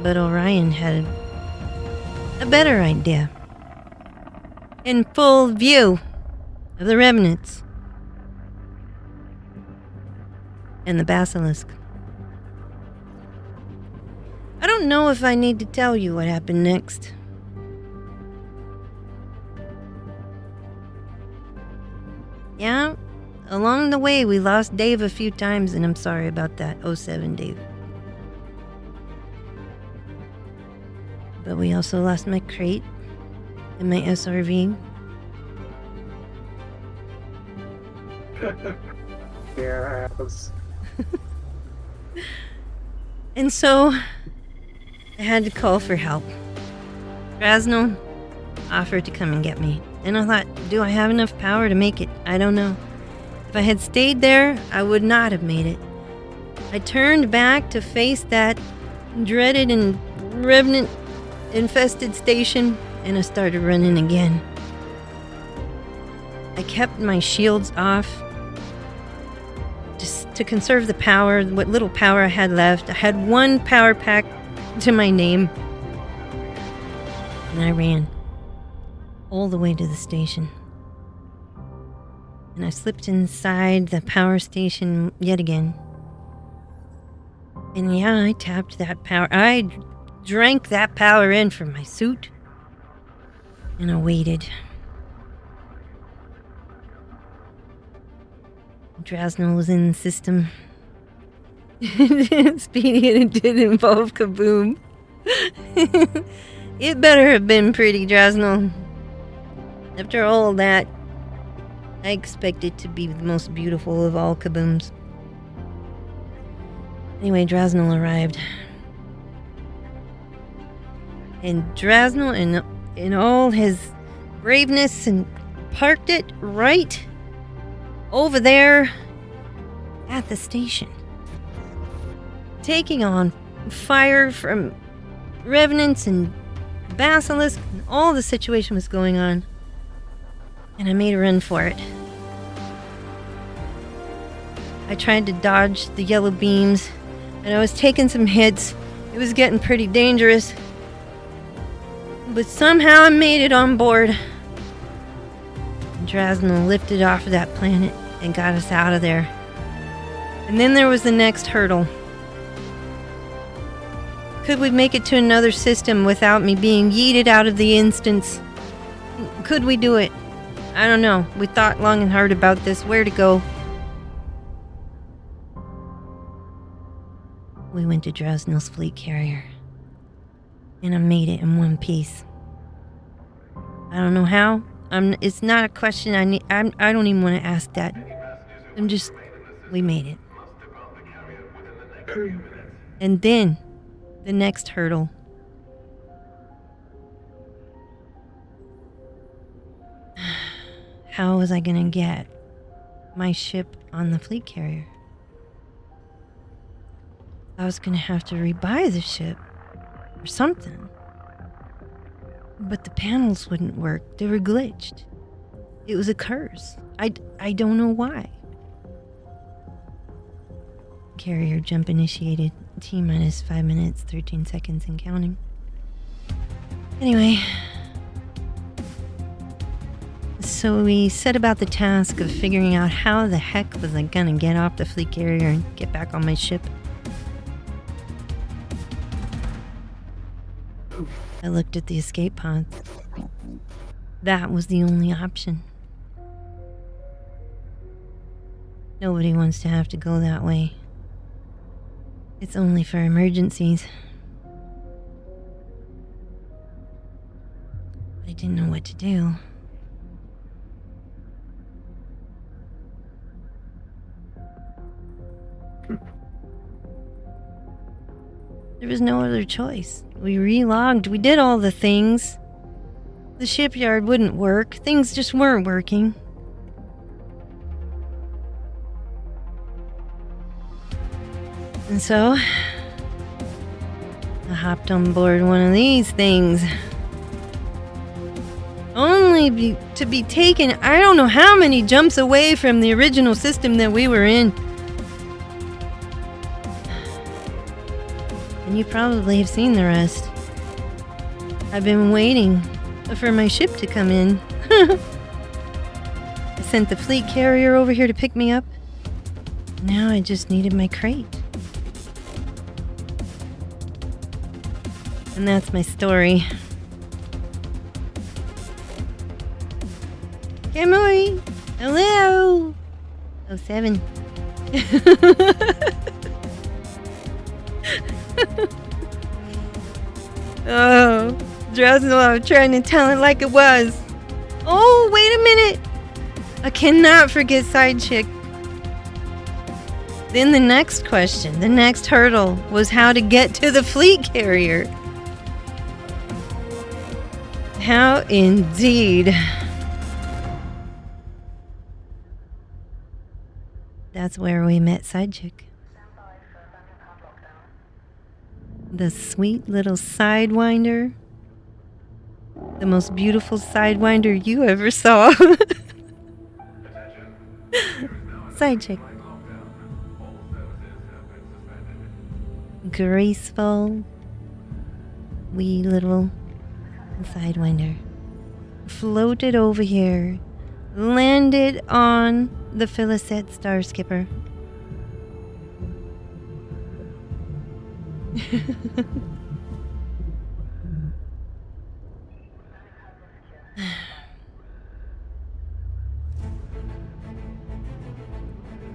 But Orion had a better idea. In full view of the Revenants. And the Basilisk. I don't know if I need to tell you what happened next. Yeah, along the way we lost Dave a few times, and I'm sorry about that, 07 Dave. But we also lost my crate and my SRV. Yeah, it happens. And so I had to call for help. Drasnil offered to come and get me. And I thought, do I have enough power to make it? I don't know. If I had stayed there, I would not have made it. I turned back to face that dreaded and Revenant-infested station, and I started running again. I kept my shields off just to conserve the power, what little power I had left. I had one power pack to my name. And I ran all the way to the station. And I slipped inside the power station yet again. And yeah, I tapped that power. I drank that power in from my suit. And I waited. Drasnil was in the system. Speedy, and it did involve kaboom. It better have been pretty, Drasnil. After all that, I expect it to be the most beautiful of all kabooms. Anyway, Drasnil arrived. And Drasnil, in all his braveness, and parked it right over there at the station. Taking on fire from Revenants and Basilisk, and all the situation was going on. And I made a run for it. I tried to dodge the yellow beams, and I was taking some hits. It was getting pretty dangerous. But somehow I made it on board. And Drasnil lifted off of that planet and got us out of there. And then there was the next hurdle. Could we make it to another system without me being yeeted out of the instance? Could we do it? I don't know. We thought long and hard about this, where to go. We went to Drasnil's fleet carrier. And I made it in one piece. I don't know how. It's not a question I don't even want to ask that. We made it. And then, the next hurdle. How was I gonna get my ship on the fleet carrier? I was gonna have to rebuy the ship or something. But the panels wouldn't work. They were glitched. It was a curse. I don't know why. Carrier jump initiated. T minus 5 minutes, 13 seconds and counting. Anyway. So we set about the task of figuring out how the heck was I gonna get off the fleet carrier and get back on my ship. I looked at the escape pods. That was the only option. Nobody wants to have to go that way. It's only for emergencies. I didn't know what to do. There was no other choice. We relogged, we did all the things. The shipyard wouldn't work, things just weren't working. And so, I hopped on board one of these things. Only to be taken I don't know how many jumps away from the original system that we were in. And you probably have seen the rest. I've been waiting for my ship to come in. I sent the fleet carrier over here to pick me up. Now I just needed my crate. And that's my story. Emily! Hello! 07. Oh, Drosselov trying to tell it like it was. Oh, wait a minute! I cannot forget Side Chick. Then the next question, the next hurdle, was how to get to the fleet carrier. How indeed. That's where we met Side Chick. The sweet little Sidewinder. The most beautiful Sidewinder you ever saw. Side Chick. Graceful, wee little Sidewinder. Floated over here. Landed on the Philisette Star Skipper.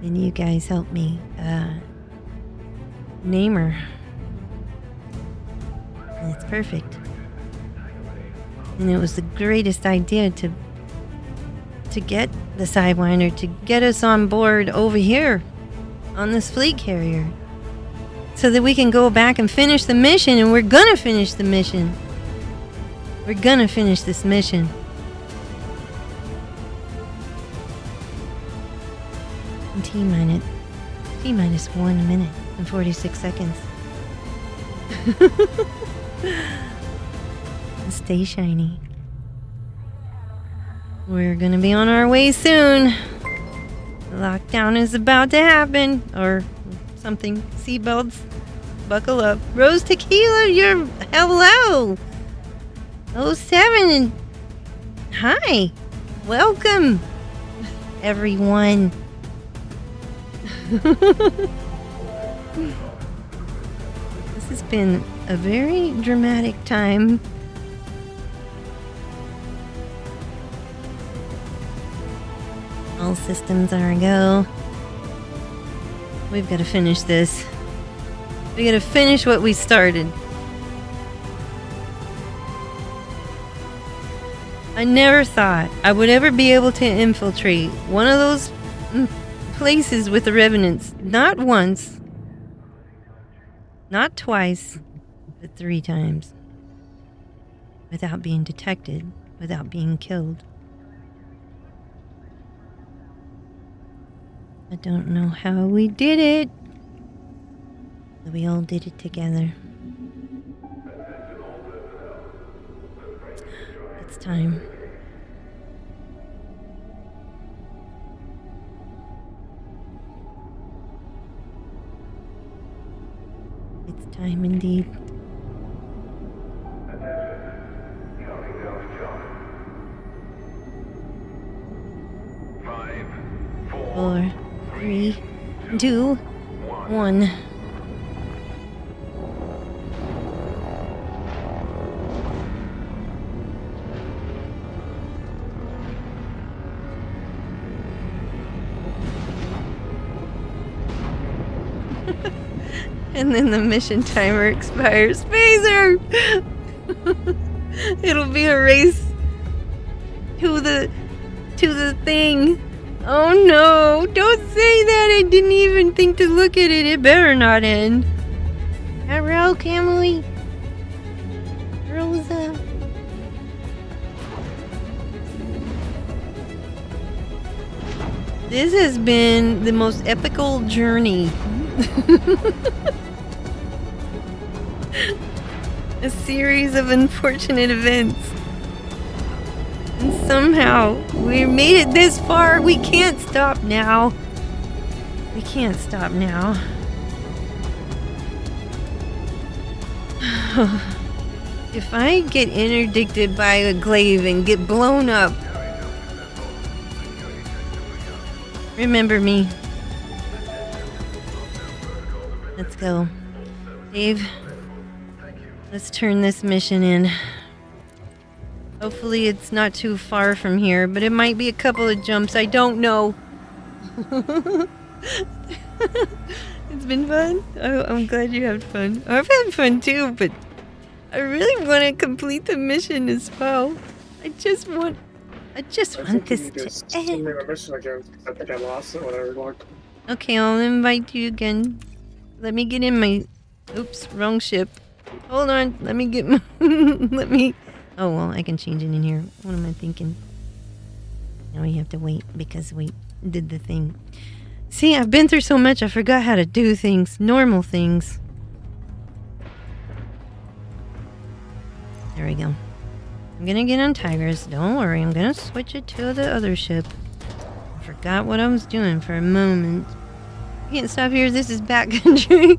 And you guys helped me name her. And it's perfect. And it was the greatest idea to get the Sidewinder, to get us on board over here on this fleet carrier. So that we can go back and finish the mission, and we're gonna finish the mission. We're gonna finish this mission. And T minus 1 minute and 46 seconds. Stay shiny. We're gonna be on our way soon. Lockdown is about to happen, or something. Seatbelts, buckle up. Rose Tequila, you're hello. 07 and hi, welcome, everyone. This has been a very dramatic time. All systems are a go. We've got to finish this. We got to finish what we started. I never thought I would ever be able to infiltrate one of those places with the Revenants. Not once. Not twice. But 3 times. Without being detected. Without being killed. I don't know how we did it. But we all did it together. It's time. It's time indeed. Five, 4, 3, 2, 1. And then the mission timer expires. Phaser! It'll be a race to the thing. Oh no, don't say that. I didn't even think to look at it. It better not end. Hello, Camille. Rosa. This has been the most epical journey. A series of unfortunate events. And somehow we made it this far. We can't stop now. We can't stop now. If I get interdicted by a glaive and get blown up, remember me. Let's go. Dave, let's turn this mission in. Hopefully it's not too far from here, but it might be a couple of jumps. I don't know. It's been fun. I'm glad you had fun. I've had fun too, but I really want to complete the mission as well. I just want this to end. The mission again. I think I lost it when I relogged. Okay, I'll invite you again. Let me get in my... Oops, wrong ship. Hold on, let me get my... let me... Oh, well, I can change it in here. What am I thinking? Now we have to wait because we did the thing. See, I've been through so much, I forgot how to do things. Normal things. There we go. I'm gonna get on Tigris. Don't worry, I'm gonna switch it to the other ship. I forgot what I was doing for a moment. I can't stop here. This is backcountry.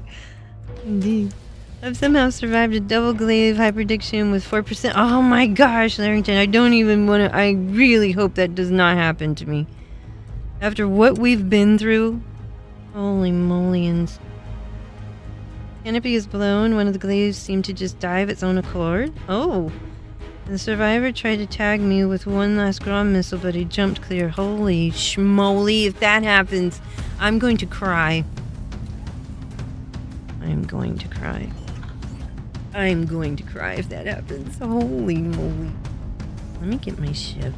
Indeed. I've somehow survived a double glaive hyperdiction with 4%. Oh my gosh, Larrington, I don't even want to... I really hope that does not happen to me. After what we've been through. Holy molians. Canopy is blown. One of the glaives seemed to just die of its own accord. Oh. The survivor tried to tag me with one last ground missile, but he jumped clear. Holy schmoly. If that happens, I'm going to cry. I'm going to cry. I'm going to cry if that happens. Holy moly. Let me get my ship.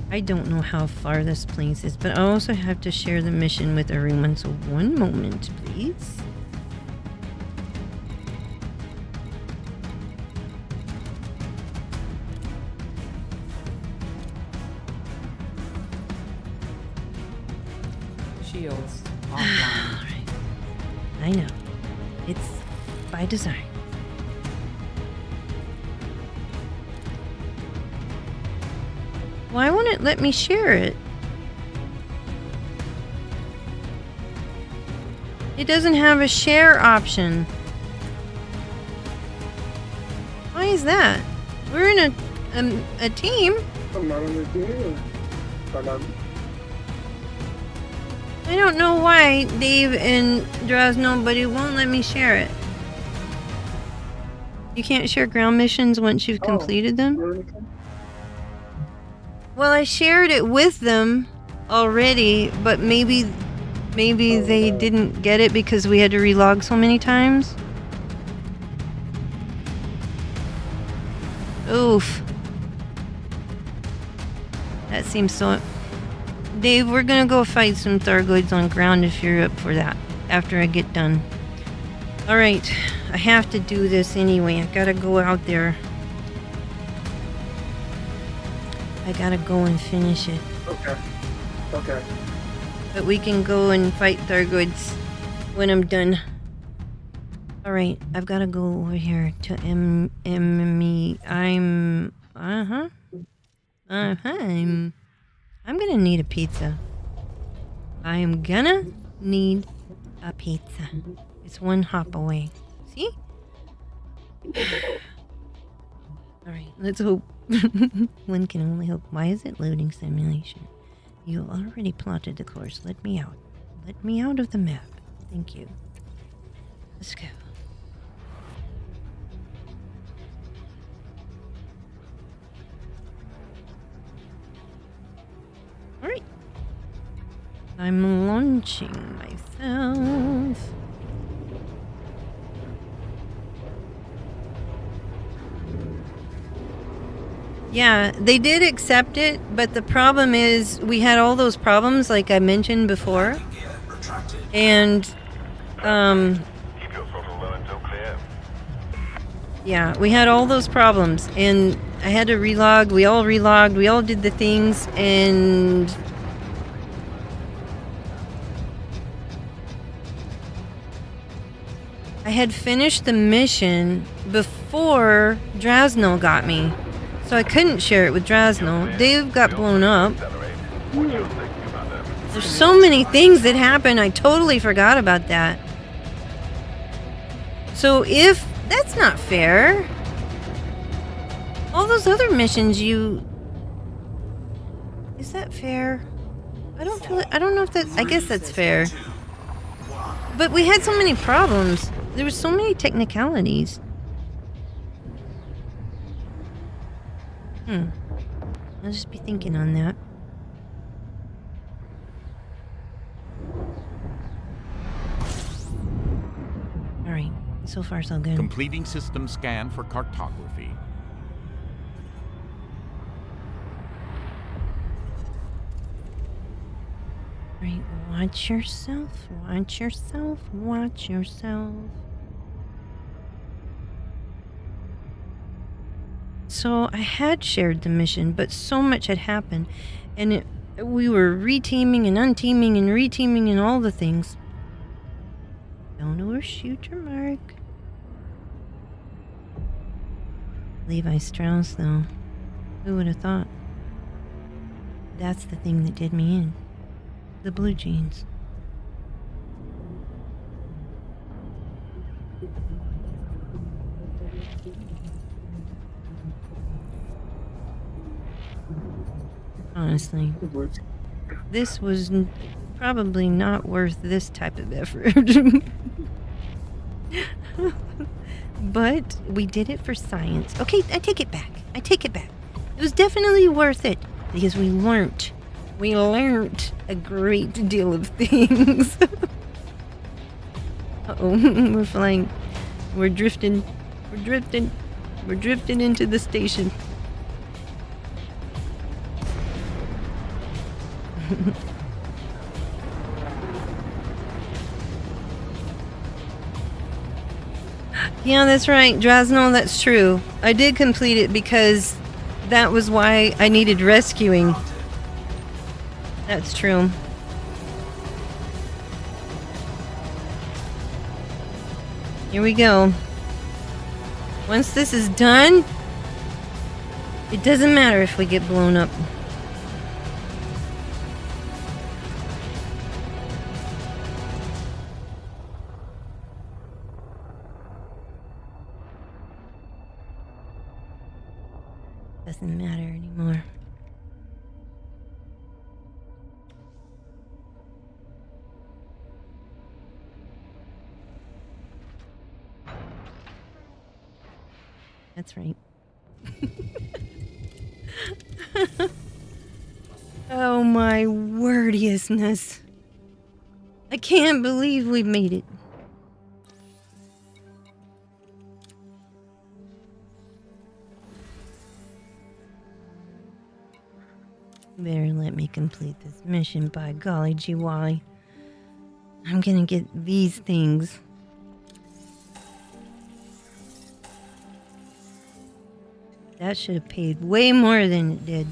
I don't know how far this place is, but I also have to share the mission with everyone, so one moment, please. Shields offline. Alright. I know. It's by design. Why won't it let me share it? It doesn't have a share option. Why is that? We're in a team. I'm not in the team. I don't know why Dave and Draws Nobody won't let me share it. You can't share ground missions once you've completed them? Well, I shared it with them already, but maybe they didn't get it because we had to relog so many times. Oof. That seems so... Dave, we're gonna go fight some Thargoids on ground if you're up for that, after I get done. Alright, I have to do this anyway. I gotta go out there. I gotta go and finish it. Okay. Okay. But we can go and fight Thargoids when I'm done. Alright, I've gotta go over here to I'm gonna need a pizza. I am gonna need A pizza. It's one hop away. See? Alright, let's hope. One can only hope. Why is it loading simulation? You already plotted the course. Let me out. Let me out of the map. Thank you. Let's go. Alright. I'm launching myself. Yeah, they did accept it, but the problem is we had all those problems like I mentioned before. And yeah, we had all those problems and I had to relog, we all relogged, we all did the things, and I had finished the mission before Drasno got me. So I couldn't share it with Drasno. Dave got blown up. There's so many things that happen. I totally forgot about that. So if... That's not fair. All those other missions you... Is that fair? I don't feel... I don't know if that... I guess that's fair. But we had so many problems. There were so many technicalities. I'll just be thinking on that. Alright, so far so good. Completing system scan for cartography. Alright, watch yourself, watch yourself, watch yourself. So I had shared the mission, but so much had happened, and we were reteaming and unteaming and reteaming and all the things. Don't overshoot your mark. Levi Strauss, though. Who would have thought? That's the thing that did me in. The blue jeans. Honestly, this was probably not worth this type of effort. But we did it for science. Okay, I take it back. I take it back. It was definitely worth it because we learned. We learned a great deal of things. Uh-oh, we're flying. We're drifting. We're drifting. We're drifting into the station. Yeah, that's right, Drasno, that's true. I did complete it because that was why I needed rescuing. That's true. Here we go. Once this is done, it doesn't matter if we get blown up. Doesn't matter anymore. That's right. Oh my wordiousness. I can't believe we made it. Better let me complete this mission, by golly gee wally. I'm gonna get these things. That should have paid way more than it did.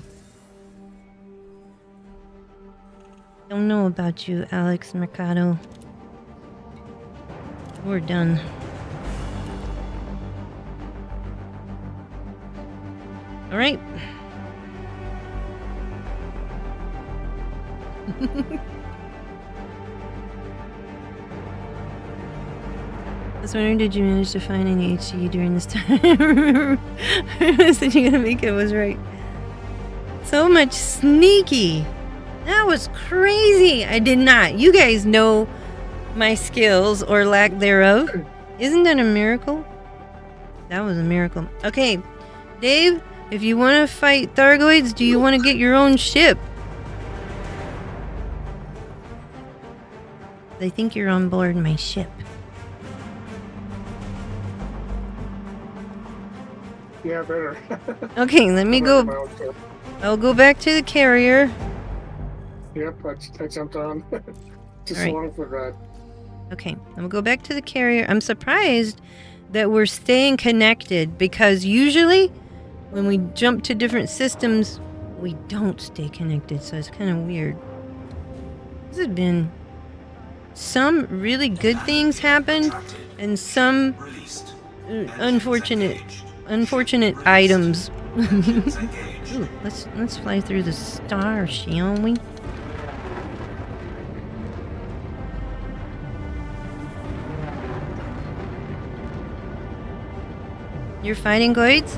Don't know about you, Alex Mercado. We're done. All right. I was wondering, did you manage to find any HC during this time? I said you're gonna make it was right. So much sneaky. That was crazy. I did not. You guys know my skills or lack thereof. Isn't that a miracle? That was a miracle. Okay, Dave, if you want to fight Thargoids, do you want to get your own ship? I think you're on board my ship. Yeah, better. Okay, let me go. I'll go back to the carrier. Yep, I jumped on. Just All right. long for that. Okay, I'm gonna go back to the carrier. I'm surprised that we're staying connected because usually when we jump to different systems, we don't stay connected. So it's kind of weird. This has been some really good things happened and some unfortunate items. Ooh, let's fly through the star, shall we? You're fighting Goids?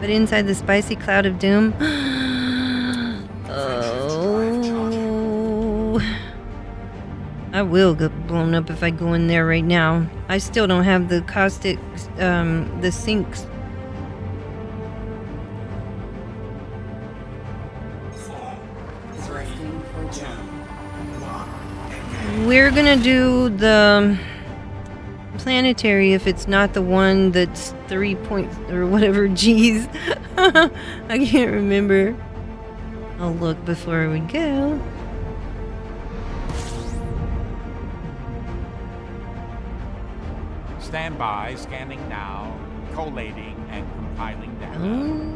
But inside the spicy cloud of doom? Oh. I will get blown up if I go in there right now. I still don't have the caustic, the sinks. We're gonna do the planetary if it's not the one that's 3 point or whatever G's. I can't remember. I'll look before we go. Stand by, scanning now, collating and compiling data.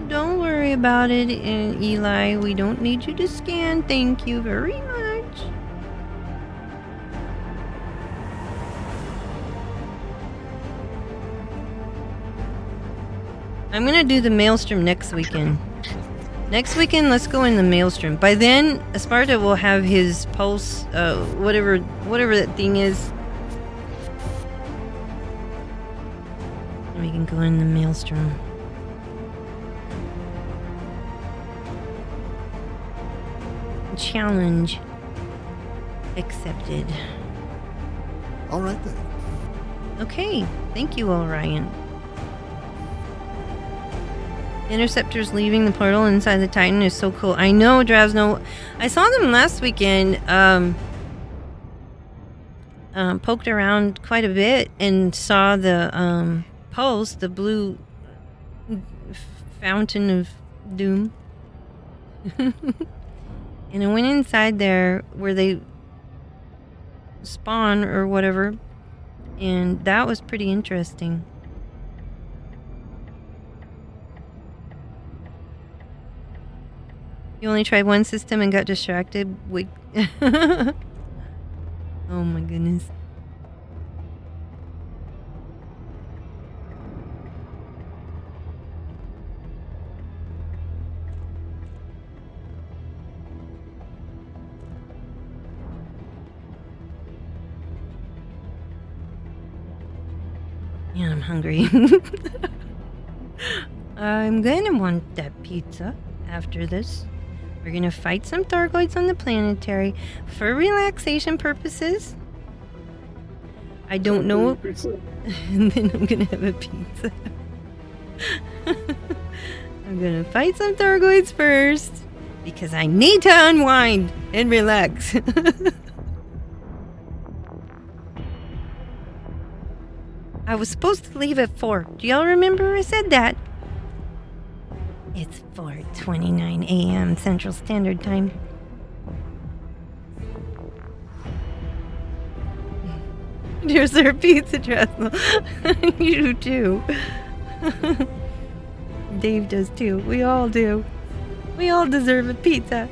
Don't worry about it, Eli. We don't need you to scan. Thank you very much. I'm gonna do the Maelstrom next weekend. Next weekend, let's go in the Maelstrom. By then, Esparta will have his pulse, whatever that thing is. And we can go in the Maelstrom. Challenge accepted. All right then. Okay, thank you, Orion. Interceptors leaving the portal inside the Titan is so cool. I know, Dravsno. I saw them last weekend. Poked around quite a bit and saw the pulse, the blue fountain of doom. And I went inside there where they spawn or whatever, and that was pretty interesting. You only tried one system and got distracted? Oh my goodness. Yeah, I'm hungry. I'm gonna want that pizza after this. We're gonna fight some Thargoids on the planetary for relaxation purposes. I don't know. And then I'm gonna have a pizza. I'm gonna fight some Thargoids first because I need to unwind and relax. I was supposed to leave at 4. Do y'all remember I said that? It's 4:29 a.m. Central Standard Time. Here's our pizza, Dressel. You too. Dave does too. We all do. We all deserve a pizza.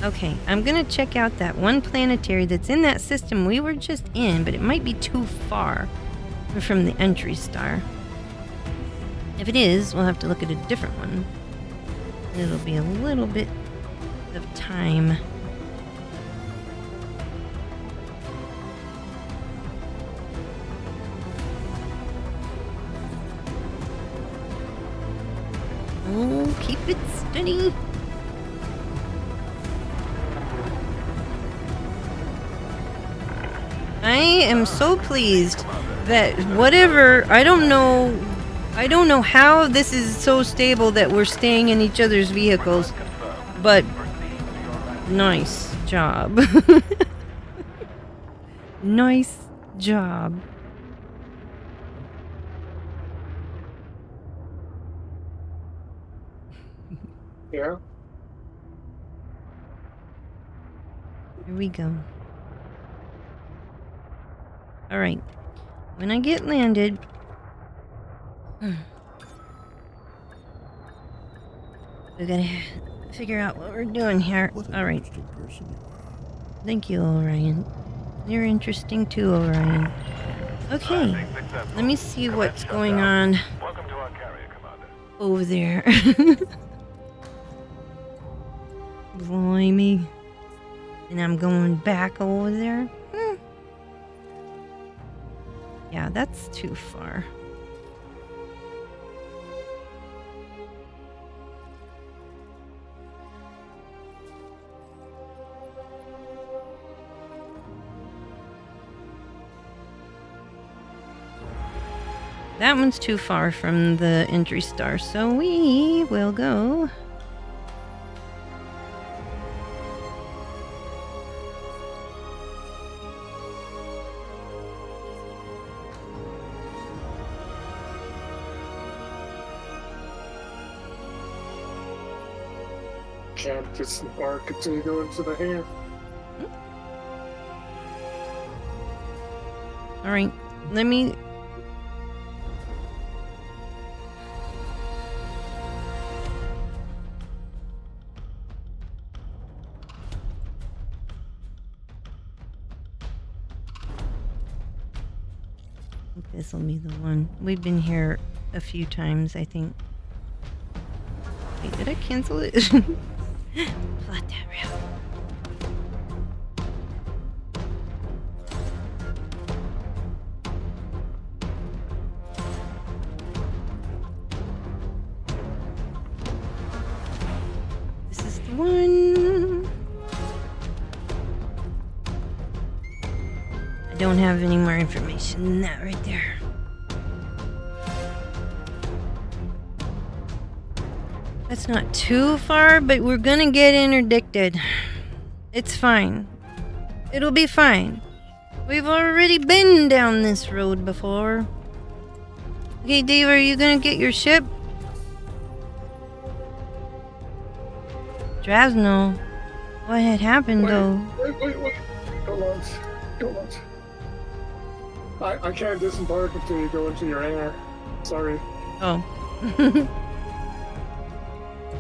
Okay, I'm gonna check out that one planetary that's in that system we were just in, but it might be too far. from the entry star. If it is, we'll have to look at a different one. It'll be a little bit of time. Oh, keep it steady. I am so pleased that whatever, I don't know how this is so stable that we're staying in each other's vehicles, but nice job. Nice job. Yeah. Here we go. All right. When I get landed, we gotta figure out what we're doing here. All right. Thank you, Orion. You're interesting too, Orion. Okay. Let me see what's going on over there. Blimey. And I'm going back over there. Yeah, that's too far. That one's too far from the entry star, so we will go. Can't disembark until you go into the hangar. All right, let me. This will be the one. We've been here a few times, I think. Wait, did I cancel it? Plot that route. This is the one. I don't have any more information than that right there. That's not too far, but we're gonna get interdicted. It's fine. It'll be fine. We've already been down this road before. Okay, Dave, are you gonna get your ship? Drasno, what had happened though? Wait. Go on. I can't disembark until you go into your hangar. Sorry. Oh.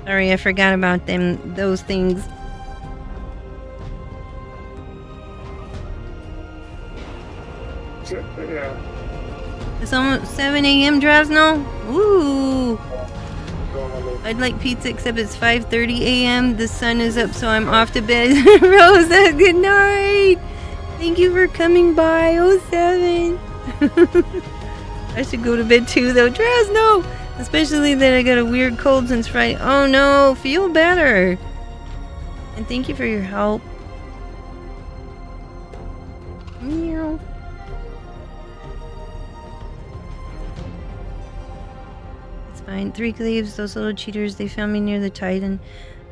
Sorry, I forgot about those things. Yeah. It's almost 7 a.m. Drasno? Ooh. I'd like pizza, except it's 5:30 a.m. The sun is up, so I'm off to bed. Rosa, good night. Thank you for coming by. 07. I should go to bed too, though. Drasno! Especially that I got a weird cold since Friday. Oh no, feel better. And thank you for your help. Meow. It's fine. 3 cleaves, those little cheaters, they found me near the Titan.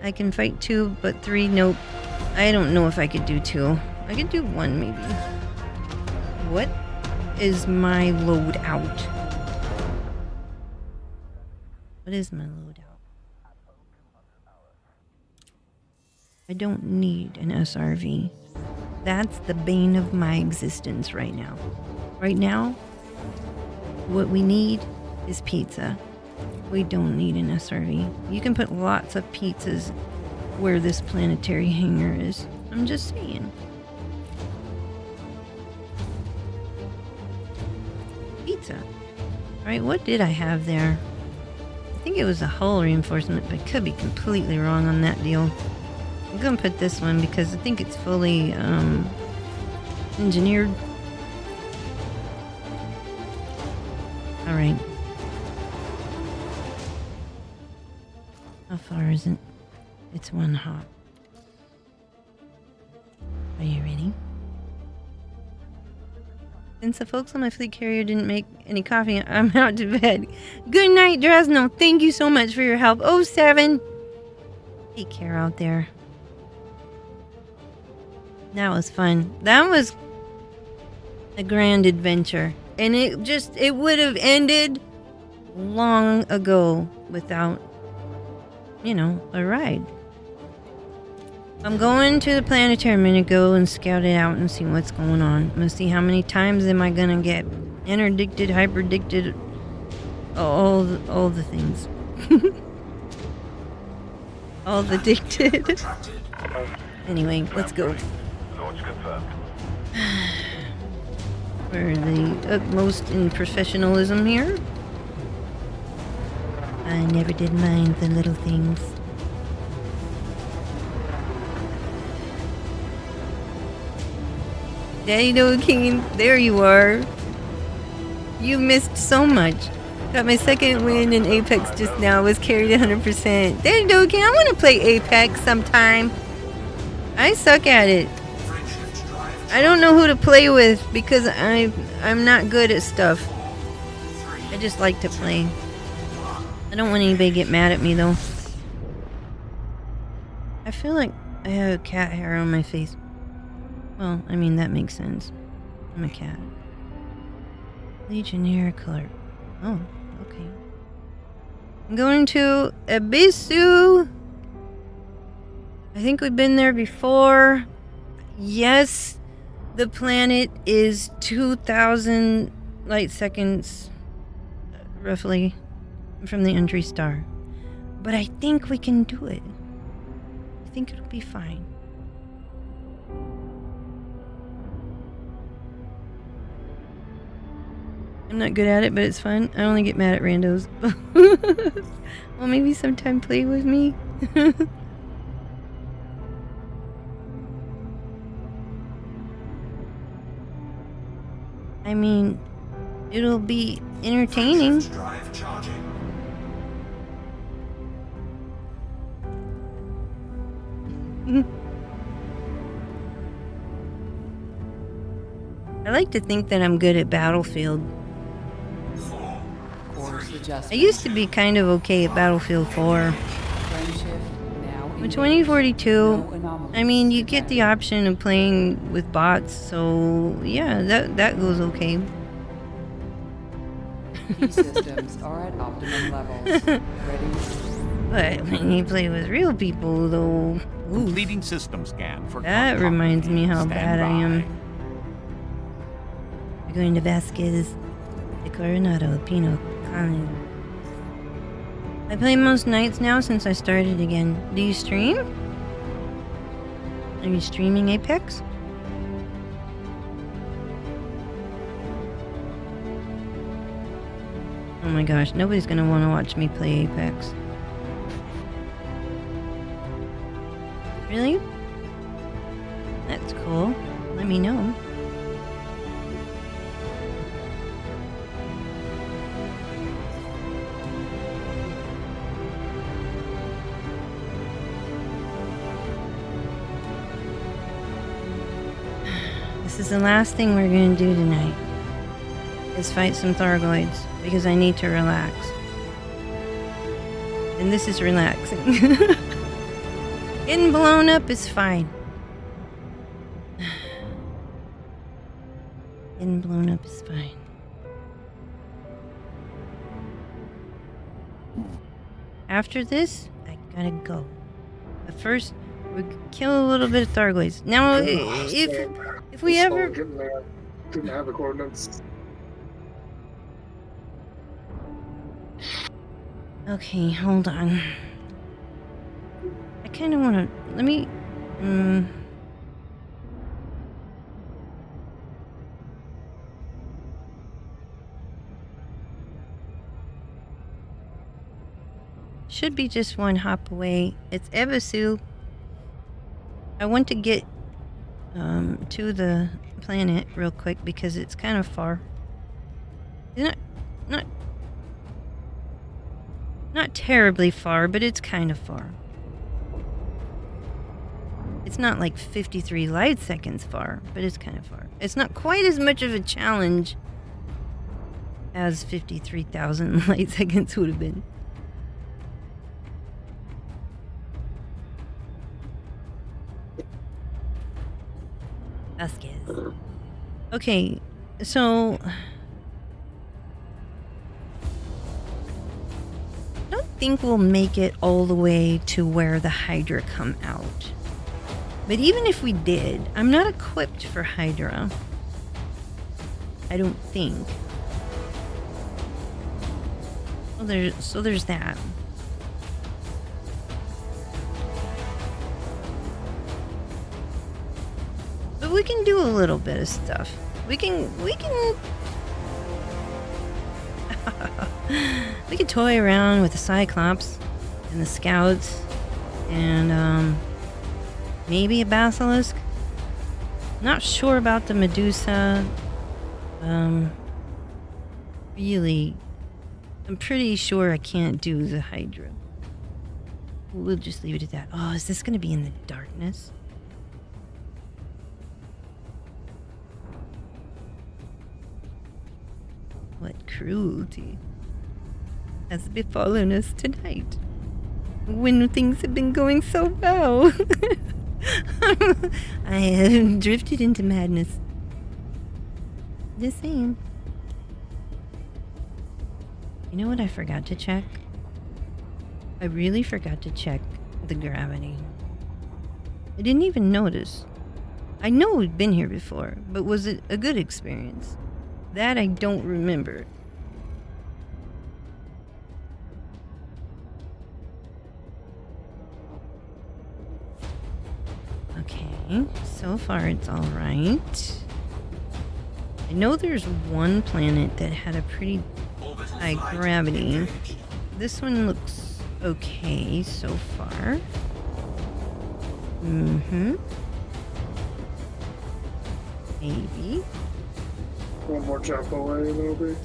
I can fight 2, but 3, nope. I don't know if I could do 2. I could do 1 maybe. What is my loadout? What is my loadout? I don't need an SRV. That's the bane of my existence right now. Right now, what we need is pizza. We don't need an SRV. You can put lots of pizzas where this planetary hangar is. I'm just saying. pizza. Alright, what did I have there? I think it was a hull reinforcement, but I could be completely wrong on that deal. I'm gonna put this one because I think it's fully engineered. Alright. How far is it? It's one hop. Are you ready? Since the folks on my fleet carrier didn't make any coffee, I'm out to bed. Good night, Dresno. Thank you so much for your help. 07. Take care out there. That was fun. That was a grand adventure. And it would have ended long ago without, you know, a ride. I'm going to the planetarium. I'm gonna go and scout it out and see what's going on. I'm gonna see how many times am I gonna get interdicted, hyperdicted, all the things. All the dicted. Anyway, let's go. Launch confirmed. For the utmost in professionalism here. I never did mind the little things. Daddy King, there you are. You missed so much. Got my second win in Apex just now. Was carried 100%. Daddy King, I want to play Apex sometime. I suck at it. I don't know who to play with because I'm not good at stuff. I just like to play. I don't want anybody to get mad at me though. I feel like I have cat hair on my face. Well, I mean, that makes sense. I'm a cat. Legionnaire color. Oh, okay. I'm going to Abyssal. I think we've been there before. Yes, the planet is 2,000 light seconds, roughly, from the entry star. But I think we can do it. I think it'll be fine. I'm not good at it, but it's fun. I only get mad at randos. Well, maybe sometime play with me. I mean, it'll be entertaining. Drive charging. I like to think that I'm good at Battlefield. I used to be kind of okay at Battlefield 4. With 2042, I mean, you get the option of playing with bots, so yeah, that goes okay. Key systems are at optimum levels. Ready? But when you play with real people, though, ooh, Completing system scan for that reminds me how bad I am. We're going to Vasquez, the Coronado, Pino, Colin. I play most nights now since I started again. Do you stream? Are you streaming Apex? Oh my gosh, nobody's gonna want to watch me play Apex. Really? That's cool. Let me know. This is the last thing we're gonna do tonight. Is fight some Thargoids, because I need to relax. And this is relaxing. Getting blown up is fine. Getting blown up is fine. After this, I gotta go. But first, we kill a little bit of Thargoids. Now, if we ever... Didn't have the coordinates. Okay, hold on. I kind of want to... Let me... Should be just one hop away. It's Ebisu. I want to get to the planet real quick because it's kind of far. Not terribly far, but it's kind of far. It's not like 53 light seconds far, but it's kind of far. It's not quite as much of a challenge as 53,000 light seconds would have been. Vasquez. Okay, so I don't think we'll make it all the way to where the Hydra come out. But even if we did, I'm not equipped for Hydra. I don't think. So there's that. But we can do a little bit of stuff. We can we can toy around with the Cyclops and the Scouts and maybe a Basilisk. Not sure about the Medusa. Really, I'm pretty sure I can't do the Hydra. We'll just leave it at that. Oh, is this going to be in the darkness? What cruelty has befallen us tonight when things have been going so well. I have drifted into madness. Just saying. You know what I forgot to check? I really forgot to check the gravity. I didn't even notice. I know we've been here before, but was it a good experience? That I don't remember. Okay, so far it's all right. I know there's one planet that had a pretty high gravity. This one looks okay so far. Mm-hmm. Maybe. One more jump away, maybe.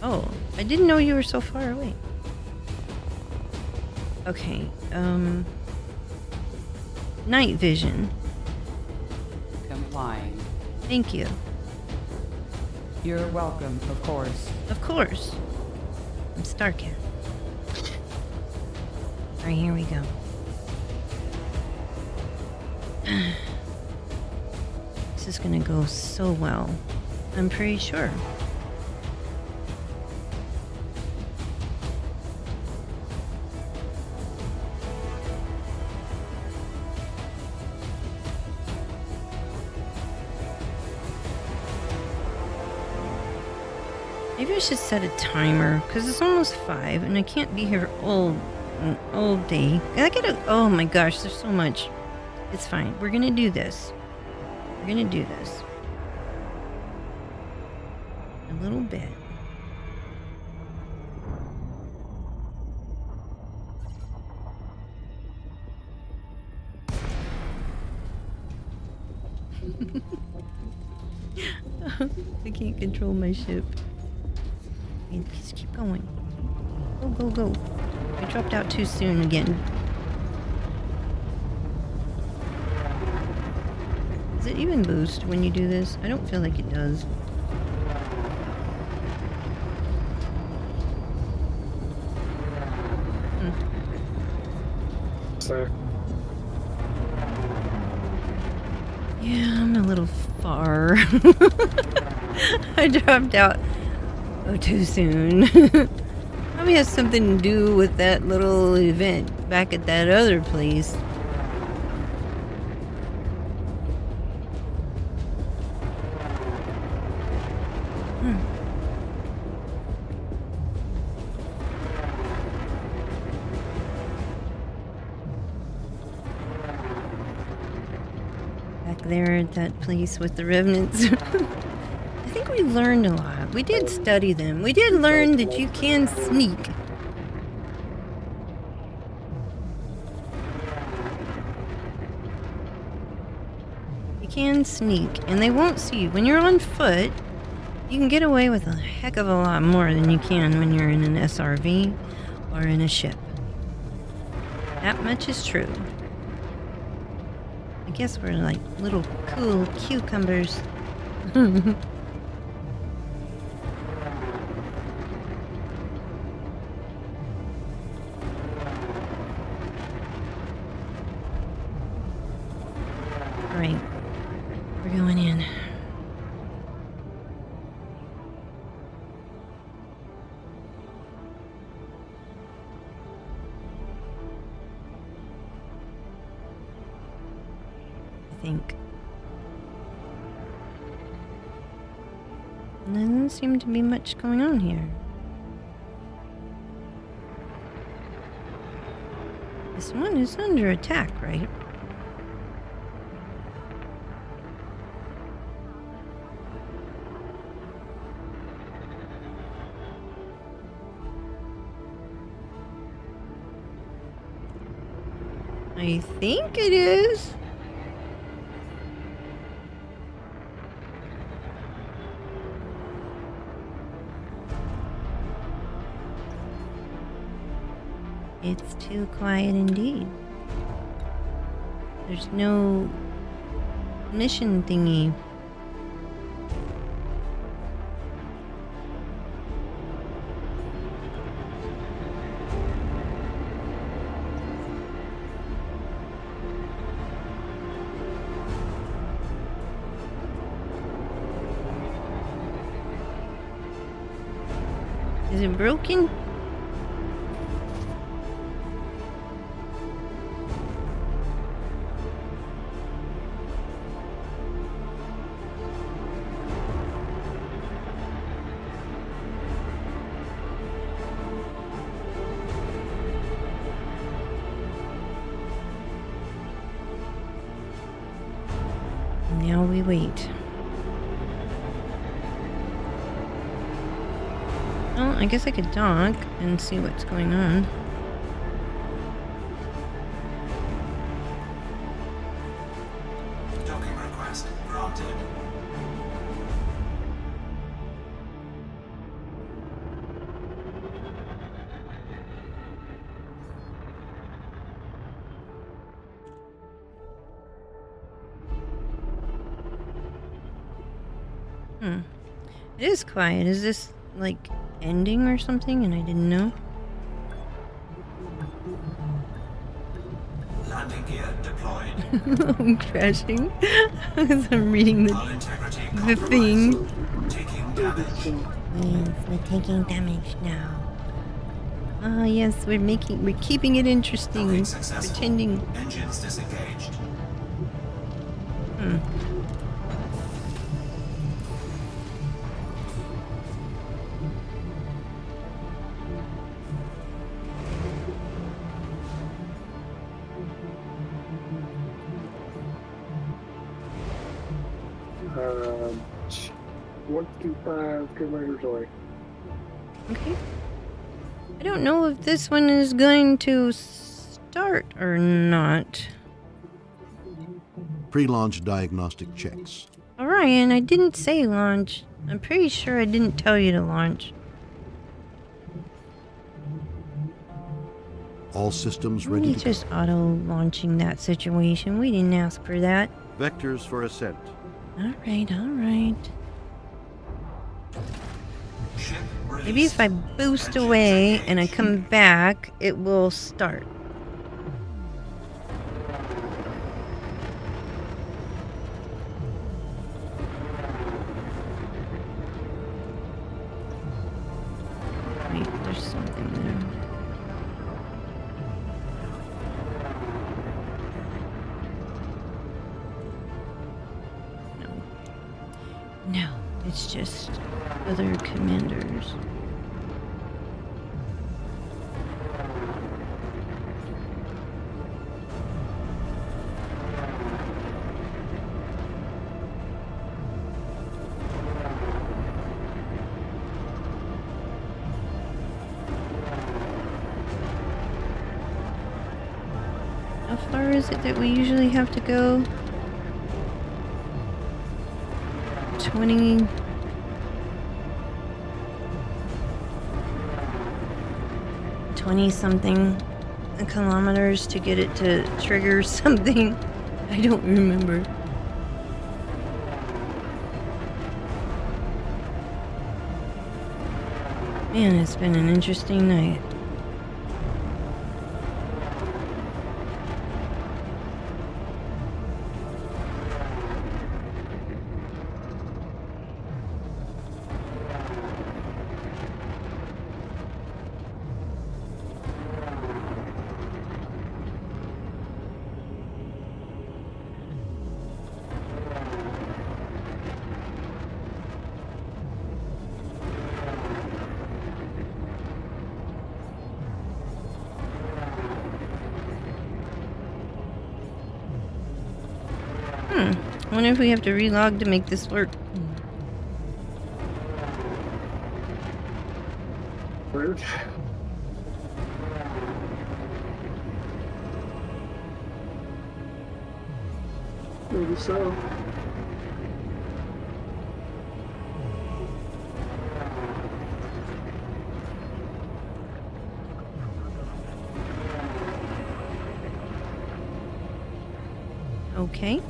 Oh, I didn't know you were so far away. Okay, night vision. Complying. Thank you. You're welcome, of course. Of course. I'm StarCat. Alright, here we go. This is gonna go so well. I'm pretty sure. Maybe I should set a timer, because it's almost 5 and I can't be here all day. I gotta, oh my gosh, there's so much. It's fine. We're gonna do this. We're gonna do this. A little bit. I can't control my ship. Just keep going. Go, go, go. I dropped out too soon again. Does it even boost when you do this? I don't feel like it does. Sorry. Yeah, I'm a little far. I dropped out too soon. Probably has something to do with that little event back at that other place. Back there at that place with the Revenants. I think think we learned a lot. We did study them. We did learn that you can sneak. You can sneak, and they won't see you. When you're on foot, you can get away with a heck of a lot more than you can when you're in an SRV or in a ship. That much is true. I guess we're like little cool cucumbers. Alright. We're going in. I think. And there doesn't seem to be much going on here. This one is under attack, right? I think it is. It's too quiet indeed. There's no mission thingy. Is it broken? Now we wait. Well, I guess I could dock and see what's going on. Docking request granted. It is quiet. Is this like ending or something and I didn't know? Landing gear deployed. I'm crashing as I'm reading the thing. Taking damage. Yes, we're taking damage now. Oh yes, we're keeping it interesting. Pretending. Engines disengaged. Um, 25 kilometers away. Okay. I don't know if this one is going to start or not. Pre-launch diagnostic checks. Orion, I didn't say launch. I'm pretty sure I didn't tell you to launch. All systems ready Maybe to go. just auto-launching that situation. We didn't ask for that. Vectors for ascent. Alright, alright. Maybe if I boost away and I come back, it will start. Wait, there's something there. No, it's just other commanders. is it that we usually have to go? 20 something kilometers to get it to trigger something. I don't remember. Man, it's been an interesting night. I wonder if we have to relog to make this work. Weird. Maybe so. Okay.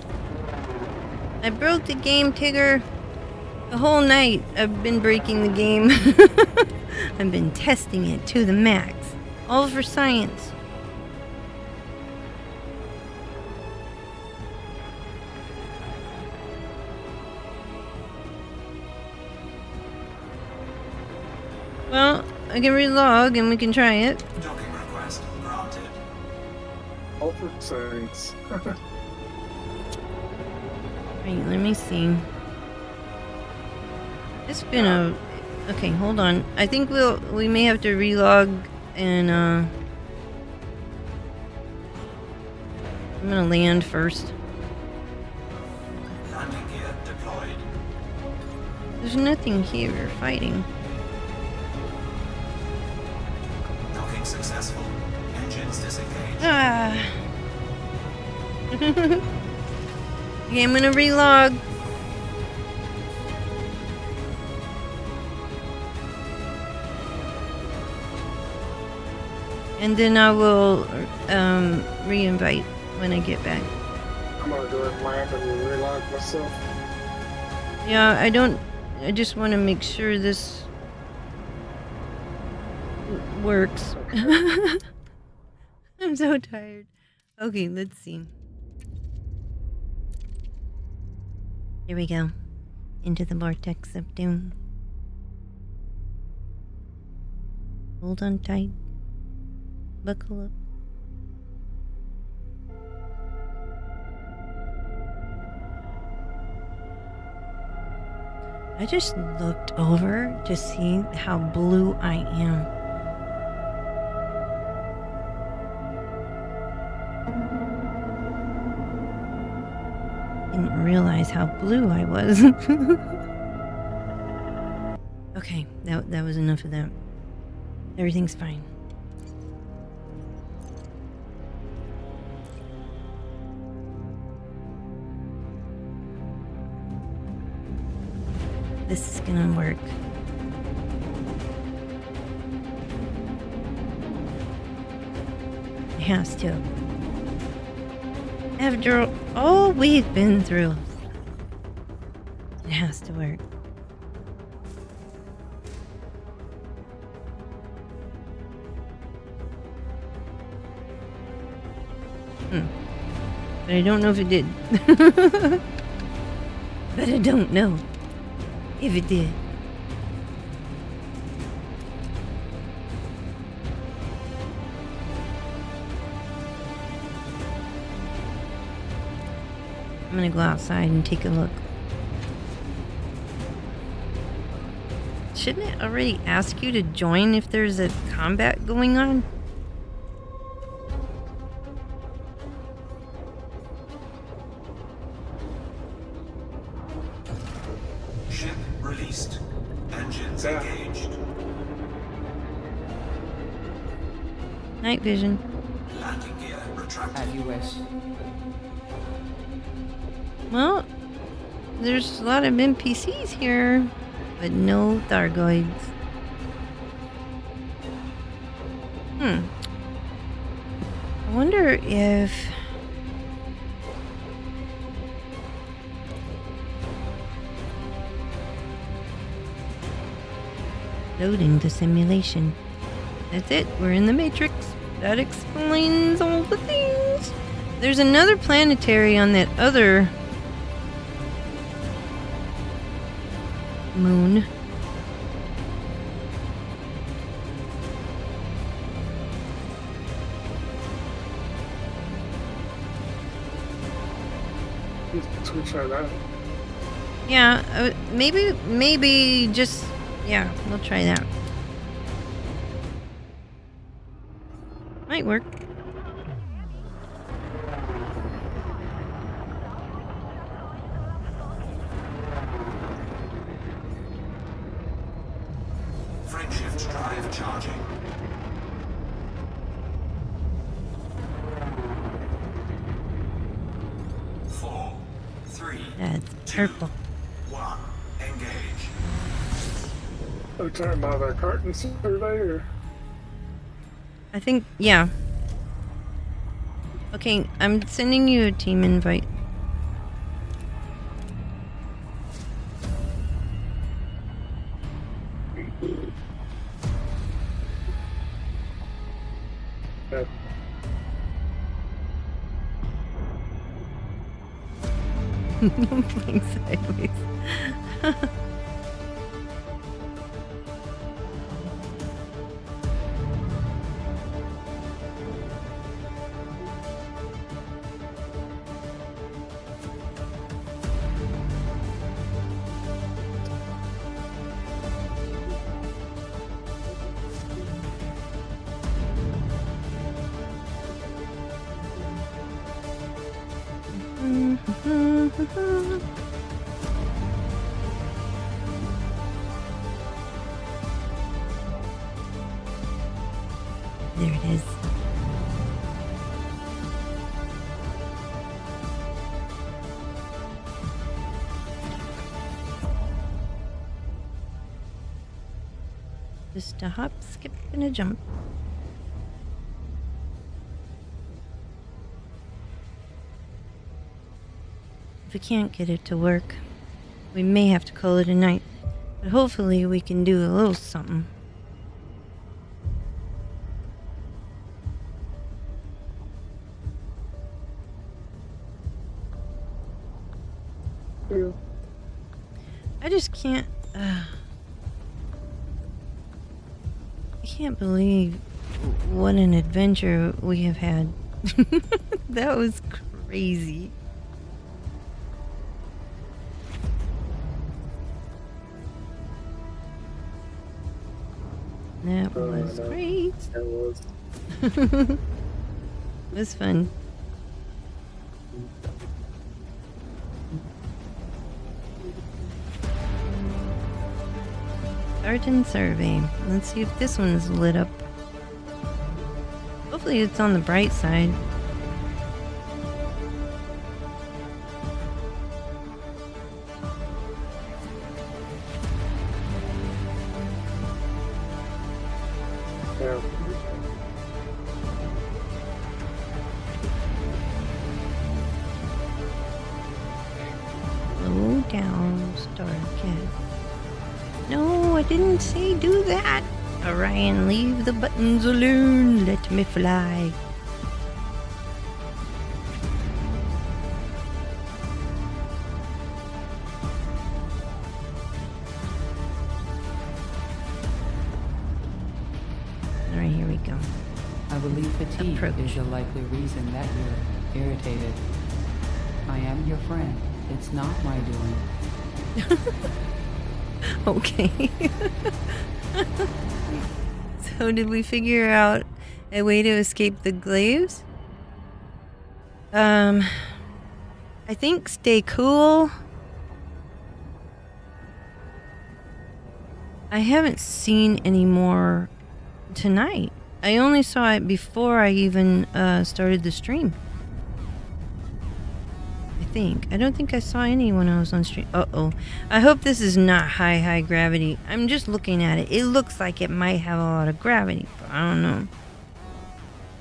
I broke the game, Tigger. The whole night I've been breaking the game. I've been testing it to the max. All for science. Well, I can relog and we can try it. Docking request granted. All for science. Right, let me see. It's been a... Okay, hold on. I think we may have to relog and I'm gonna land first. Landing gear deployed. There's nothing here fighting. Docking successful. Engines disengaged. Ah. Okay, I'm gonna relog. And then I will re-invite when I get back. I'm gonna go and land and relog myself. Yeah, I just want to make sure this works. I'm so tired. Okay, let's see. Here we go. Into the vortex of doom. Hold on tight. Buckle up. I just looked over to see how blue I am. Didn't realize how blue I was. Okay, that was enough of that. Everything's fine. This is gonna work. It has to. After all we've been through, it has to work. But I don't know if it did. But I don't know if it did. I'm gonna go outside and take a look. Shouldn't it already ask you to join if there's a combat going on? Ship released. Engines engaged. Night vision. Landing gear retrieved. As you wish. Well, there's a lot of NPCs here, but no Thargoids. I wonder if... Loading the simulation. That's it, we're in the Matrix. That explains all the things. There's another planetary on that other moon. Let's try that. Yeah, maybe just, yeah, we'll try that. Might work. Frameshift drive charging. Four, three, That's purple. 1, engage. Are we talking about that carton survey or? I think, yeah. Okay, I'm sending you a team invite. Yeah. I'm playing sideways. There it is. Just a hop, skip, and a jump. If we can't get it to work, we may have to call it a night. But hopefully we can do a little something. Yeah. I just can't... I can't believe what an adventure we have had. That was crazy. That was great. That was. It was fun. Garden survey. Let's see if this one's lit up. Hopefully it's on the bright side. Yeah. Slow down, StarCat. No, I didn't say do that. Orion, leave the buttons alone. Let me fly. Alright, here we go. I believe fatigue Approach. is a likely reason that you're irritated. I am your friend. It's not my doing. Okay. So did we figure out a way to escape the glaives? I think stay cool. I haven't seen any more tonight. I only saw it before I even started the stream. I don't think I saw any when I was on stream. Uh-oh. I hope this is not high gravity. I'm just looking at it. It looks like it might have a lot of gravity, but I don't know.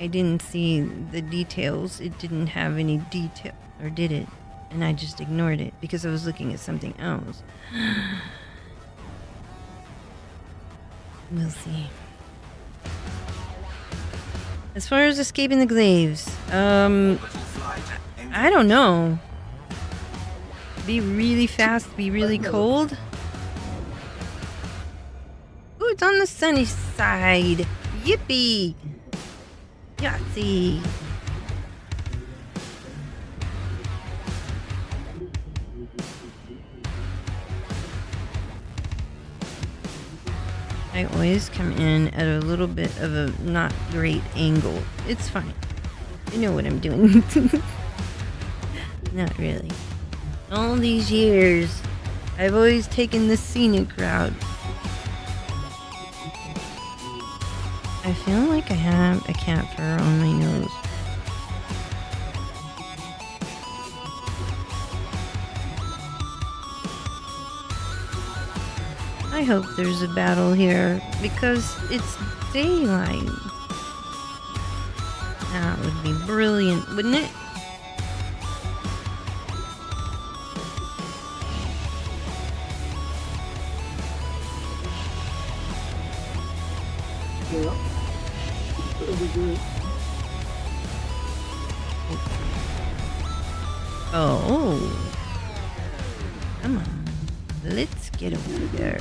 I didn't see the details. It didn't have any detail, or did it? And I just ignored it because I was looking at something else. We'll see. As far as escaping the glaives, I don't know. Be really fast, be really cold. Ooh, it's on the sunny side. Yippee! Yahtzee! I always come in at a little bit of a not great angle. It's fine. I know what I'm doing. Not really. All these years, I've always taken the scenic route. I feel like I have a cat fur on my nose. I hope there's a battle here because it's daylight. That would be brilliant, wouldn't it? Yeah. That'll be good. Oh. Come on. Let's get over there.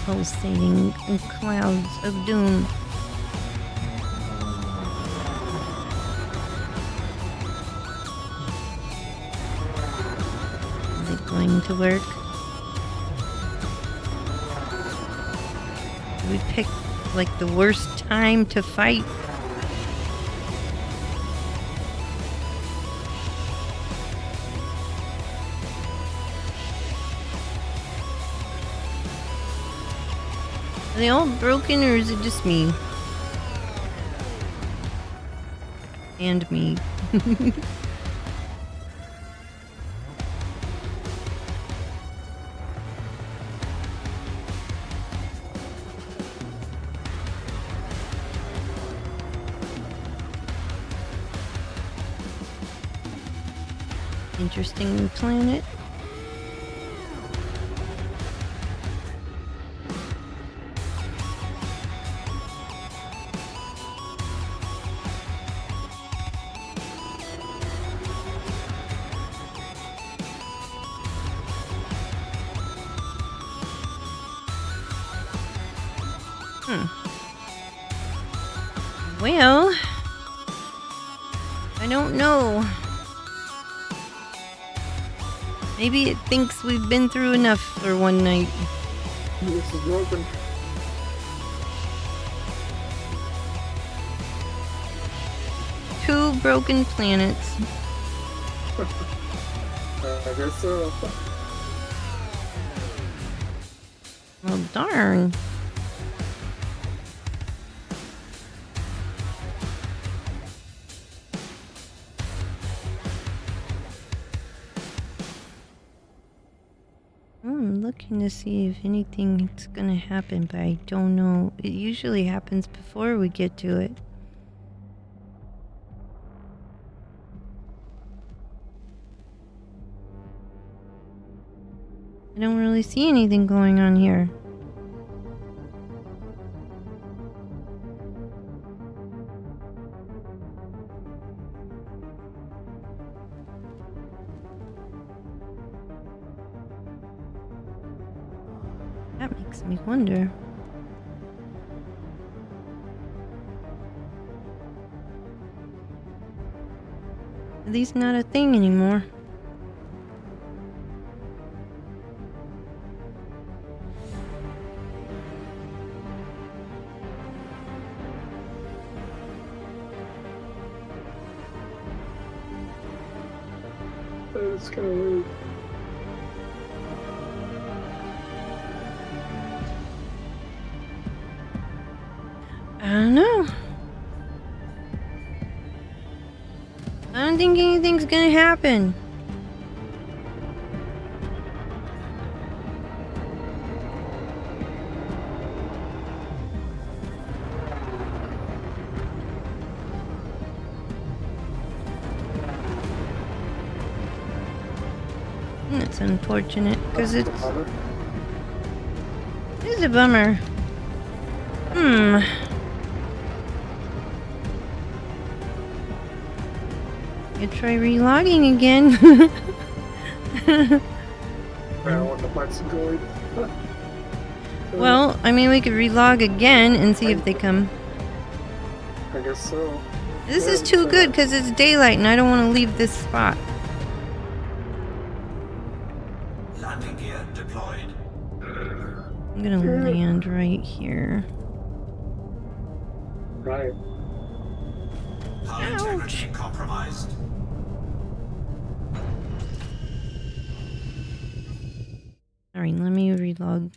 Pulsating in clouds of doom. Is it going to work? We picked like the worst time to fight. Are they all broken or is it just me? And me. Interesting planet. Well, I don't know. Maybe it thinks we've been through enough for one night. This is broken. Two broken planets. I guess so. Well, darn. I'm looking to see if anything's gonna happen, but I don't know. It usually happens before we get to it. I don't really see anything going on here. That makes me wonder. Are these not a thing anymore? It's kind of weird. I don't know. I don't think anything's gonna happen. That's unfortunate because it's a bummer. You try relogging again. Well, I mean, we could relog again and see if they come. I guess so. This is too good because it's daylight and I don't want to leave this spot. Landing gear deployed. I'm gonna land right here. Right. Power integrity compromised. Alright, let me relog.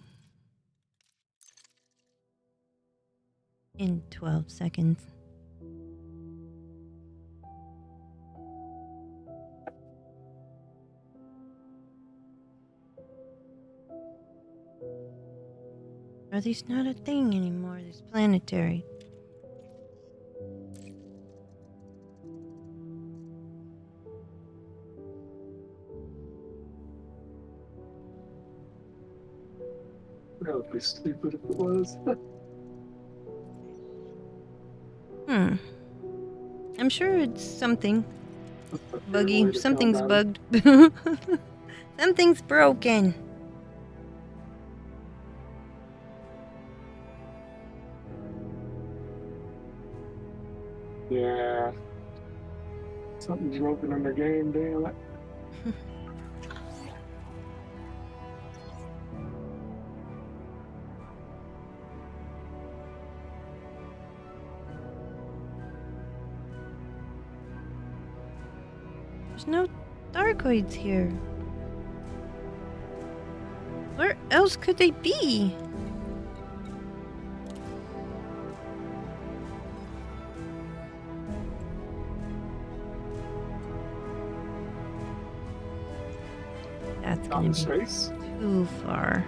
In 12 seconds. Are these not a thing anymore? This planetary. That would be stupid if it was. I'm sure it's something buggy. Something's bugged. Something's broken. Yeah. Something's broken in the game, damn it. There's no Darkoids here. Where else could they be? That's gonna be too far.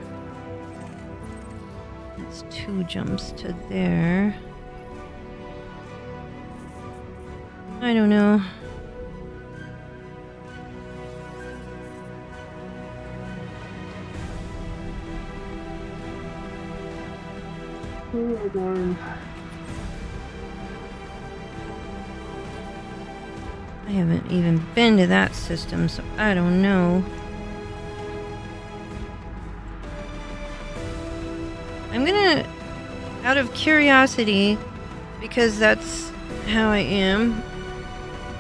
That's 2 jumps to there. I don't know. Oh, darn. I haven't even been to that system, so I don't know. I'm gonna, out of curiosity, because that's how I am,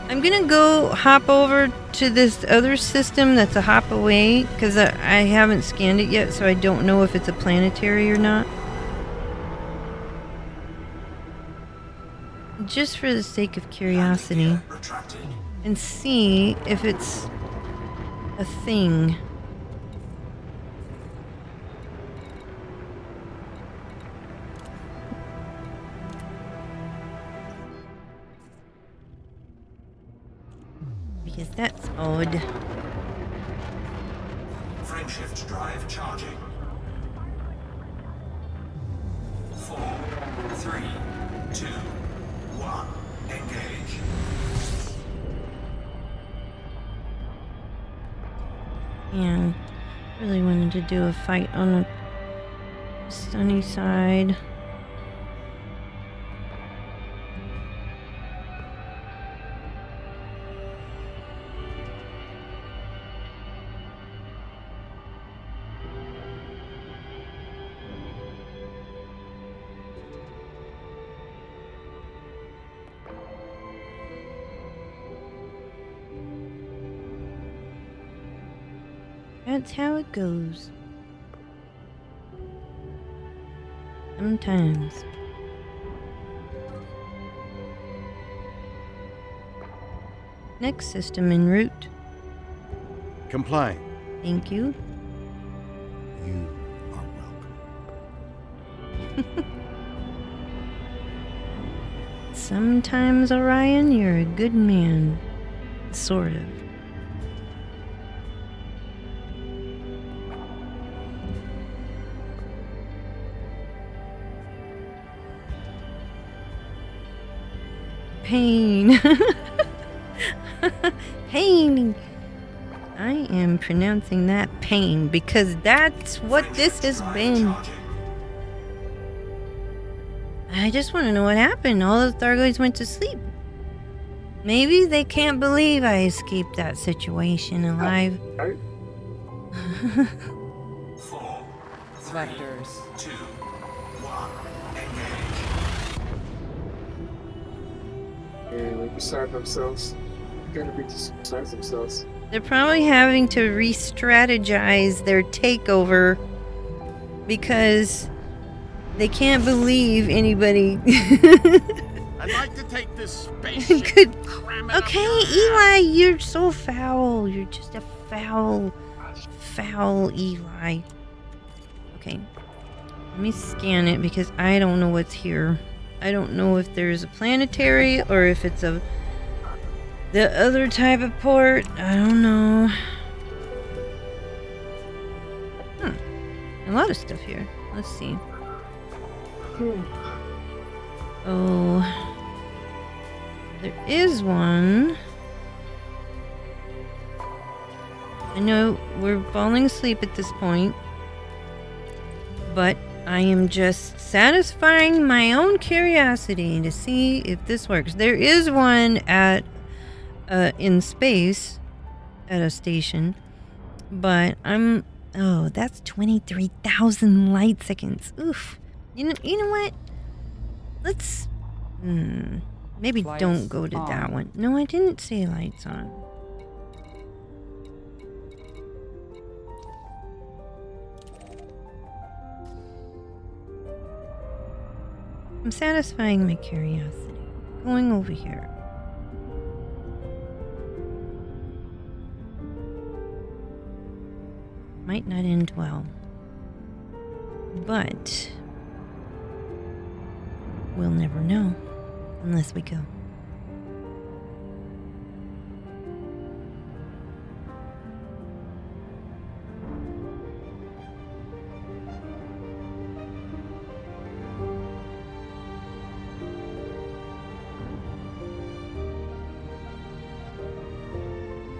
I'm gonna go hop over to this other system that's a hop away, because I haven't scanned it yet, so I don't know if it's a planetary or not. Just for the sake of curiosity. And see if it's a thing. Because that's odd. Frameshift drive charging. 4, 3, 2, 1. Engage. Yeah, really wanted to do a fight on the sunny side. That's how it goes. Sometimes. Next system en route. complying. Thank you. You are welcome. Sometimes, Orion, you're a good man. Sort of. Pain. Pain. I am pronouncing that pain because that's what this has been. I just want to know what happened. All the Thargoids went to sleep. Maybe they can't believe I escaped that situation alive. Vectors. 2, 1, engage. Yeah, like beside themselves. Gotta be beside themselves. They're probably having to re-strategize their takeover because they can't believe anybody. I'd like to take this spaceship. Okay, Eli, you're so foul. You're just a foul Eli. Okay, let me scan it because I don't know what's here. I don't know if there's a planetary or if it's the other type of port. I don't know. A lot of stuff here. Let's see. Oh, there is one. I know we're falling asleep at this point, but I am just satisfying my own curiosity to see if this works. There is one at in space at a station, but oh, that's 23,000 light seconds. Oof. You know what? Let's maybe Lights don't go to that on. one. No, I didn't say lights on. I'm satisfying my curiosity. Going over here. Might not end well. But we'll never know unless we go.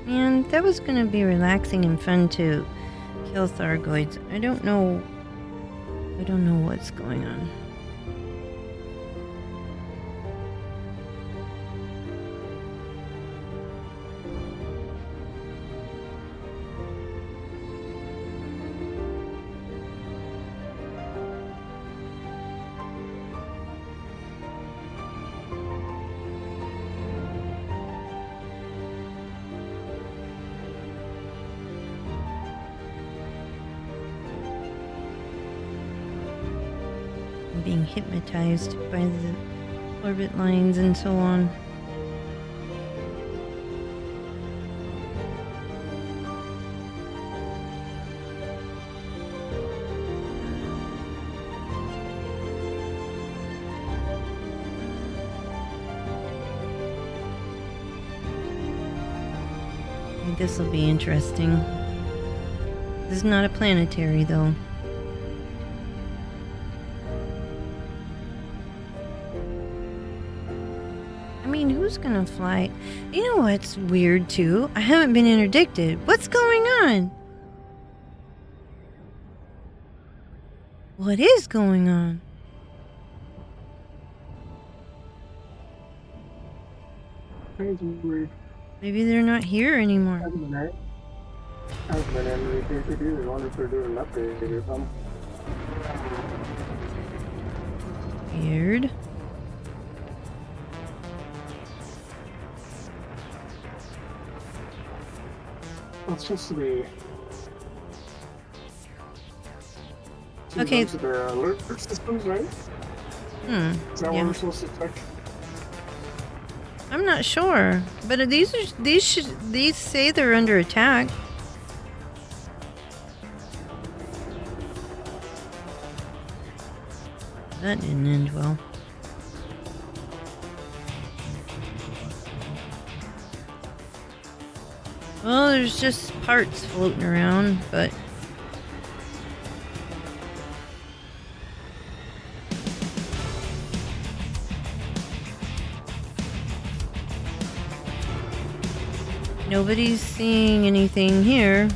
Man, that was gonna be relaxing and fun to kill Thargoids. I don't know what's going on. Being hypnotized by the orbit lines and so on. This will be interesting. This is not a planetary, though. I mean, who's gonna fly? You know what's weird, too? I haven't been interdicted. What's going on? What is going on? Maybe they're not here anymore. I've been interdicted either. I wonder if they're doing an update or something. Weird. It's supposed to be. Okay. To their alert systems, right? Is that what we're supposed to check? I'm not sure, but these say they're under attack. That didn't end well. Well, there's just parts floating around, but... nobody's seeing anything here.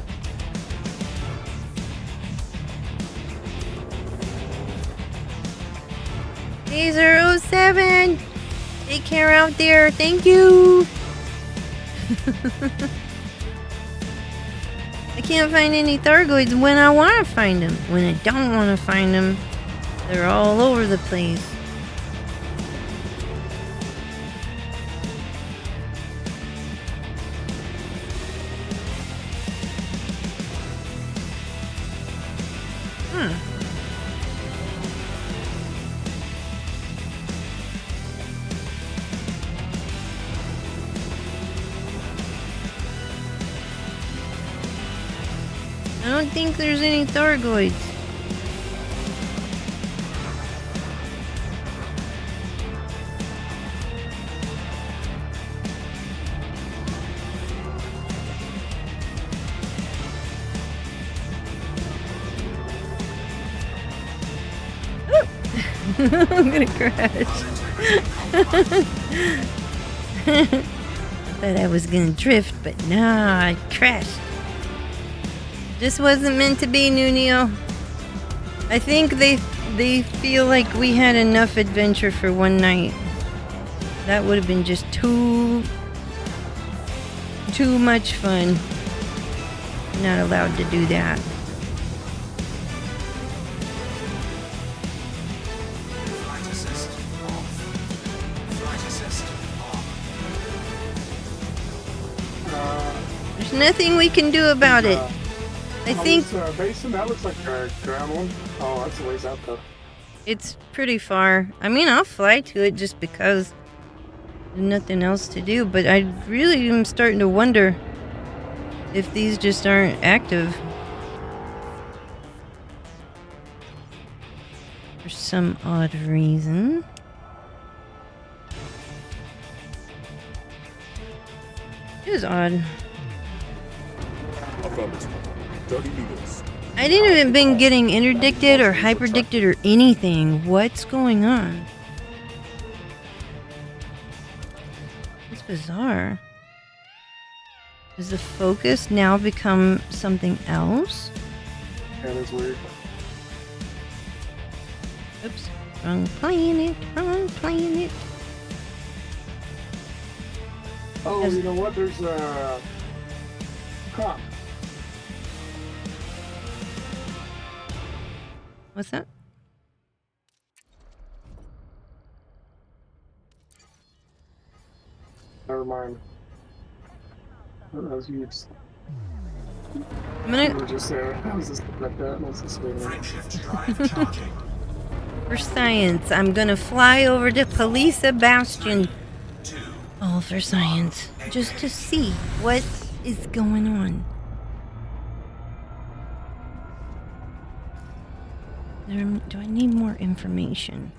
Razer07! Take care out there, thank you! I can't find any Thargoids when I want to find them. When I don't want to find them, they're all over the place. I don't think there's any Thargoids. I'm gonna crash. Thought I was gonna drift, but nah, I crashed. This wasn't meant to be, Nunio. I think they feel like we had enough adventure for one night. That would have been just too much fun. Not allowed to do that. Flight assist off. Flight assist on. There's nothing we can do about it. I think basin, that looks like a ground one. Oh, that's a ways out though. it's pretty far. I mean, I'll fly to it just because there's nothing else to do, but I really am starting to wonder if these just aren't active for some odd reason. It is odd. Affirmative. 30 meters. I didn't even been getting interdicted or hyperdicted or anything. What's going on? It's bizarre. Does the focus now become something else? Yeah, that's weird. Oops. Wrong planet. Wrong planet. Oh, you know what? There's a... Huh. What's that? Never mind. That was huge. I'm gonna... We were just there. I was just like that. What's this thing? Frameshift drive charging. For science, I'm gonna fly over to Palisa Bastion. All for science. Just to see what is going on. Do I need more information?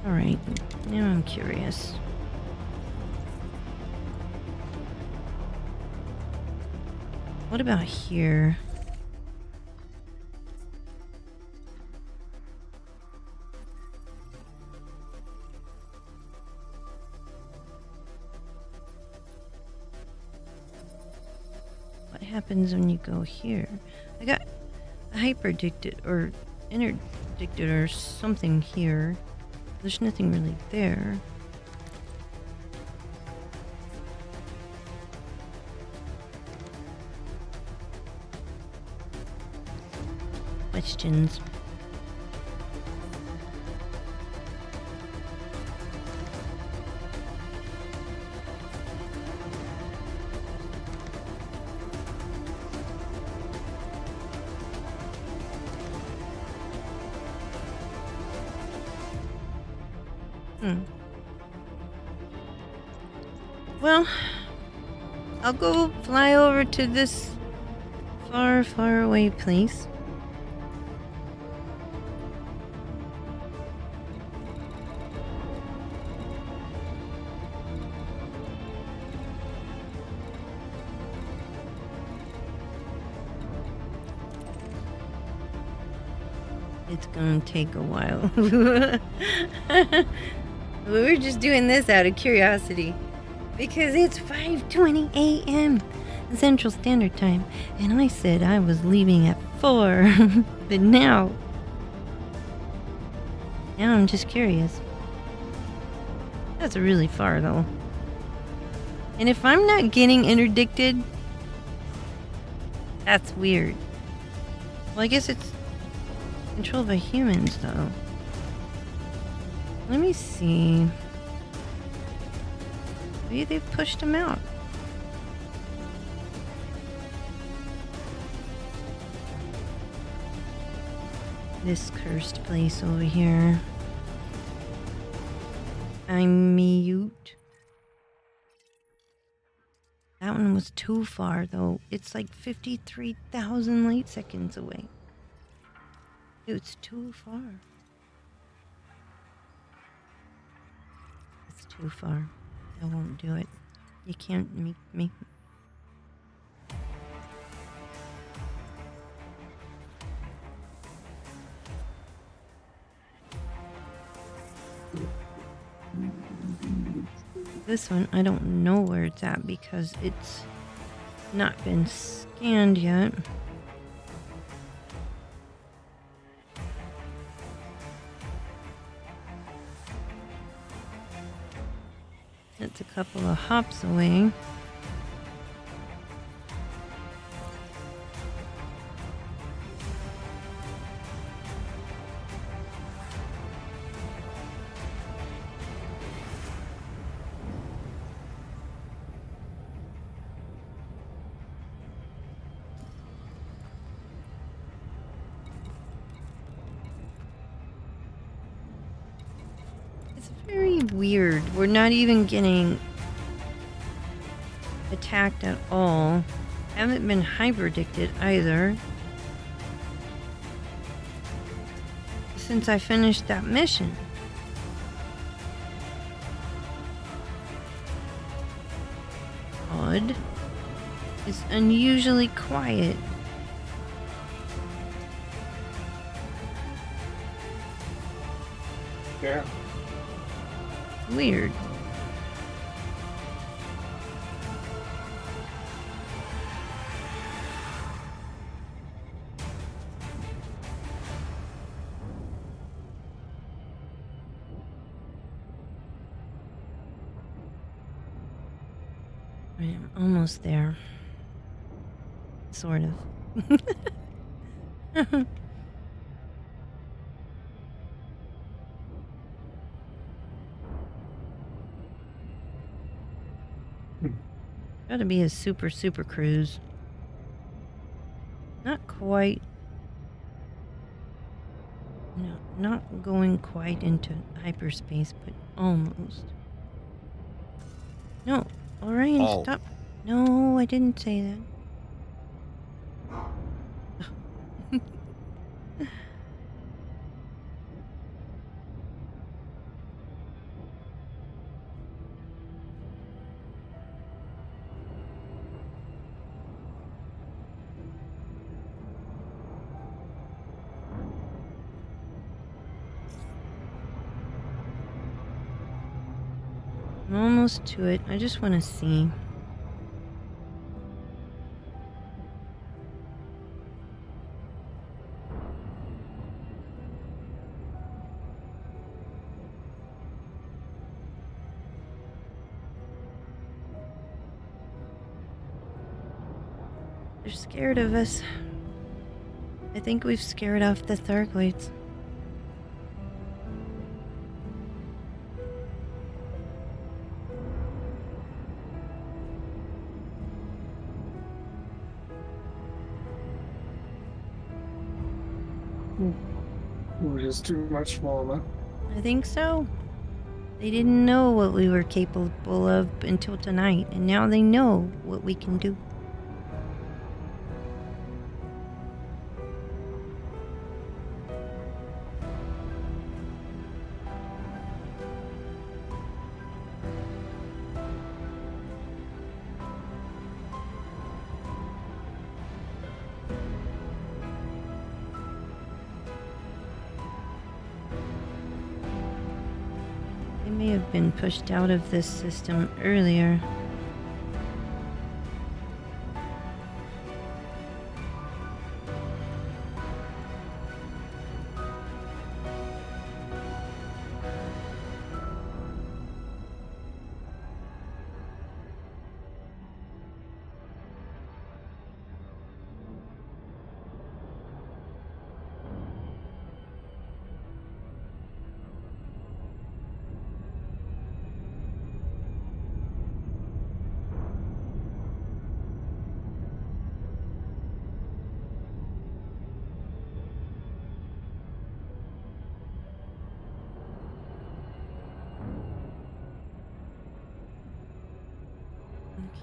All right, now I'm curious. What about here? What happens when you go here? I got hyperdicted or interdicted or something here. There's nothing really there. Questions. Well, I'll go fly over to this far, far away place. It's gonna take a while. We were just doing this out of curiosity because it's 5:20 a.m. Central Standard Time, and I said I was leaving at 4. But now I'm just curious. That's really far though. And if I'm not getting interdicted, that's weird. Well, I guess it's controlled by humans though. Let me see. Maybe they pushed him out. This cursed place over here. I'm mute. That one was too far though. It's like 53,000 light seconds away. It's too far. It's too far. I won't do it. You can't make me. This one, I don't know where it's at because it's not been scanned yet. It's a couple of hops away. Very weird. We're not even getting attacked at all. Haven't been hyperdicted either. Since I finished that mission. Odd. It's unusually quiet. Yeah. Weird. I am almost there. Sort of. Gotta be a super cruise. Not quite. No, not going quite into hyperspace, but almost. No, Orion, Oh. stop. No, I didn't say that. I'm almost to it. I just want to see. They're scared of us. I think we've scared off the Thargoids. We're just too much smaller. I think so. They didn't know what we were capable of until tonight, and now they know what we can do. They may have been pushed out of this system earlier.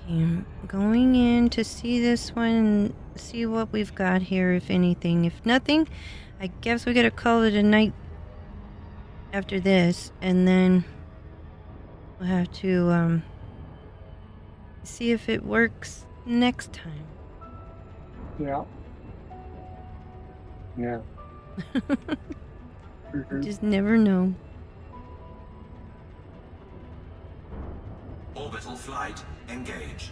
Okay, I'm going in to see this one, see what we've got here, if anything. If nothing, I guess we gotta call it a night after this, and then we'll have to see if it works next time. Yeah. Yeah. Just never know. Orbital flight engaged.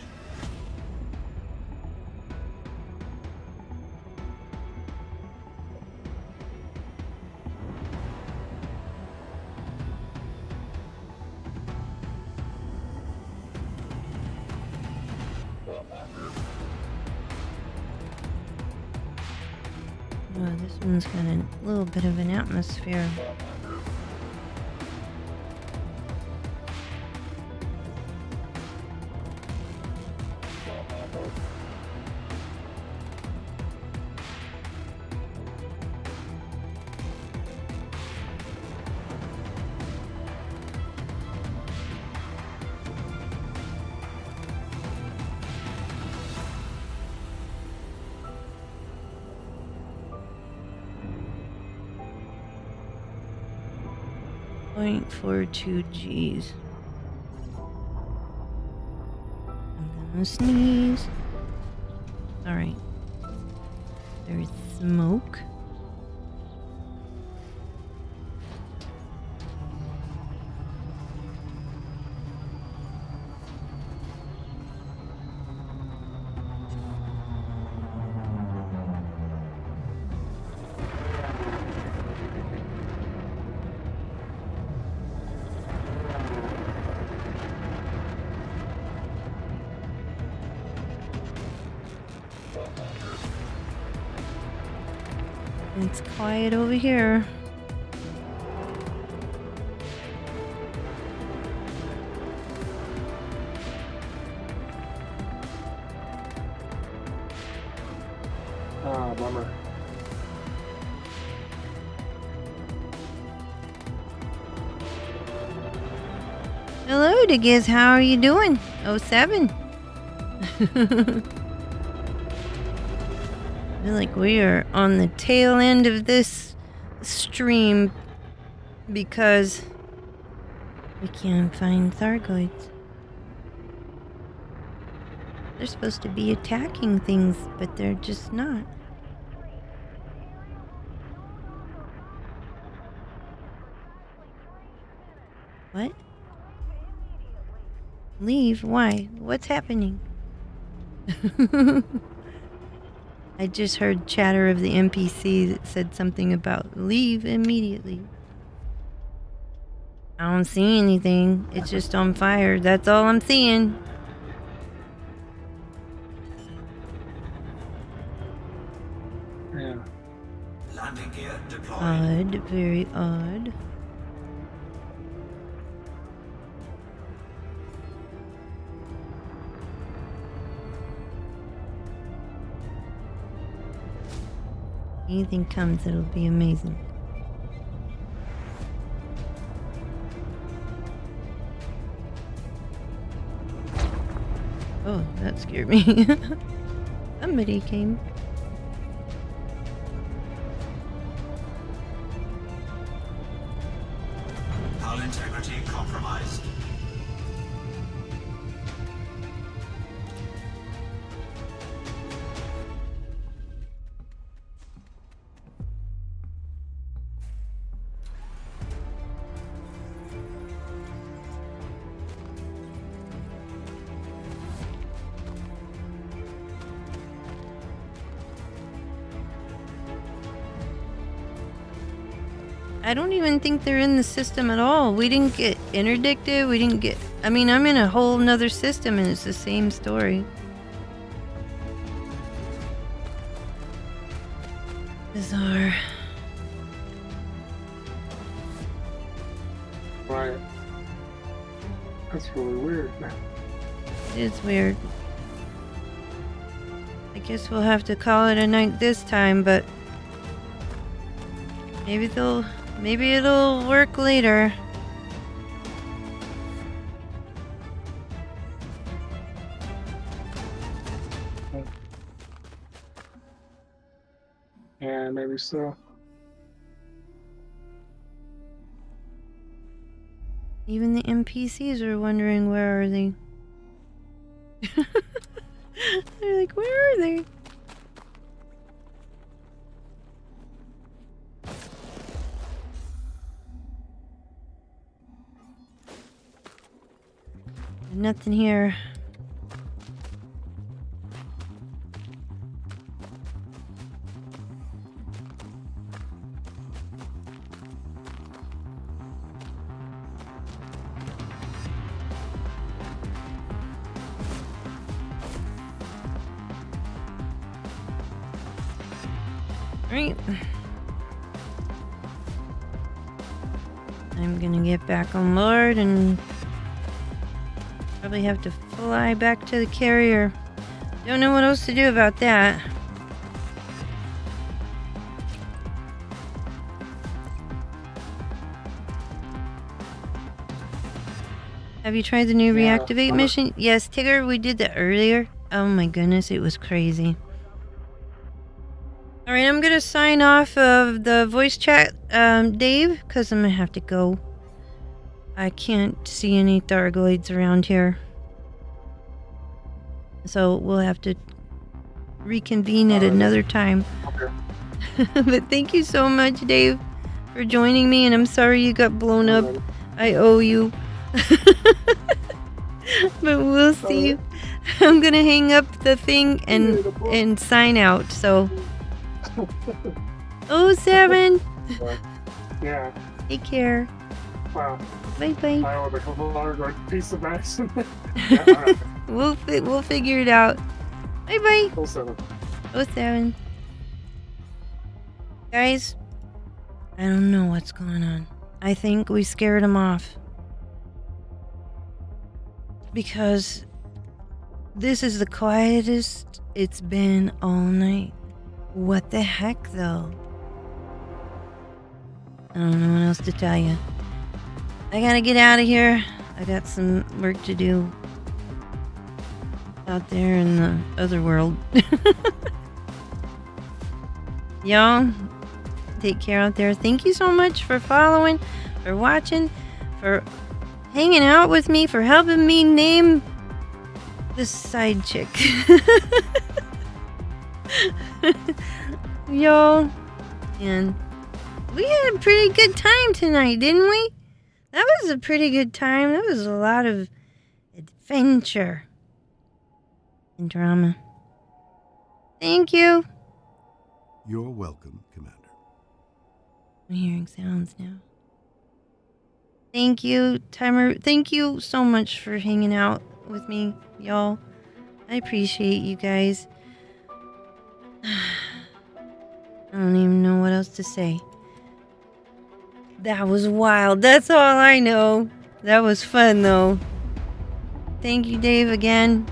Oh, this one's got a little bit of an atmosphere. .42 G's. I'm gonna sneeze. Alright. There's smoke. It's quiet over here. Ah, bummer. Hello, Digiz. How are you doing? 07. I feel like we are on the tail end of this stream because we can't find Thargoids. They're supposed to be attacking things, but they're just not. What? Leave? Why? What's happening? I just heard chatter of the NPC that said something about leave immediately. I don't see anything. It's just on fire. That's all I'm seeing. Yeah. Landing gear deployed. Odd. Very odd. Anything comes, it'll be amazing. Oh, that scared me. Somebody came. Hull integrity compromised. I don't even think they're in the system at all. We didn't get interdicted. We didn't get... I mean, I'm in a whole nother system and it's the same story. Bizarre. Right. That's really weird. It is weird. I guess we'll have to call it a night this time, but... Maybe it'll work later. Yeah, maybe so. Even the NPCs are wondering where are they. They're like, where are they? Nothing here. Right. I'm gonna get back on board and probably have to fly back to the carrier. Don't know what else to do about that. Have you tried the new reactivate mission? Yes, Tigger, we did that earlier. Oh my goodness, it was crazy. Alright, I'm gonna sign off of the voice chat, Dave, because I'm gonna have to go. I can't see any Thargoids around here. So we'll have to reconvene at another time. Okay. But thank you so much, Dave, for joining me, and I'm sorry you got blown up. I owe you. But we'll see you. I'm gonna hang up the thing and sign out, so... 07! Yeah. Take care. Wow. Bye-bye. I owe the Thargoid piece of action. We'll figure it out. Bye-bye. 07. 07. Guys, I don't know what's going on. I think we scared him off. Because this is the quietest it's been all night. What the heck, though? I don't know what else to tell you. I gotta get out of here. I got some work to do out there in the other world. Y'all, take care out there. Thank you so much for following, for watching, for hanging out with me, for helping me name this side chick. Y'all, and we had a pretty good time tonight, didn't we? That was a pretty good time. That was a lot of adventure and drama. Thank you. You're welcome, Commander. I'm hearing sounds now. Thank you, Timer. Thank you so much for hanging out with me, y'all. I appreciate you guys. I don't even know what else to say. That was wild. That's all I know. That was fun, though. Thank you, Dave, again.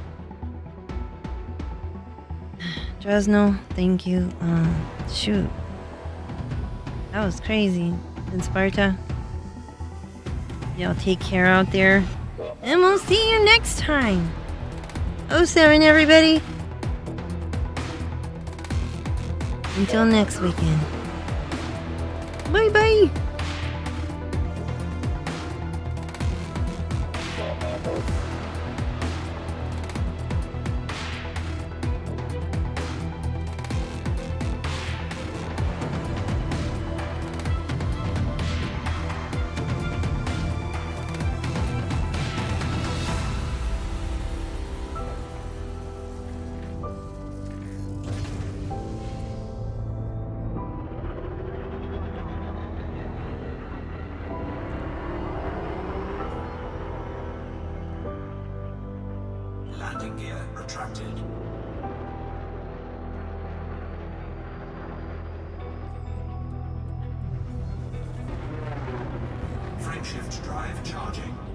Dresno, thank you. Shoot. That was crazy. And Sparta. Y'all take care out there. And we'll see you next time. 07, everybody. Until next weekend. Bye-bye. Landing gear retracted. Frameshift drive charging.